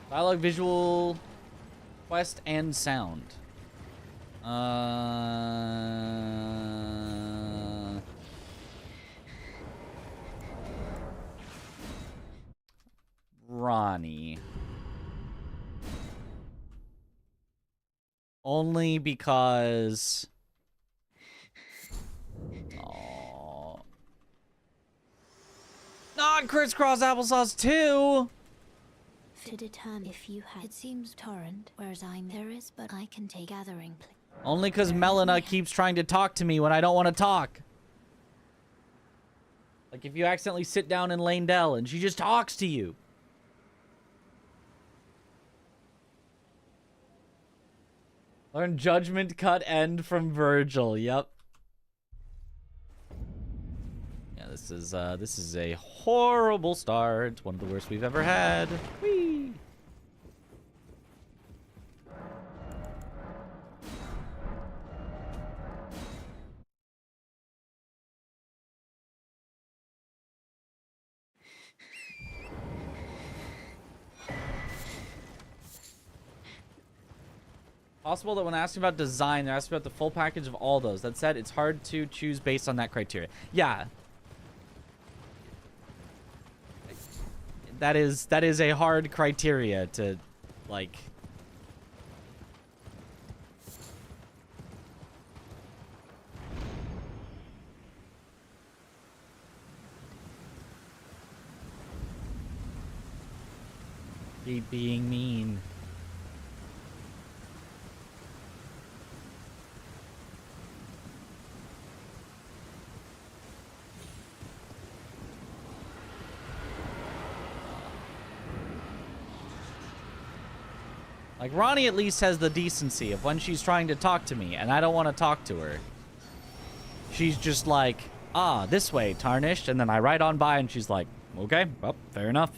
Dialogue, visual, quest, and sound. Ronnie. Only because... Aww. Not crisscross applesauce too! To determine if you had. It seems torrent, whereas there is, but I can take gathering. Only because Melina keeps trying to talk to me when I don't want to talk. Like if you accidentally sit down in Lanedell and she just talks to you. Learn Judgment Cut End from Virgil. Yep. Yeah, this is a horrible start. One of the worst we've ever had. Whee! Possible that when asking about design, they're asking about the full package of all those. That said, it's hard to choose based on that criteria. Yeah. that is a hard criteria to, like. Keep being mean. Like, Ronnie at least has the decency of when she's trying to talk to me and I don't want to talk to her. She's just like, ah, this way, Tarnished. And then I ride on by and she's like, okay, well, fair enough.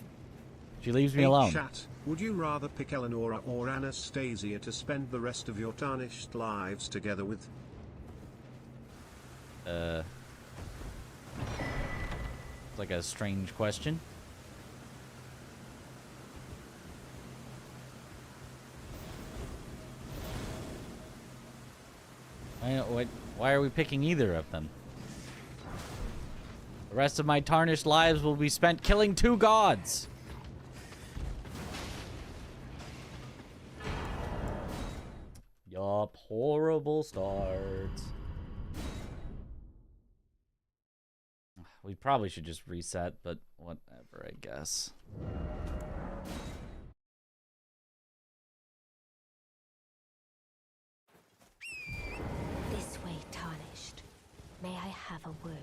She leaves me alone. Chat, would you rather pick Eleanor or Anastasia to spend the rest of your tarnished lives together with? It's like a strange question. Why are we picking either of them? The rest of my tarnished lives will be spent killing 2 gods. Yup, horrible starts. We probably should just reset, but whatever, I guess. This way, Tarnished. May I have a word?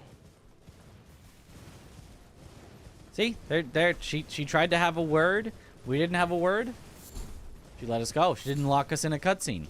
See? There. She tried to have a word. We didn't have a word. She let us go. She didn't lock us in a cutscene.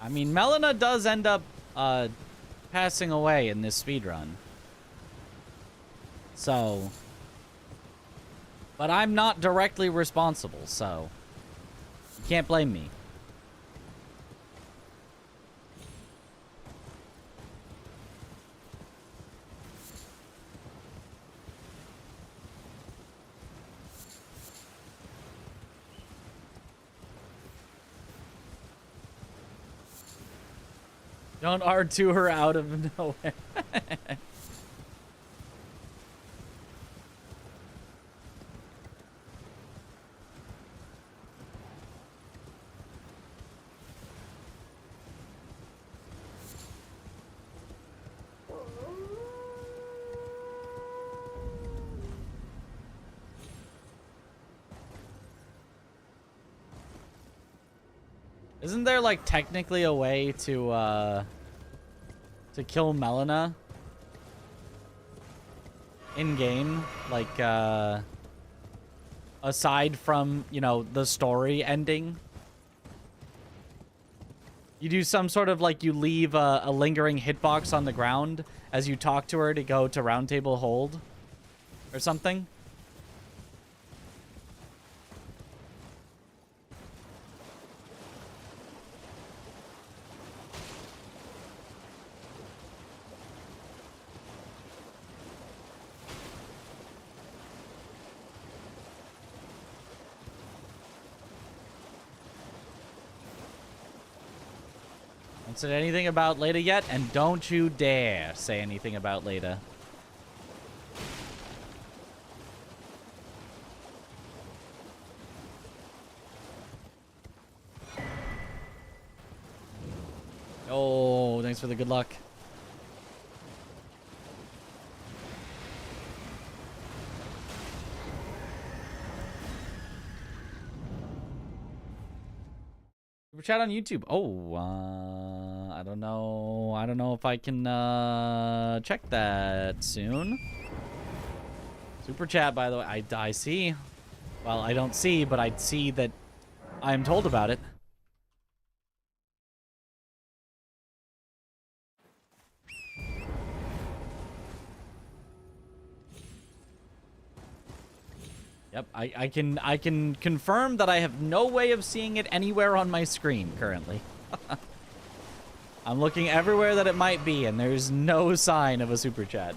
I mean, Melina does end up passing away in this speedrun. So, but I'm not directly responsible, so you can't blame me. Don't R2 her out of nowhere. Isn't there, like, technically a way to kill Melina in-game? Like, aside from, you know, the story ending? You do some sort of, like, you leave a lingering hitbox on the ground as you talk to her to go to roundtable hold? Or something? Said anything about Leda yet, and don't you dare say anything about Leda. Oh, thanks for the good luck. Super chat on YouTube. Oh, I don't know. I don't know if I can check that soon. Super chat, by the way. I see. Well, I don't see, but I see that I'm told about it. Yep, I can confirm that I have no way of seeing it anywhere on my screen currently. I'm looking everywhere that it might be, and there's no sign of a super chat.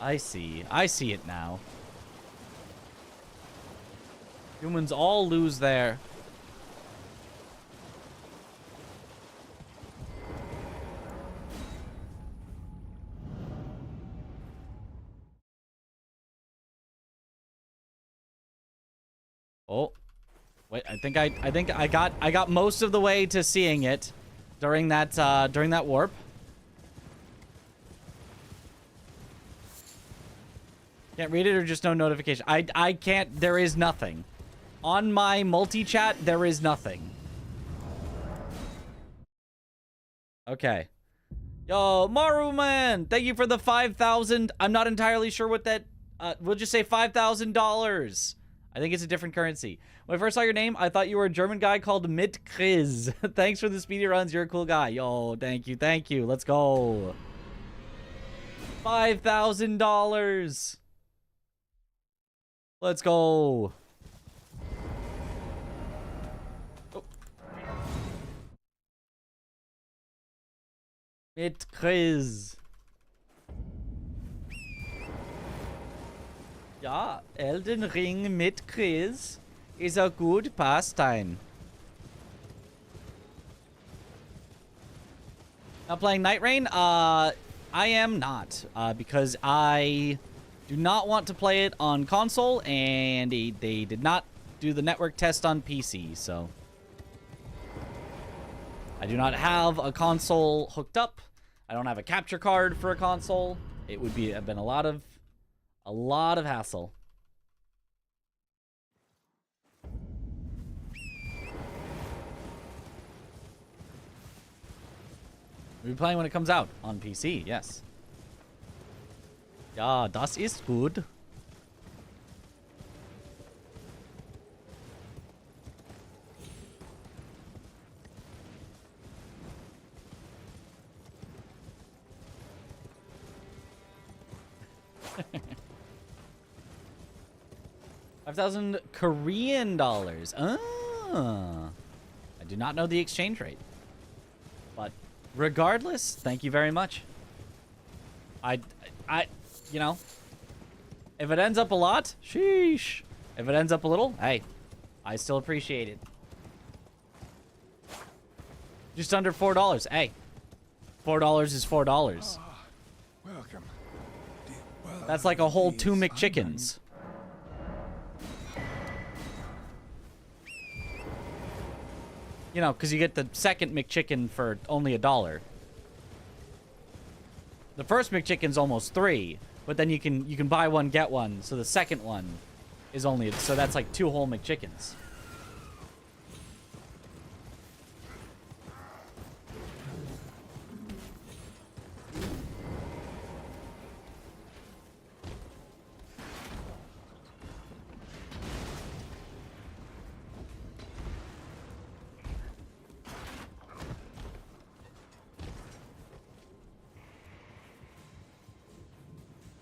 I see it now. Humans all lose there. Oh, wait! I think I got most of the way to seeing it during that warp. Can't read it or just no notification. I can't. There is nothing on my multi-chat. There is nothing. Okay. Yo, Maru man, thank you for the 5,000. I'm not entirely sure what that. We'll just say $5,000. I think it's a different currency. When I first saw your name, I thought you were a German guy called Mitkriz. Thanks for the speedy runs. You're a cool guy. Yo, thank you. Thank you. Let's go. $5,000. Let's go. Oh. Mitkriz. Ja, Elden Ring mit Chris is a good pastime. Now playing Night Rain? I am not, because I do not want to play it on console, and they did not do the network test on PC, so I do not have a console hooked up. I don't have a capture card for a console. It would have been a lot of hassle. We'll be playing when it comes out on PC, yes. Ja, das ist gut. $5,000 Korean dollars. Ah. I do not know the exchange rate. But regardless, thank you very much. You know, if it ends up a lot, sheesh. If it ends up a little, hey, I still appreciate it. Just under $4. Hey, $4 is $4. Welcome. That's like a whole 2 McChickens. You know, because you get the second McChicken for only $1. The first McChicken's almost $3, but then you can buy one get one. So the second one is only, so that's like 2 whole McChickens.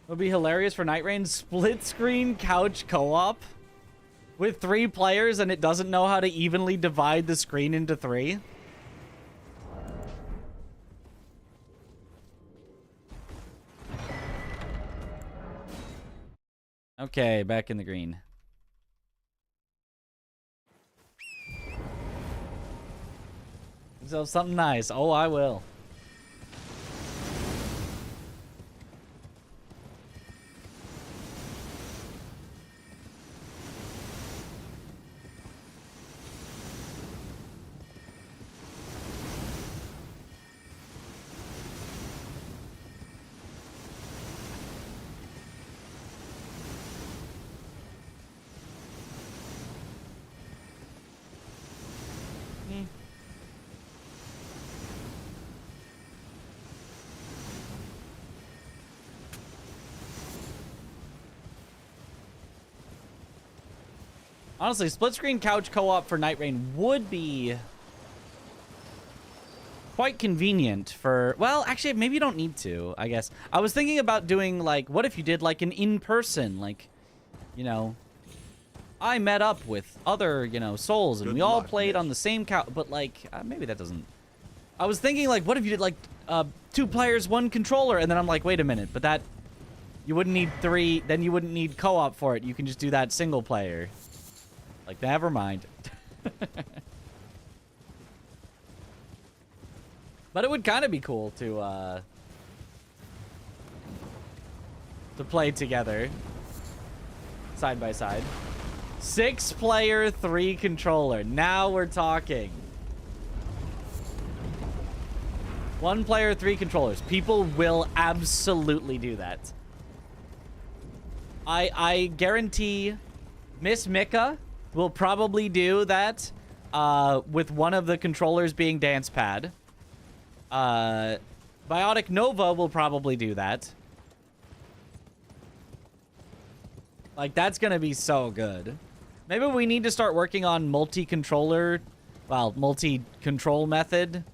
It would be hilarious for Night Rain split screen couch co-op with 3 players and it doesn't know how to evenly divide the screen into 3. Okay, back in the green. So something nice. Oh, I will. Honestly, split screen couch co-op for Night Rain would be quite convenient for, well, actually, maybe you don't need to, I guess. I was thinking about doing, like, what if you did, like, an in-person, like, you know, I met up with other, you know, souls, and we all played on the same couch, but, like, maybe that doesn't... I was thinking, like, what if you did, like, 2 players, 1 controller, and then I'm like, wait a minute, but that... You wouldn't need 3, then you wouldn't need co-op for it. You can just do that single player. Like, never mind. But it would kind of be cool to play together. Side by side. 6 player, 3 controller. Now we're talking. 1 player, 3 controllers. People will absolutely do that. I guarantee Miss Mika will probably do that with one of the controllers being dance pad. Biotic Nova will probably do that. Like, that's gonna be so good. Maybe we need to start working on multi-controller, well, multi-control method.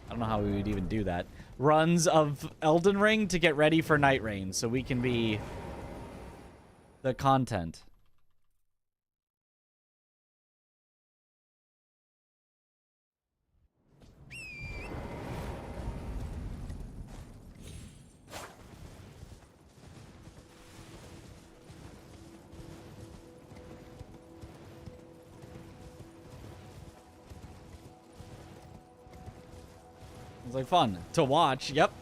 I don't know how we would even do that. Runs of Elden Ring to get ready for Night Rain, so we can be the content. It's like fun to watch. Yep.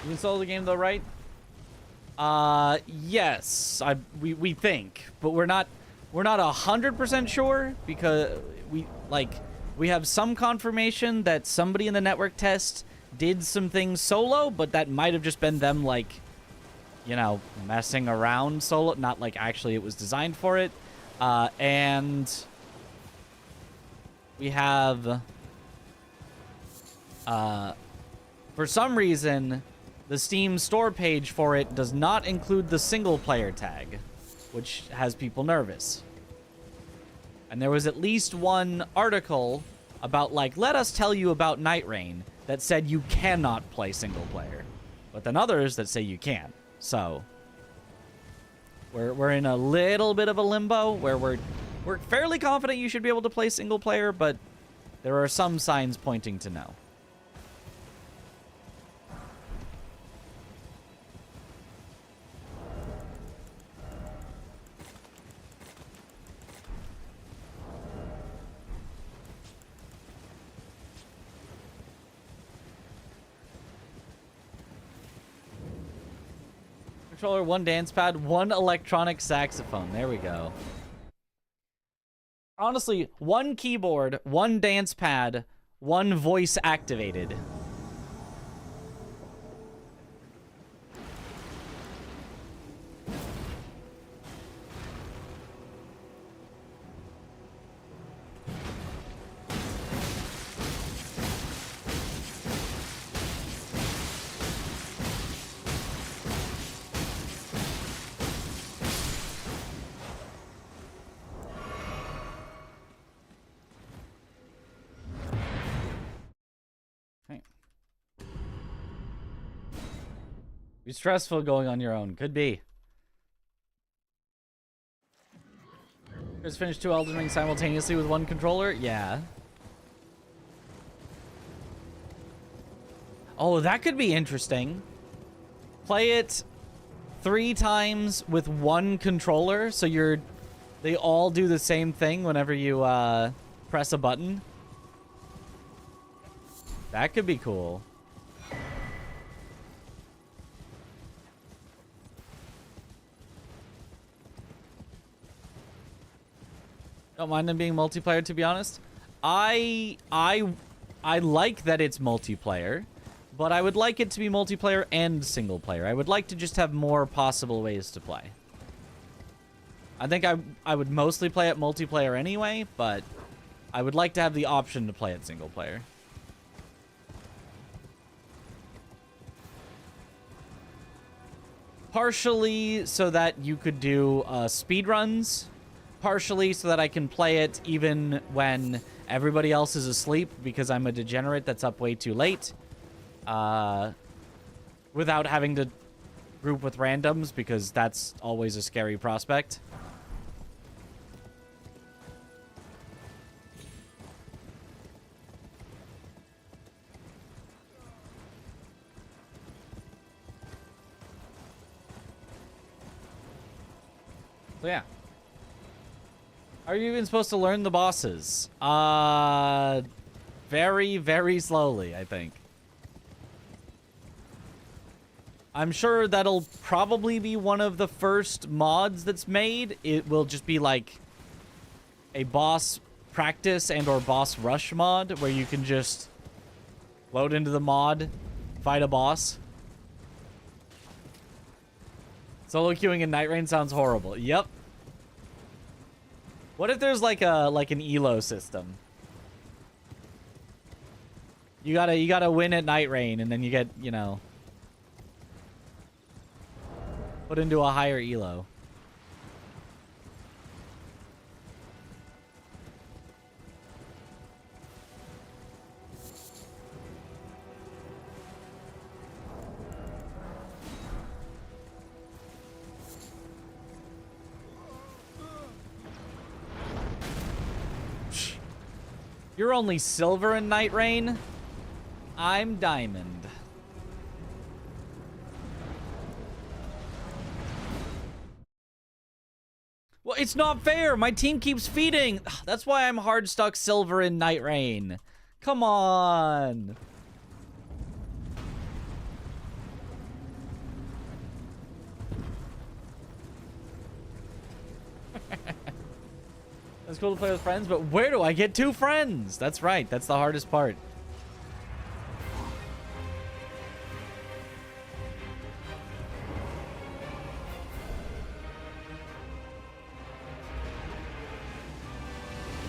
You installed the game though, right? Yes. We think, but we're not 100% sure because we have some confirmation that somebody in the network test did some things solo, but that might have just been them, like, you know, messing around solo, not like actually it was designed for it. And we have for some reason the Steam store page for it does not include the single player tag, which has people nervous. And there was at least one article about, like, let us tell you about Night Rain, that said you cannot play single player, but then others that say you can. So we're in a little bit of a limbo where we're fairly confident you should be able to play single player, but there are some signs pointing to no. Controller, 1 dance pad, 1 electronic saxophone. There we go. Honestly, 1 keyboard, 1 dance pad, 1 voice activated. Be stressful going on your own. Could be. Just finished 2 Elden Rings simultaneously with 1 controller? Yeah. Oh, that could be interesting. Play it 3 times with 1 controller, so they all do the same thing whenever you press a button. That could be cool. Don't mind them being multiplayer, to be honest. I like that it's multiplayer, but I would like it to be multiplayer and single player. I would like to just have more possible ways to play. I think I would mostly play it multiplayer anyway, but I would like to have the option to play it single player. Partially so that you could do speedruns. Partially so that I can play it even when everybody else is asleep because I'm a degenerate that's up way too late. Without having to group with randoms because that's always a scary prospect. So yeah. Are you even supposed to learn the bosses? Very, very slowly, I think. I'm sure that'll probably be one of the first mods that's made. It will just be like a boss practice and or boss rush mod where you can just load into the mod, fight a boss. Solo queuing in Night Rain sounds horrible. Yep. What if there's like an elo system? You gotta win at Night Rain and then you get, you know, put into a higher elo. You're only silver in Night Rain. I'm diamond. Well, it's not fair. My team keeps feeding. That's why I'm hard stuck silver in Night Rain. Come on. It's cool to play with friends, but where do I get 2 friends? That's right. That's the hardest part.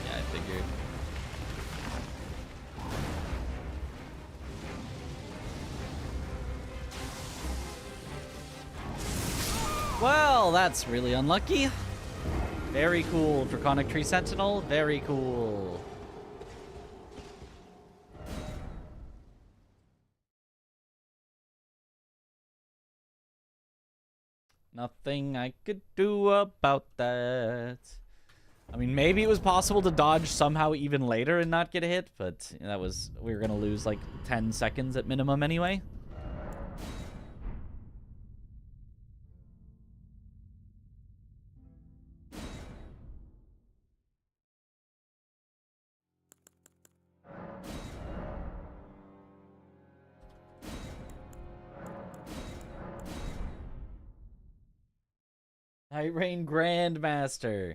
Yeah, I figured. Well, that's really unlucky. Very cool, Draconic Tree Sentinel. Very cool. Nothing I could do about that. I mean, maybe it was possible to dodge somehow even later and not get hit, but that was... we were gonna lose like 10 seconds at minimum anyway. Night Rain Grandmaster.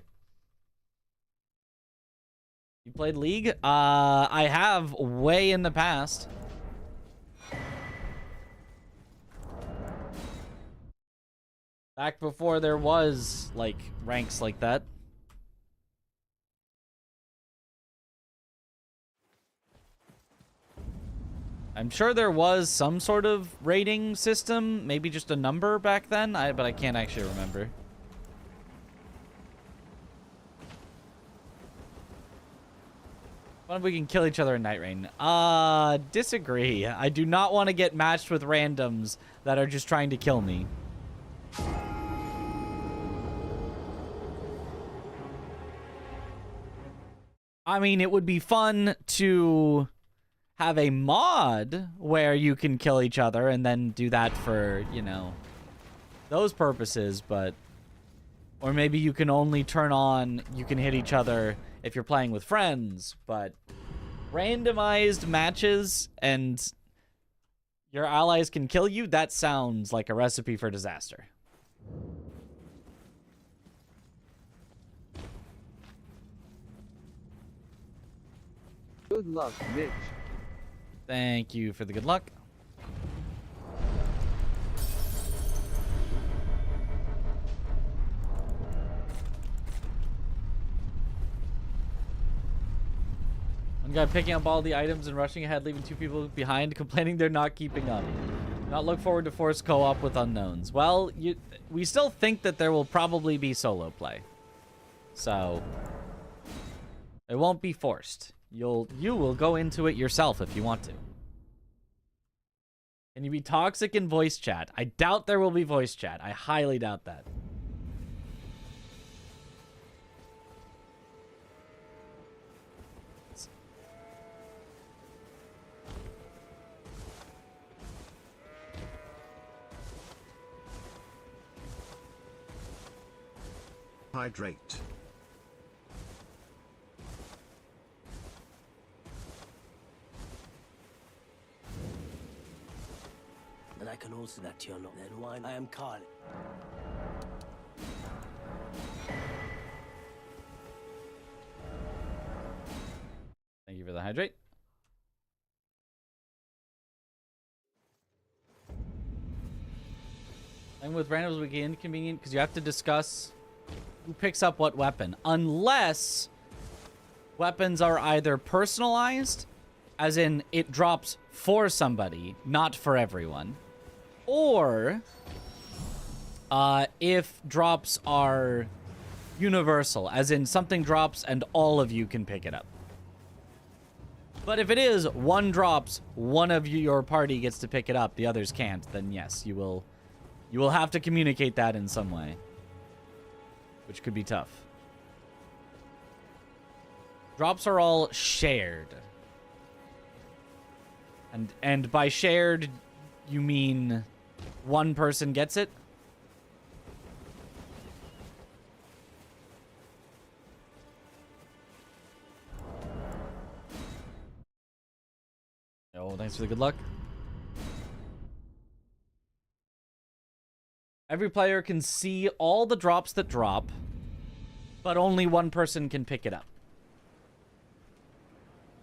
You played League? I have way in the past. Back before there was, like, ranks like that. I'm sure there was some sort of rating system, maybe just a number back then, but I can't actually remember. What if we can kill each other in Night Rain? Disagree. I do not want to get matched with randoms that are just trying to kill me. I mean, it would be fun to have a mod where you can kill each other and then do that for, you know, those purposes, but... or maybe you can only turn on, you can hit each other if you're playing with friends, but randomized matches and your allies can kill you, that sounds like a recipe for disaster. Good luck, Mitch. Thank you for the good luck. guy picking up all the items and rushing ahead, leaving 2 people behind, complaining they're not keeping up. Not look forward to forced co-op with unknowns. Well, we still think that there will probably be solo play. So, it won't be forced. You will go into it yourself if you want to. Can you be toxic in voice chat? I doubt there will be voice chat. I highly doubt that. Hydrate. And I can also that you're not then wine. I am Carl. Thank you for the hydrate. And with randoms would get inconvenient because you have to discuss who picks up what weapon. Unless weapons are either personalized, as in it drops for somebody, not for everyone. Or if drops are universal, as in something drops and all of you can pick it up. But if it is one drops, one of your party gets to pick it up, the others can't, then yes, you will have to communicate that in some way, which could be tough. Drops are all shared. And by shared, you mean one person gets it? Oh, thanks for the good luck. Every player can see all the drops that drop, but only one person can pick it up.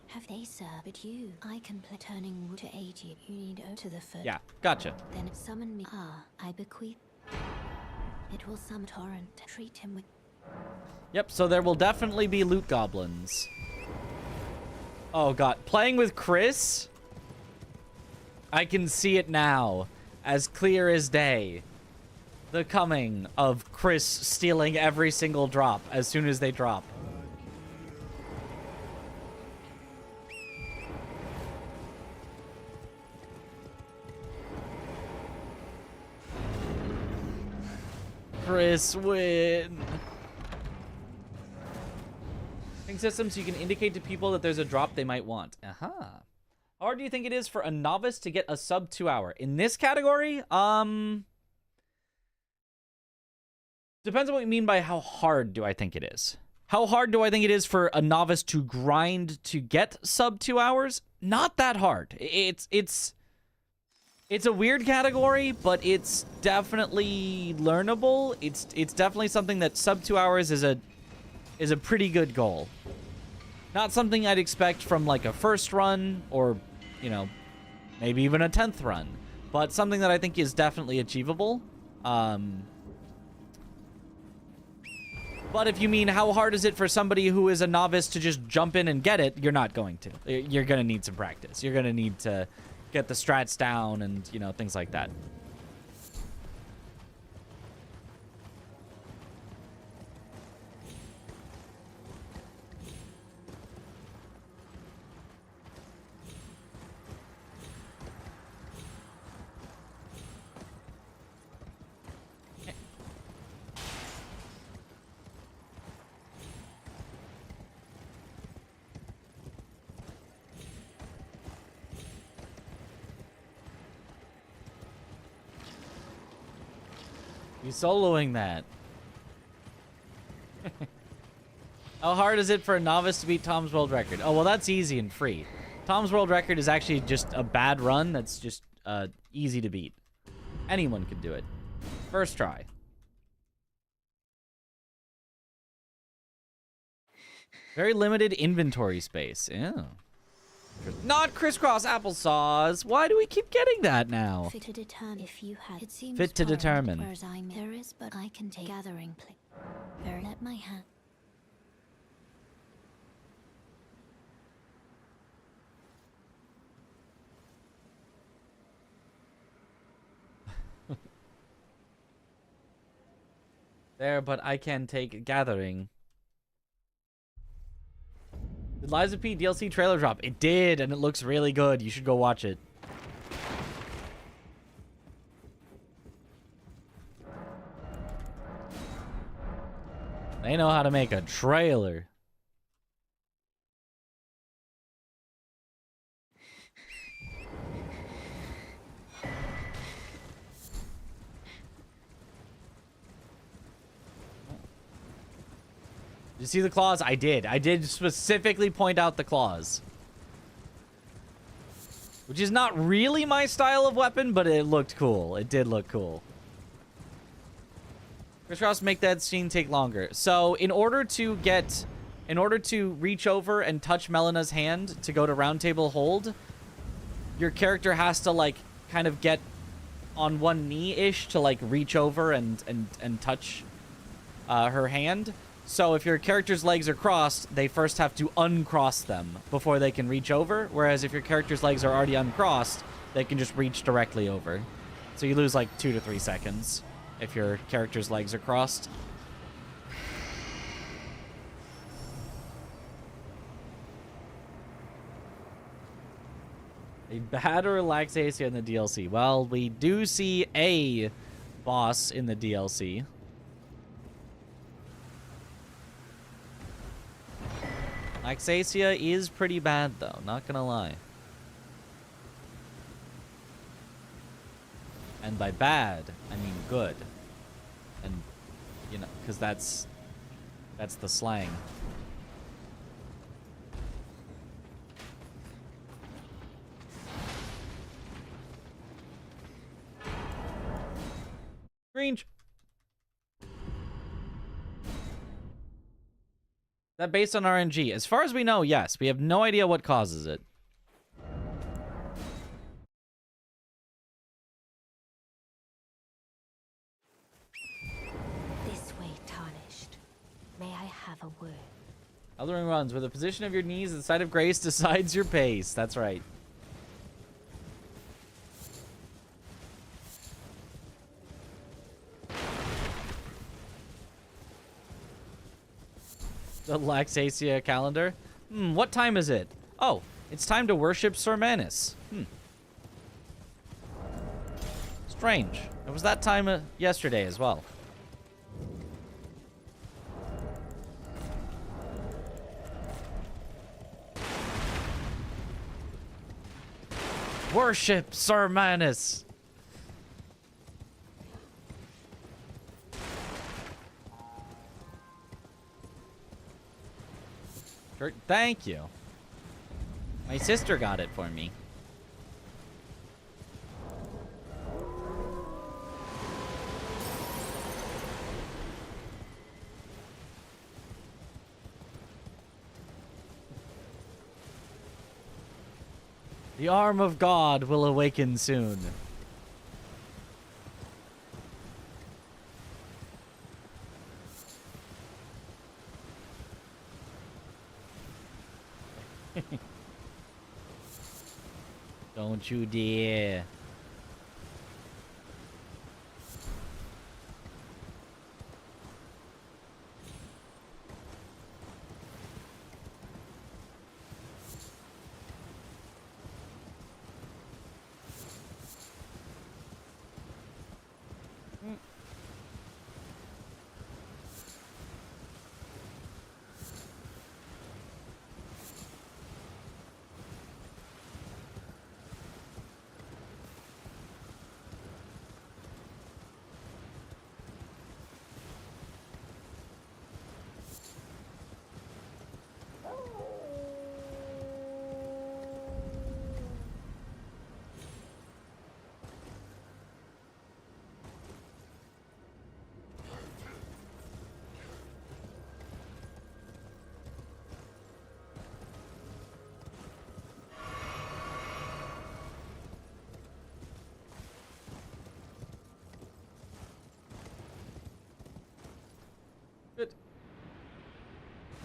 Have they, sir? But you, I can play turning wood to aid you. You need to the foot. Yeah, gotcha. Then summon me. I bequeath. It will summon torrent. Treat him with. Yep, so there will definitely be loot goblins. Oh god, playing with Chris? I can see it now, as clear as day. The coming of Chris stealing every single drop as soon as they drop. Chris win. System so you can indicate to people that there's a drop they might want. How hard do you think it is for a novice to get a sub 2 hour? In this category, depends on what you mean by how hard do I think it is. How hard do I think it is for a novice to grind to get sub 2 hours? Not that hard. It's a weird category, but it's definitely learnable. It's definitely something that sub 2 hours is a pretty good goal. Not something I'd expect from like a first run or, you know, maybe even a 10th run, but something that I think is definitely achievable. But if you mean how hard is it for somebody who is a novice to just jump in and get it, you're not going to. You're going to need some practice. You're going to need to get the strats down and, you know, things like that. He's soloing that. How hard is it for a novice to beat Tom's world record? Oh, well, that's easy and free. Tom's world record is actually just a bad run that's just easy to beat. Anyone can do it. First try. Very limited inventory space. Yeah. Not crisscross applesauce. Why do we keep getting that now? Fit to determine if you had. It seems Fit to determine. Whereas there is, but I can take gathering play. Very let my hand. there, but I can take gathering. Did Liza P DLC trailer drop? It did, and it looks really good. You should go watch it. They know how to make a trailer. Did you see the claws? I did. I did specifically point out the claws. Which is not really my style of weapon, but it looked cool. It did look cool. Chris Ross, make that scene take longer. So, in order to reach over and touch Melena's hand to go to round table hold, your character has to, like, kind of get on one knee-ish to, like, reach over and touch her hand. So if your character's legs are crossed, they first have to uncross them before they can reach over. Whereas if your character's legs are already uncrossed, they can just reach directly over. So you lose like 2 to 3 seconds if your character's legs are crossed. A bad relaxation in the DLC. Well, we do see a boss in the DLC. Laxasia is pretty bad, though. Not gonna lie. And by bad, I mean good. And, you know, because that's the slang. Range. That based on RNG? As far as we know, yes. We have no idea what causes it. This way, tarnished. May I have a word? Elden Ring runs. Where the position of your knees at the side of grace decides your pace. That's right. The Laxasia calendar. What time is it? Oh, it's time to worship Sir Manus. Strange. It was that time yesterday as well. Worship Sir Manus. Thank you. My sister got it for me. The arm of God will awaken soon. Don't you dare.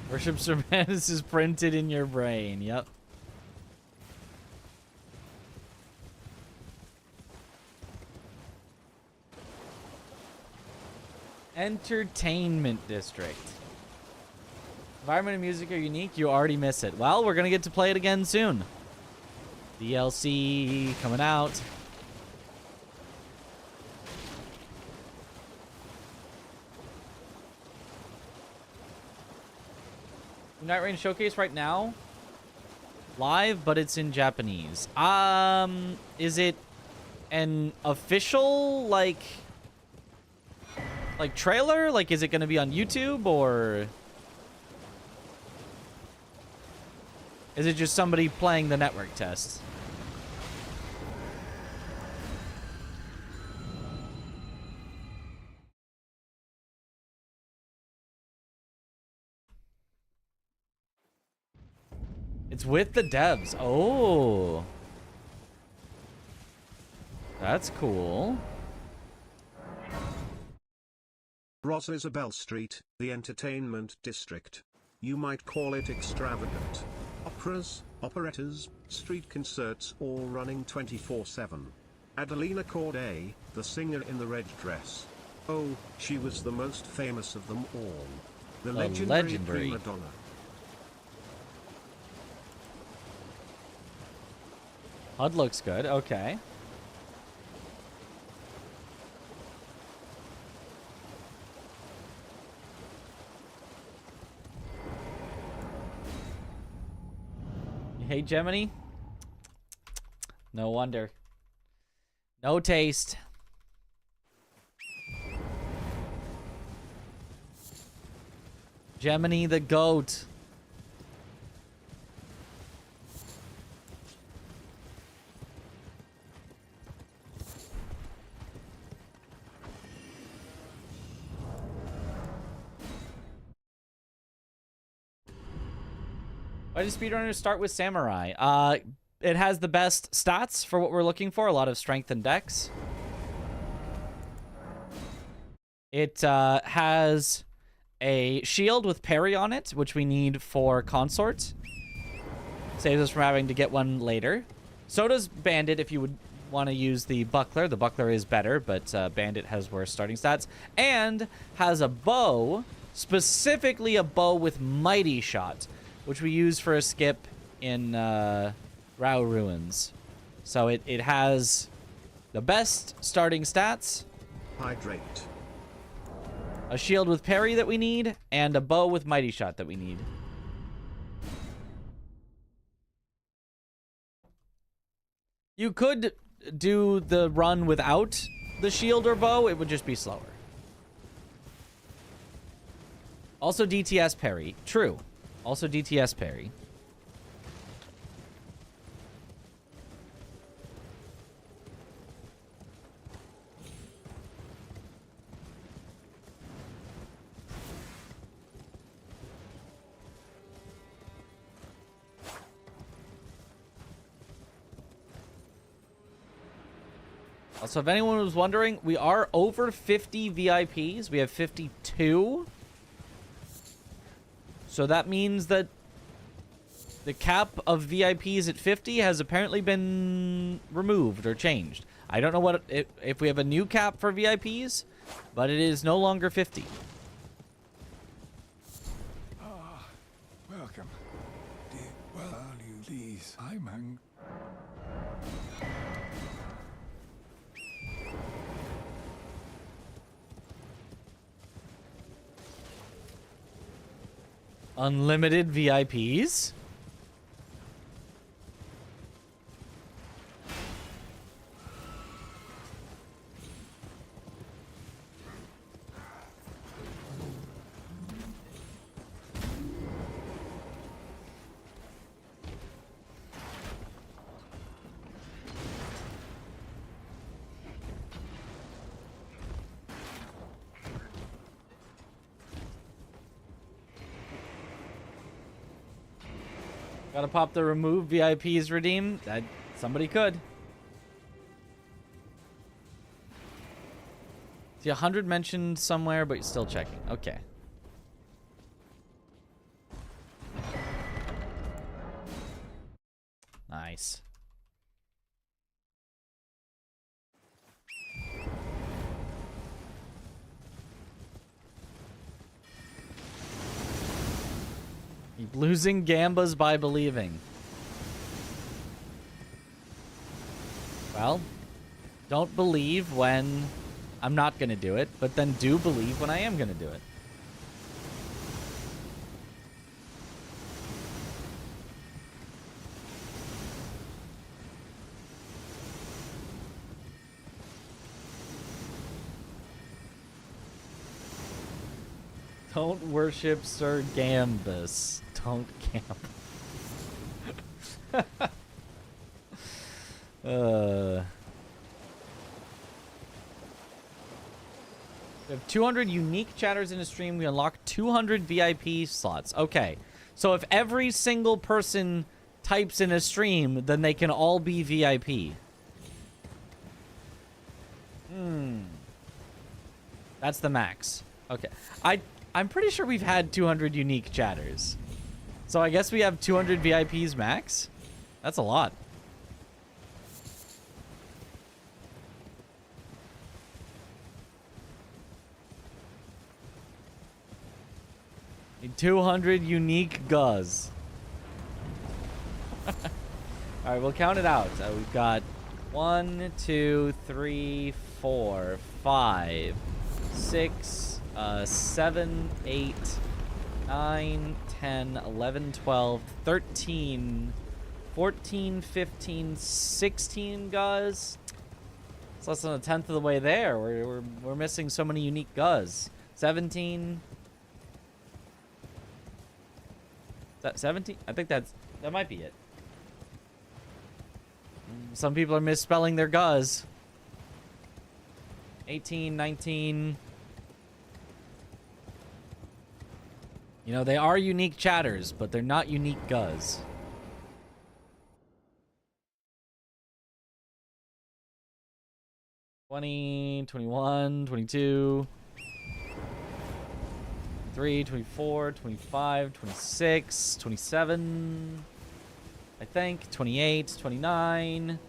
Worship Sir Manus is printed in your brain. Yep. Entertainment District. Environment and music are unique. You already miss it. Well, we're going to get to play it again soon. DLC coming out. Night Rain Showcase right now. Live, but it's in Japanese. Is it an official, like trailer? Like, is it going to be on YouTube, or is it just somebody playing the network test? It's with the devs. Oh. That's cool. Ross Isabel Street, the entertainment district. You might call it extravagant. Operas, operettas, street concerts all running 24/7. Adelina Corday, the singer in the red dress. Oh, she was the most famous of them all. The legendary prima donna. HUD looks good. Okay. You hate Gemini? No wonder. No taste. Gemini the goat. Why do speedrunners start with Samurai? It has the best stats for what we're looking for. A lot of strength and dex. It has a shield with parry on it, which we need for Consort. Saves us from having to get one later. So does Bandit if you would want to use the Buckler. The Buckler is better, but Bandit has worse starting stats. And has a bow, specifically a bow with Mighty Shot, which we use for a skip in Rao Ruins. So it has the best starting stats. Hydrate. A shield with parry that we need, and a bow with Mighty Shot that we need. You could do the run without the shield or bow. It would just be slower. Also DTS parry. True. Also DTS parry. Also, if anyone was wondering, we are over 50 VIPs. We have 52. So that means that the cap of VIPs at 50 has apparently been removed or changed. I don't know what if we have a new cap for VIPs, but it is no longer 50. Welcome. Well, value these. I'm Unlimited VIPs? Gotta pop the remove VIPs redeem. That somebody could. See 100 mentioned somewhere, but still checking. Okay. Nice. Keep losing gambas by believing. Well, don't believe when I'm not going to do it, but then do believe when I am going to do it. Don't worship Sir Gambus. Don't gamble. We have 200 unique chatters in a stream. We unlock 200 VIP slots. Okay. So if every single person types in a stream, then they can all be VIP. That's the max. Okay. I'm pretty sure we've had 200 unique chatters. So I guess we have 200 VIPs max? That's a lot. Need 200 unique guzz. Alright, we'll count it out. We've got 1, 2, 3, 4, 5, 6, 7, 8, 9, 10, 11, 12, 13, 14, 15, 16 guzz. It's less than a tenth of the way there. We're missing so many unique guzz. 17. Is that 17? I think that might be it. Some people are misspelling their guzz. 18, 19. You know, they are unique chatters, but they're not unique guzz. (20, 21, 22, 23, 24, 25, 26, 27, I think, 28, 29.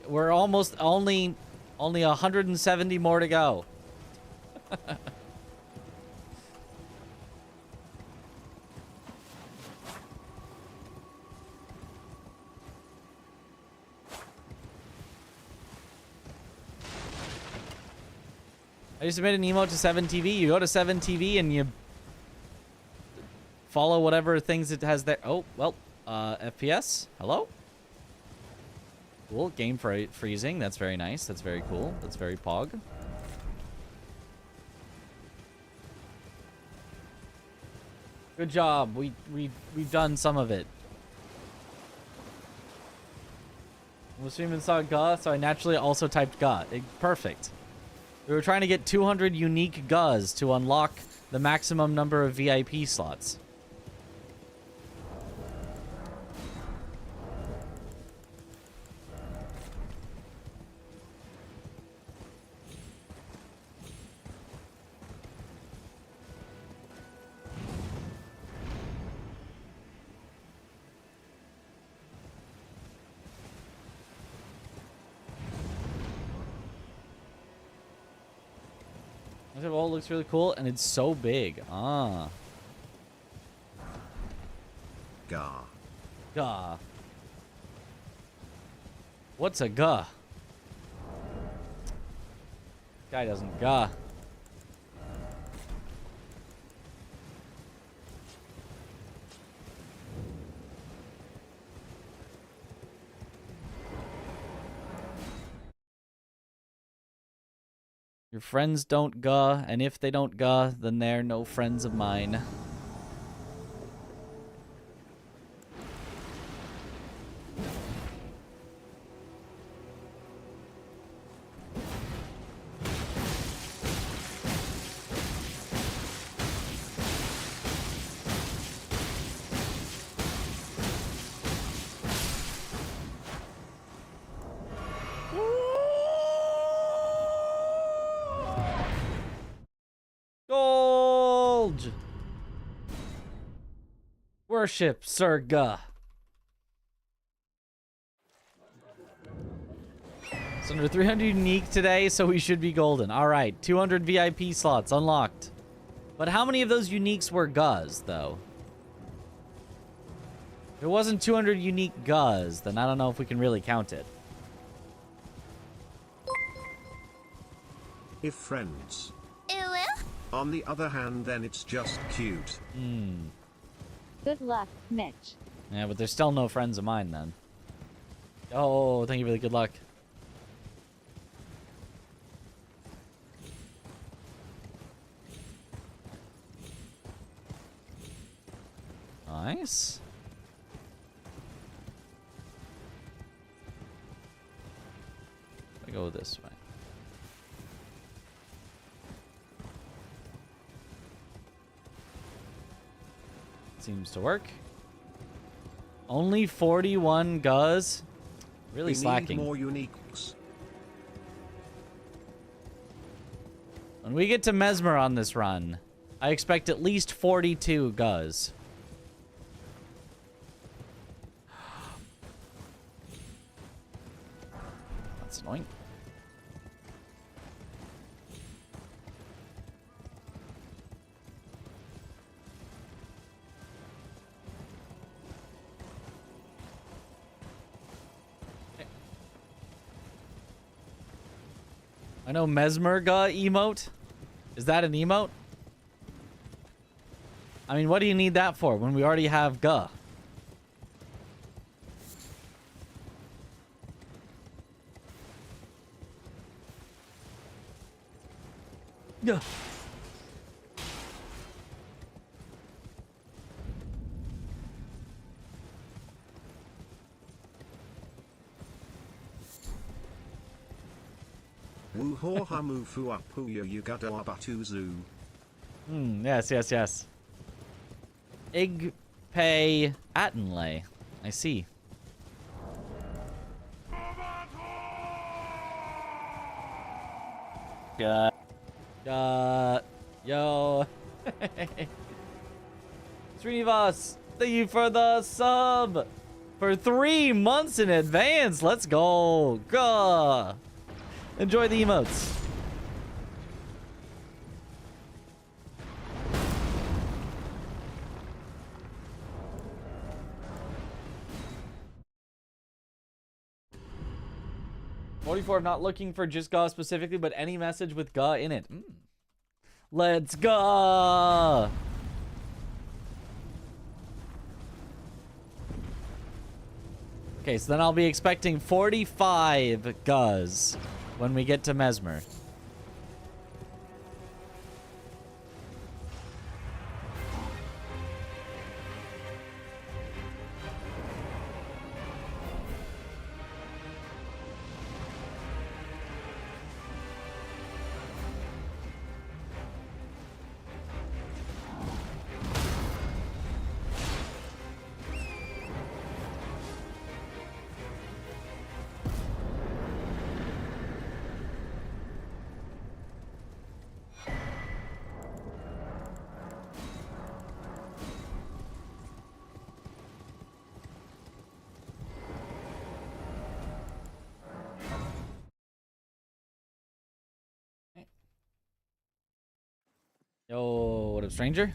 We're almost only 170 more to go. I just submitted an emote to 7TV. You go to 7TV and you follow whatever things it has there. Oh, well, FPS. Hello? Cool. Game freezing. That's very nice. That's very cool. That's very pog. Good job. We've done some of it. I was streaming and saw Ga, so I naturally also typed Ga. Perfect. We were trying to get 200 unique guzz to unlock the maximum number of VIP slots. Oh, it looks really cool, and it's so big. Ah. Gah. Gah. What's a gah? Guy doesn't gah. Your friends don't guh, and if they don't guh, then they're no friends of mine. Gold! Worship Sir Guh. It's under 300 unique today, so we should be golden. Alright, 200 VIP slots unlocked. But how many of those uniques were Guz, though? If it wasn't 200 unique Guz, then I don't know if we can really count it. If friends. On the other hand, then it's just cute. Good luck, Mitch. Yeah, but there's still no friends of mine, then. Oh, thank you for the good luck. Nice. I go this way. Seems to work. Only 41 Guz. Really We slacking. need more uniques. When we get to Mesmer on this run, I expect at least 42 Guz. That's annoying. I know Mesmer emote. Is that an emote? I mean, what do you need that for when we already have Guh? Guh. Woo-ho hamufu apuya yugata abatuzu. Yes. Igpay Attenlay. I see. Yo. Srinivas, thank you for the sub. For 3 months in advance. Let's go. Gah. Enjoy the emotes. I'm not looking for just Gah specifically, but any message with Gah in it. Let's go. Okay, so then I'll be expecting 45 Guz when we get to Mesmer. Yo, what up, stranger?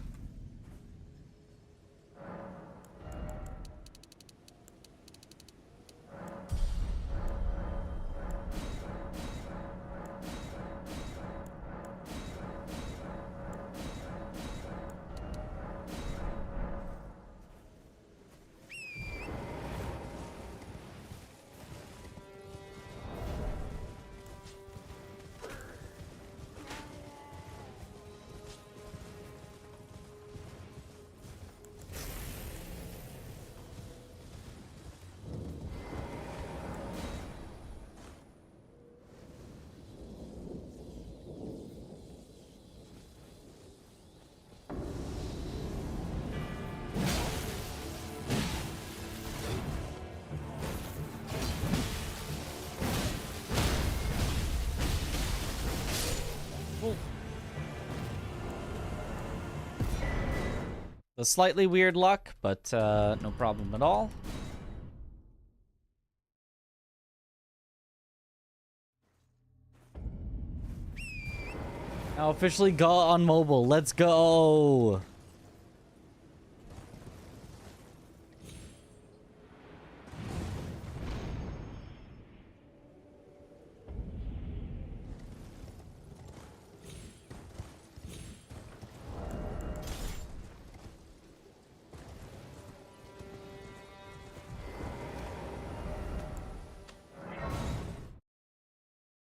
The slightly weird luck, but no problem at all. Now officially go on mobile. Let's go.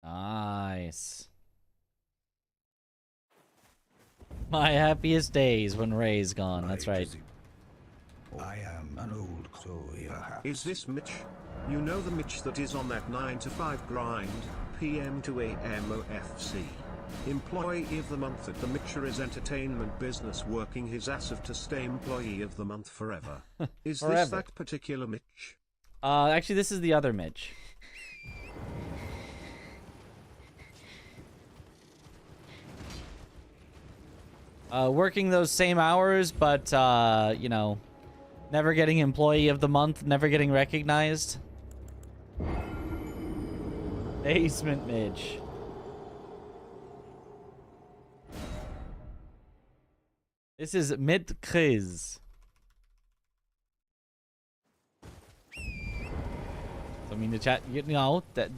Nice. My happiest days when Ray's gone. That's right. I am an old soul, perhaps. Is this Mitch? You know the Mitch that is on that 9 to 5 grind, PM to AM OFC. Employee of the month at the Mitcher's entertainment business, working his ass off to stay employee of the month forever. Is this Forever. that particular Mitch? Actually, this is the other Mitch. Working those same hours, but, you know, never getting employee of the month, never getting recognized. Basement Mitch. This is Mid-Kriz. So, I mean, the chat, you know, that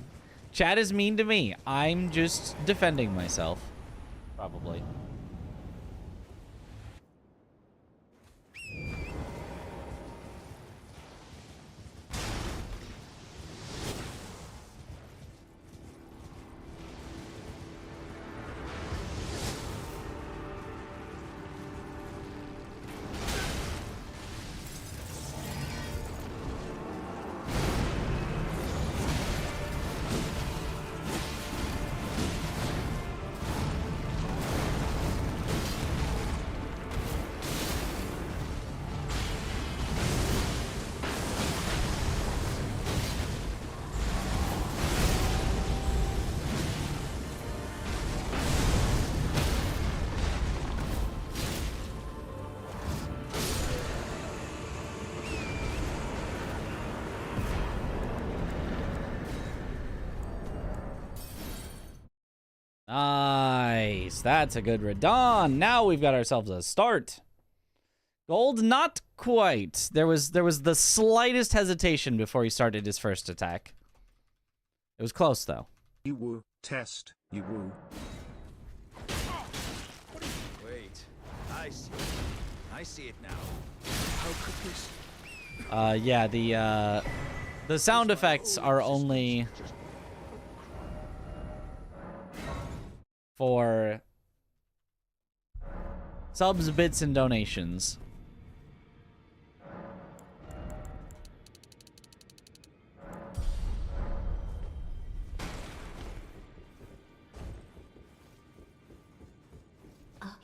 chat is mean to me. I'm just defending myself. Probably. Nice. That's a good Radon. Now we've got ourselves a start. Gold, not quite. There was the slightest hesitation before he started his first attack. It was close, though. You woo, test, you woo. Wait, I see. I see it now. How could this? Yeah, the sound effects are only for subs, bits, and donations.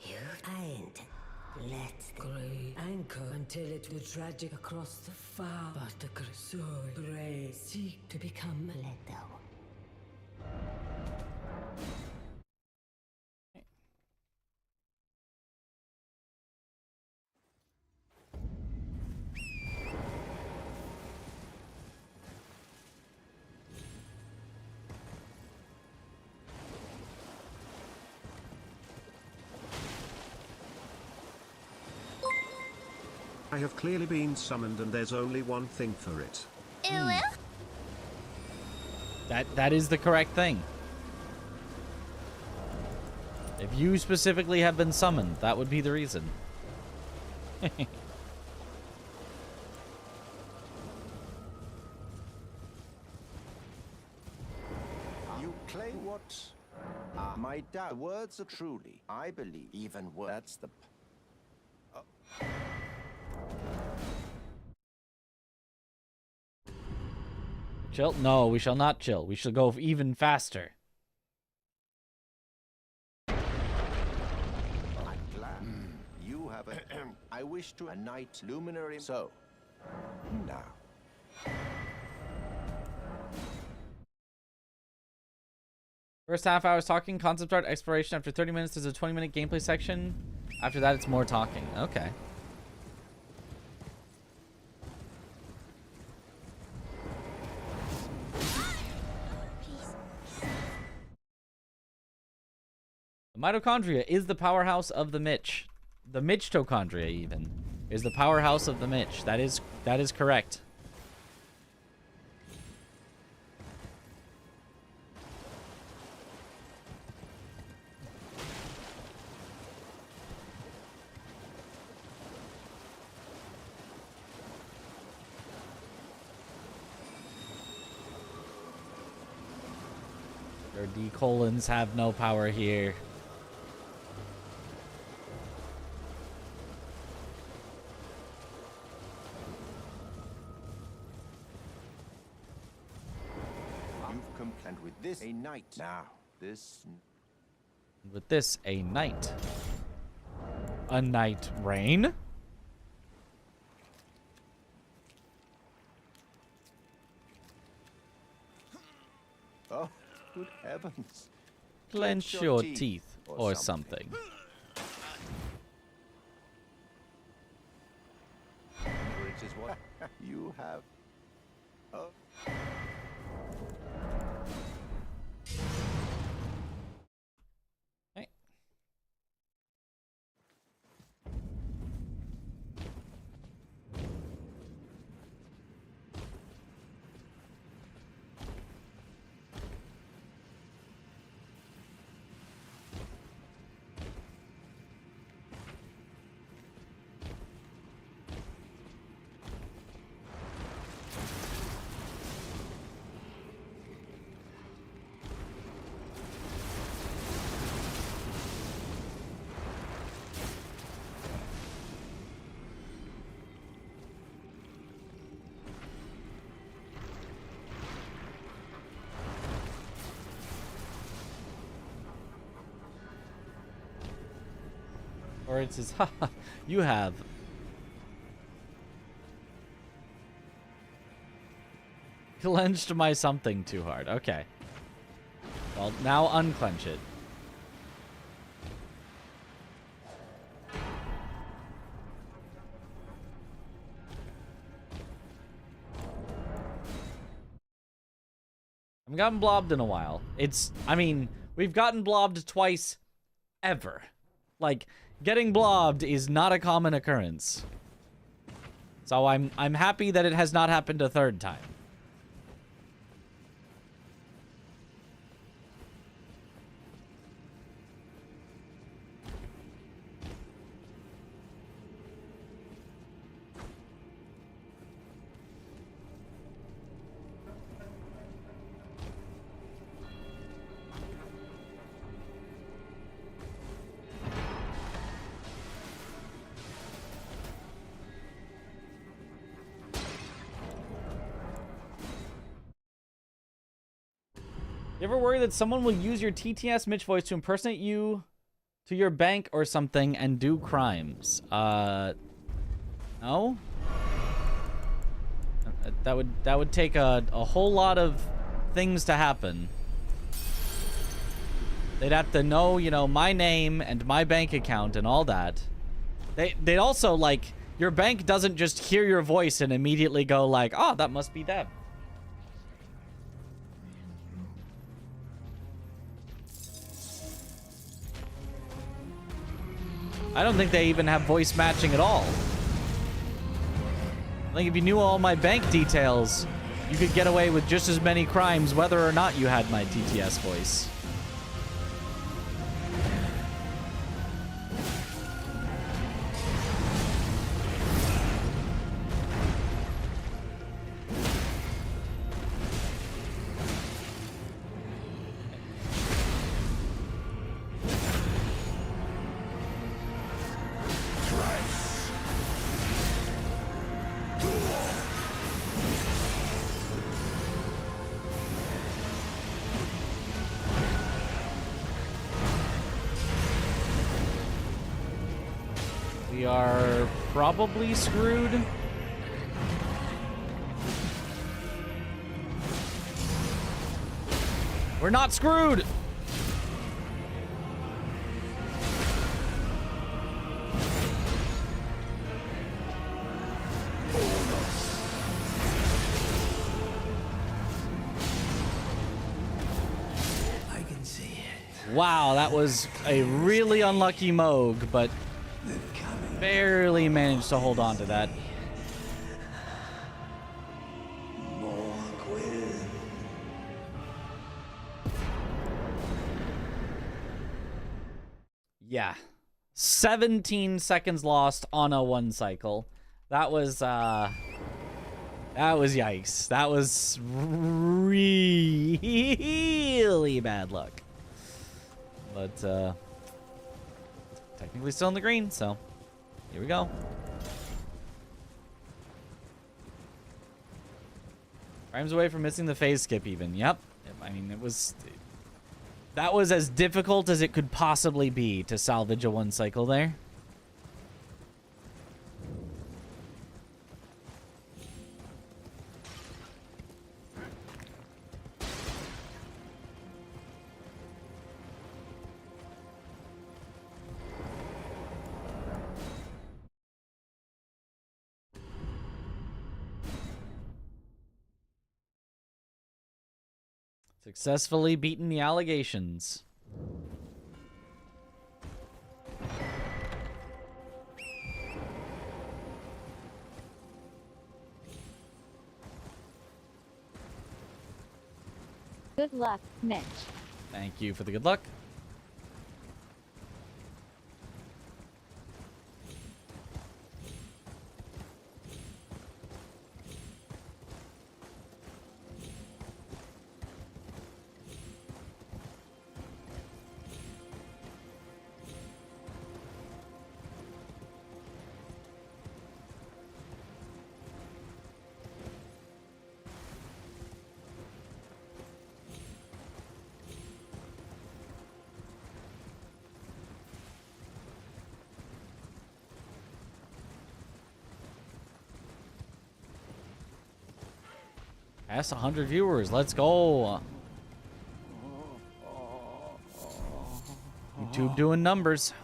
You ain't. Let's grey anchor until it will tragic across the far. But the Cresoi Bray seek to become Leto. I have clearly been summoned and there's only one thing for it. That is the correct thing. If you specifically have been summoned, that would be the reason. You claim what? My dad, words are truly, I believe, even words. That's the... Chill? No, we shall not chill. We shall go even faster. I'm glad. You have a... I wish to... A night luminary... So, now. First half hour is talking, concept art, exploration. After 30 minutes, there's a 20-minute gameplay section. After that, it's more talking. Okay. The mitochondria is the powerhouse of the Mitch. The Mitchtochondria even is the powerhouse of the Mitch. That is correct. Your D-colons have no power here. You've come, and with this a knight. Now, this. With this, a knight. A knight rain? Oh, good heavens. Clench your teeth or something. Which is what you have. Oh. Hey. Or it says, haha, you have. Clenched my something too hard. Okay. Well, now unclench it. I haven't gotten blobbed in a while. I mean, we've gotten blobbed twice ever. Like, getting blobbed is not a common occurrence. So I'm happy that it has not happened a third time. You ever worry that someone will use your TTS Mitch voice to impersonate you to your bank or something and do crimes? No? That would take a whole lot of things to happen. They'd have to know, you know, my name and my bank account and all that. They'd also, like, your bank doesn't just hear your voice and immediately go like, oh, that must be them. I don't think they even have voice matching at all. I think if you knew all my bank details, you could get away with just as many crimes whether or not you had my TTS voice. We are probably screwed. We're not screwed. I can see it. Wow, that was a really unlucky Moog, but barely managed to hold on to that. Yeah. 17 seconds lost on a 1 cycle. That was yikes. That was really bad luck. But technically still in the green, so here we go. Rhymes away from missing the phase skip even. Yep. I mean, that was as difficult as it could possibly be to salvage a 1 cycle there. Successfully beaten the allegations. Good luck, Mitch. Thank you for the good luck. Past 100 viewers. Let's go. YouTube doing numbers.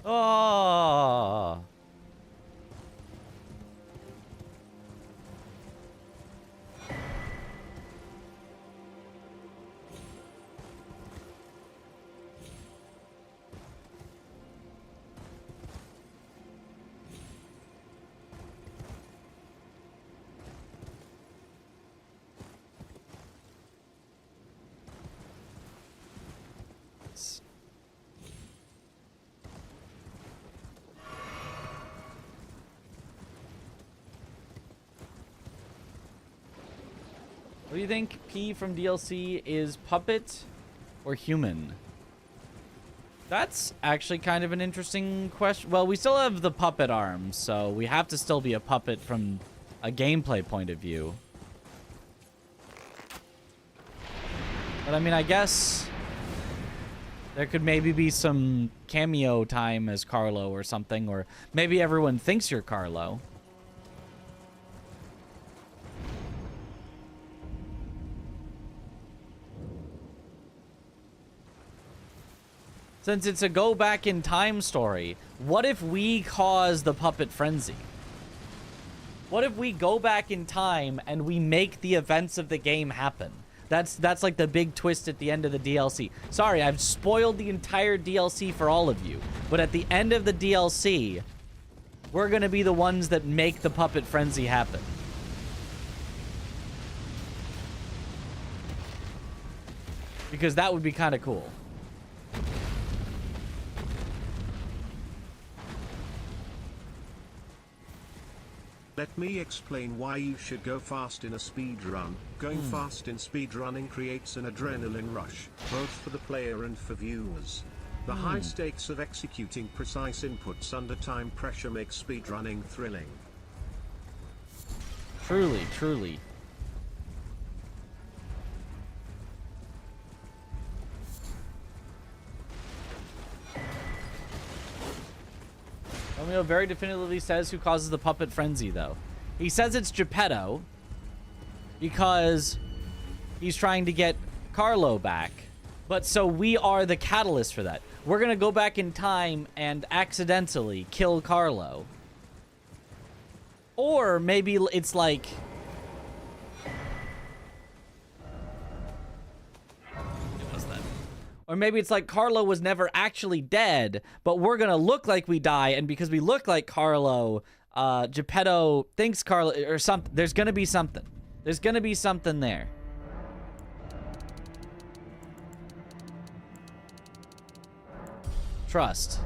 Oh. What do you think, P from DLC is puppet or human? That's actually kind of an interesting question. Well, we still have the puppet arms, so we have to still be a puppet from a gameplay point of view. But I mean, I guess there could maybe be some cameo time as Carlo or something, or maybe everyone thinks you're Carlo. Since it's a go back in time story, what if we cause the puppet frenzy? What if we go back in time and we make the events of the game happen? That's like the big twist at the end of the DLC. Sorry, I've spoiled the entire DLC for all of you. But at the end of the DLC, we're going to be the ones that make the puppet frenzy happen. Because that would be kind of cool. Let me explain why you should go fast in a speedrun. Going fast in speedrunning creates an adrenaline rush, both for the player and for viewers. The high stakes of executing precise inputs under time pressure makes speedrunning thrilling. Truly, truly. Romeo very definitively says who causes the puppet frenzy, though. He says it's Geppetto because he's trying to get Carlo back. But so we are the catalyst for that. We're going to go back in time and accidentally kill Carlo. Or maybe it's like... What was that? Or maybe it's like Carlo was never actually dead, but we're gonna look like we die, and because we look like Carlo, Geppetto thinks Carlo, or something. There's gonna be something. There's gonna be something there. Trust.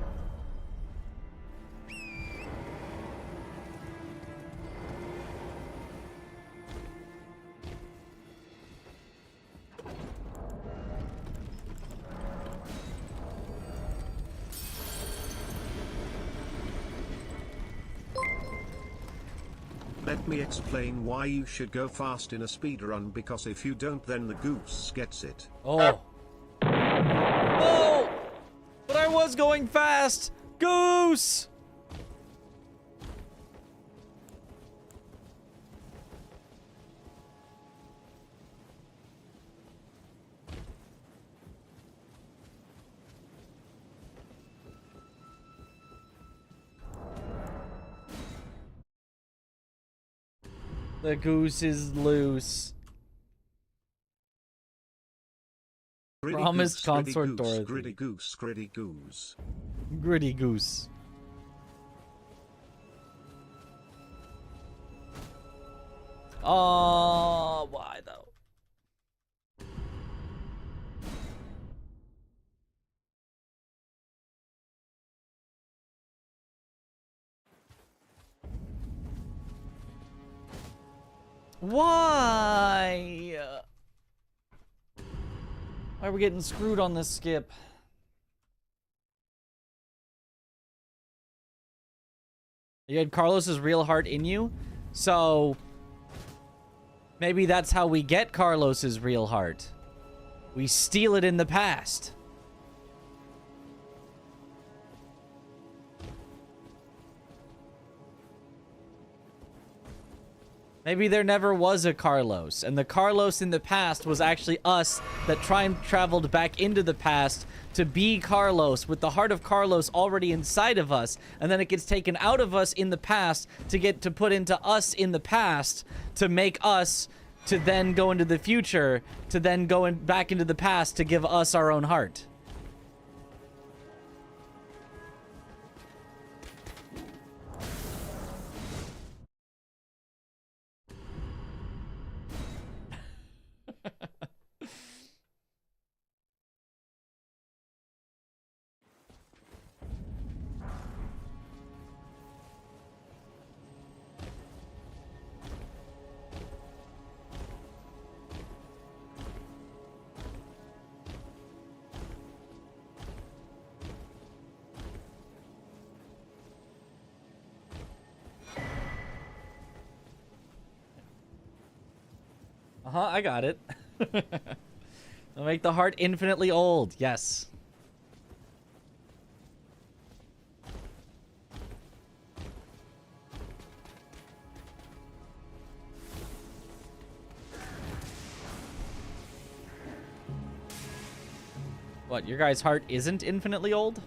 Let me explain why you should go fast in a speedrun, because if you don't, then the goose gets it. Oh. Oh! But I was going fast! Goose! The goose is loose. Gritty Promised goose, consort gritty goose, Dorothy. Gritty goose, gritty goose. Gritty goose. Oh, why though? Why? Why are we getting screwed on this skip? You had Carlos's real heart in you, so maybe that's how we get Carlos's real heart. We steal it in the past. Maybe there never was a Carlos, and the Carlos in the past was actually us that traveled back into the past to be Carlos, with the heart of Carlos already inside of us, and then it gets taken out of us in the past to get to put into us in the past to make us to then go into the future, to then go back into the past to give us our own heart. I got it. I'll make the heart infinitely old. Yes. What, your guy's heart isn't infinitely old?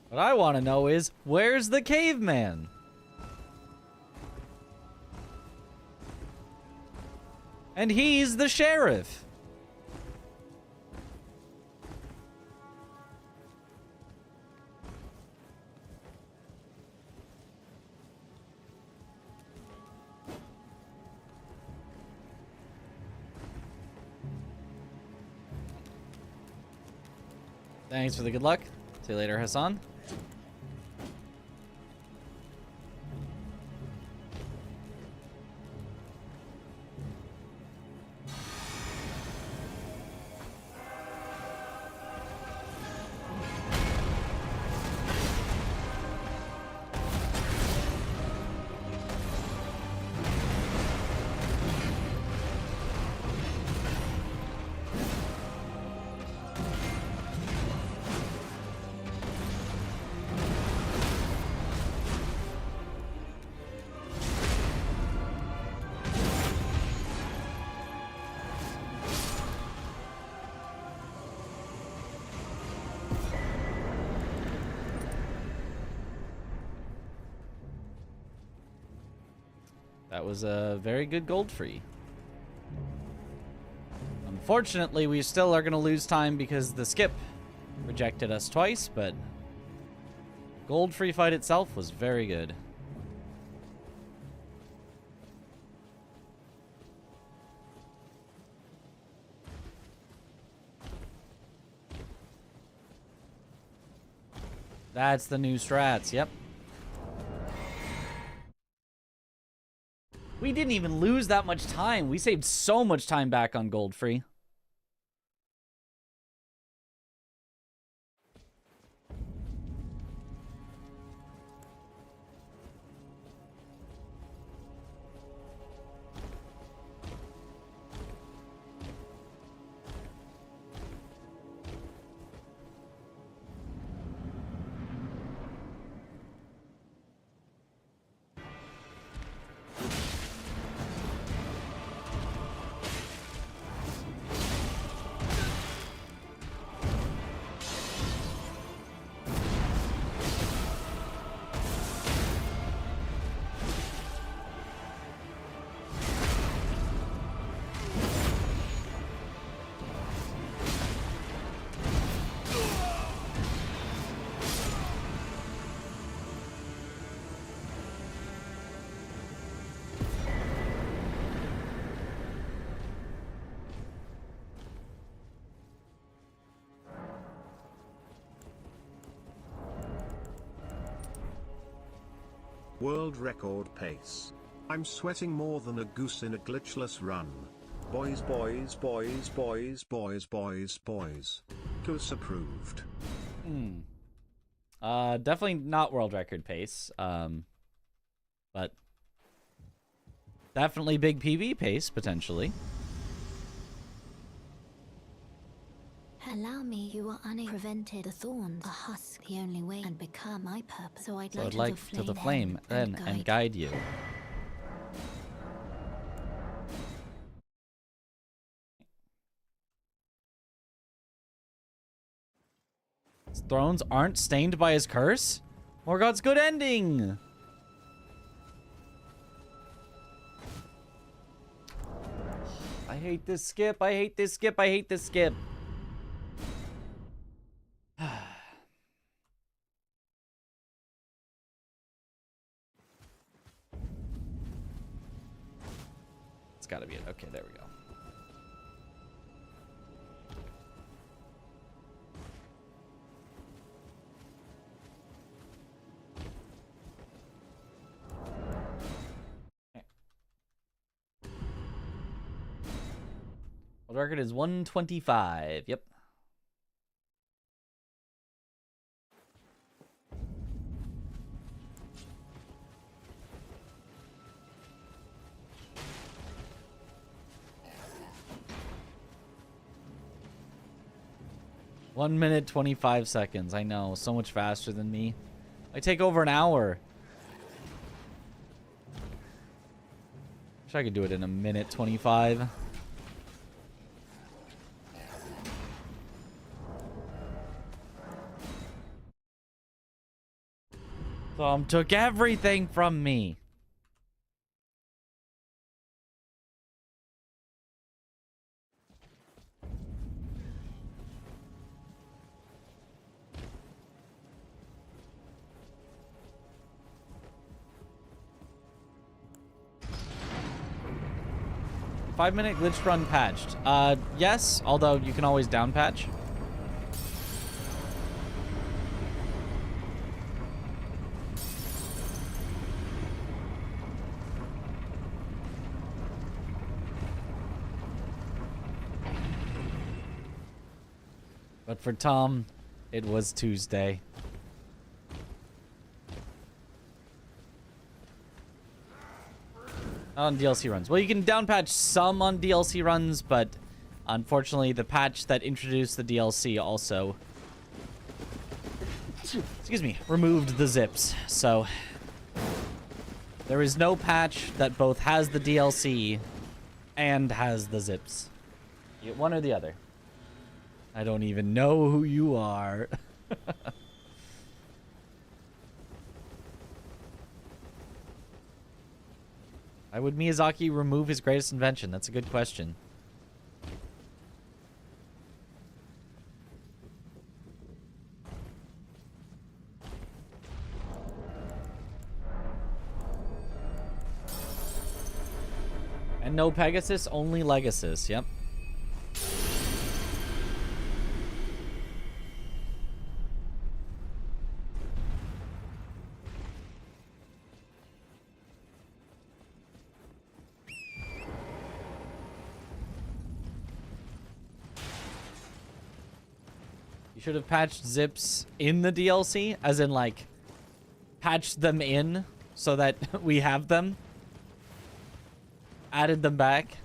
What I want to know is, where's the caveman? And he's the sheriff. Thanks for the good luck. See you later, Hassan. That was a very good gold free. Unfortunately, we still are going to lose time because the skip rejected us twice, but gold free fight itself was very good. That's the new strats, yep. We didn't even lose that much time. We saved so much time back on gold free. World record pace. I'm sweating more than a goose in a glitchless run. Boys, boys, boys, boys, boys, boys, boys. Goose approved. Definitely not world record pace. But definitely big PB pace, potentially. Allow me, you are prevented the thorns. A husk, the only way, and become my purpose. So I'd So like, I'd like to the flame then and guide you. His thrones aren't stained by his curse? Morgoth's good ending! I hate this skip, I hate this skip, I hate this skip. It's gotta be it. Okay, there we go. World record is 125. Yep. One minute, 25 seconds. I know, so much faster than me. I take over an hour. Wish I could do it in a minute, 25. Tom took everything from me. Five-minute glitch run patched. Yes, although you can always down patch. But for Tom, it was Tuesday. On DLC runs. Well, you can down patch some on DLC runs, but unfortunately the patch that introduced the DLC also, excuse me, removed the zips. So there is no patch that both has the DLC and has the zips. You get one or the other. I don't even know who you are. Why would Miyazaki remove his greatest invention? That's a good question. And no Pegasus, only Legasus. Yep. You should have patched zips in the DLC, as in, like, patched them in so that we have them. Added them back.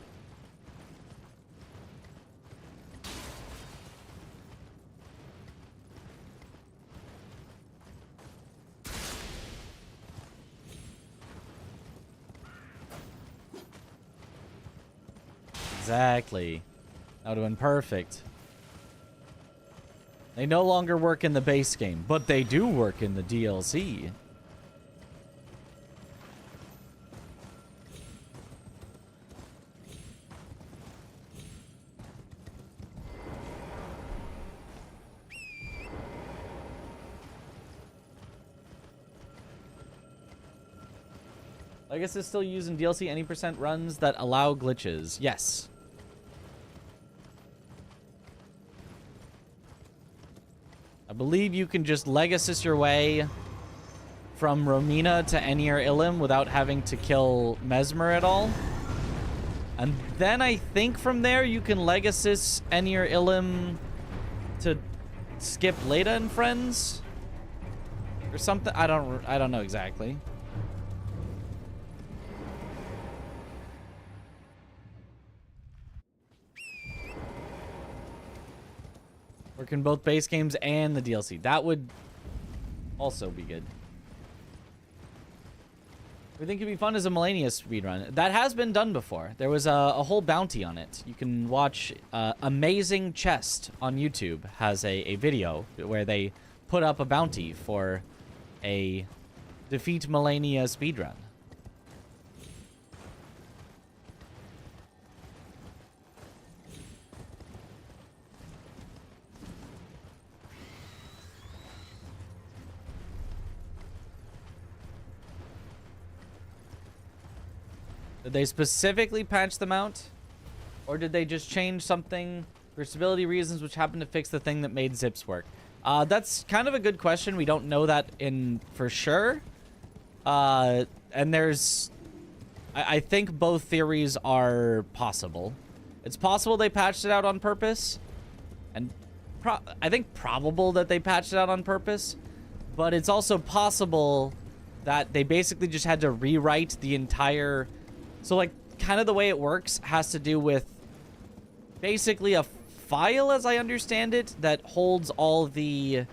Exactly. That would have been perfect. They no longer work in the base game, but they do work in the DLC. I guess it's still using DLC any percent runs that allow glitches. Yes. I believe you can just Legacy your way from Romina to Enir Illim without having to kill Mesmer at all. And then I think from there you can Legacy Enir Illim to skip Leda and friends or something. I don't know exactly. Work in both base games and the DLC. That would also be good. We think it'd be fun as a Millennia speedrun. That has been done before. There was a whole bounty on it. You can watch Amazing Chest on YouTube has a video where they put up a bounty for a defeat Millennia speedrun. Did they specifically patch them out? Or did they just change something for stability reasons which happened to fix the thing that made zips work? That's kind of a good question. We don't know that for sure. And there's... I think both theories are possible. It's possible they patched it out on purpose. And I think probable that they patched it out on purpose. But it's also possible that they basically just had to rewrite the entire... So, like, kind of the way it works has to do with basically a file, as I understand it, that holds all the,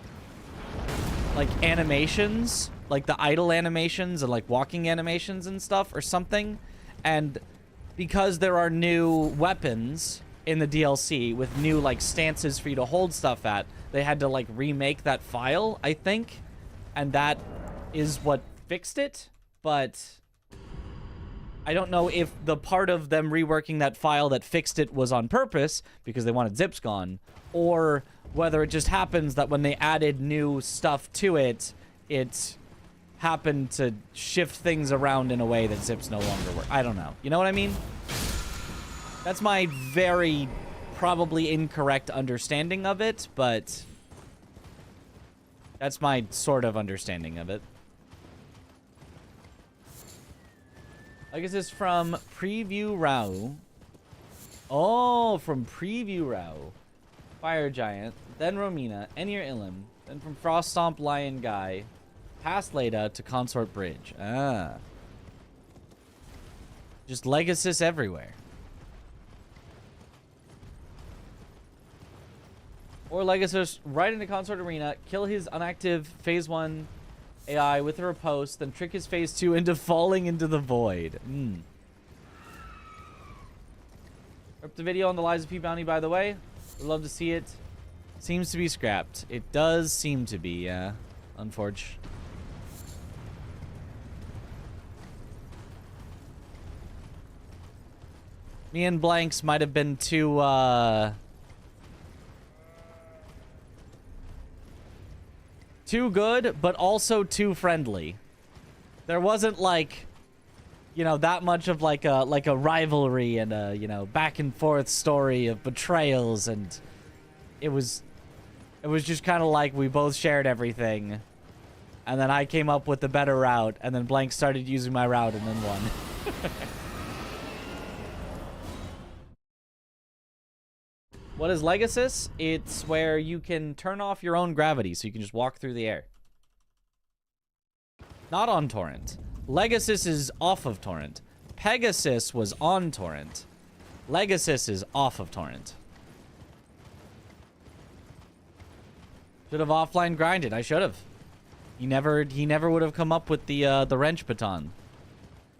like, animations, like the idle animations and, like, walking animations and stuff or something. And because there are new weapons in the DLC with new, like, stances for you to hold stuff at, they had to, like, remake that file, I think. And that is what fixed it, but... I don't know if the part of them reworking that file that fixed it was on purpose because they wanted zips gone, or whether it just happens that when they added new stuff to it, it happened to shift things around in a way that zips no longer work. I don't know. You know what I mean? That's my very probably incorrect understanding of it, but that's my sort of understanding of it. I guess it's from Preview Rao. Oh, from Preview Rao. Fire Giant, then Romina, Enir Illim, then from Frost Stomp Lion Guy, past Leda to Consort Bridge. Ah. Just Legacy everywhere. Or Legacy right into Consort Arena, kill his unactive Phase 1 AI with a riposte, then trick his Phase 2 into falling into the void. Rip the video on the Lies of P bounty, by the way. Would love to see it. Seems to be scrapped. It does seem to be, yeah. Unfortunately. Me and Blanks might have been too, too good, but also too friendly. There wasn't like, you know, that much of like a rivalry and a, you know, back and forth story of betrayals, and it was just kind of like we both shared everything, and then I came up with the better route, and then Blank started using my route and then won. What is Legacy? It's where you can turn off your own gravity, so you can just walk through the air. Not on torrent. Legacy is off of torrent. Pegasus was on torrent. Legacy is off of torrent. Should have offline grinded. I should have. He never would have come up with the wrench baton.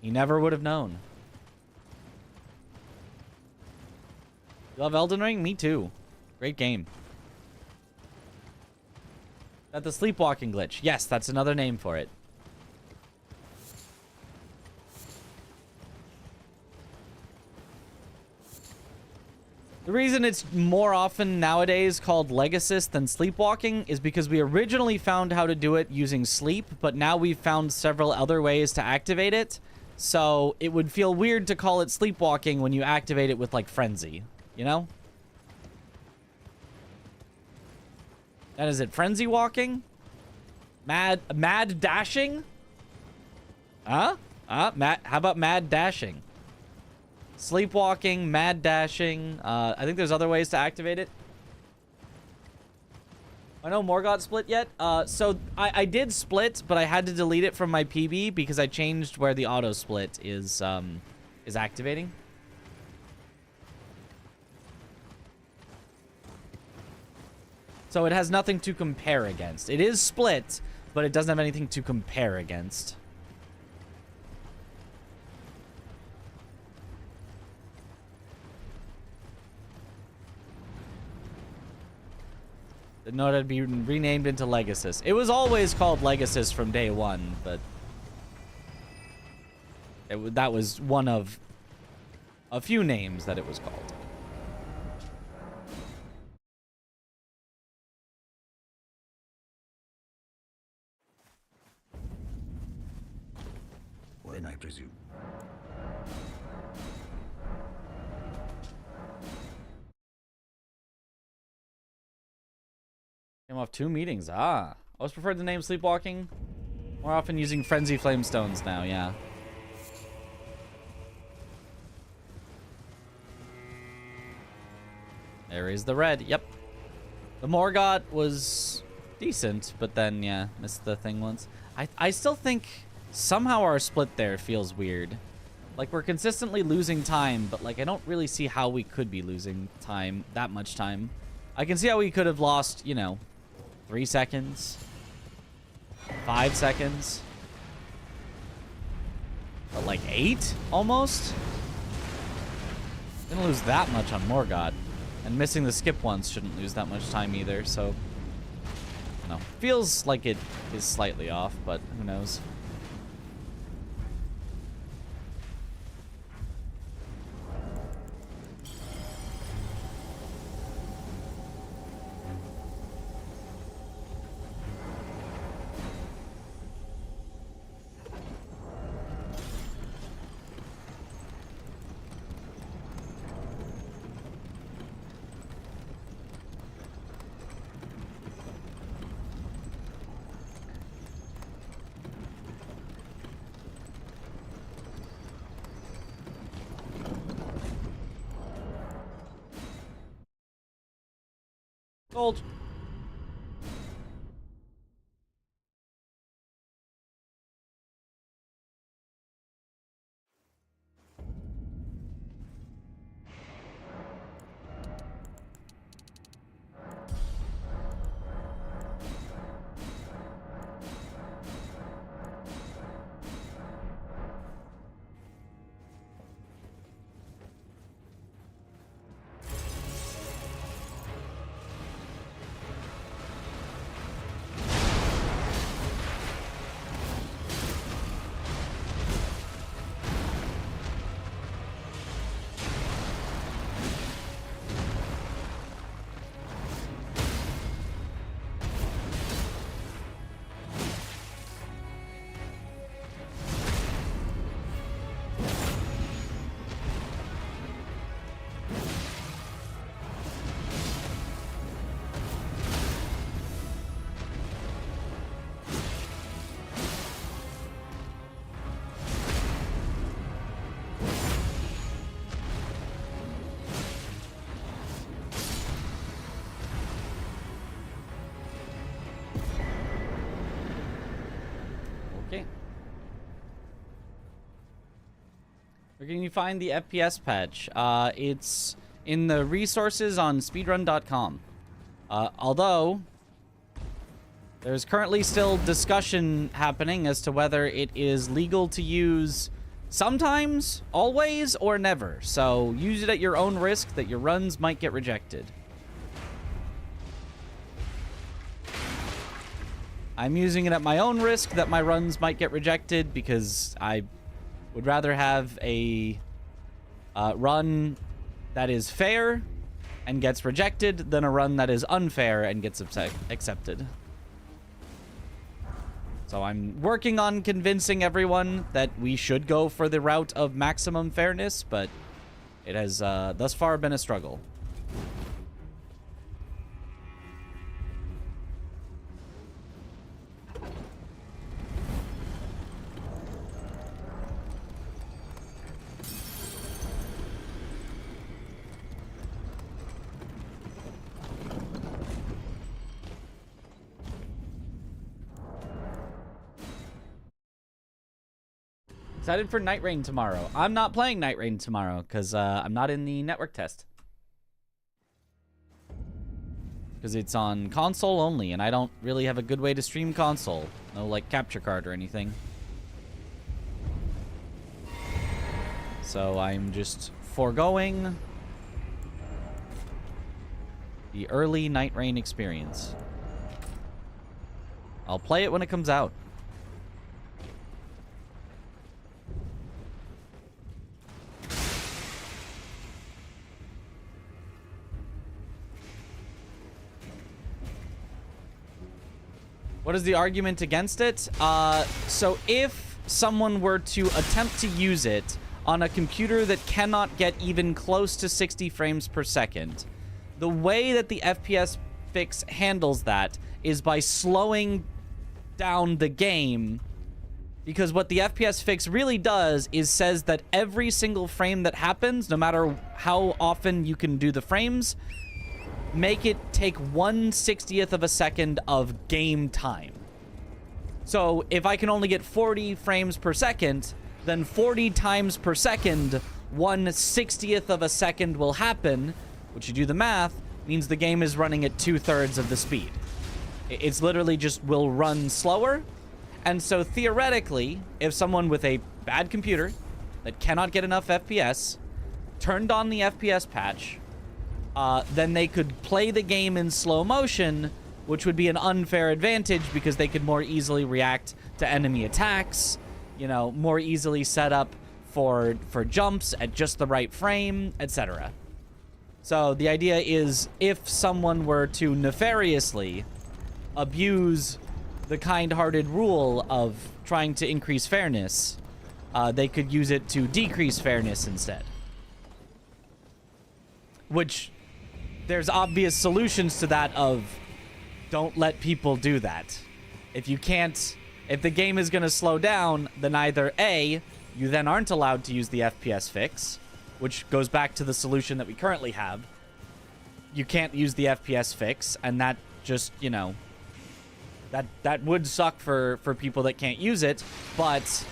He never would have known. You love Elden Ring? Me too. Great game. That the sleepwalking glitch. Yes, that's another name for it. The reason it's more often nowadays called Legacy than sleepwalking is because we originally found how to do it using sleep, but now we've found several other ways to activate it. So it would feel weird to call it sleepwalking when you activate it with like frenzy, you know? And is it frenzy walking? Mad dashing? Huh? How about mad dashing? Sleepwalking, mad dashing. I think there's other ways to activate it. I know Morgott split yet. So I did split, but I had to delete it from my PB because I changed where the auto split is activating. So it has nothing to compare against. It is split, but it doesn't have anything to compare against. Didn't know it'd be renamed into Legacy. It was always called Legacy from day one, but that was one of a few names that it was called. Then I presume. Came off 2 meetings. Ah. Always preferred the name Sleepwalking. More often using Frenzy Flamestones now, yeah. There is the red. Yep. The Morgott was decent, but then, yeah, missed the thing once. I still think somehow our split there feels weird. Like, we're consistently losing time, but, like, I don't really see how we could be losing time, that much time. I can see how we could have lost, you know, 3 seconds, 5 seconds, but like 8 almost. Didn't lose that much on Morgott, and missing the skip once shouldn't lose that much time either. So, no, feels like it is slightly off, but who knows. Gold. Where can you find the FPS patch? It's in the resources on speedrun.com. Although, there's currently still discussion happening as to whether it is legal to use sometimes, always, or never. So use it at your own risk that your runs might get rejected. I'm using it at my own risk that my runs might get rejected because I would rather have a run that is fair and gets rejected than a run that is unfair and gets accepted. So I'm working on convincing everyone that we should go for the route of maximum fairness, but it has thus far been a struggle. Excited for Night Rain tomorrow. I'm not playing Night Rain tomorrow because I'm not in the network test. Because it's on console only, and I don't really have a good way to stream console. No, like, capture card or anything. So I'm just foregoing the early Night Rain experience. I'll play it when it comes out. What is the argument against it? So if someone were to attempt to use it on a computer that cannot get even close to 60 frames per second, the way that the FPS fix handles that is by slowing down the game, because what the FPS fix really does is says that every single frame that happens, no matter how often you can do the frames, make it take 1/60th of a second of game time. So if I can only get 40 frames per second, then 40 times per second, 1/60th of a second will happen, which, you do the math, means the game is running at 2/3 of the speed. It's literally just will run slower. And so theoretically, if someone with a bad computer that cannot get enough FPS turned on the FPS patch, then they could play the game in slow motion, which would be an unfair advantage because they could more easily react to enemy attacks, you know, more easily set up for jumps at just the right frame, etc. So the idea is, if someone were to nefariously abuse the kind-hearted rule of trying to increase fairness, they could use it to decrease fairness instead. Which, there's obvious solutions to that of, don't let people do that. If the game is going to slow down, then either A, you then aren't allowed to use the FPS fix, which goes back to the solution that we currently have. You can't use the FPS fix, and that just, you know, that would suck for people that can't use it, but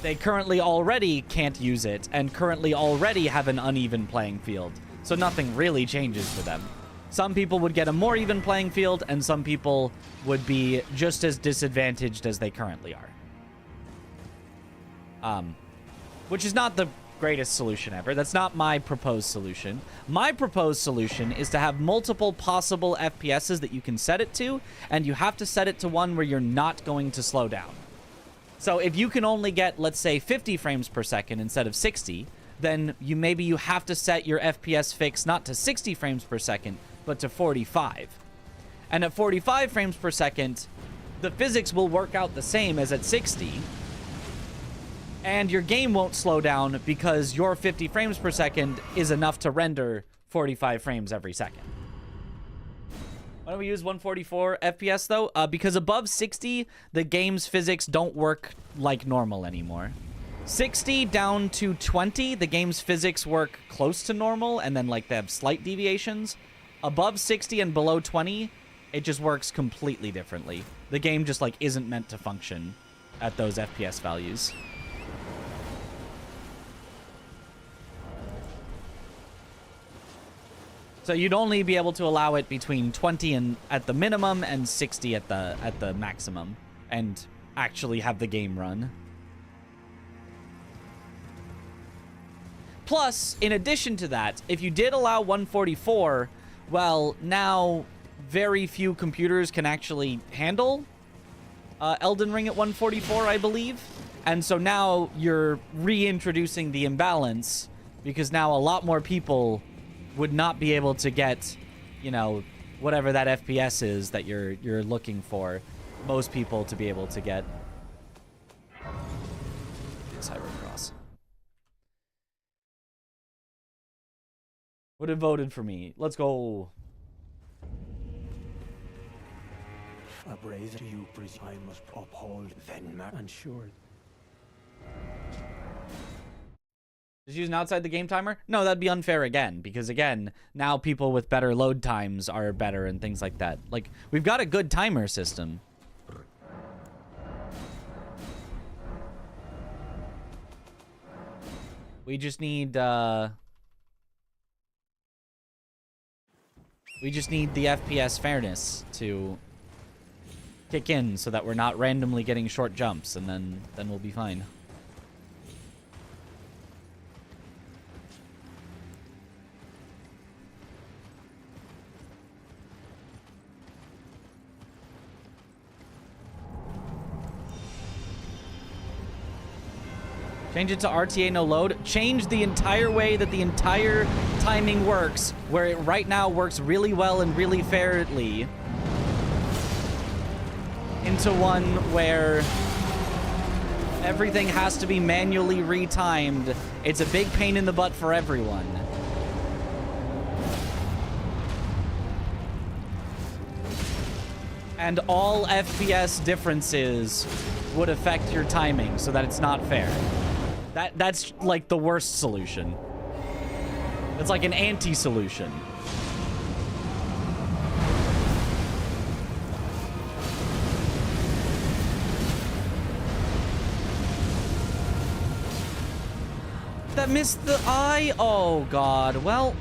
they currently already can't use it, and currently already have an uneven playing field. So nothing really changes for them. Some people would get a more even playing field, and some people would be just as disadvantaged as they currently are. Which is not the greatest solution ever. That's not my proposed solution. My proposed solution is to have multiple possible FPSs that you can set it to, and you have to set it to one where you're not going to slow down. So if you can only get, let's say, 50 frames per second instead of 60, then maybe you have to set your FPS fix not to 60 frames per second, but to 45. And at 45 frames per second, the physics will work out the same as at 60, and your game won't slow down because your 50 frames per second is enough to render 45 frames every second. Why don't we use 144 FPS, though? Because above 60, the game's physics don't work like normal anymore. 60 down to 20, the game's physics work close to normal, and then, like, they have slight deviations. Above 60 and below 20, it just works completely differently. The game just, like, isn't meant to function at those FPS values. So you'd only be able to allow it between 20 and at the minimum and 60 at the maximum, and actually have the game run. Plus, in addition to that, if you did allow 144, well, now very few computers can actually handle Elden Ring at 144, I believe. And so now you're reintroducing the imbalance, because now a lot more people would not be able to get, you know, whatever that FPS is that you're looking for. Most people to be able to get. It's Hypercross. Would have voted for me. Let's go. A brazen you I must uphold, then ensure. Just use an outside the game timer? No, that'd be unfair again, because again, now people with better load times are better and things like that. Like, we've got a good timer system. We just need the FPS fairness to kick in so that we're not randomly getting short jumps, and then we'll be fine. Change it to RTA no load. Change the entire way that the entire timing works, where it right now works really well and really fairly, into one where everything has to be manually retimed. It's a big pain in the butt for everyone. And all FPS differences would affect your timing so that it's not fair. That's like the worst solution. It's like an anti-solution. That missed the eye? Oh, God. Well...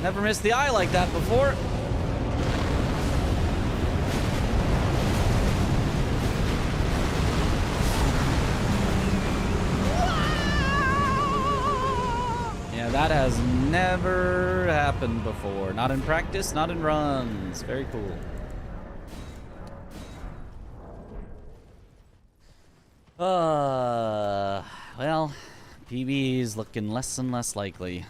never missed the eye like that before. Yeah, that has never happened before. Not in practice, not in runs. Very cool. Well, PB is looking less and less likely.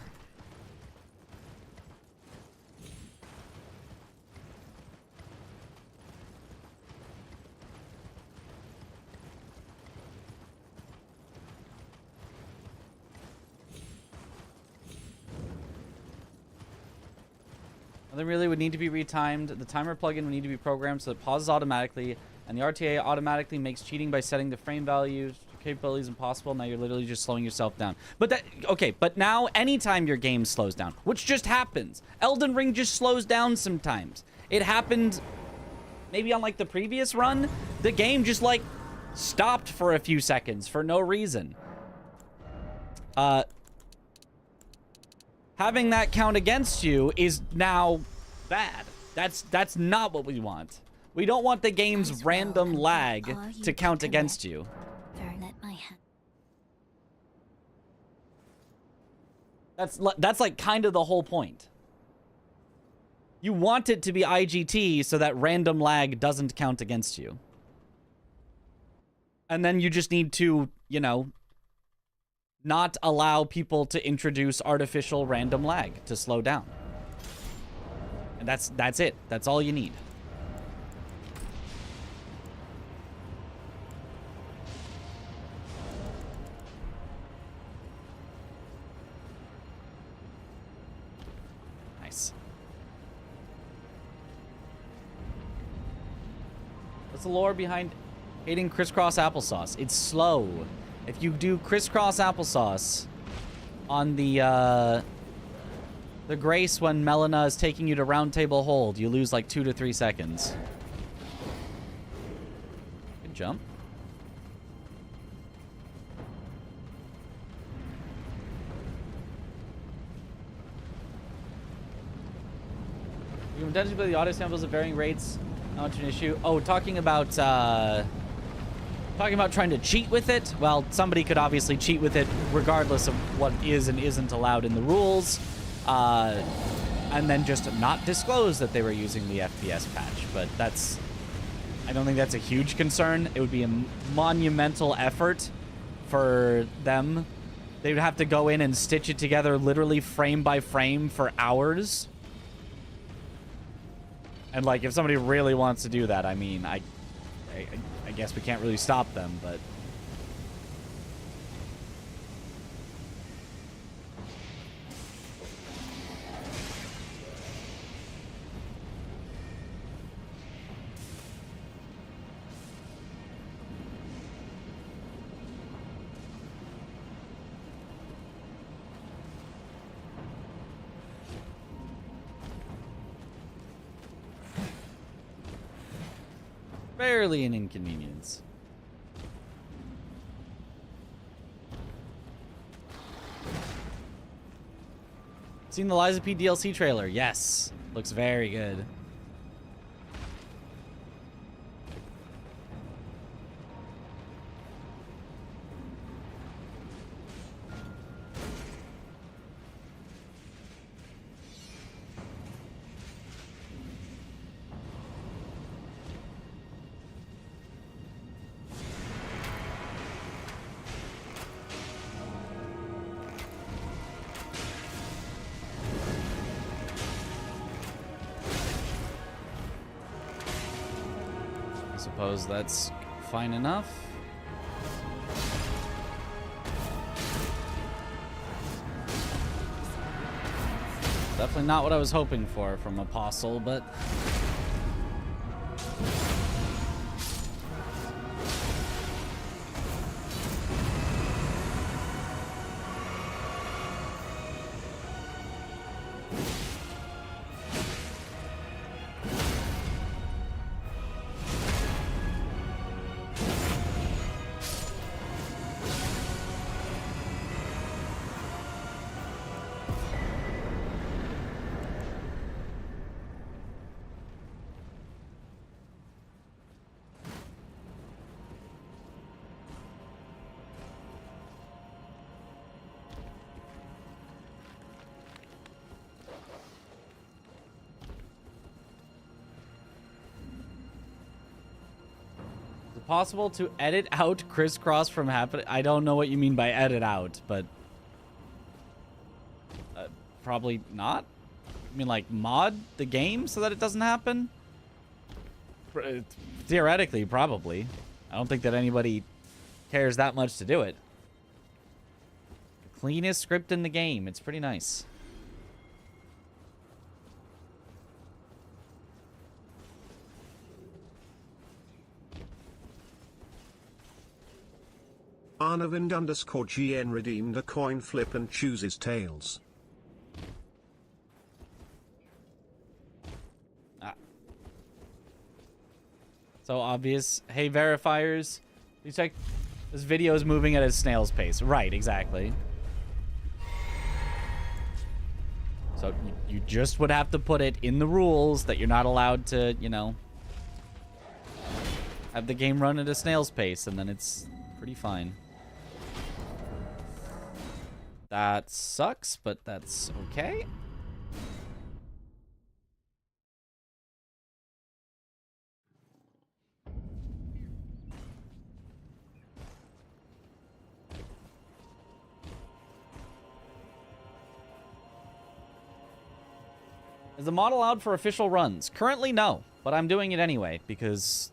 They really would need to be retimed. The timer plugin would need to be programmed so it pauses automatically, and the RTA automatically makes cheating by setting the frame values capabilities impossible. Now you're literally just slowing yourself down. But that, okay, but now anytime your game slows down, which just happens. Elden Ring just slows down sometimes. It happened maybe on like the previous run. The game just like stopped for a few seconds for no reason. Having that count against you is now bad. That's not what we want. We don't want the game's random lag to count against you. That's like kind of the whole point. You want it to be IGT so that random lag doesn't count against you. And then you just need to, you know, not allow people to introduce artificial random lag to slow down. And that's it. That's all you need. Nice. What's the lore behind hating crisscross applesauce? It's slow. If you do crisscross applesauce on the Grace when Melina is taking you to round table hold, you lose like 2 to 3 seconds. Good jump. potentially play the audio samples at varying rates. Not much an issue. Oh, talking about trying to cheat with it. Well, somebody could obviously cheat with it regardless of what is and isn't allowed in the rules. And then just not disclose that they were using the FPS patch. But I don't think that's a huge concern. It would be a monumental effort for them. They would have to go in and stitch it together literally frame by frame for hours. And like, if somebody really wants to do that, I mean, I guess we can't really stop them, but... Barely an inconvenience. Seen the Liza P DLC trailer? Yes. Looks very good. Suppose that's fine enough. Definitely not what I was hoping for from Apostle, but... Possible to edit out crisscross from happening? I don't know what you mean by edit out, but probably not. I mean, like, mod the game so that it doesn't happen? Theoretically, probably. I don't think that anybody cares that much to do it. The cleanest script in the game. It's pretty nice. Arnavind_GN redeemed a coin flip and chooses tails. So obvious. Hey, verifiers. You check. This video is moving at a snail's pace. Right, exactly. So you just would have to put it in the rules that you're not allowed to, you know, have the game run at a snail's pace, and then it's pretty fine. That sucks, but that's okay. Is the mod allowed for official runs? Currently, no, but I'm doing it anyway because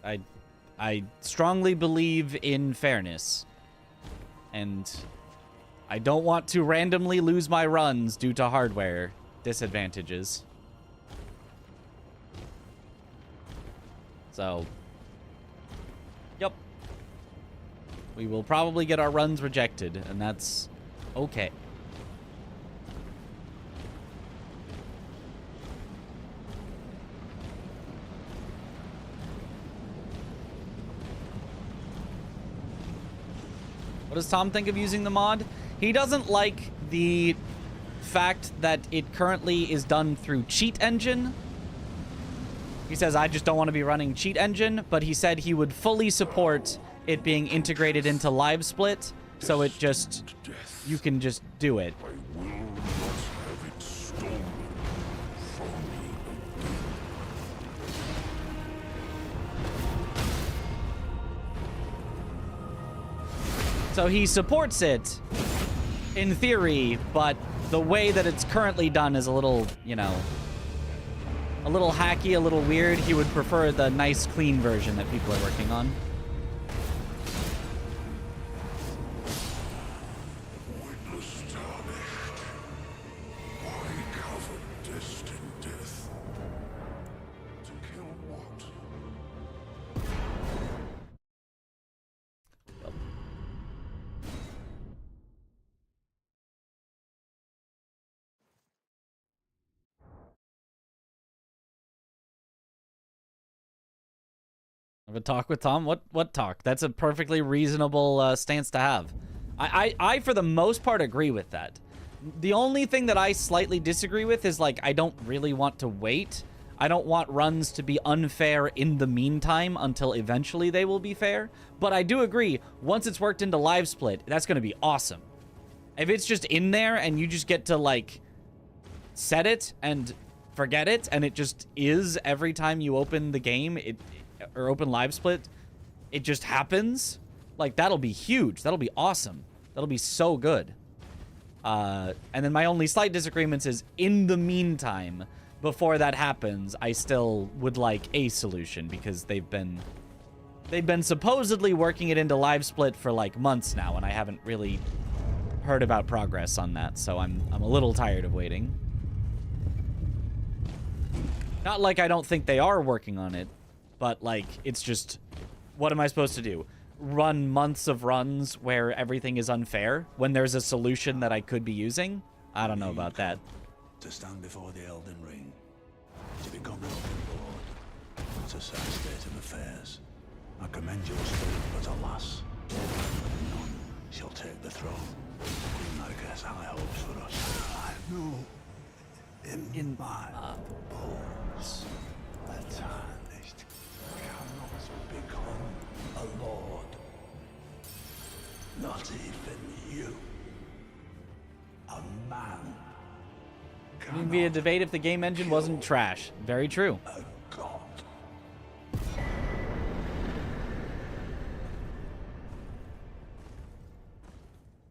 I strongly believe in fairness. And I don't want to randomly lose my runs due to hardware disadvantages. So, yep. We will probably get our runs rejected, and that's okay. What does Tom think of using the mod? He doesn't like the fact that it currently is done through Cheat Engine. He says, I just don't want to be running Cheat Engine, but he said he would fully support it being integrated into Live Split, so it just, you can just do it. I will not have it stolen from me again. So he supports it in theory, but the way that it's currently done is a little, you know, a little hacky, a little weird. He would prefer the nice, clean version that people are working on. Witness tarnished. Why cover destined death? To kill what? Have a talk with Tom? What talk? That's a perfectly reasonable stance to have. I, for the most part, agree with that. The only thing that I slightly disagree with is, like, I don't really want to wait. I don't want runs to be unfair in the meantime until eventually they will be fair. But I do agree, once it's worked into Live Split, that's going to be awesome. If it's just in there and you just get to, like, set it and forget it, and it just is every time you open the game, or open Live Split, it just happens. Like, that'll be huge. That'll be awesome. That'll be so good. And then my only slight disagreements is, in the meantime, before that happens, I still would like a solution, because they've been supposedly working it into Live Split for like months now, and I haven't really heard about progress on that, so I'm a little tired of waiting. Not like I don't think they are working on it, but, like, it's just, what am I supposed to do? Run months of runs where everything is unfair when there's a solution that I could be using? I don't know about that. To stand before the Elden Ring, to become an open lord. What a sad state of affairs. I commend your spirit, but alas, none shall take the throne. I guess high hopes for us. I know in my bones that tarnished cannot become a lord. Not even you. A man. It'd be a debate if the game engine wasn't trash. Very true. A god.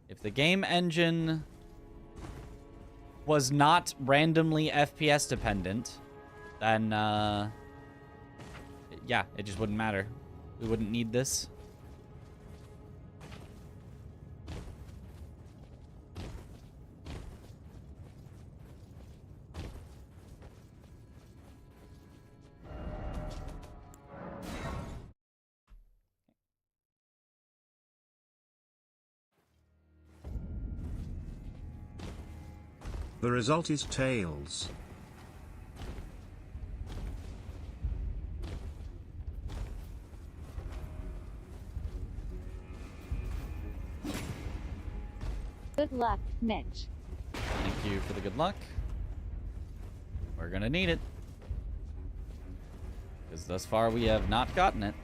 If the game engine was not randomly FPS dependent, then, yeah, it just wouldn't matter. We wouldn't need this. The result is tails. Good luck, Mitch. Thank you for the good luck. We're gonna need it. Because thus far we have not gotten it.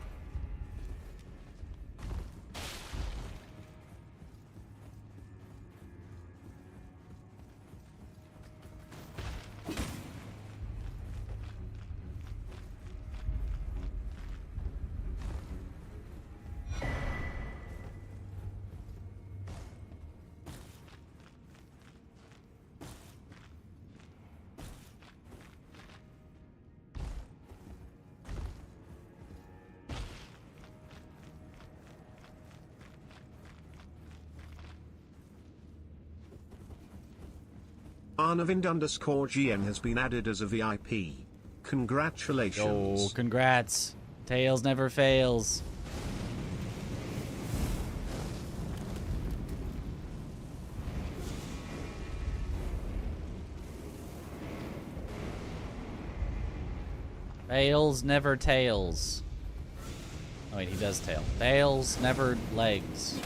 Arnavind_GN has been added as a VIP. Congratulations. Oh, congrats. Tails never fails. Fails never tails. Oh wait, he does tail. Tails never legs.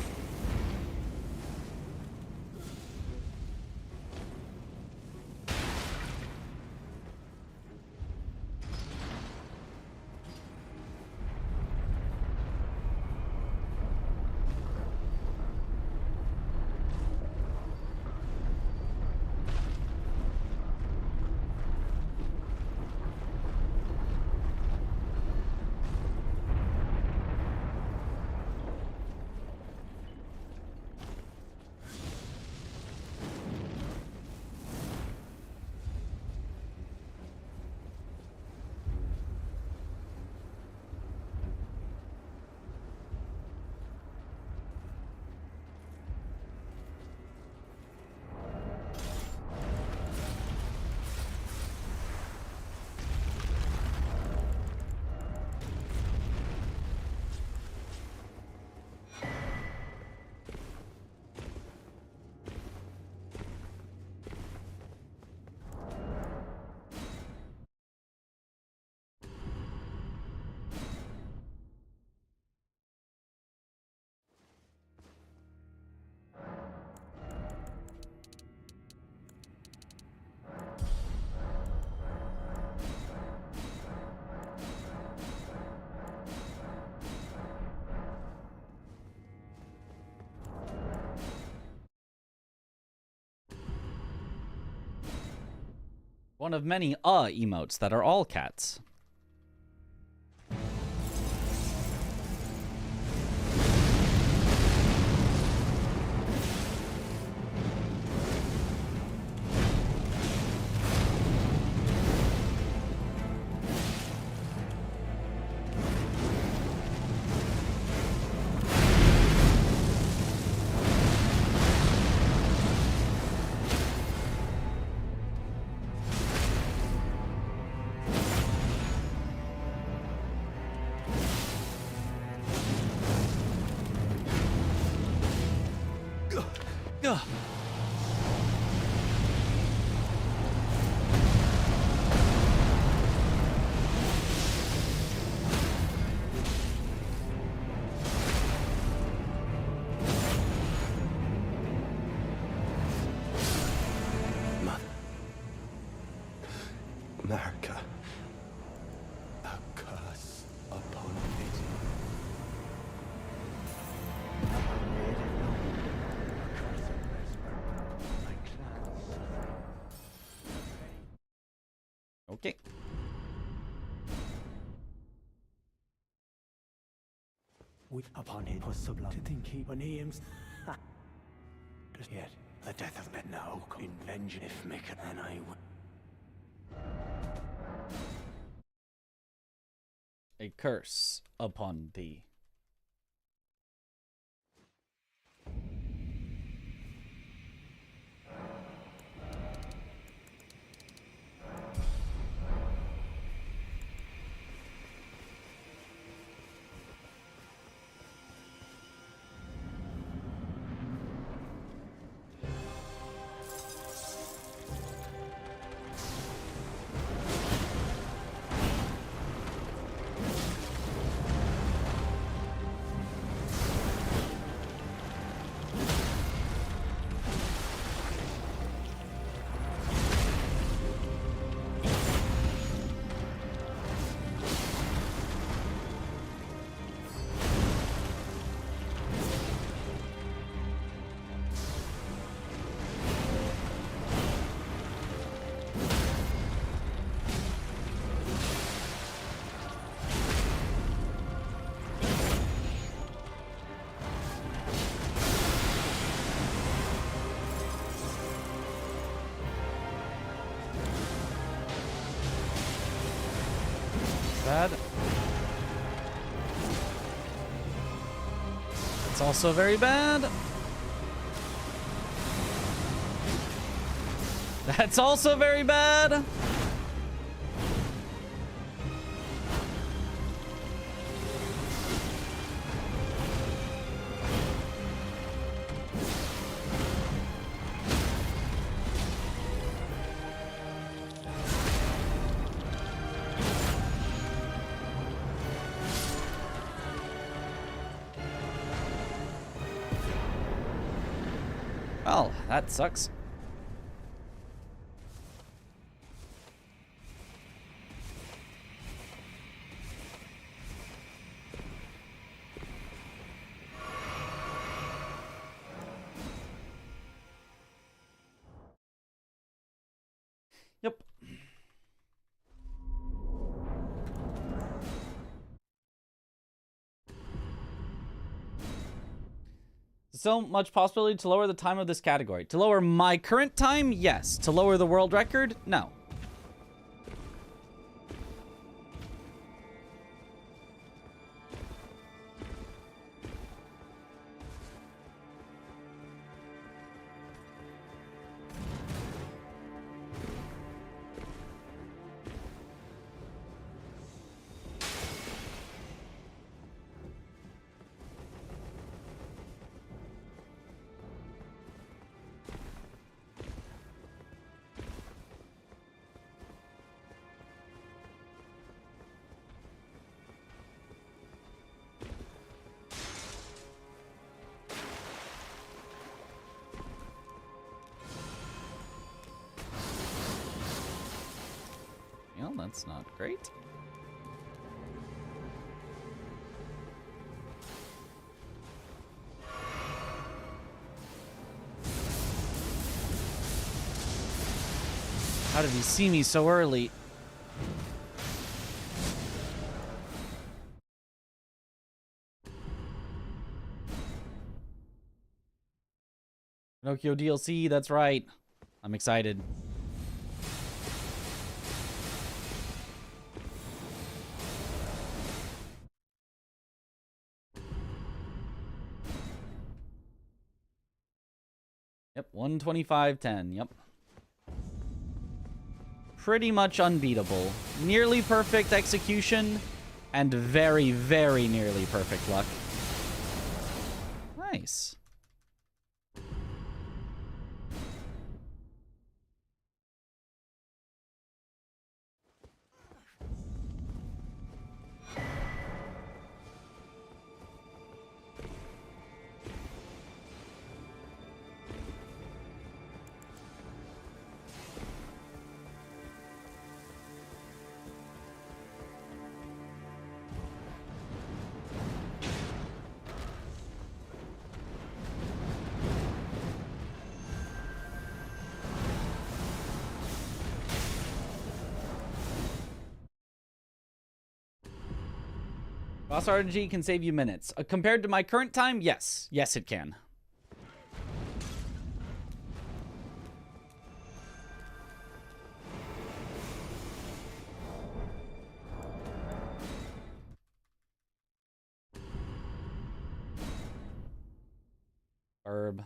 One of many emotes that are all cats. Ugh. America. A curse upon it. Okay. We upon it was sublime to think he when he yet the death of men now in vengeance if make it then I will. A curse upon thee. Bad. It's also very bad. That's also very bad. Well, that sucks. Yep. So much possibility to lower the time of this category. To lower my current time? Yes. To lower the world record? No. Well, that's not great. How did he see me so early? Pinocchio DLC, that's right. I'm excited. Yep, 125.10, yep. Pretty much unbeatable. Nearly perfect execution, and very, very nearly perfect luck. Nice. Boss RNG can save you minutes. Compared to my current time, yes. Yes, it can. Herb.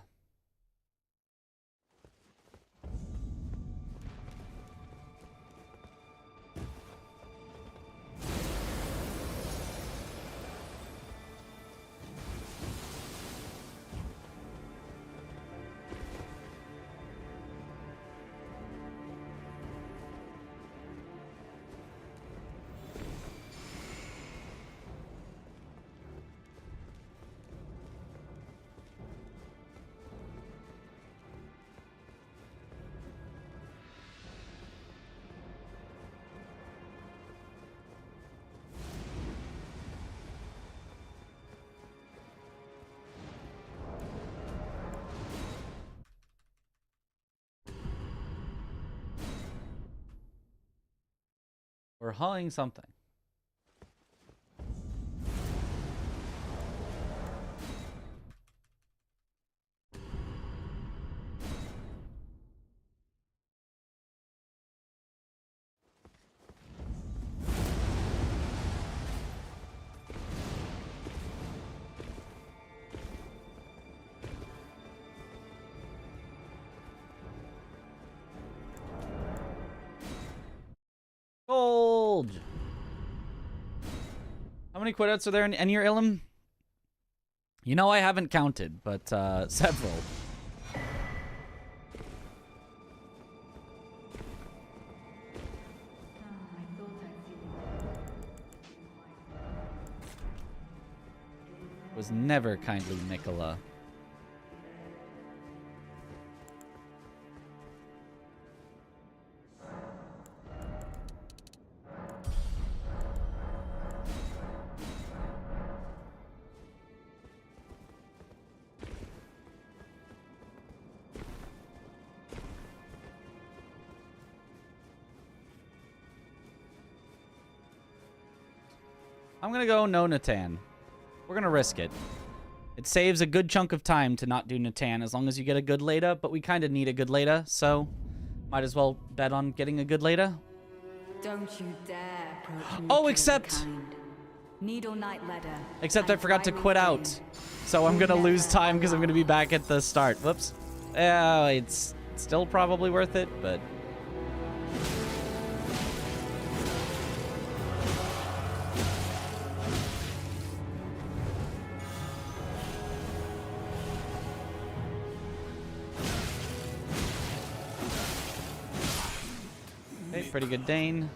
We're hauling something. Gold! How many quit-outs are there in your Ilum? You know I haven't counted, but several. Was never kindly Nicola. I'm gonna go no Natan. We're gonna risk it. It saves a good chunk of time to not do Natan as long as you get a good Leda, but we kind of need a good Leda, so might as well bet on getting a good Leda. Don't you dare approach Oh, except... Needle Knight Ladder. Except I forgot to quit out. So I'm gonna lose time because I'm gonna be back at the start. Whoops. It's still probably worth it, but... Okay, pretty good Dane.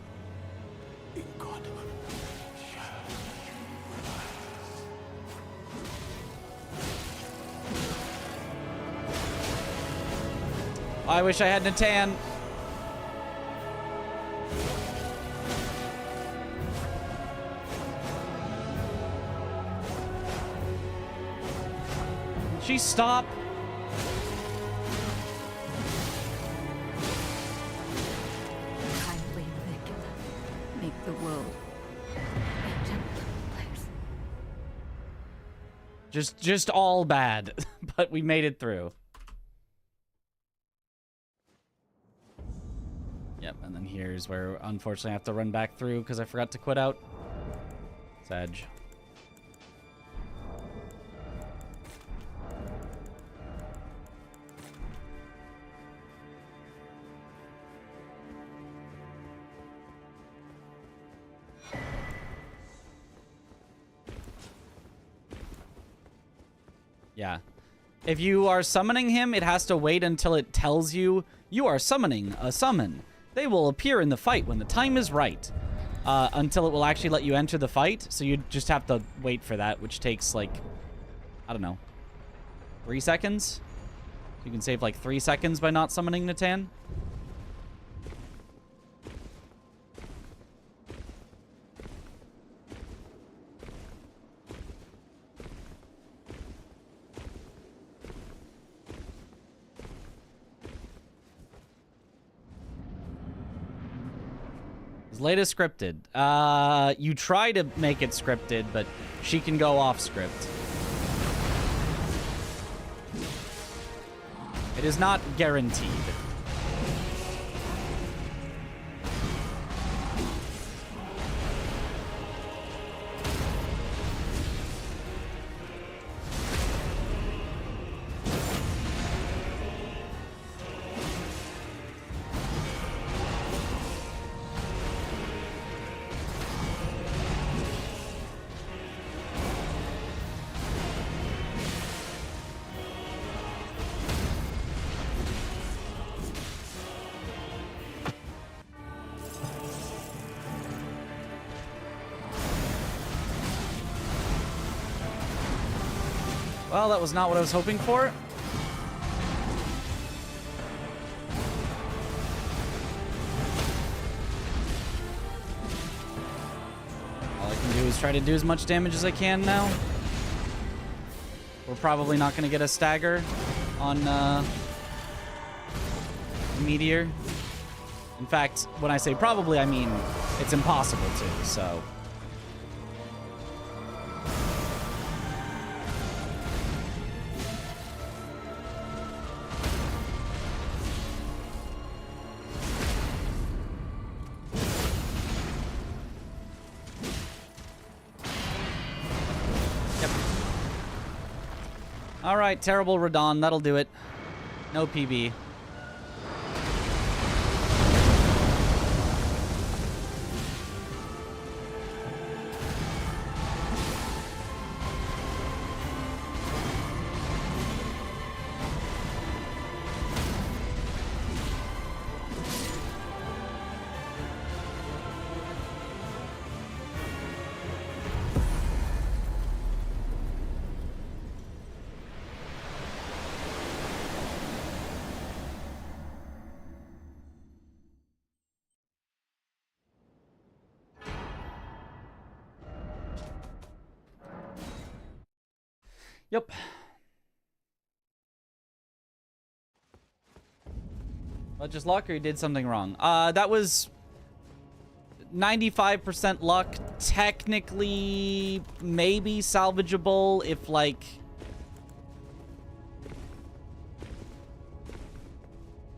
I wish I had Natan. Did she stop? Just all bad. But we made it through. Yep, and then here's where, unfortunately, I have to run back through because I forgot to quit out. Sag. Yeah. If you are summoning him, it has to wait until it tells you you are summoning a summon. They will appear in the fight when the time is right. Until it will actually let you enter the fight. So you just have to wait for that, which takes like, I don't know, 3 seconds? You can save like 3 seconds by not summoning Natan. Latest scripted. You try to make it scripted, but she can go off script. It is not guaranteed. Well, that was not what I was hoping for. All I can do is try to do as much damage as I can now. We're probably not going to get a stagger on Meteor. In fact, when I say probably, I mean it's impossible to, so... Alright, terrible Radon, that'll do it. No PB. Yep. Well, just luck or you did something wrong? That was 95% luck. Technically, maybe salvageable if, like...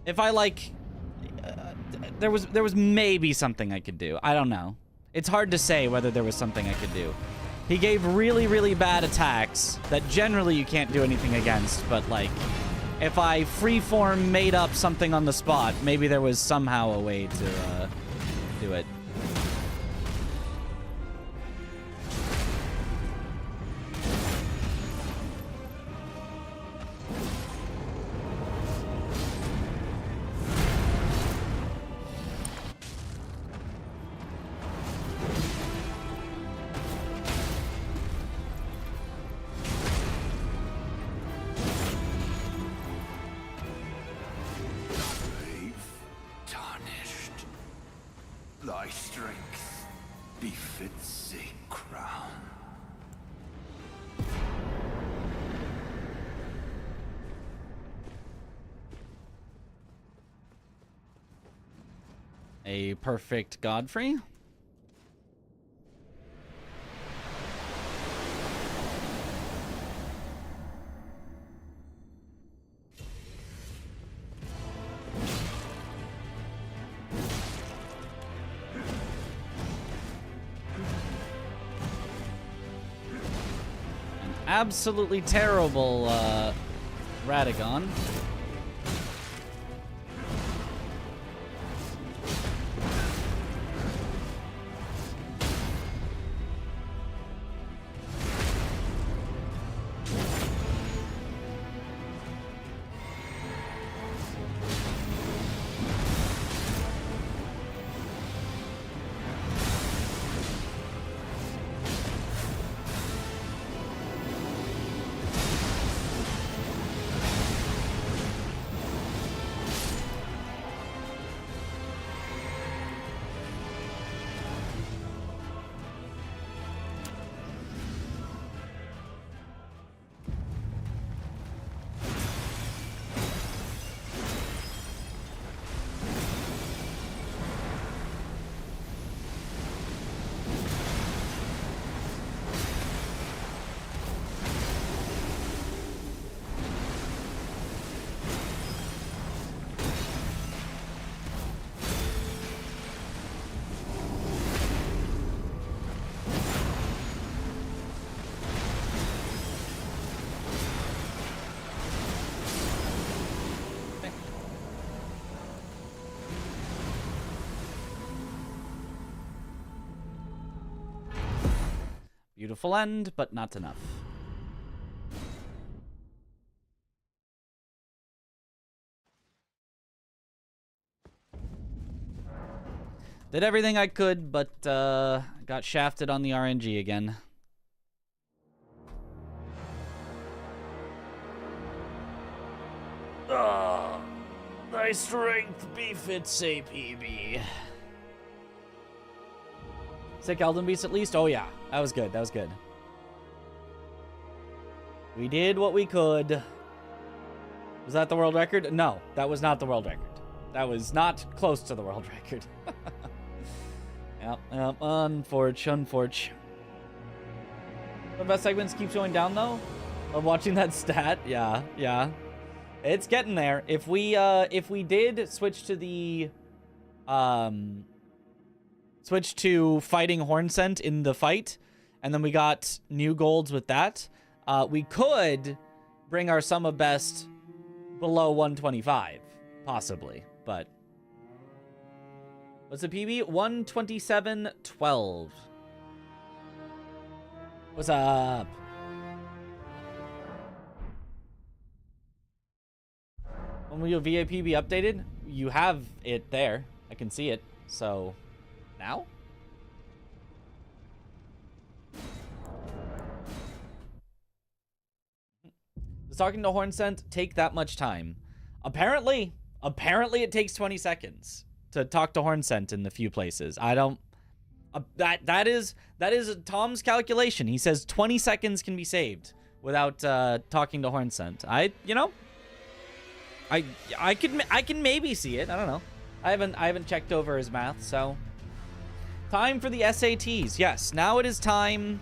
If I, like... there was maybe something I could do. I don't know. It's hard to say whether there was something I could do. He gave really, really bad attacks that generally you can't do anything against, but, like, if I freeform made up something on the spot, maybe there was somehow a way to, do it. Thy strength befits a crown. A perfect Godfrey. absolutely terrible Radagon. Beautiful end, but not enough. Did everything I could, but got shafted on the RNG again. Thy strength befits a PB. Sick Elden Beast at least? Oh yeah, that was good, that was good. We did what we could. Was that the world record? No, that was not the world record. That was not close to the world record. Yep, unfortunate. The best segments keeps going down though. Of watching that stat, yeah. It's getting there. If we did switch to the switch to fighting Hornsent in the fight, and then we got new golds with that, we could bring our sum of best below 125, possibly, but what's the PB? 127.12. What's up? When will your VAP be updated? You have it there. I can see it. So, now? Does talking to Hornsent take that much time? Apparently it takes 20 seconds to talk to Hornsent in the few places. I don't... that is Tom's calculation. He says 20 seconds can be saved without talking to Hornsent. I can maybe see it. I don't know. I haven't checked over his math, so time for the SATs. Yes, now it is time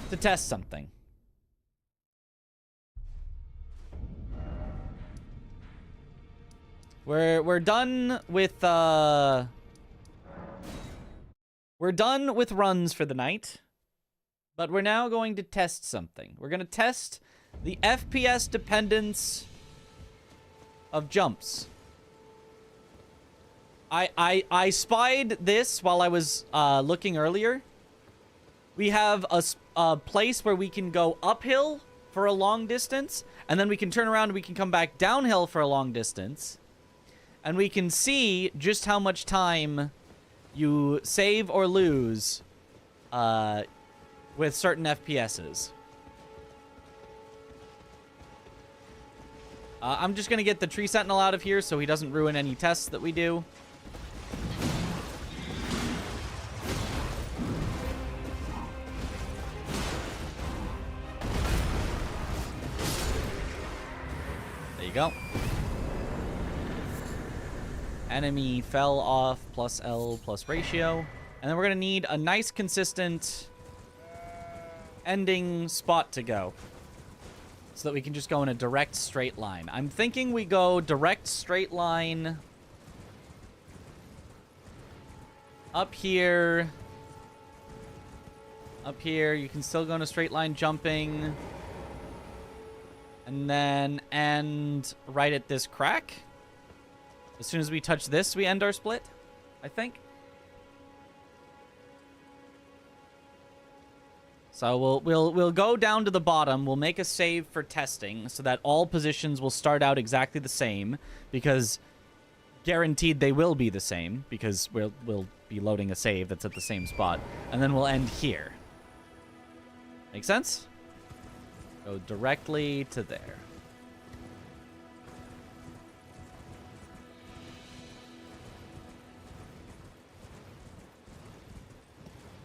to test something. We're done with runs for the night, but we're now going to test something. We're going to test the FPS dependence of jumps. I spied this while I was looking earlier. We have a place where we can go uphill for a long distance, and then we can turn around and we can come back downhill for a long distance. And we can see just how much time you save or lose with certain FPSs. I'm just going to get the Tree Sentinel out of here so he doesn't ruin any tests that we do. There you go. Enemy fell off plus L plus ratio. And then we're going to need a nice consistent ending spot to go, so that we can just go in a direct straight line. I'm thinking we go direct straight line up here Up here, you can still go into straight line jumping. And then end right at this crack. As soon as we touch this, we end our split, I think. So we'll go down to the bottom. We'll make a save for testing so that all positions will start out exactly the same, because guaranteed they will be the same, because we'll be loading a save that's at the same spot. And then we'll end here. Make sense? Go directly to there.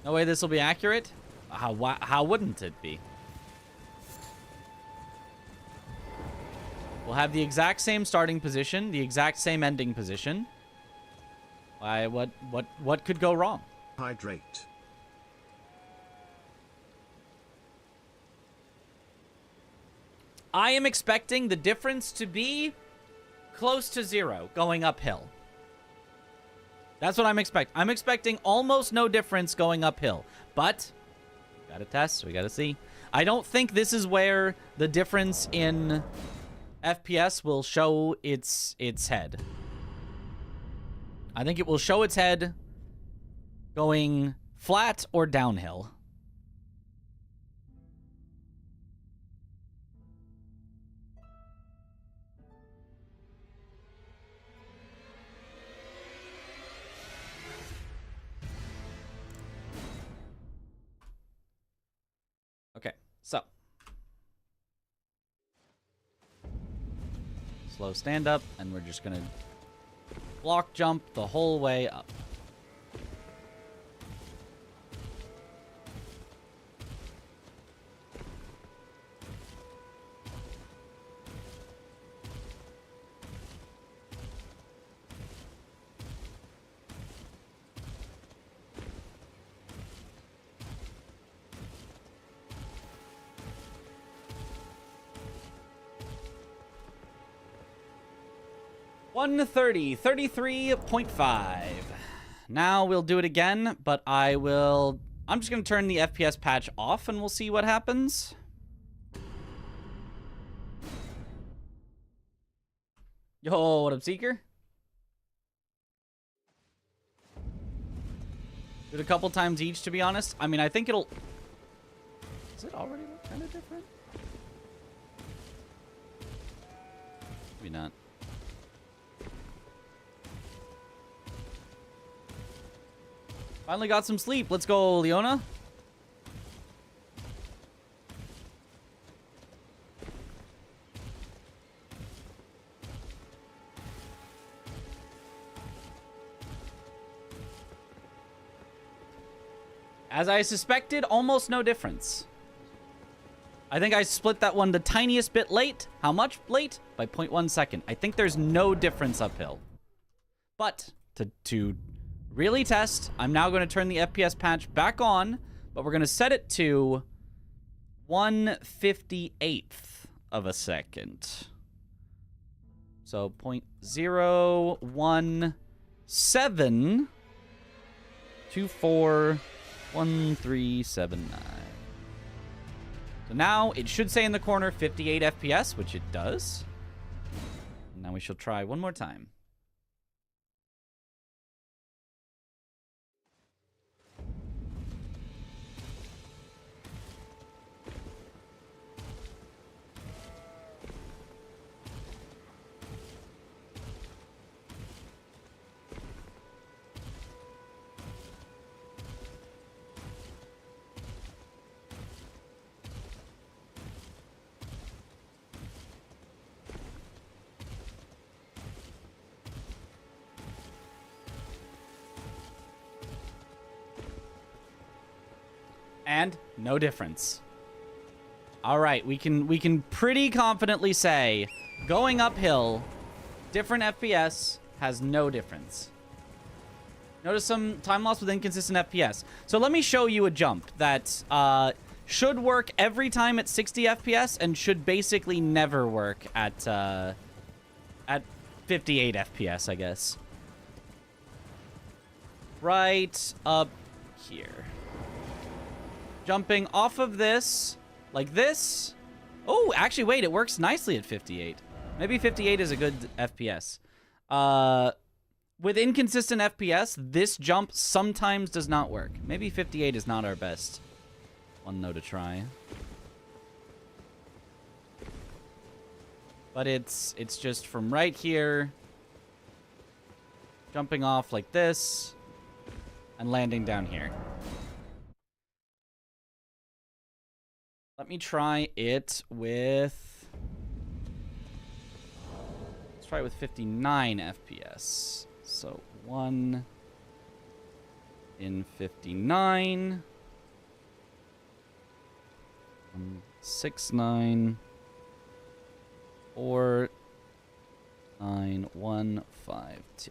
No way this will be accurate? How wouldn't it be? We'll have the exact same starting position, the exact same ending position. Why, what could go wrong? Hydrate. I am expecting the difference to be close to 0 going uphill. That's what I'm expecting. I'm expecting almost no difference going uphill. But, we gotta test, we gotta see. I don't think this is where the difference in FPS will show its head. I think it will show its head going flat or downhill. Okay, so. Slow stand up, and we're just gonna block jump the whole way up. $130.33.5. Now we'll do it again, but I'm just gonna turn the FPS patch off and we'll see what happens. Yo, what up, Seeker? Do it a couple times each, to be honest. I mean, I think it'll... Does it already look kind of different? Maybe not. Finally got some sleep. Let's go, Leona. As I suspected, almost no difference. I think I split that one the tiniest bit late. How much late? By 0.1 second. I think there's no difference uphill. But to really test, I'm now going to turn the FPS patch back on, but we're going to set it to 1/58th of a second. So 0.017241379. So now it should say in the corner 58 FPS, which it does. Now we shall try one more time. And no difference. All right, we can pretty confidently say going uphill, different FPS has no difference. Notice some time loss with inconsistent FPS. So let me show you a jump that should work every time at 60 FPS and should basically never work at 58 FPS, I guess. Right up here. jumping off of this, like this. Oh, actually, wait, it works nicely at 58. Maybe 58 is a good FPS. With inconsistent FPS, this jump sometimes does not work. Maybe 58 is not our best one, though, to try. But it's just from right here, jumping off like this, and landing down here. Let me try it with... Let's try it with 59 FPS. So 1 in 59. 6, 9, 4, 9, 1, 5, 2.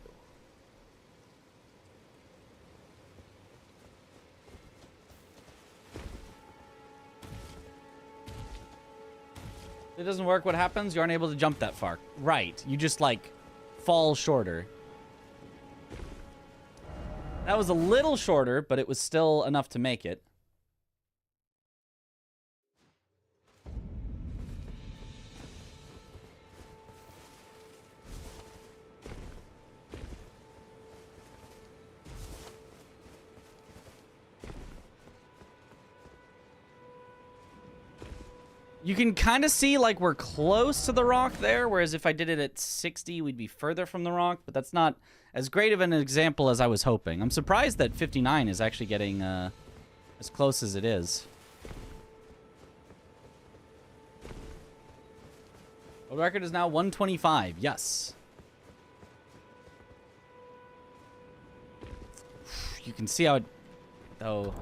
If it doesn't work, what happens? You aren't able to jump that far. Right. You just, like, fall shorter. That was a little shorter, but it was still enough to make it. You can kind of see, like, we're close to the rock there, whereas if I did it at 60, we'd be further from the rock, but that's not as great of an example as I was hoping. I'm surprised that 59 is actually getting as close as it is. World record is now 125. Yes. You can see how it, though,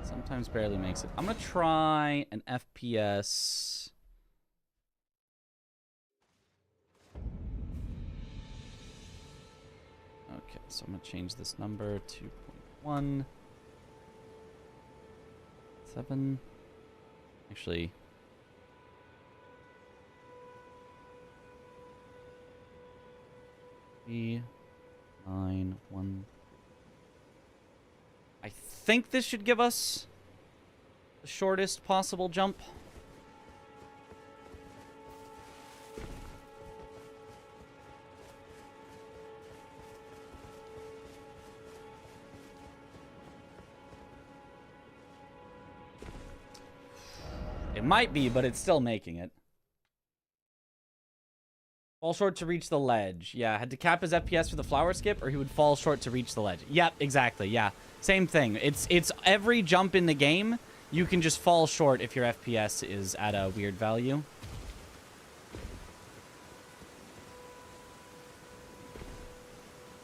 sometimes barely makes it. I'm going to try an FPS. Okay, so I'm going to change this number to 0.1. 7. Actually... 3, 9, 1. I think this should give us the shortest possible jump. It might be, but it's still making it. Fall short to reach the ledge. Yeah, had to cap his FPS for the flower skip, or he would fall short to reach the ledge. Yep, exactly, yeah. Same thing. It's every jump in the game, you can just fall short if your FPS is at a weird value.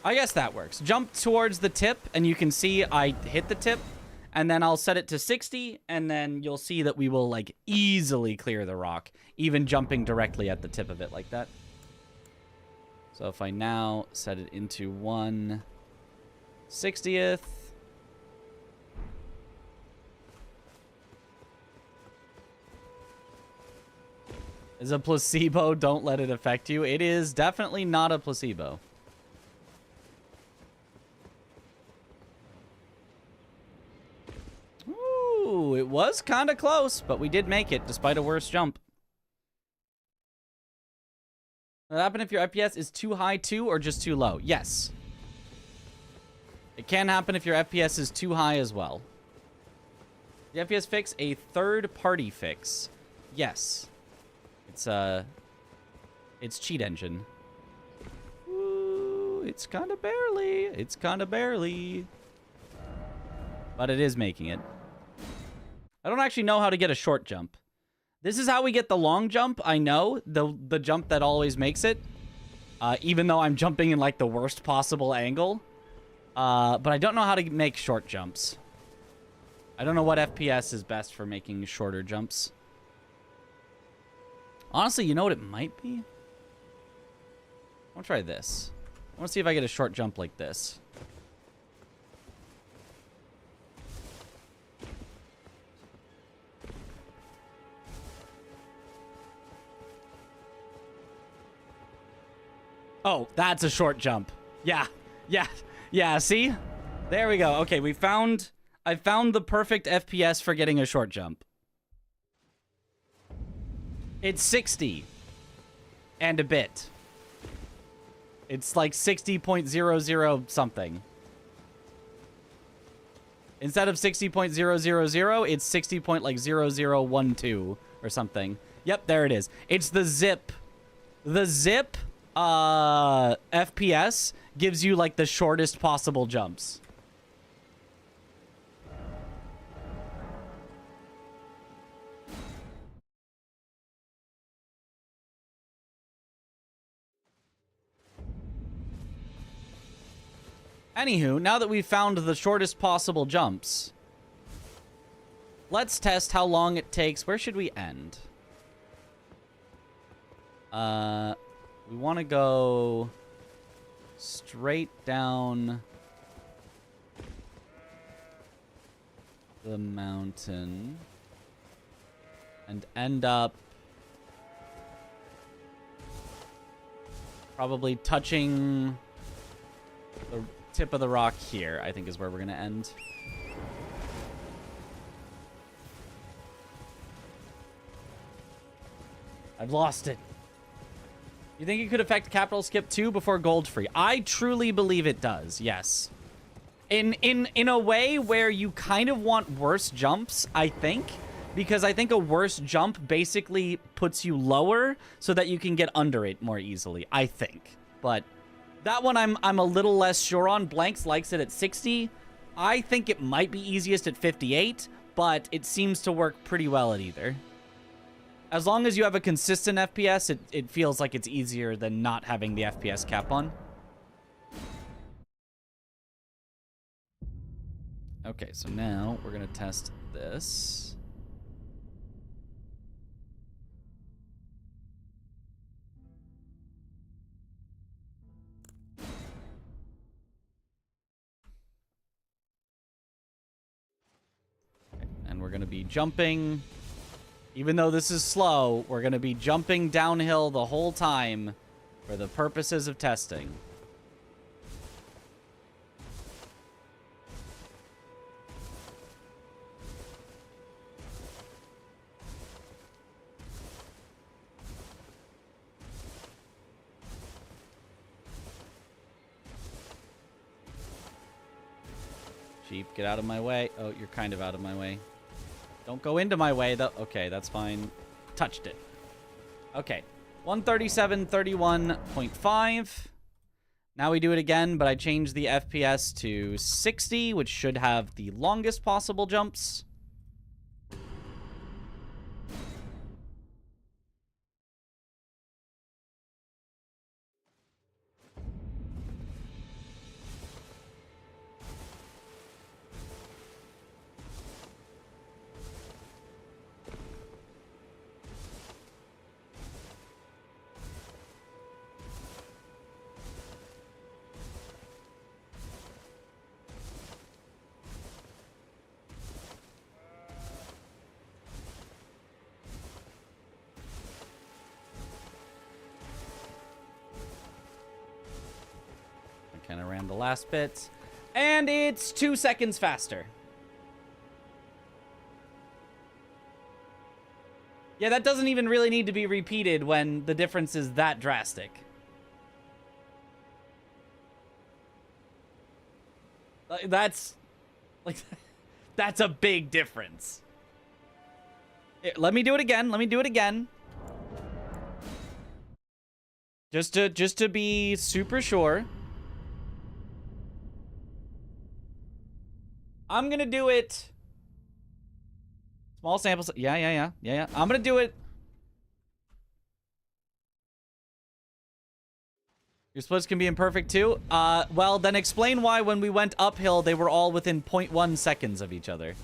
I guess that works. Jump towards the tip, and you can see I hit the tip, and then I'll set it to 60, and then you'll see that we will, like, easily clear the rock, even jumping directly at the tip of it like that. So if I now set it into 1/60th. Is a placebo, don't let it affect you. It is definitely not a placebo. Ooh, it was kind of close, but we did make it despite a worse jump. What happens if your FPS is too high too, or just too low? Yes. It can happen if your FPS is too high as well. The FPS fix a third-party fix. Yes. It's cheat engine. Ooh, it's kind of barely. It's kind of barely. But it is making it. I don't actually know how to get a short jump. This is how we get the long jump, I know. The jump that always makes it. Even though I'm jumping in, like, the worst possible angle. But I don't know how to make short jumps. I don't know what FPS is best for making shorter jumps. Honestly, you know what it might be? I want to try this. I want to see if I get a short jump like this. Oh, that's a short jump. Yeah, see? There we go. Okay, we found I found the perfect FPS for getting a short jump. It's 60 and a bit. It's like 60.00 something. Instead of 60.000, it's 60.0012 or something. Yep, there it is. It's the zip. The zip FPS gives you like the shortest possible jumps. Anywho, now that we've found the shortest possible jumps, let's test how long it takes. Where should we end? We want to go straight down the mountain and end up probably touching the tip of the rock here, I think is where we're going to end. I've lost it. You think it could affect capital skip 2 before gold free? I truly believe it does, yes. In a way where you kind of want worse jumps, I think. Because I think a worse jump basically puts you lower so that you can get under it more easily, I think. But that one I'm a little less sure on. Blanks likes it at 60. I think it might be easiest at 58, but it seems to work pretty well at either. As long as you have a consistent FPS, it feels like it's easier than not having the FPS cap on. Okay, so now we're going to test this. Okay, and we're going to be jumping. Even though this is slow, we're going to be jumping downhill the whole time for the purposes of testing. Sheep, get out of my way. Oh, you're kind of out of my way. Don't go into my way, though. Okay, that's fine. Touched it. Okay. 137.31.5. Now we do it again, but I changed the FPS to 60, which should have the longest possible jumps. Kind of ran the last bit. And it's 2 seconds faster. Yeah, that doesn't even really need to be repeated when the difference is that drastic. That's... like, that's a big difference. Here, let me do it again. Let me do it again. Just to be super sure. I'm gonna do it. Small samples. Yeah. I'm gonna do it. Your splits can be imperfect too. Well, then explain why when we went uphill, they were all within 0.1 seconds of each other.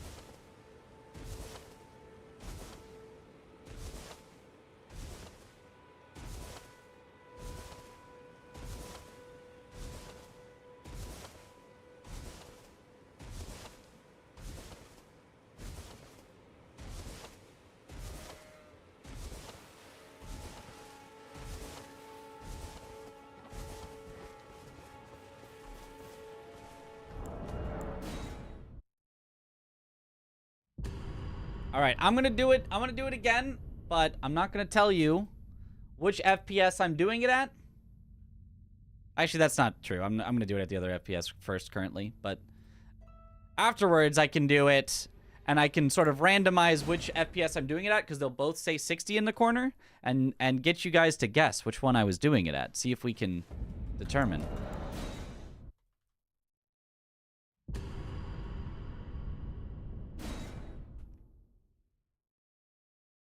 All right, I'm gonna do it. I'm gonna do it again, but I'm not gonna tell you which FPS I'm doing it at. Actually, that's not true. I'm gonna do it at the other FPS first currently, but afterwards I can do it, and I can sort of randomize which FPS I'm doing it at because they'll both say 60 in the corner, and get you guys to guess which one I was doing it at. See if we can determine.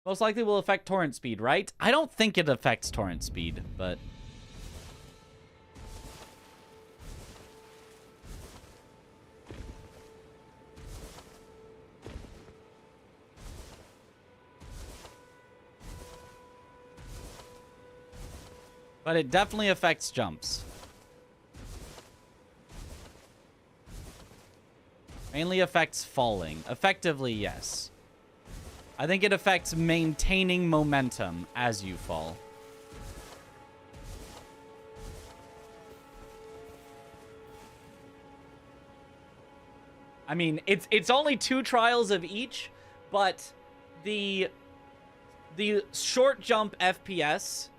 Most likely will affect torrent speed, right? I don't think it affects torrent speed, but... But it definitely affects jumps. Mainly affects falling. Effectively, yes. I think it affects maintaining momentum as you fall. I mean, it's only 2 trials of each, but the short jump FPS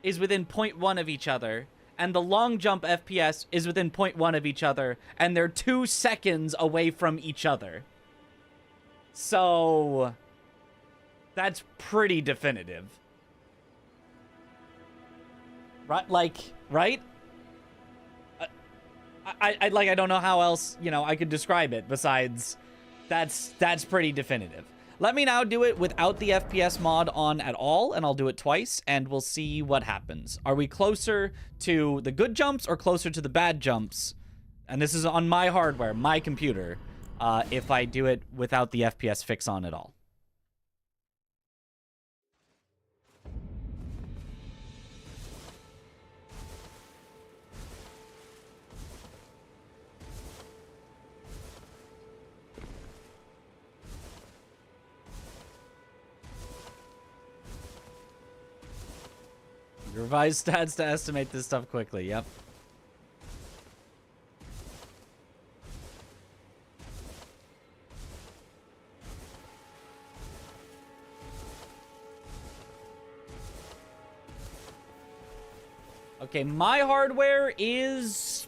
is within 0.1 of each other, and the long jump FPS is within 0.1 of each other, and they're 2 seconds away from each other. So... that's pretty definitive. Right? Like, right? I don't know how else, you know, I could describe it besides that's pretty definitive. Let me now do it without the FPS mod on at all, and I'll do it twice, and we'll see what happens. Are we closer to the good jumps or closer to the bad jumps? And this is on my hardware, my computer, if I do it without the FPS fix on at all. Revise stats to estimate this stuff quickly. Yep. Okay, my hardware is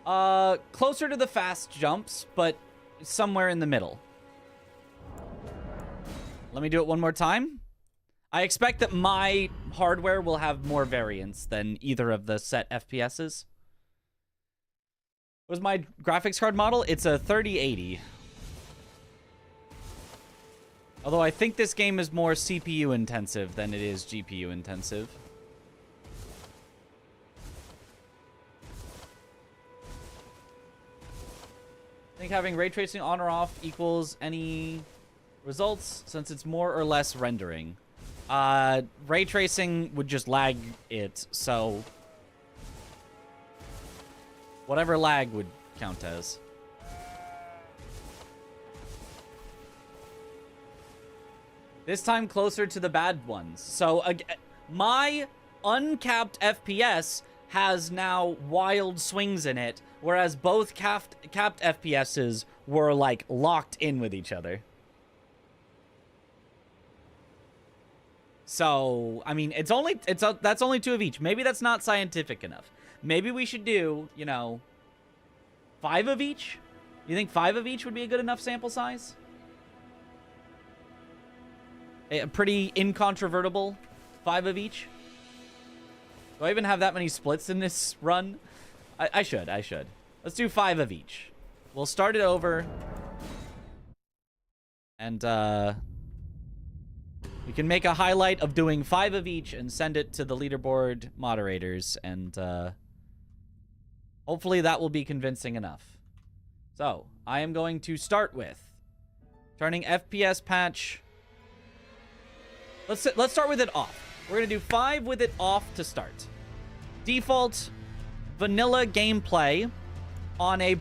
closer to the fast jumps, but somewhere in the middle. Let me do it one more time. I expect that my hardware will have more variance than either of the set FPSs. What was my graphics card model? It's a 3080. Although I think this game is more CPU intensive than it is GPU intensive. I think having ray tracing on or off equals any results since it's more or less rendering. Ray tracing would just lag it, so whatever lag would count as. This time closer to the bad ones. So my uncapped FPS has now wild swings in it, whereas both capped FPSs were like locked in with each other. So, I mean, that's only 2 of each. Maybe that's not scientific enough. Maybe we should do, you know, 5 of each? You think 5 of each would be a good enough sample size? A pretty incontrovertible 5 of each? Do I even have that many splits in this run? I should. Let's do 5 of each. We'll start it over. And, we can make a highlight of doing 5 of each and send it to the leaderboard moderators, and hopefully that will be convincing enough. So, I am going to start with turning FPS patch. Let's start with it off. We're going to do 5 with it off to start. Default vanilla gameplay on a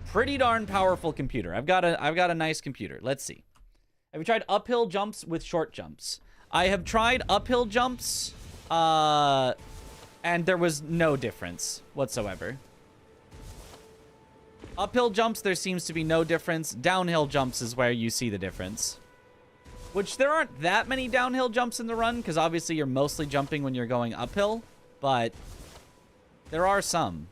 pretty darn powerful computer. I've got a nice computer. Let's see. Have you tried uphill jumps with short jumps? I have tried uphill jumps, and there was no difference whatsoever. Uphill jumps, there seems to be no difference. Downhill jumps is where you see the difference. Which, there aren't that many downhill jumps in the run, because obviously you're mostly jumping when you're going uphill. But there are some.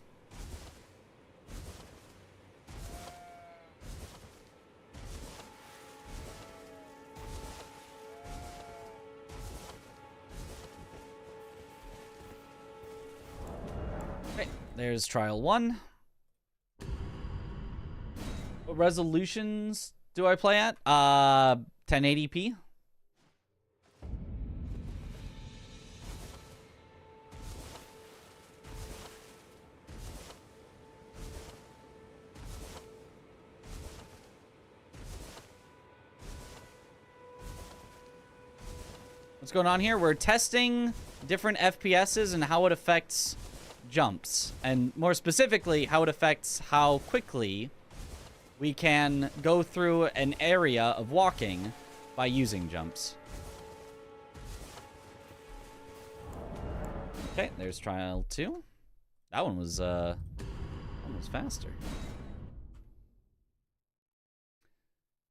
Okay, there's trial 1. What resolutions do I play at? 1080p. What's going on here? We're testing different FPSs and how it affects jumps. And more specifically, how it affects how quickly we can go through an area of walking by using jumps. Okay, there's trial 2. That one was faster.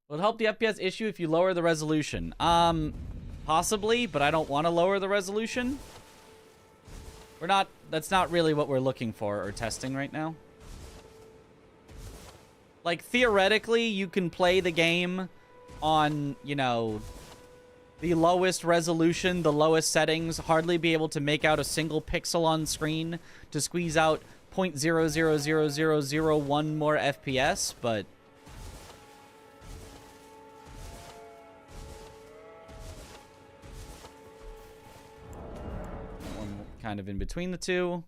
Will it help the FPS issue if you lower the resolution? Possibly, but I don't want to lower the resolution. That's not really what we're looking for or testing right now. Like, theoretically, you can play the game on, you know, the lowest resolution, the lowest settings, hardly be able to make out a single pixel on screen to squeeze out 0.000001 more FPS, but one kind of in between the two.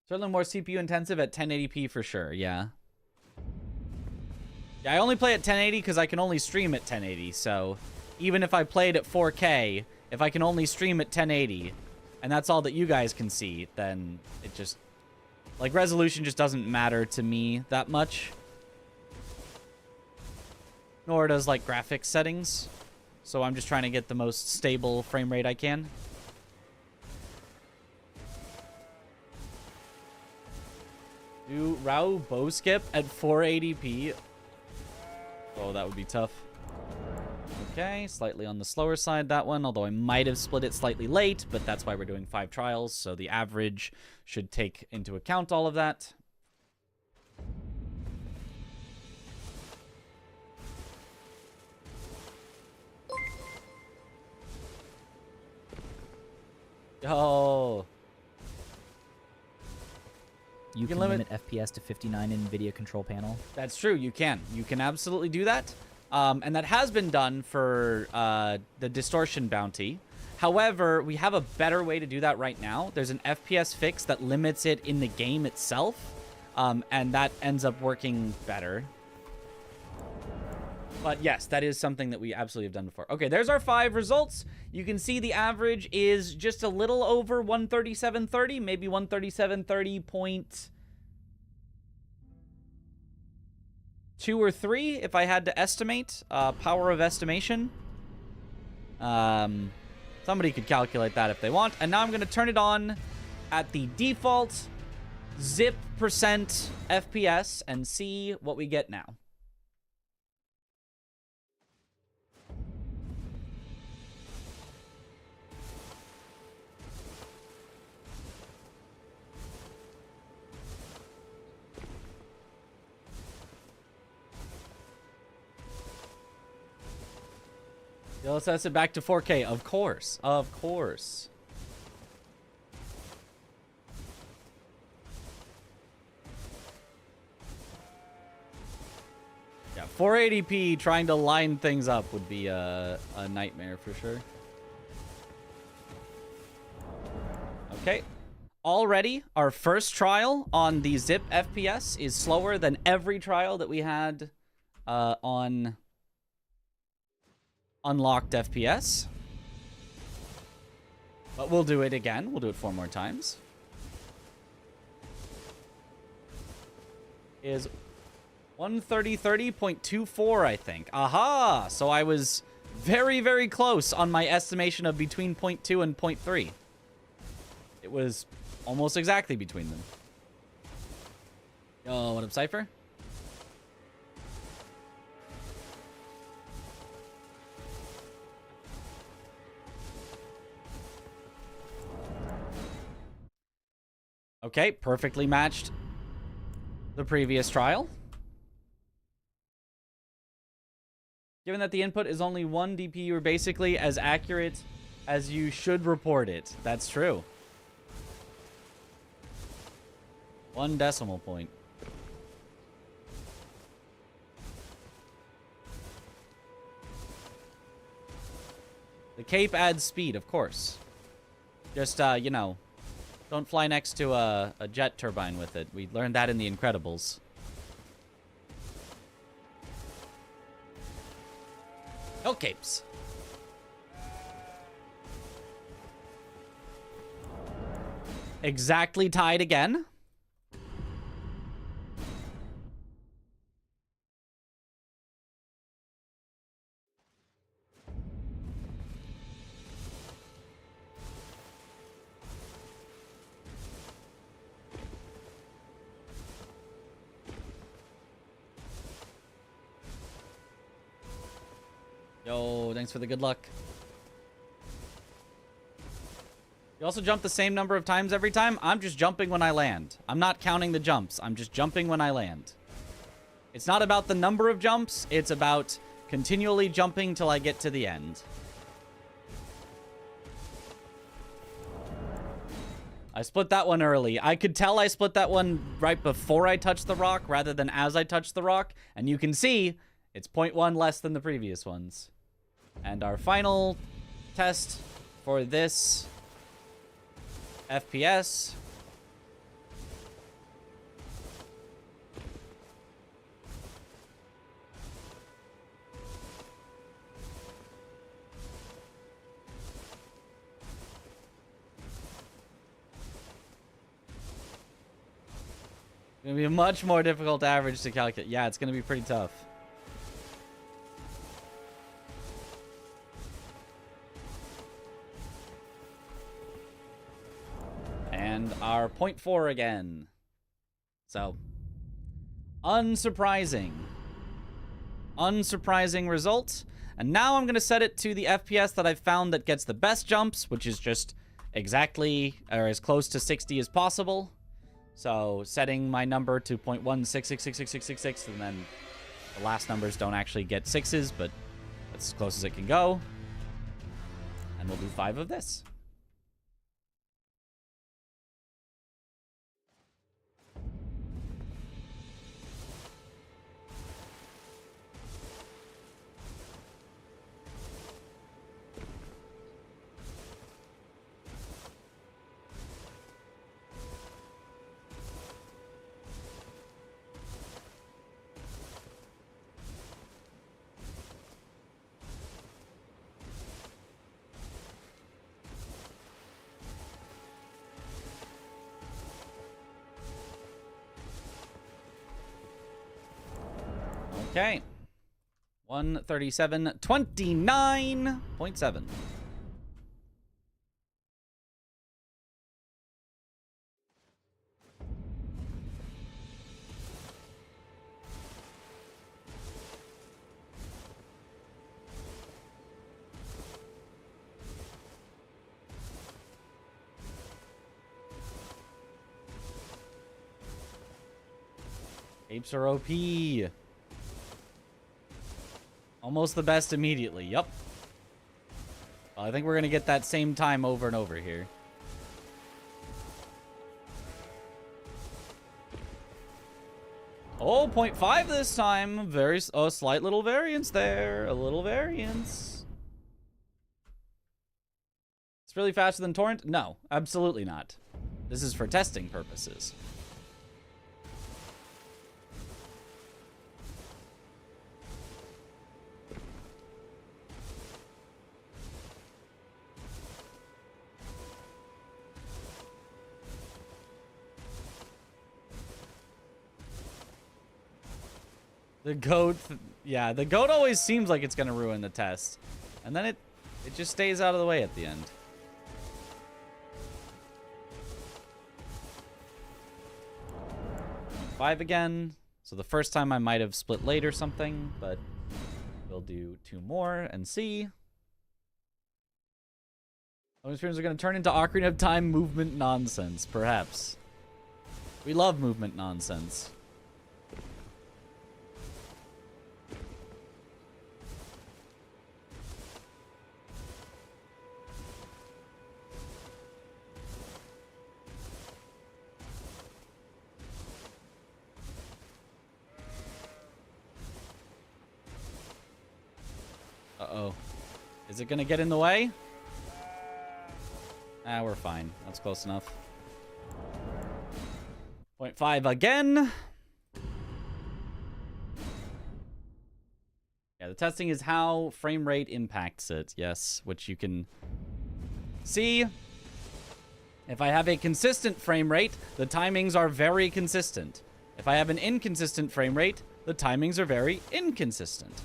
Certainly more CPU intensive at 1080p for sure, yeah. Yeah, I only play at 1080 because I can only stream at 1080, so even if I played at 4K, if I can only stream at 1080, and that's all that you guys can see, then it just, like, resolution just doesn't matter to me that much. Nor does, like, graphics settings. So I'm just trying to get the most stable frame rate I can. Do Rao bow skip at 480p? Oh, that would be tough. Okay, slightly on the slower side, that one, although I might have split it slightly late, but that's why we're doing 5 trials, so the average should take into account all of that. Oh. You can limit FPS to 59 in video control panel. That's true. You can. You can absolutely do that. And that has been done for the distortion bounty. However, we have a better way to do that right now. There's an FPS fix that limits it in the game itself. And that ends up working better. But yes, that is something that we absolutely have done before. Okay, there's our 5 results. You can see the average is just a little over 137.30, maybe 137.30.2 or 3, if I had to estimate. Power of estimation. Somebody could calculate that if they want. And now I'm going to turn it on at the default zip percent FPS and see what we get now. Let's set it back to 4K. Of course. Of course. Yeah, 480p trying to line things up would be a nightmare for sure. Okay. Already, our first trial on the zip FPS is slower than every trial that we had on unlocked FPS. But we'll do it again. We'll do it 4 more times. Is 130.24, I think. Aha! So I was very, very close on my estimation of between 0.2 and 0.3. It was almost exactly between them. Yo, what up, Cypher? Okay, perfectly matched the previous trial. Given that the input is only 1 DP, you're basically as accurate as you should report it. That's true. 1 decimal point. The cape adds speed, of course. Just, you know, don't fly next to a jet turbine with it. We learned that in The Incredibles. No capes. Exactly tied again. Yo, thanks for the good luck. You also jump the same number of times every time? I'm just jumping when I land. I'm not counting the jumps. I'm just jumping when I land. It's not about the number of jumps. It's about continually jumping till I get to the end. I split that one early. I could tell I split that one right before I touched the rock rather than as I touched the rock. And you can see it's 0.1 less than the previous ones. And our final test for this FPS. Gonna be a much more difficult average to calculate. Yeah, it's gonna be pretty tough. And our 0.4 again. So, unsurprising. Unsurprising result. And now I'm going to set it to the FPS that I've found that gets the best jumps, which is just exactly, or as close to 60 as possible. So, setting my number to 0.1666666, and then the last numbers don't actually get sixes, but that's as close as it can go. And we'll do 5 of this. Okay. 137.29.7. Apes are OP. Almost the best immediately. Yup. Well, I think we're going to get that same time over and over here. Oh, 0.5 this time. Very, oh, slight little variance there. A little variance. It's really faster than Torrent? No, absolutely not. This is for testing purposes. The goat, yeah, the goat always seems like it's gonna ruin the test. And then it just stays out of the way at the end. 0.5 again. So the first time I might have split late or something, but we'll do 2 more and see. Loading screens are going to turn into Ocarina of Time movement nonsense, perhaps. We love movement nonsense. Uh-oh. Is it gonna get in the way? Ah, we're fine. That's close enough. 0.5 again. Yeah, the testing is how frame rate impacts it. Yes, which you can see. If I have a consistent frame rate, the timings are very consistent. If I have an inconsistent frame rate, the timings are very inconsistent.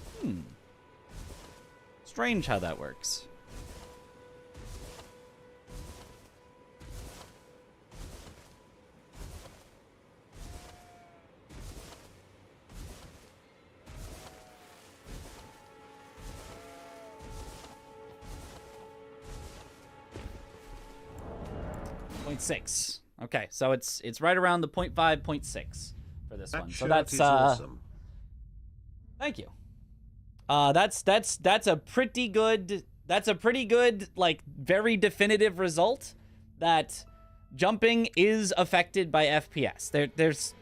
Strange how that works. .6. Okay, so it's right around the 0.5, 0.6 for this one. So that's awesome. Thank you. That's a pretty good like very definitive result that jumping is affected by FPS. There's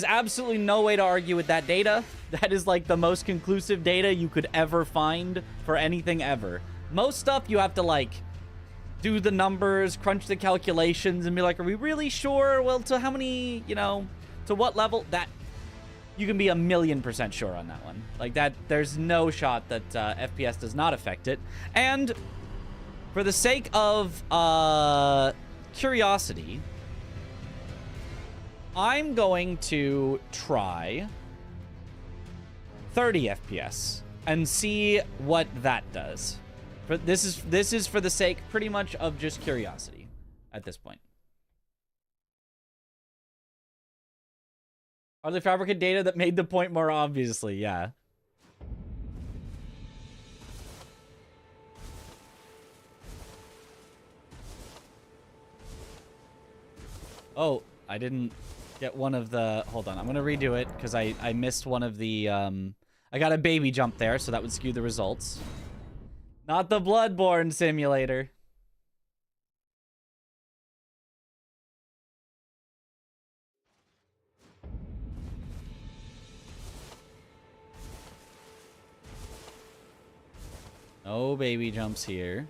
absolutely no way to argue with that data. That is like the most conclusive data you could ever find for anything ever. Most stuff you have to like do the numbers, crunch the calculations, and be like, are we really sure? Well, to how many, you know, to what level? That you can be 1,000,000% sure on that one. Like that, there's no shot that FPS does not affect it. And for the sake of curiosity, I'm going to try 30 FPS and see what that does. But this is for the sake pretty much of just curiosity at this point. Are they fabricate data that made the point more obviously? Yeah. Oh, I didn't get one of the... Hold on, I'm going to redo it because I missed one of the... I got a baby jump there, so that would skew the results. Not the Bloodborne simulator. No baby jumps here.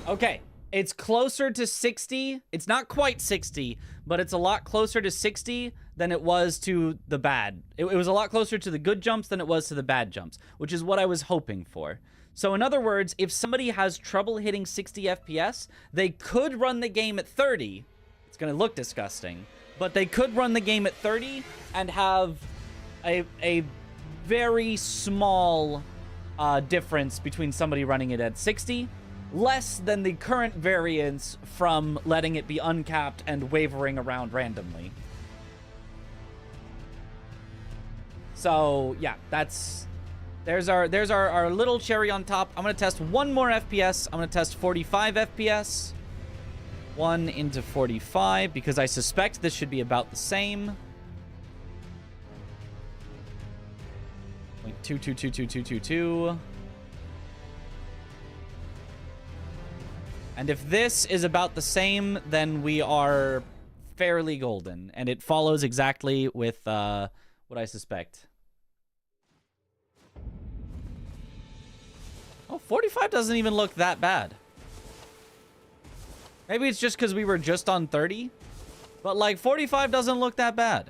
Okay, it's closer to 60. It's not quite 60, but it's a lot closer to 60 than it was to the bad. It was a lot closer to the good jumps than it was to the bad jumps, which is what I was hoping for. So in other words, if somebody has trouble hitting 60 FPS, they could run the game at 30. It's going to look disgusting, but they could run the game at 30 and have a very small difference between somebody running it at 60. Less than the current variance from letting it be uncapped and wavering around randomly. So yeah, there's our little cherry on top. I'm gonna test one more FPS. I'm gonna test 45 FPS. 1 into 45 because I suspect this should be about the same. 0.222222. And if this is about the same, then we are fairly golden. And it follows exactly with what I suspect. Oh, 45 doesn't even look that bad. Maybe it's just because we were just on 30. But, like, 45 doesn't look that bad.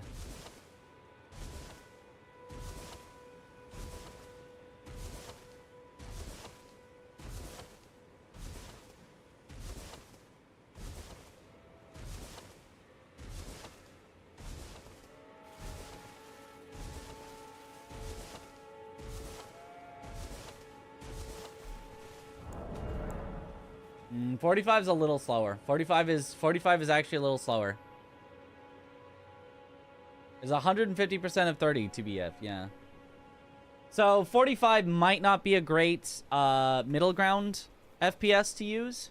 45 is a little slower. 45 is actually a little slower. It's 150% of 30 TBF, yeah. So 45 might not be a great middle ground FPS to use.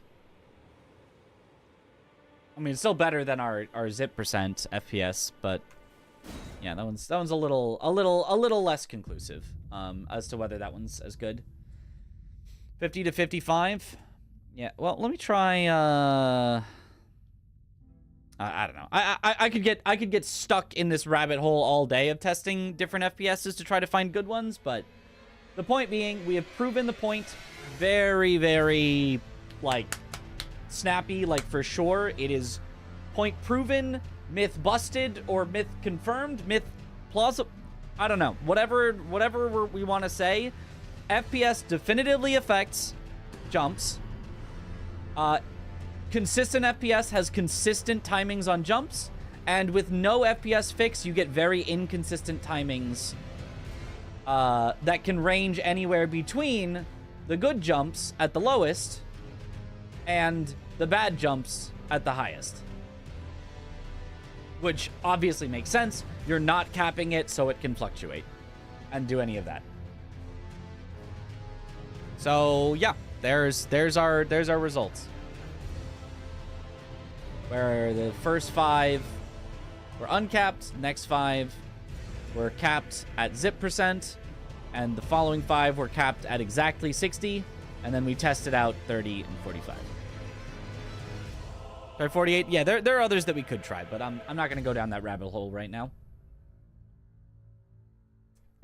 I mean, it's still better than our zip percent FPS, but yeah, that one's a little less conclusive as to whether that one's as good. 50 to 55. Yeah, well, let me try I don't know. I could get stuck in this rabbit hole all day of testing different FPSs to try to find good ones, but the point being, we have proven the point very, very, like, snappy, like, for sure. It is point proven, myth busted, or myth confirmed, myth plausible. I don't know. Whatever we want to say, FPS definitively affects jumps. Consistent FPS has consistent timings on jumps, and with no FPS fix, you get very inconsistent timings that can range anywhere between the good jumps at the lowest and the bad jumps at the highest. Which obviously makes sense. You're not capping it so it can fluctuate and do any of that. So yeah, there's our results. Where the first 5 were uncapped, next 5 were capped at zip percent, and the following 5 were capped at exactly 60, and then we tested out 30 and 45. Try 48? Yeah, there are others that we could try, but I'm not going to go down that rabbit hole right now.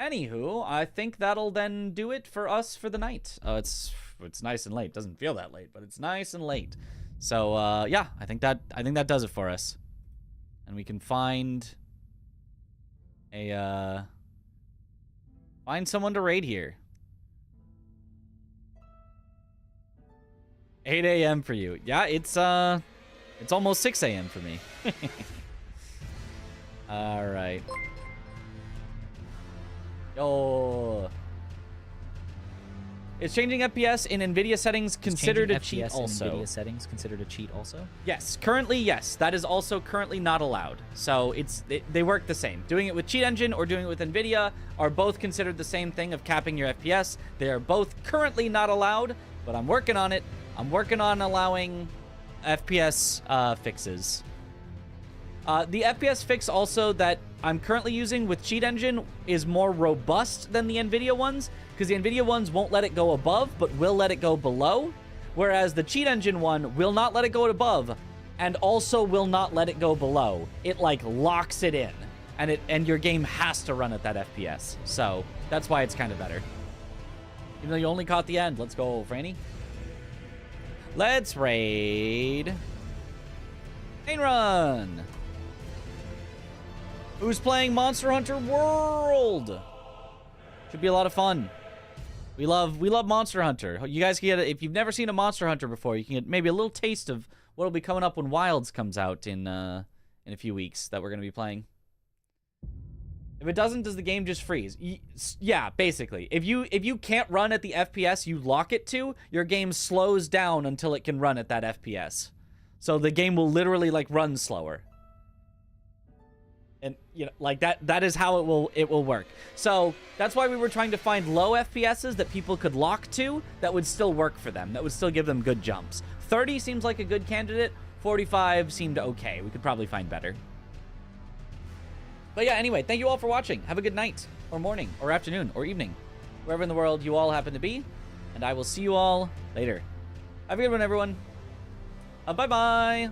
Anywho, I think that'll then do it for us for the night. Oh, it's nice and late. Doesn't feel that late, but it's nice and late. So yeah, I think that does it for us. And we can find someone to raid here. 8 a.m. for you. Yeah, it's almost 6 a.m. for me. All right. Yo. Is changing FPS in NVIDIA settings considered a cheat also? NVIDIA settings considered a cheat also? Yes, currently yes. That is also currently not allowed. So they work the same. Doing it with Cheat Engine or doing it with NVIDIA are both considered the same thing of capping your FPS. They are both currently not allowed, but I'm working on it. I'm working on allowing FPS fixes. The FPS fix also that I'm currently using with Cheat Engine is more robust than the NVIDIA ones, because the NVIDIA ones won't let it go above, but will let it go below, whereas the Cheat Engine one will not let it go above, and also will not let it go below. It, like, locks it in, and your game has to run at that FPS. So, that's why it's kind of better. Even though you only caught the end. Let's go, Franny. Let's raid Main Run. Who's playing Monster Hunter World? Should be a lot of fun. We love Monster Hunter. You guys can get if you've never seen a Monster Hunter before, you can get maybe a little taste of what'll be coming up when Wilds comes out in a few weeks that we're gonna be playing. If it doesn't, does the game just freeze? Yeah, basically. If you can't run at the FPS you lock it to, your game slows down until it can run at that FPS. So the game will literally like run slower. And you know, like that is how it will work. So that's why we were trying to find low FPSs that people could lock to that would still work for them, that would still give them good jumps. 30 seems like a good candidate. 45 seemed okay. We could probably find better. But yeah, anyway, thank you all for watching. Have a good night, or morning, or afternoon, or evening, wherever in the world you all happen to be. And I will see you all later. Have a good one, everyone. Bye-bye.